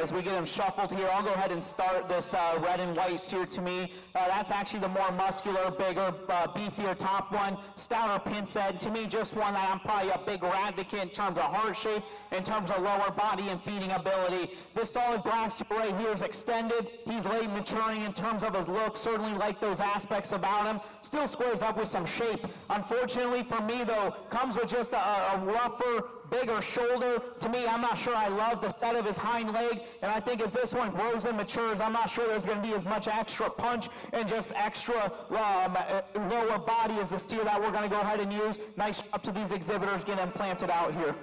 as we get them shuffled here, I'll go ahead and start this red and white steer. To me, that's actually the more muscular, bigger, beefier top one, stouter pin's head. To me, just one that I'm probably a bigger advocate in terms of heart shape, in terms of lower body and feeding ability. This solid black steer right here is extended. He's late maturing in terms of his look, certainly like those aspects about him. Still squares up with some shape. Unfortunately for me, though, comes with just a rougher, bigger shoulder. To me, I'm not sure I love the set of his hind leg, and I think as this one grows and matures, I'm not sure there's going to be as much extra punch and just extra lower body as the steer that we're going to go ahead and use. Nice job to these exhibitors getting them planted out here.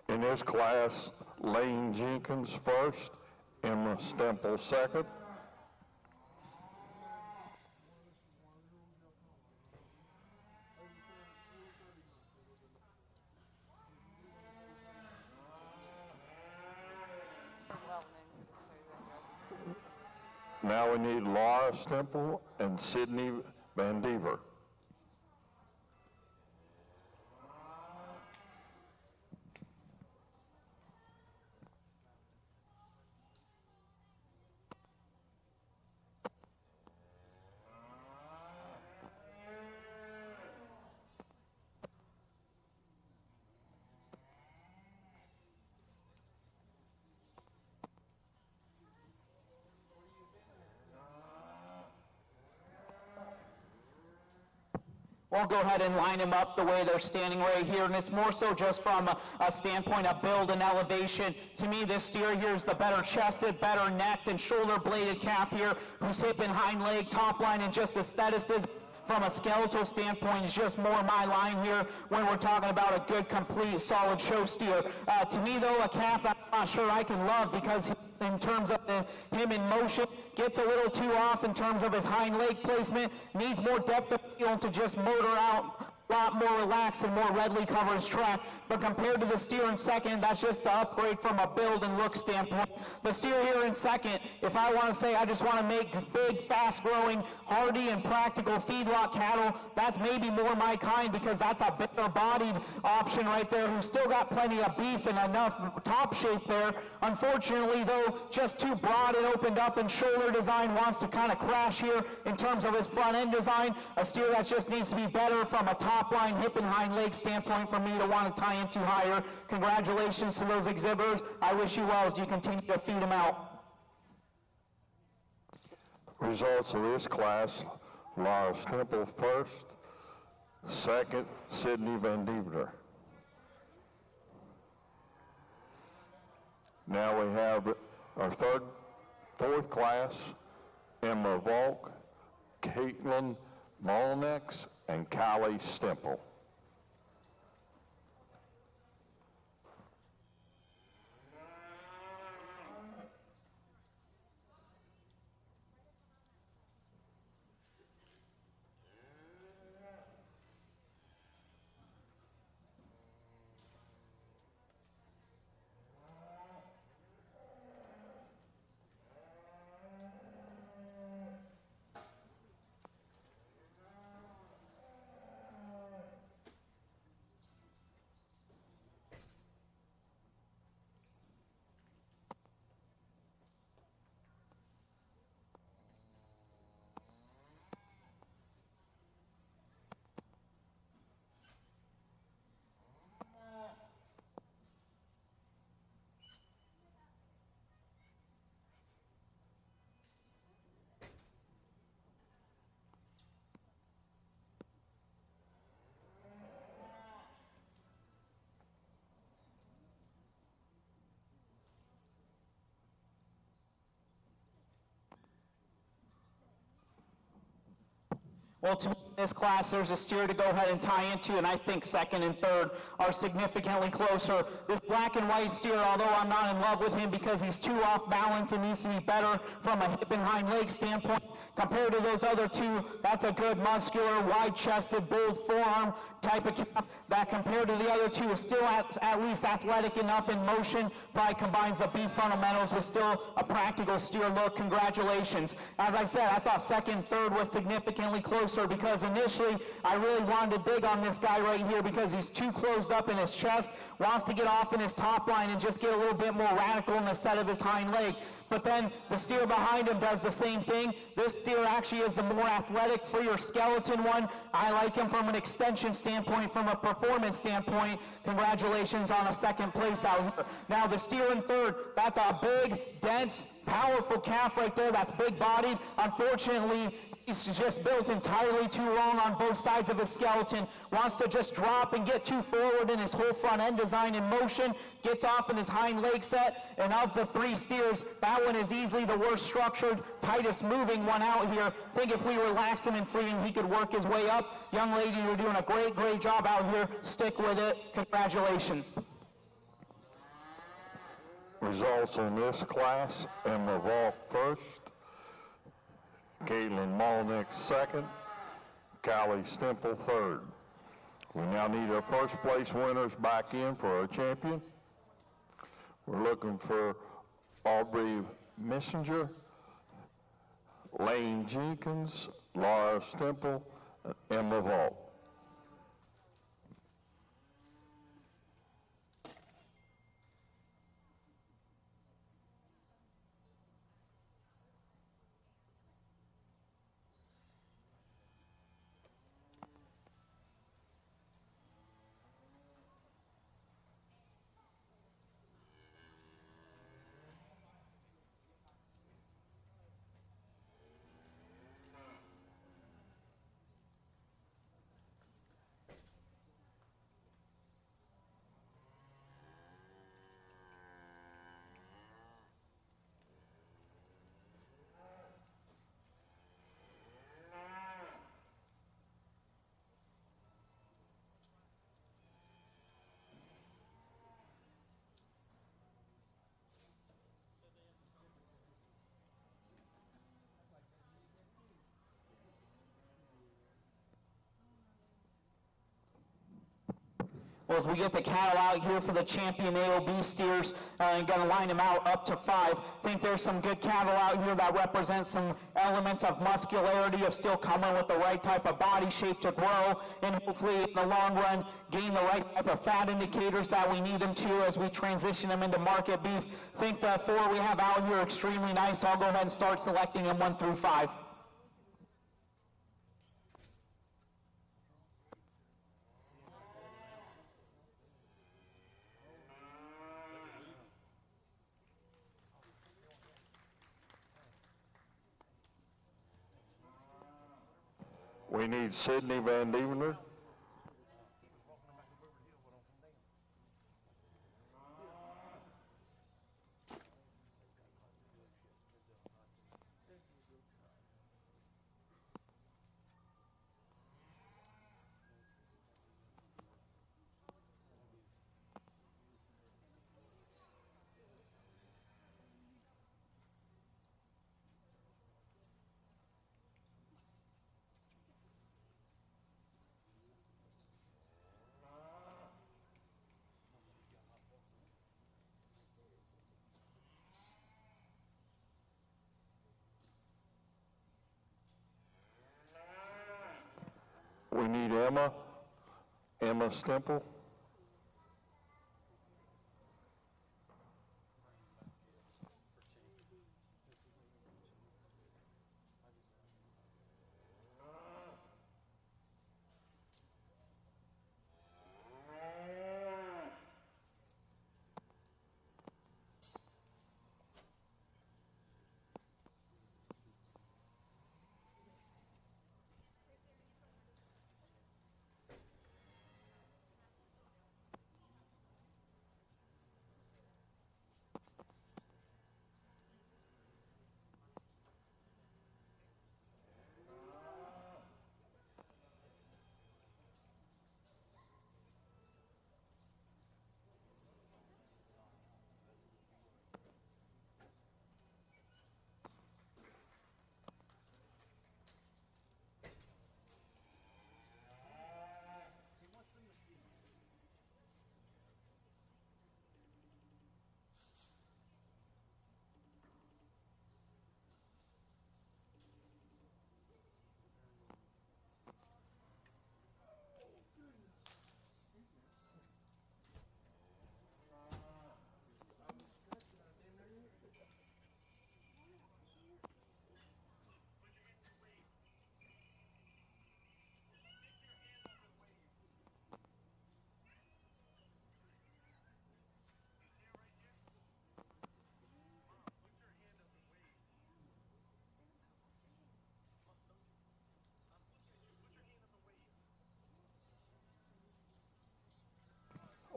In this class, Lane Jenkins first, Emma Stemple second. Now we need Laura Stemple and Sydney Van Dever. We'll go ahead and line them up the way they're standing right here, and it's more so just from a standpoint of build and elevation. To me, this steer here is the better chested, better necked, and shoulder-bladed calf here, whose hip and hind leg, top line, and just aestheticism from a skeletal standpoint is just more my line here when we're talking about a good, complete, solid show steer. To me, though, a calf I'm not sure I can love because in terms of him in motion, gets a little too off in terms of his hind leg placement, needs more depth of field to just motor out a lot more relaxed and more readily cover his track. But compared to the steer in second, that's just the upgrade from a build and look standpoint. The steer here in second, if I want to say I just want to make big, fast-growing, hardy, and practical feedlot cattle, that's maybe more my kind because that's a bigger-bodied option right there who's still got plenty of beef and enough top shape there. Unfortunately, though, just too broad and opened up, and shoulder design wants to kind of crash here in terms of his front-end design. A steer that just needs to be better from a top-line hip and hind leg standpoint for me to want to tie into higher. Congratulations to those exhibitors. I wish you well as you continue to feed them out. Results of this class, Laura Stemple first, second, Sydney Van Dever. Now we have our fourth class, Emma Volk, Caitlin Molnex, and Kylie Stemple. Well, to me, in this class, there's a steer to go ahead and tie into, and I think second and third are significantly closer. This black and white steer, although I'm not in love with him because he's too off balance and needs to be better from a hip and hind leg standpoint, Compared to those other two, that's a good muscular, wide-chested, bold forearm type of calf that compared to the other two is still at least athletic enough in motion, probably combines the beef fundamentals with still a practical steer look. Congratulations. As I said, I thought second, third was significantly closer because initially I really wanted to dig on this guy right here because he's too closed up in his chest, wants to get off in his top line and just get a little bit more radical in the set of his hind leg. But then the steer behind him does the same thing. This steer actually is the more athletic, freer skeleton one. I like him from an extension standpoint, from a performance standpoint. Congratulations on a second place out here. Now the steer in third, that's a big, dense, powerful calf right there. That's big-bodied. Unfortunately, he's just built entirely too long on both sides of his skeleton. Wants to just drop and get too forward in his whole front end design in motion. Gets off in his hind leg set. And of the three steers, that one is easily the worst structured, tightest moving one out here. I think if we relax him and free him, he could work his way up. Young lady, you're doing a great, great job out here. Stick with it. Congratulations. Results in this class: Emma Volk first, Caitlin Molnick second, Callie Stemple third. We now need our first place winners back in for our champion. We're looking for Aubrey Messenger, Lane Jenkins, Laura Stemple, Emma Volk. Well, as we get the cattle out here for the champion AOB steers, and going to line them out up to 5. I think there's some good cattle out here that represent some elements of muscularity, of still coming with the right type of body shape to grow, and hopefully in the long run gain the right type of fat indicators that we need them to as we transition them into market beef. I think the 4 we have out here are extremely nice. I'll go ahead and start selecting them 1 through 5. We need Sydney Van Dievener. We need Emma Stemple.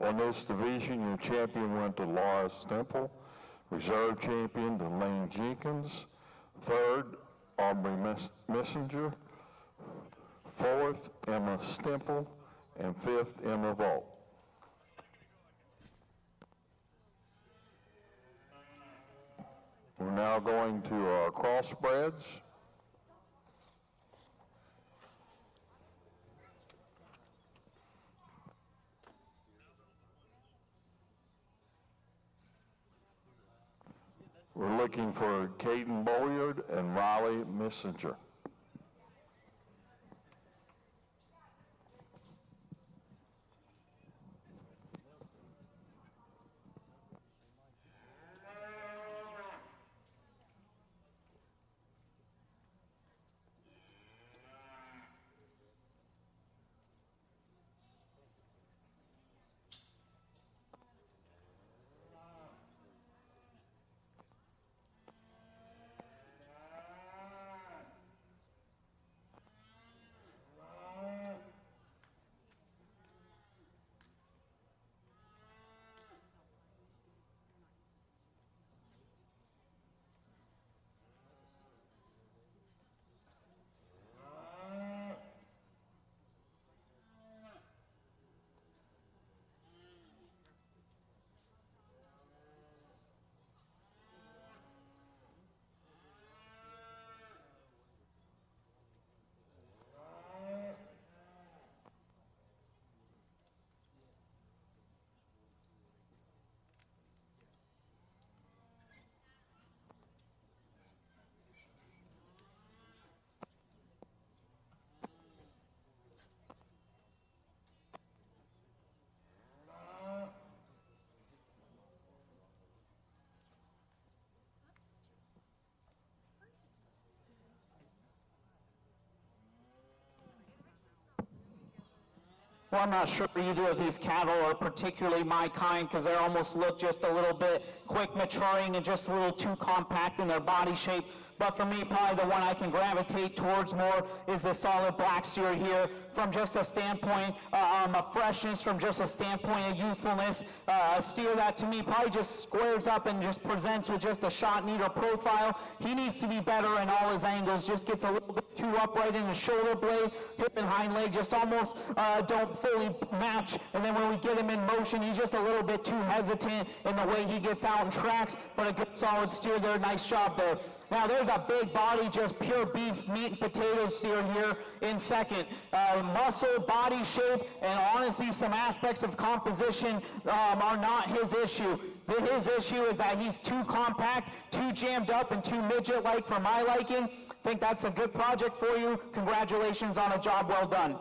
On this division, your champion went to Laura Stemple, reserve champion to Lane Jenkins, third, Aubrey Messenger, fourth, Emma Stemple, and fifth, Emma Vault. We're now going to our crossbreds. We're looking for Caden Bolyard and Riley Messenger. Well, I'm not sure either of these cattle are particularly my kind because they almost look just a little bit quick maturing and just a little too compact in their body shape. But for me, probably the one I can gravitate towards more is the solid black steer here from just a standpoint of freshness, from just a standpoint of youthfulness. A steer that to me probably just squares up and just presents with just a shot neater profile. He needs to be better in all his angles, just gets a little bit too upright in the shoulder blade, hip and hind leg just almost don't fully match. And then when we get him in motion, he's just a little bit too hesitant in the way he gets out and tracks, but a good solid steer there, nice job there. Now there's a big body, just pure beef, meat and potato steer here in second. Muscle, body shape, and honestly some aspects of composition are not his issue. His issue is that he's too compact, too jammed up, and too midget-like for my liking. I think that's a good project for you. Congratulations on a job well done.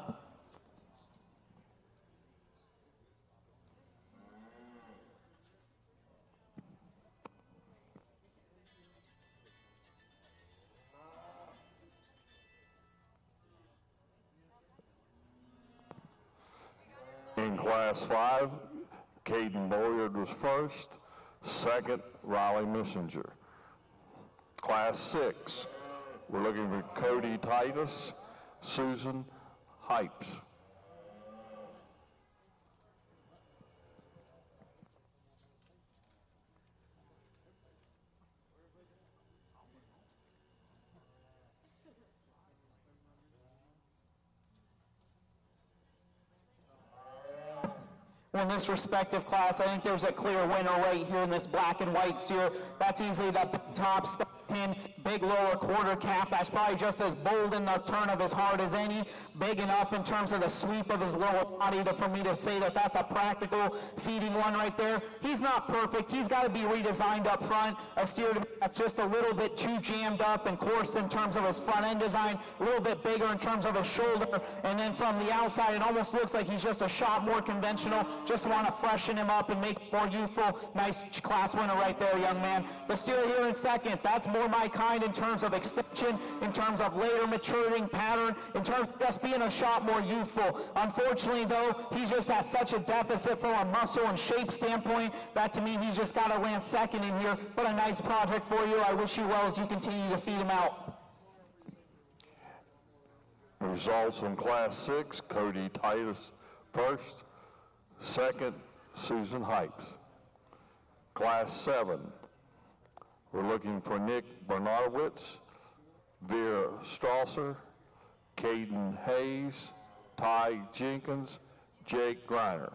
In Class 5, Caden Bolyard was first, second, Riley Messenger. Class 6, we're looking for Cody Titus, Susan Hypes. Well, in this respective class, I think there's a clear winner right here in this black and white steer. That's easily that top step pin, big lower quarter calf. That's probably just as bold in the turn of his heart as any. Big enough in terms of the sweep of his lower body for me to say that that's a practical feeding one right there. He's not perfect. He's got to be redesigned up front. A steer that's just a little bit too jammed up and coarse in terms of his front end design, a little bit bigger in terms of his shoulder, and then from the outside it almost looks like he's just a shot more conventional. Just want to freshen him up and make him more youthful. Nice class winner right there, young man. The steer here in second, that's more my kind in terms of extension, in terms of later maturing pattern, in terms of just being a shot more youthful. Unfortunately though, he just has such a deficit from a muscle and shape standpoint that to me he's just got to land second in here. But a nice project for you. I wish you well as you continue to feed him out. Results in Class 6, Cody Titus first, second, Susan Hypes. Class 7, we're looking for Nick Bernardowitz, Vera Strasser, Caden Hayes, Ty Jenkins, Jake Griner.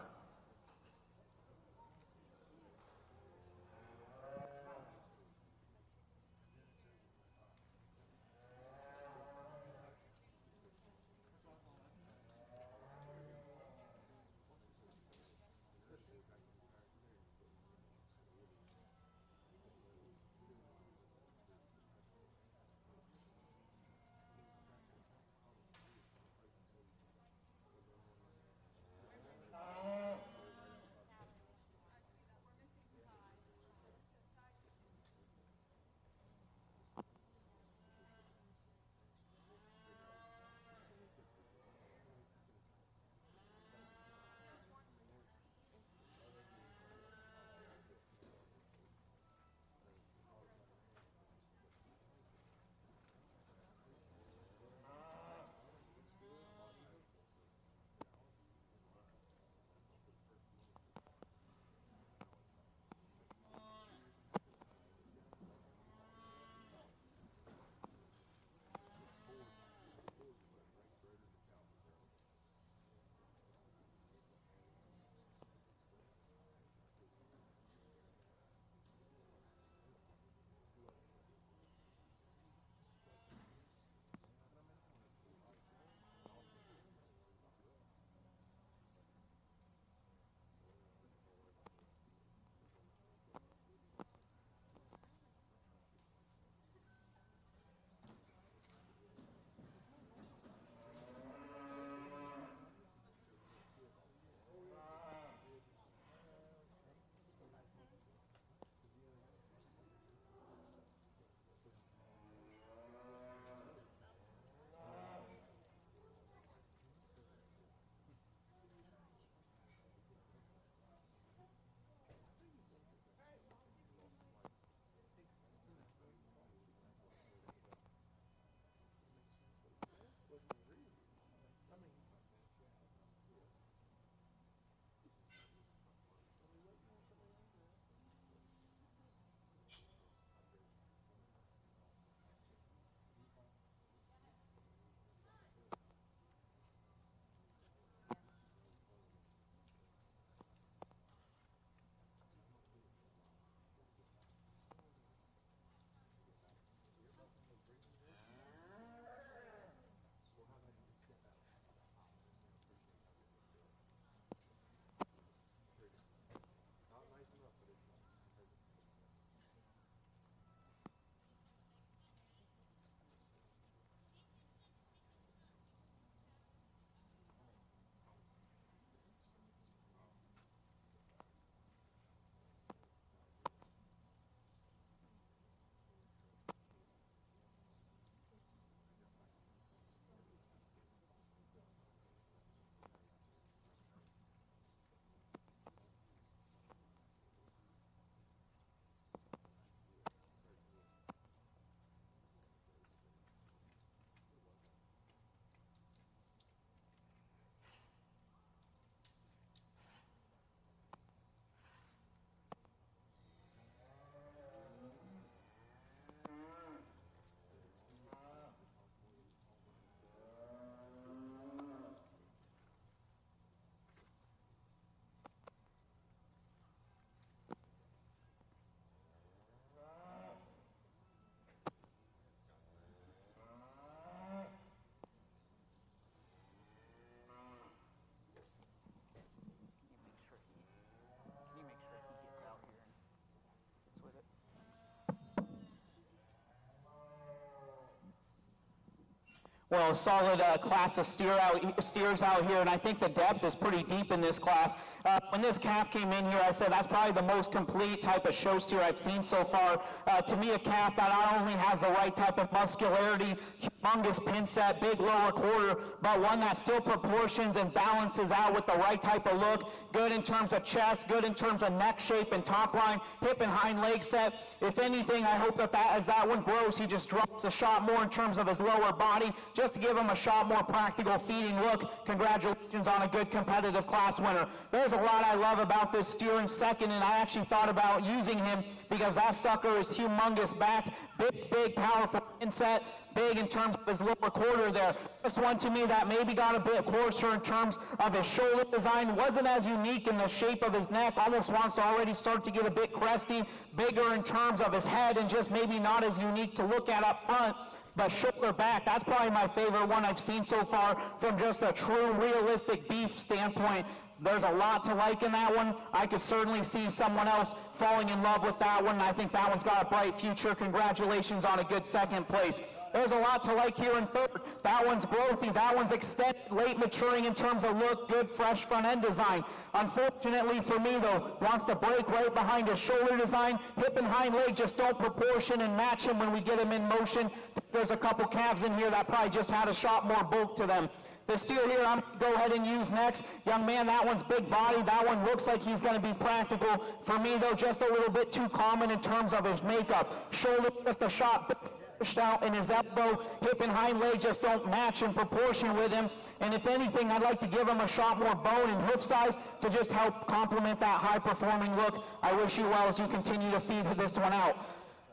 Well, a solid class of steers out here, and I think the depth is pretty deep in this class. When this calf came in here, I said that's probably the most complete type of show steer I've seen so far. To me, a calf that not only has the right type of muscularity, humongous pin set, big lower quarter, but one that still proportions and balances out with the right type of look. Good in terms of chest, good in terms of neck shape and top line, hip and hind leg set. If anything, I hope that as that one grows, he just drops a shot more in terms of his lower body, just to give him a shot more practical feeding look. Congratulations on a good competitive class winner. There's a lot I love about this steer in second, and I actually thought about using him because that sucker is humongous back, big, powerful inset, big in terms of his lower quarter there. This one to me that maybe got a bit coarser in terms of his shoulder design, wasn't as unique in the shape of his neck, almost wants to already start to get a bit cresty, bigger in terms of his head, and just maybe not as unique to look at up front. But shoulder back, that's probably my favorite one I've seen so far from just a true realistic beef standpoint. There's a lot to like in that one. I could certainly see someone else falling in love with that one, and I think that one's got a bright future. Congratulations on a good second place. There's a lot to like here in third. That one's growthy, that one's extended, late maturing in terms of look, good fresh front end design. Unfortunately for me though, wants to break right behind his shoulder design. Hip and hind leg just don't proportion and match him when we get him in motion. There's a couple calves in here that probably just had a shot more bulk to them. The steer here I'm going to go ahead and use next. Young man, that one's big body. That one looks like he's going to be practical. For me though, just a little bit too common in terms of his makeup. Shoulder just a shot pushed out, and his elbow, hip and hind leg just don't match in proportion with him. And if anything, I'd like to give him a shot more bone and hoof size to just help complement that high-performing look. I wish you well as you continue to feed this one out.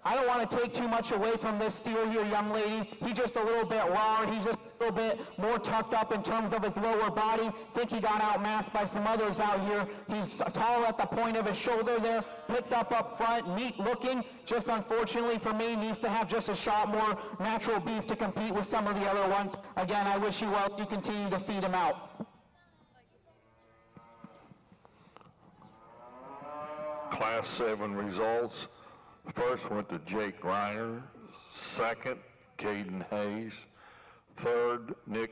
I don't want to take too much away from this steer here, young lady. He's just a little bit raw. He's just a little bit more tucked up in terms of his lower body. Think he got outmassed by some others out here. He's tall at the point of his shoulder there, picked up front, neat looking. Just unfortunately for me, needs to have just a shot more natural beef to compete with some of the other ones. Again, I wish you well. You continue to feed him out. Class 7 results. First went to Jake Reiner. Second, Caden Hayes. Third, Nick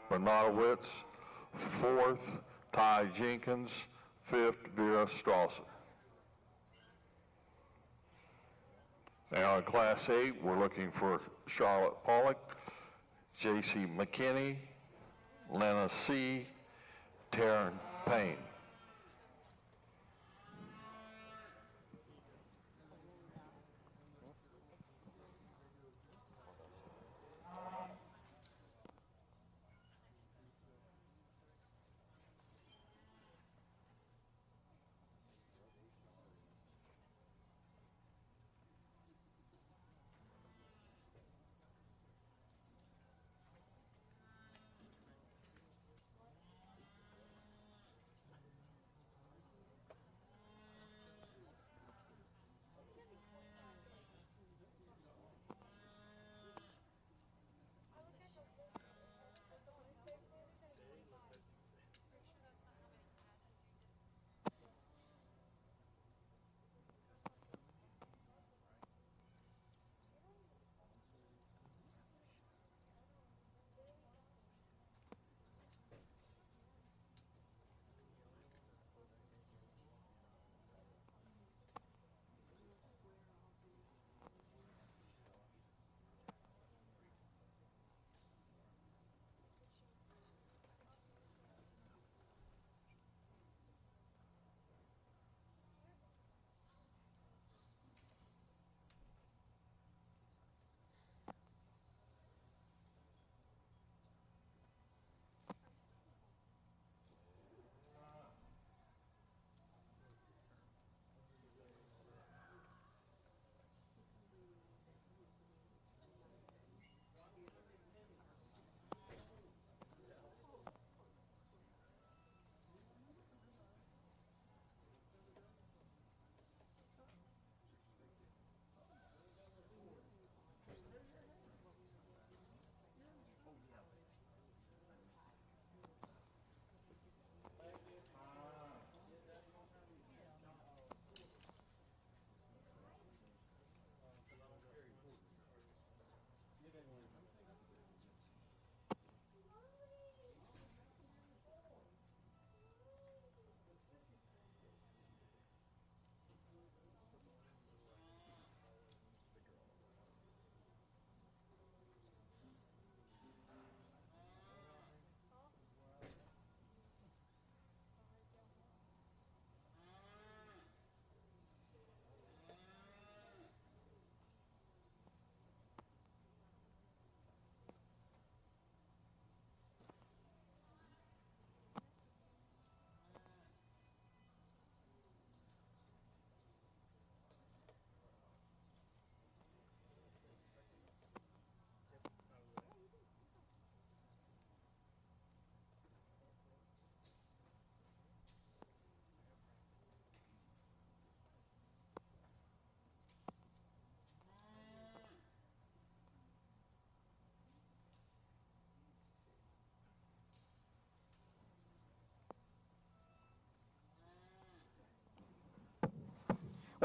Bernatowicz. Fourth, Ty Jenkins. Fifth, Vera Strasser. Now in Class 8, we're looking for Charlotte Pollock, J.C. McKinney, Lena C., Taryn Payne.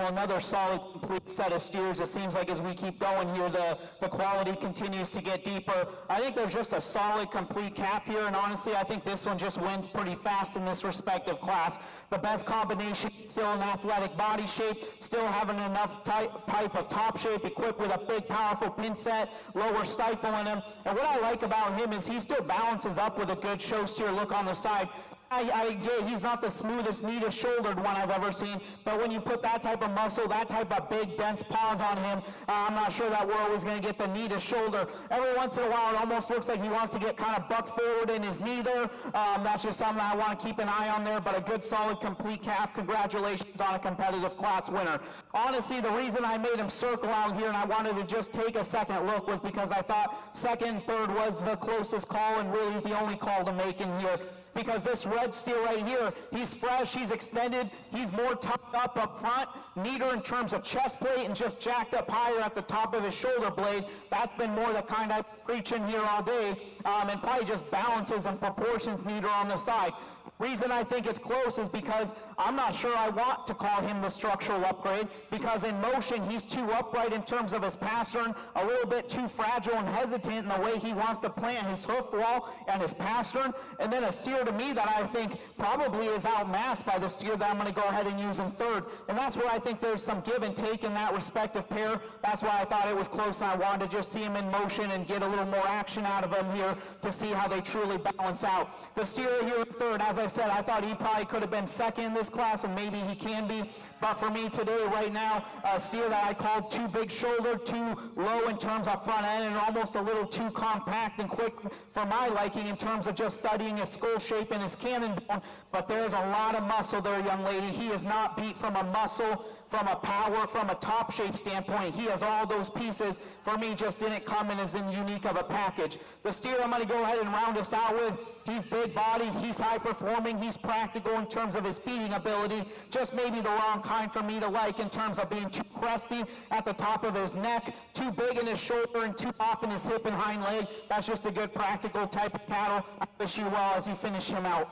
Well, another solid, complete set of steers. It seems like as we keep going here, the quality continues to get deeper. I think there's just a solid, complete calf here, and honestly, I think this one just wins pretty fast in this respective class. The best combination, still an athletic body shape, still having enough type of top shape, equipped with a big, powerful pin set, lower stifle in him. And what I like about him is he still balances up with a good show steer look on the side. Yeah, he's not the smoothest, neatest shouldered one I've ever seen, but when you put that type of muscle, that type of big, dense paws on him, I'm not sure that we're always going to get the neatest shoulder. Every once in a while, it almost looks like he wants to get kind of bucked forward in his knee there. That's just something I want to keep an eye on there, but a good, solid, complete calf. Congratulations on a competitive class winner. Honestly, the reason I made him circle out here and I wanted to just take a second look was because I thought second and third was the closest call and really the only call to make in here. Because this red steer right here, he's fresh, he's extended, he's more tucked up front, neater in terms of chest plate, and just jacked up higher at the top of his shoulder blade. That's been more the kind I preach in here all day, and probably just balances and proportions neater on the side. Reason I think it's close is because I'm not sure I want to call him the structural upgrade, because in motion he's too upright in terms of his pastern, a little bit too fragile and hesitant in the way he wants to plant his hoof wall and his pastern, and then a steer to me that I think probably is outmassed by the steer that I'm going to go ahead and use in third, and that's where I think there's some give and take in that respective pair. That's why I thought it was close, and I wanted to just see him in motion and get a little more action out of him here to see how they truly balance out. The steer here in third, as I said, I thought he probably could have been second in this class, and maybe he can be. But for me today, right now, a steer that I called too big shoulder, too low in terms of front end, and almost a little too compact and quick for my liking in terms of just studying his skull shape and his cannon bone. But there's a lot of muscle there, young lady. He is not beat from a muscle, from a power, from a top shape standpoint. He has all those pieces. For me, just didn't come in as unique of a package. The steer I'm going to go ahead and round us out with, he's big bodied, he's high performing, he's practical in terms of his feeding ability, just maybe the wrong kind for me to like in terms of being too crusty at the top of his neck, too big in his shoulder, and too off in his hip and hind leg. That's just a good practical type of cattle. I wish you well as you finish him out.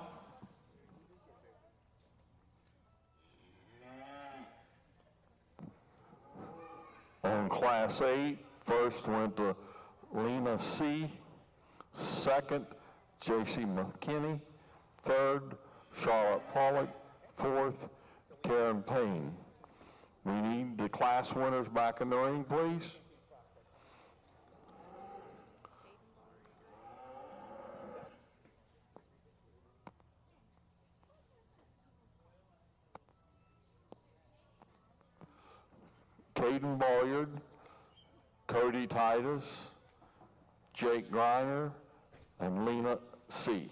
On Class 8, first went to Lena C. Second, J.C. McKinney. Third, Charlotte Pollock. Fourth, Karen Payne. We need the class winners back in the ring, please. Caden Boyard, Cody Titus, Jake Griner, and Lena C.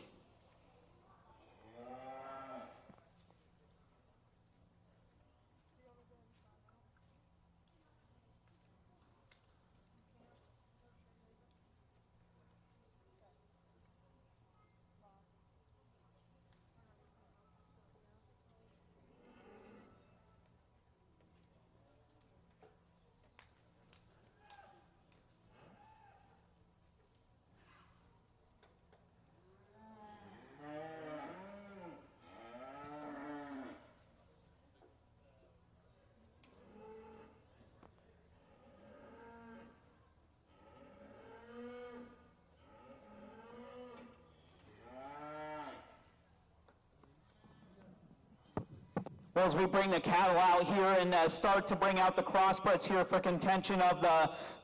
As we bring the cattle out here and start to bring out the crossbreds here for contention of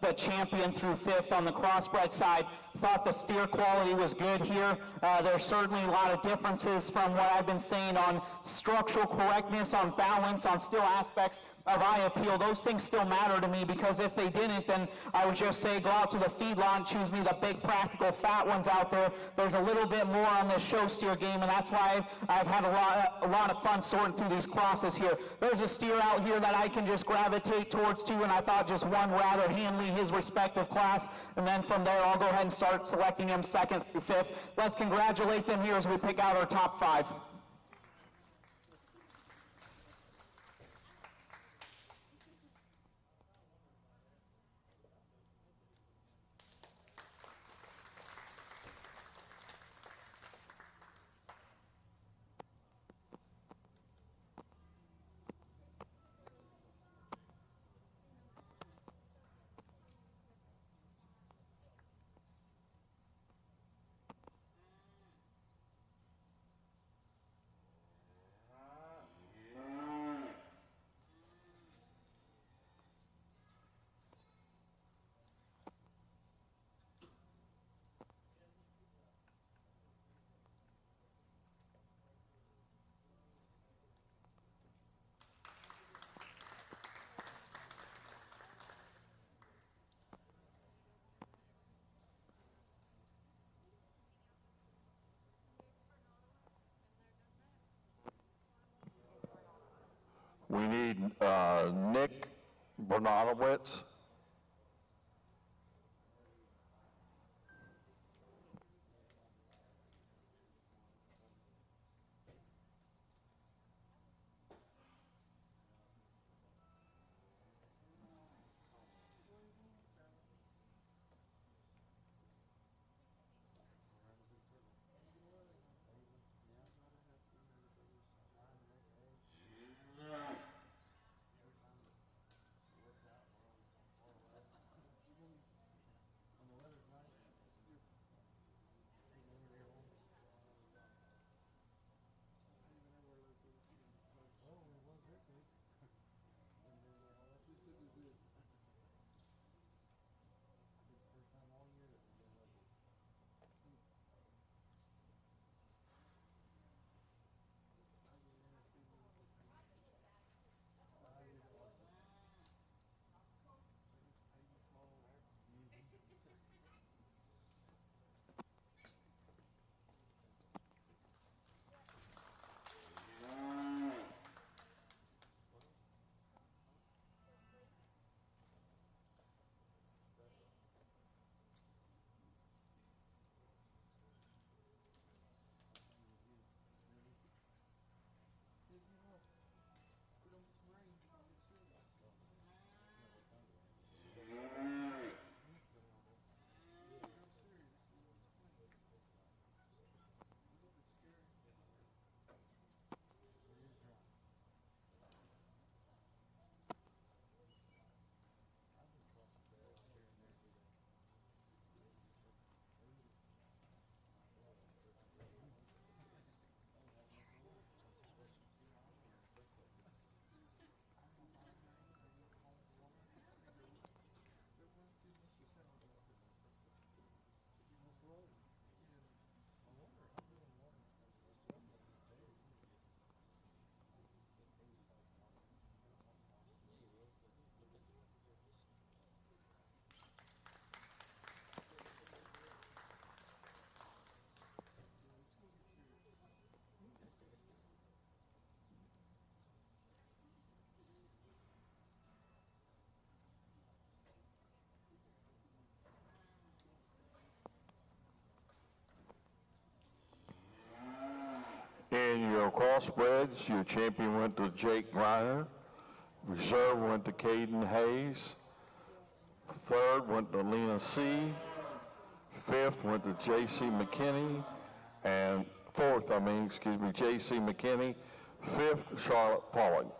the champion through fifth on the crossbred side, thought the steer quality was good here. There's certainly a lot of differences from what I've been saying on structural correctness, on balance, on still aspects of eye appeal. Those things still matter to me, because if they didn't, then I would just say go out to the feedlot and choose me the big, practical, fat ones out there. There's a little bit more on this show steer game, and that's why I've had a lot of fun sorting through these crosses here. There's a steer out here that I can just gravitate towards too, and I thought just won rather handily his respective class, and then from there I'll go ahead and start selecting him second through fifth. Let's congratulate them here as we pick out our top five. We need Nick Bernadowitz. In your crossbreds, your champion went to Jake Reiner. Reserve went to Caden Hayes. Third went to Lena C. Fifth went to J.C. McKinney. And J.C. McKinney. Fifth, Charlotte Pollock.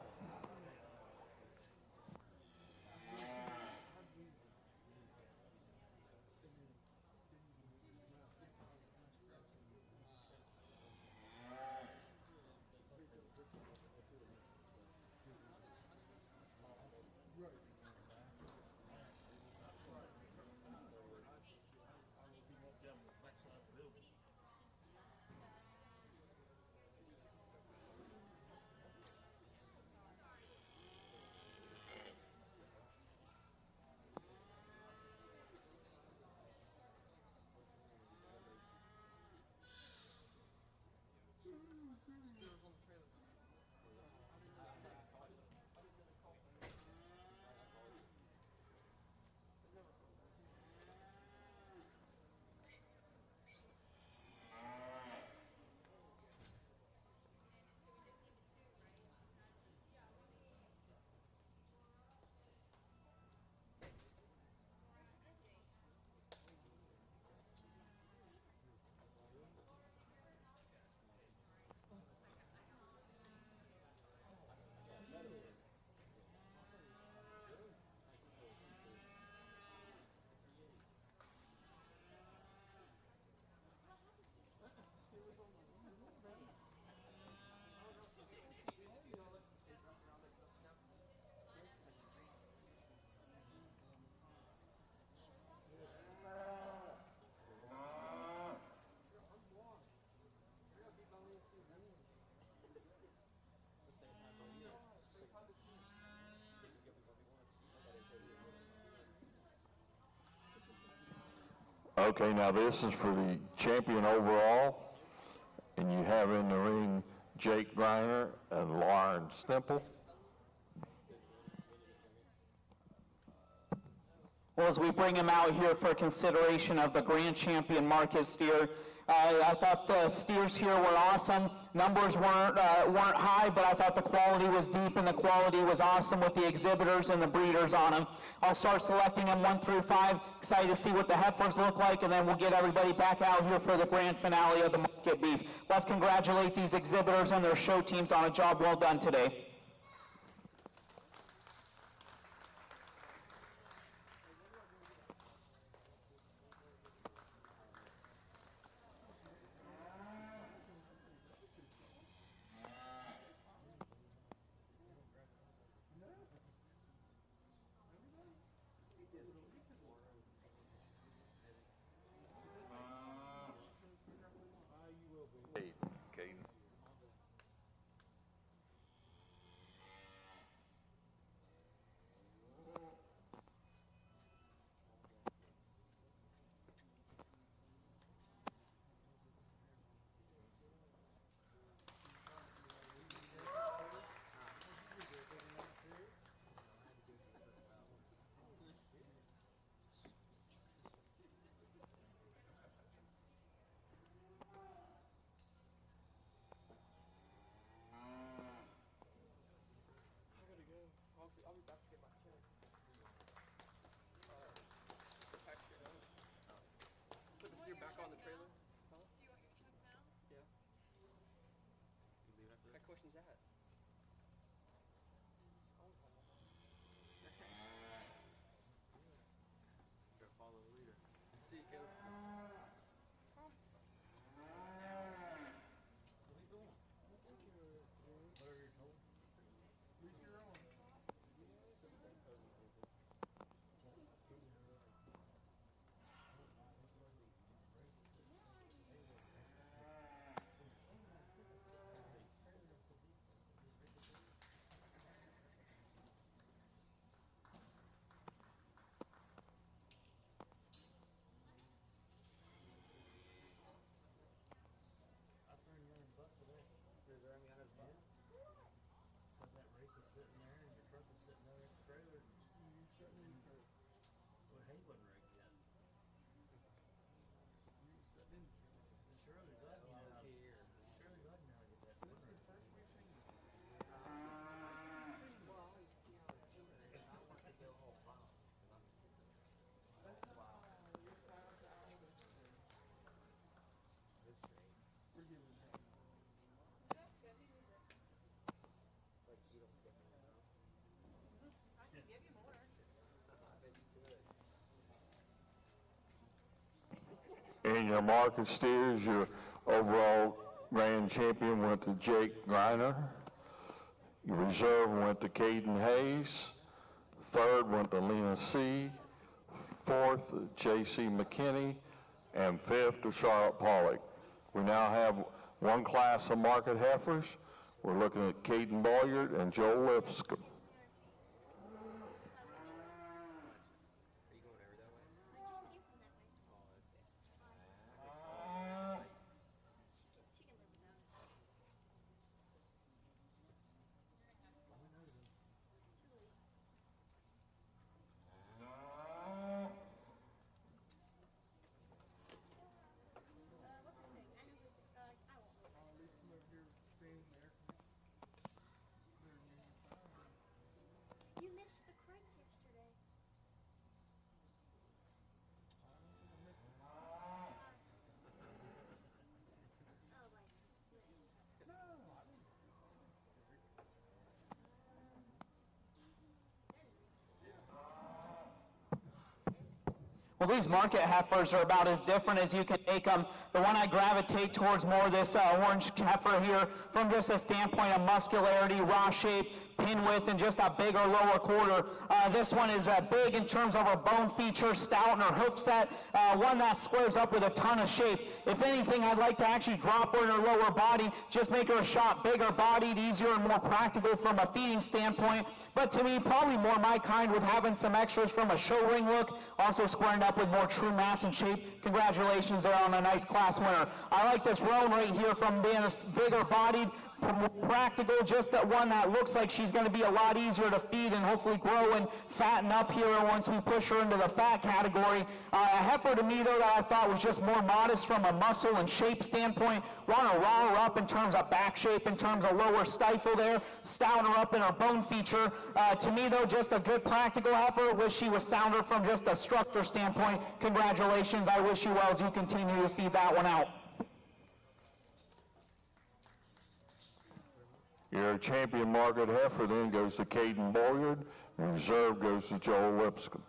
Okay, now this is for the champion overall, and you have in the ring Jake Griner and Lauren Stemple. Well, as we bring him out here for consideration of the grand champion Marcus steer, I thought the steers here were awesome. Numbers weren't high, but I thought the quality was deep and the quality was awesome with the exhibitors and the breeders on them. I'll start selecting them 1 through 5. Excited to see what the heifers look like, and then we'll get everybody back out here for the grand finale of the market beef. Let's congratulate these exhibitors and their show teams on a job well done today. Caden. I'll be back to get my check. Tax it out. Put the steer back on the trailer. Huh? Do you want your check now? Yeah. What question's that? Gotta follow the leader. See you, Caleb. In your market steers, your overall grand champion went to Jake Griner. Your reserve went to Caden Hayes. Third went to Lena C. Fourth, J.C. McKinney. And fifth to Charlotte Pollock. We now have one class of market heifers. We're looking at Caden Boyard and Joel Lipscomb. You missed the crates yesterday. Well, these market heifers are about as different as you can make them. The one I gravitate towards more this orange heifer here from just a standpoint of muscularity, raw shape, pin width, and just a bigger lower quarter. This one is big in terms of her bone feature, stout in her hoof set, one that squares up with a ton of shape. If anything, I'd like to actually drop her in her lower body, just make her a shot bigger bodied, easier and more practical from a feeding standpoint. But to me, probably more my kind with having some extras from a show ring look, also squaring up with more true mass and shape. Congratulations there on a nice class winner. I like this roan right here from being a bigger bodied, practical, just that one that looks like she's going to be a lot easier to feed and hopefully grow and fatten up here once we push her into the fat category. A heifer to me, though, that I thought was just more modest from a muscle and shape standpoint. Want to raw her up in terms of back shape, in terms of lower stifle there, stout her up in her bone feature. To me, though, just a good practical heifer. Wish she was sounder from just a structure standpoint. Congratulations. I wish you well as you continue to feed that one out. Your champion market heifer then goes to Caden Boyard, and reserve goes to Joel Lipscomb.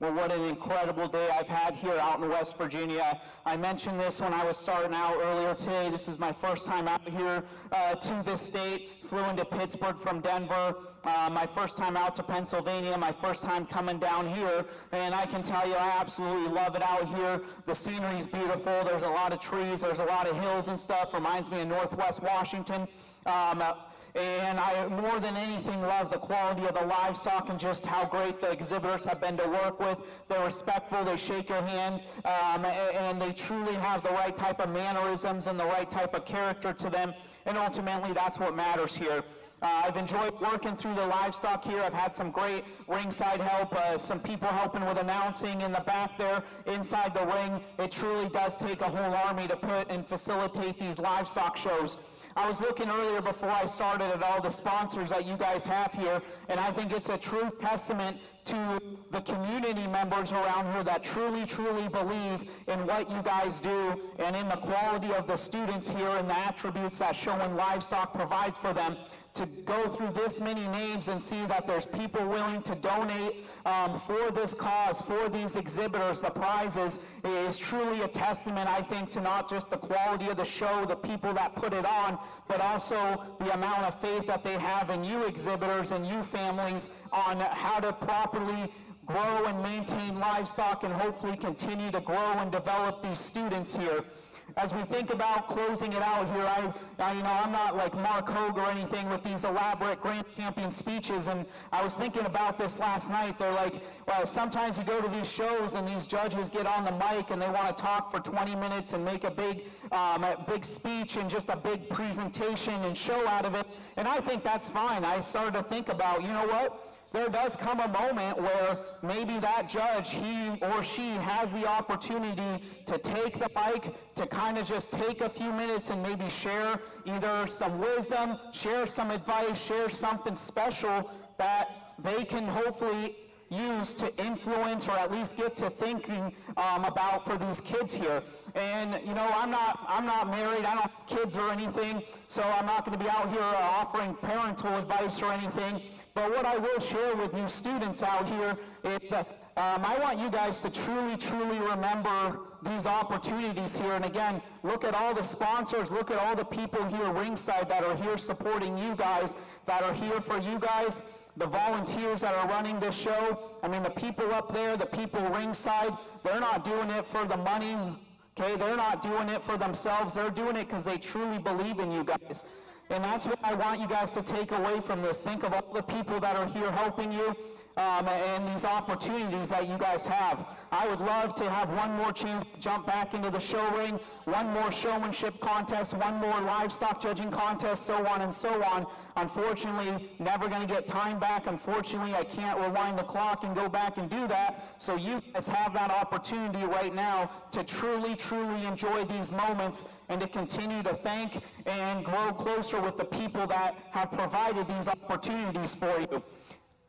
Well, what an incredible day I've had here out in West Virginia. I mentioned this when I was starting out earlier today. This is my first time out here to this state. Flew into Pittsburgh from Denver. My first time out to Pennsylvania, my first time coming down here, and I can tell you I absolutely love it out here. The scenery is beautiful. There's a lot of trees. There's a lot of hills and stuff. Reminds me of Northwest Washington. And I, more than anything, love the quality of the livestock and just how great the exhibitors have been to work with. They're respectful, they shake your hand, and they truly have the right type of mannerisms and the right type of character to them, and ultimately that's what matters here. I've enjoyed working through the livestock here. I've had some great ringside help, some people helping with announcing in the back there, inside the ring. It truly does take a whole army to put and facilitate these livestock shows. I was looking earlier before I started at all the sponsors that you guys have here, and I think it's a true testament to the community members around here that truly, truly believe in what you guys do and in the quality of the students here and the attributes that Showing Livestock provides for them. To go through this many names and see that there's people willing to donate for this cause, for these exhibitors, the prizes, is truly a testament, I think, to not just the quality of the show, the people that put it on, but also the amount of faith that they have in you exhibitors and you families on how to properly grow and maintain livestock and hopefully continue to grow and develop these students here. As we think about closing it out here, I'm not like Mark Hogue or anything with these elaborate grand champion speeches, and I was thinking about this last night. They're like, well, sometimes you go to these shows and these judges get on the mic and they want to talk for 20 minutes and make a big speech and just a big presentation and show out of it, and I think that's fine. I started to think about, you know what? there does come a moment where maybe that judge, he or she has the opportunity to take the mic, to kind of just take a few minutes and maybe share either some wisdom, share some advice, share something special that they can hopefully use to influence or at least get to thinking about for these kids here. And you know, I'm not married, I don't have kids or anything, so I'm not going to be out here offering parental advice or anything. But what I will share with you students out here is that I want you guys to truly remember these opportunities here. And again, look at all the sponsors, look at all the people here ringside that are here supporting you guys, that are here for you guys, the volunteers that are running this show. I mean, the people up there, the people ringside, they're not doing it for the money, okay? They're not doing it for themselves. They're doing it because they truly believe in you guys. And that's what I want you guys to take away from this. Think of all the people that are here helping you and these opportunities that you guys have. I would love to have one more chance to jump back into the show ring, one more showmanship contest, one more livestock judging contest, so on and so on. Unfortunately, never going to get time back. Unfortunately, I can't rewind the clock and go back and do that. So you guys have that opportunity right now to truly enjoy these moments and to continue to thank and grow closer with the people that have provided these opportunities for you.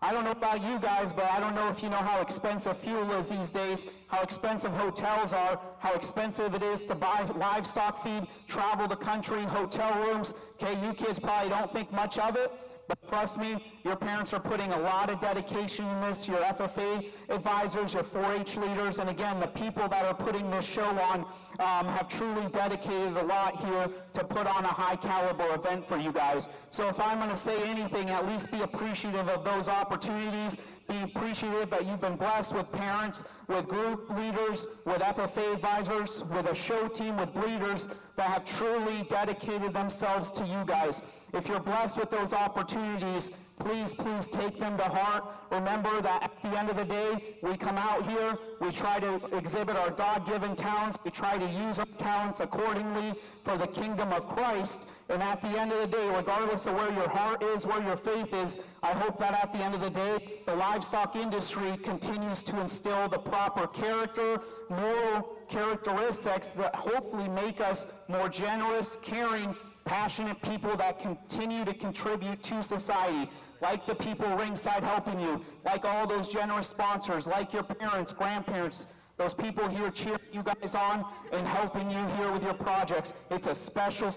I don't know about you guys, but I don't know if you know how expensive fuel is these days, how expensive hotels are, how expensive it is to buy livestock feed, travel the country, hotel rooms. Okay, you kids probably don't think much of it, but trust me, your parents are putting a lot of dedication in this, your FFA advisors, your 4-H leaders, and again, the people that are putting this show on have truly dedicated a lot here to put on a high caliber event for you guys. So if I'm going to say anything, at least be appreciative of those opportunities, be appreciative that you've been blessed with parents, with group leaders, with FFA advisors, with a show team, with breeders that have truly dedicated themselves to you guys. If you're blessed with those opportunities, please take them to heart. Remember that at the end of the day, we come out here, we try to exhibit our God-given talents, we try to use our talents accordingly for the kingdom of Christ, and at the end of the day, regardless of where your heart is, where your faith is, I hope that at the end of the day, the livestock industry continues to instill the proper character, moral characteristics that hopefully make us more generous, caring, passionate people that continue to contribute to society, like the people ringside helping you, like all those generous sponsors, like your parents, grandparents, those people here cheering you guys on and helping you here with your projects. It's a special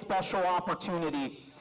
opportunity.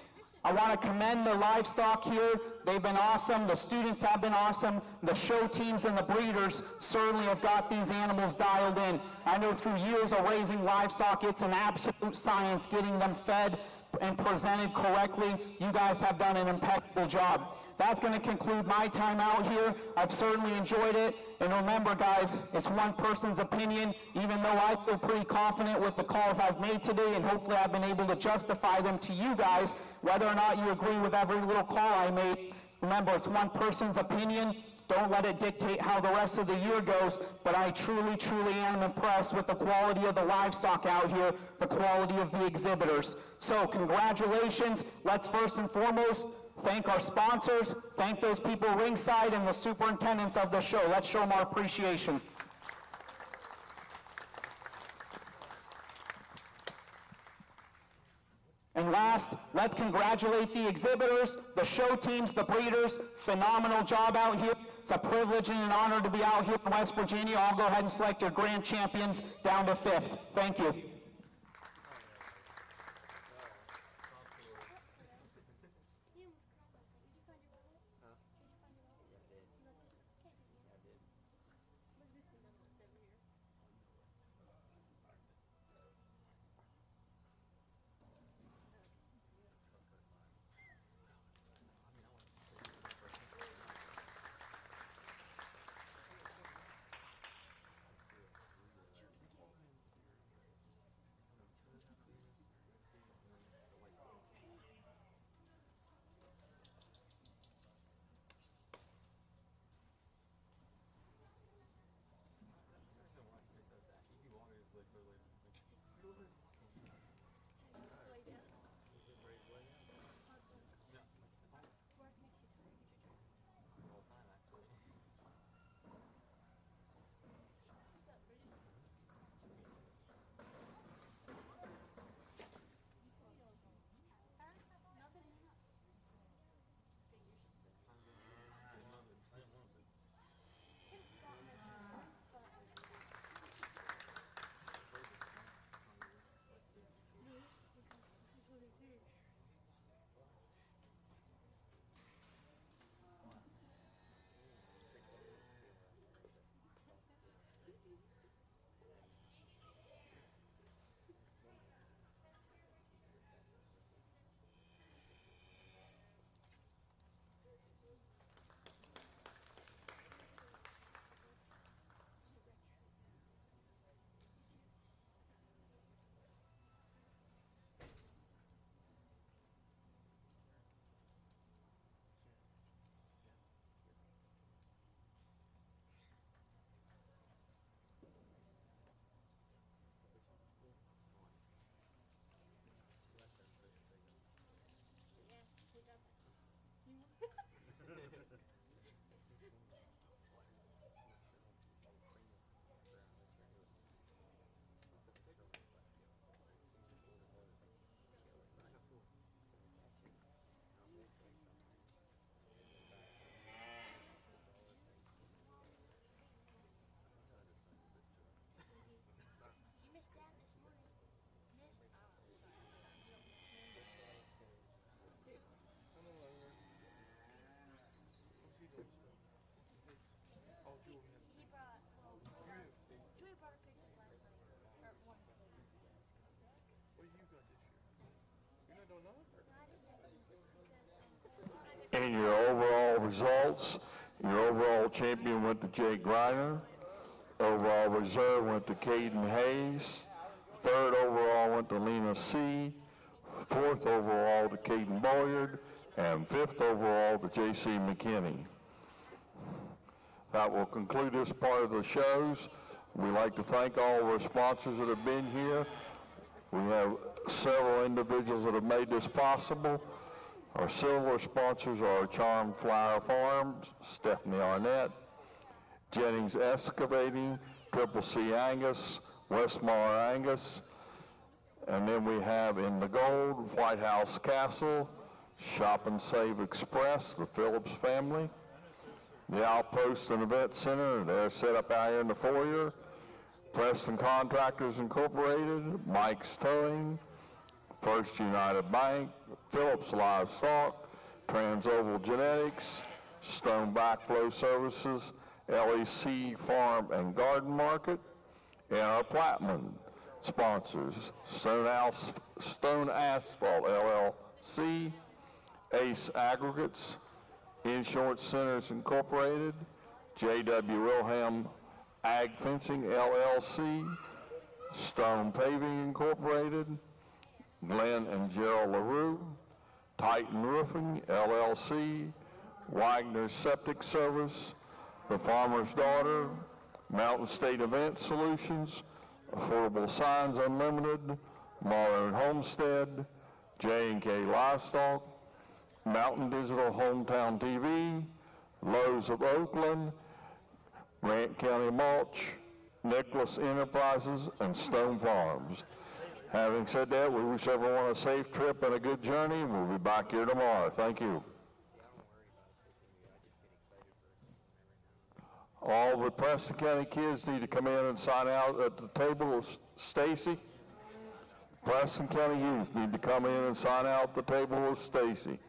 I want to commend the livestock here. They've been awesome. The students have been awesome. The show teams and the breeders certainly have got these animals dialed in. I know through years of raising livestock, it's an absolute science getting them fed and presented correctly. You guys have done an impeccable job. That's going to conclude my time out here. I've certainly enjoyed it. And remember, guys, it's one person's opinion, even though I feel pretty confident with the calls I've made today, and hopefully I've been able to justify them to you guys, whether or not you agree with every little call I made. Remember, it's one person's opinion. Don't let it dictate how the rest of the year goes, but I truly am impressed with the quality of the livestock out here, the quality of the exhibitors. So congratulations. Let's first and foremost thank our sponsors, thank those people ringside and the superintendents of the show. Let's show them our appreciation. And last, let's congratulate the exhibitors, the show teams, the breeders. Phenomenal job out here. It's a privilege and an honor to be out here in West Virginia. I'll go ahead and select your grand champions down to 5th. Thank you. And your overall results, your overall champion went to Jake Griner. Overall reserve went to Caden Hayes. Third overall went to Lena C. Fourth overall to Caden Boyard. And fifth overall to J.C. McKinney. That will conclude this part of the shows. We'd like to thank all of our sponsors that have been here. We have several individuals that have made this possible. Our silver sponsors are Charm Flower Farms, Stephanie Arnett, Jennings Excavating, Triple C Angus, Westmar Angus, and then we have in the gold, White House Castle, Shop and Save Express, the Phillips family, the Outpost and Event Center, they're set up out here in the foyer, Preston Contractors Incorporated, Mike's Towing, First United Bank, Phillips Livestock, Transoval Genetics, Stone Backflow Services, LEC Farm and Garden Market, and our Plattman sponsors, Stone Asphalt LLC, Ace Aggregates, Insurance Centers Incorporated, J.W. Wilhelm Ag Fencing LLC, Stone Paving Incorporated, Glenn and Gerald LaRue, Titan Roofing LLC, Wagner Septic Service, The Farmer's Daughter, Mountain State Event Solutions, Affordable Signs Unlimited, Modern Homestead, J&K Livestock, Mountain Digital Hometown TV, Lowe's of Oakland, Grant County Mulch, Nicholas Enterprises, and Stone Farms. Having said that, we wish everyone a safe trip and a good journey. We'll be back here tomorrow. Thank you. All the Preston County kids need to come in and sign out at the table of Stacy. Preston County youth need to come in and sign out at the table with Stacy.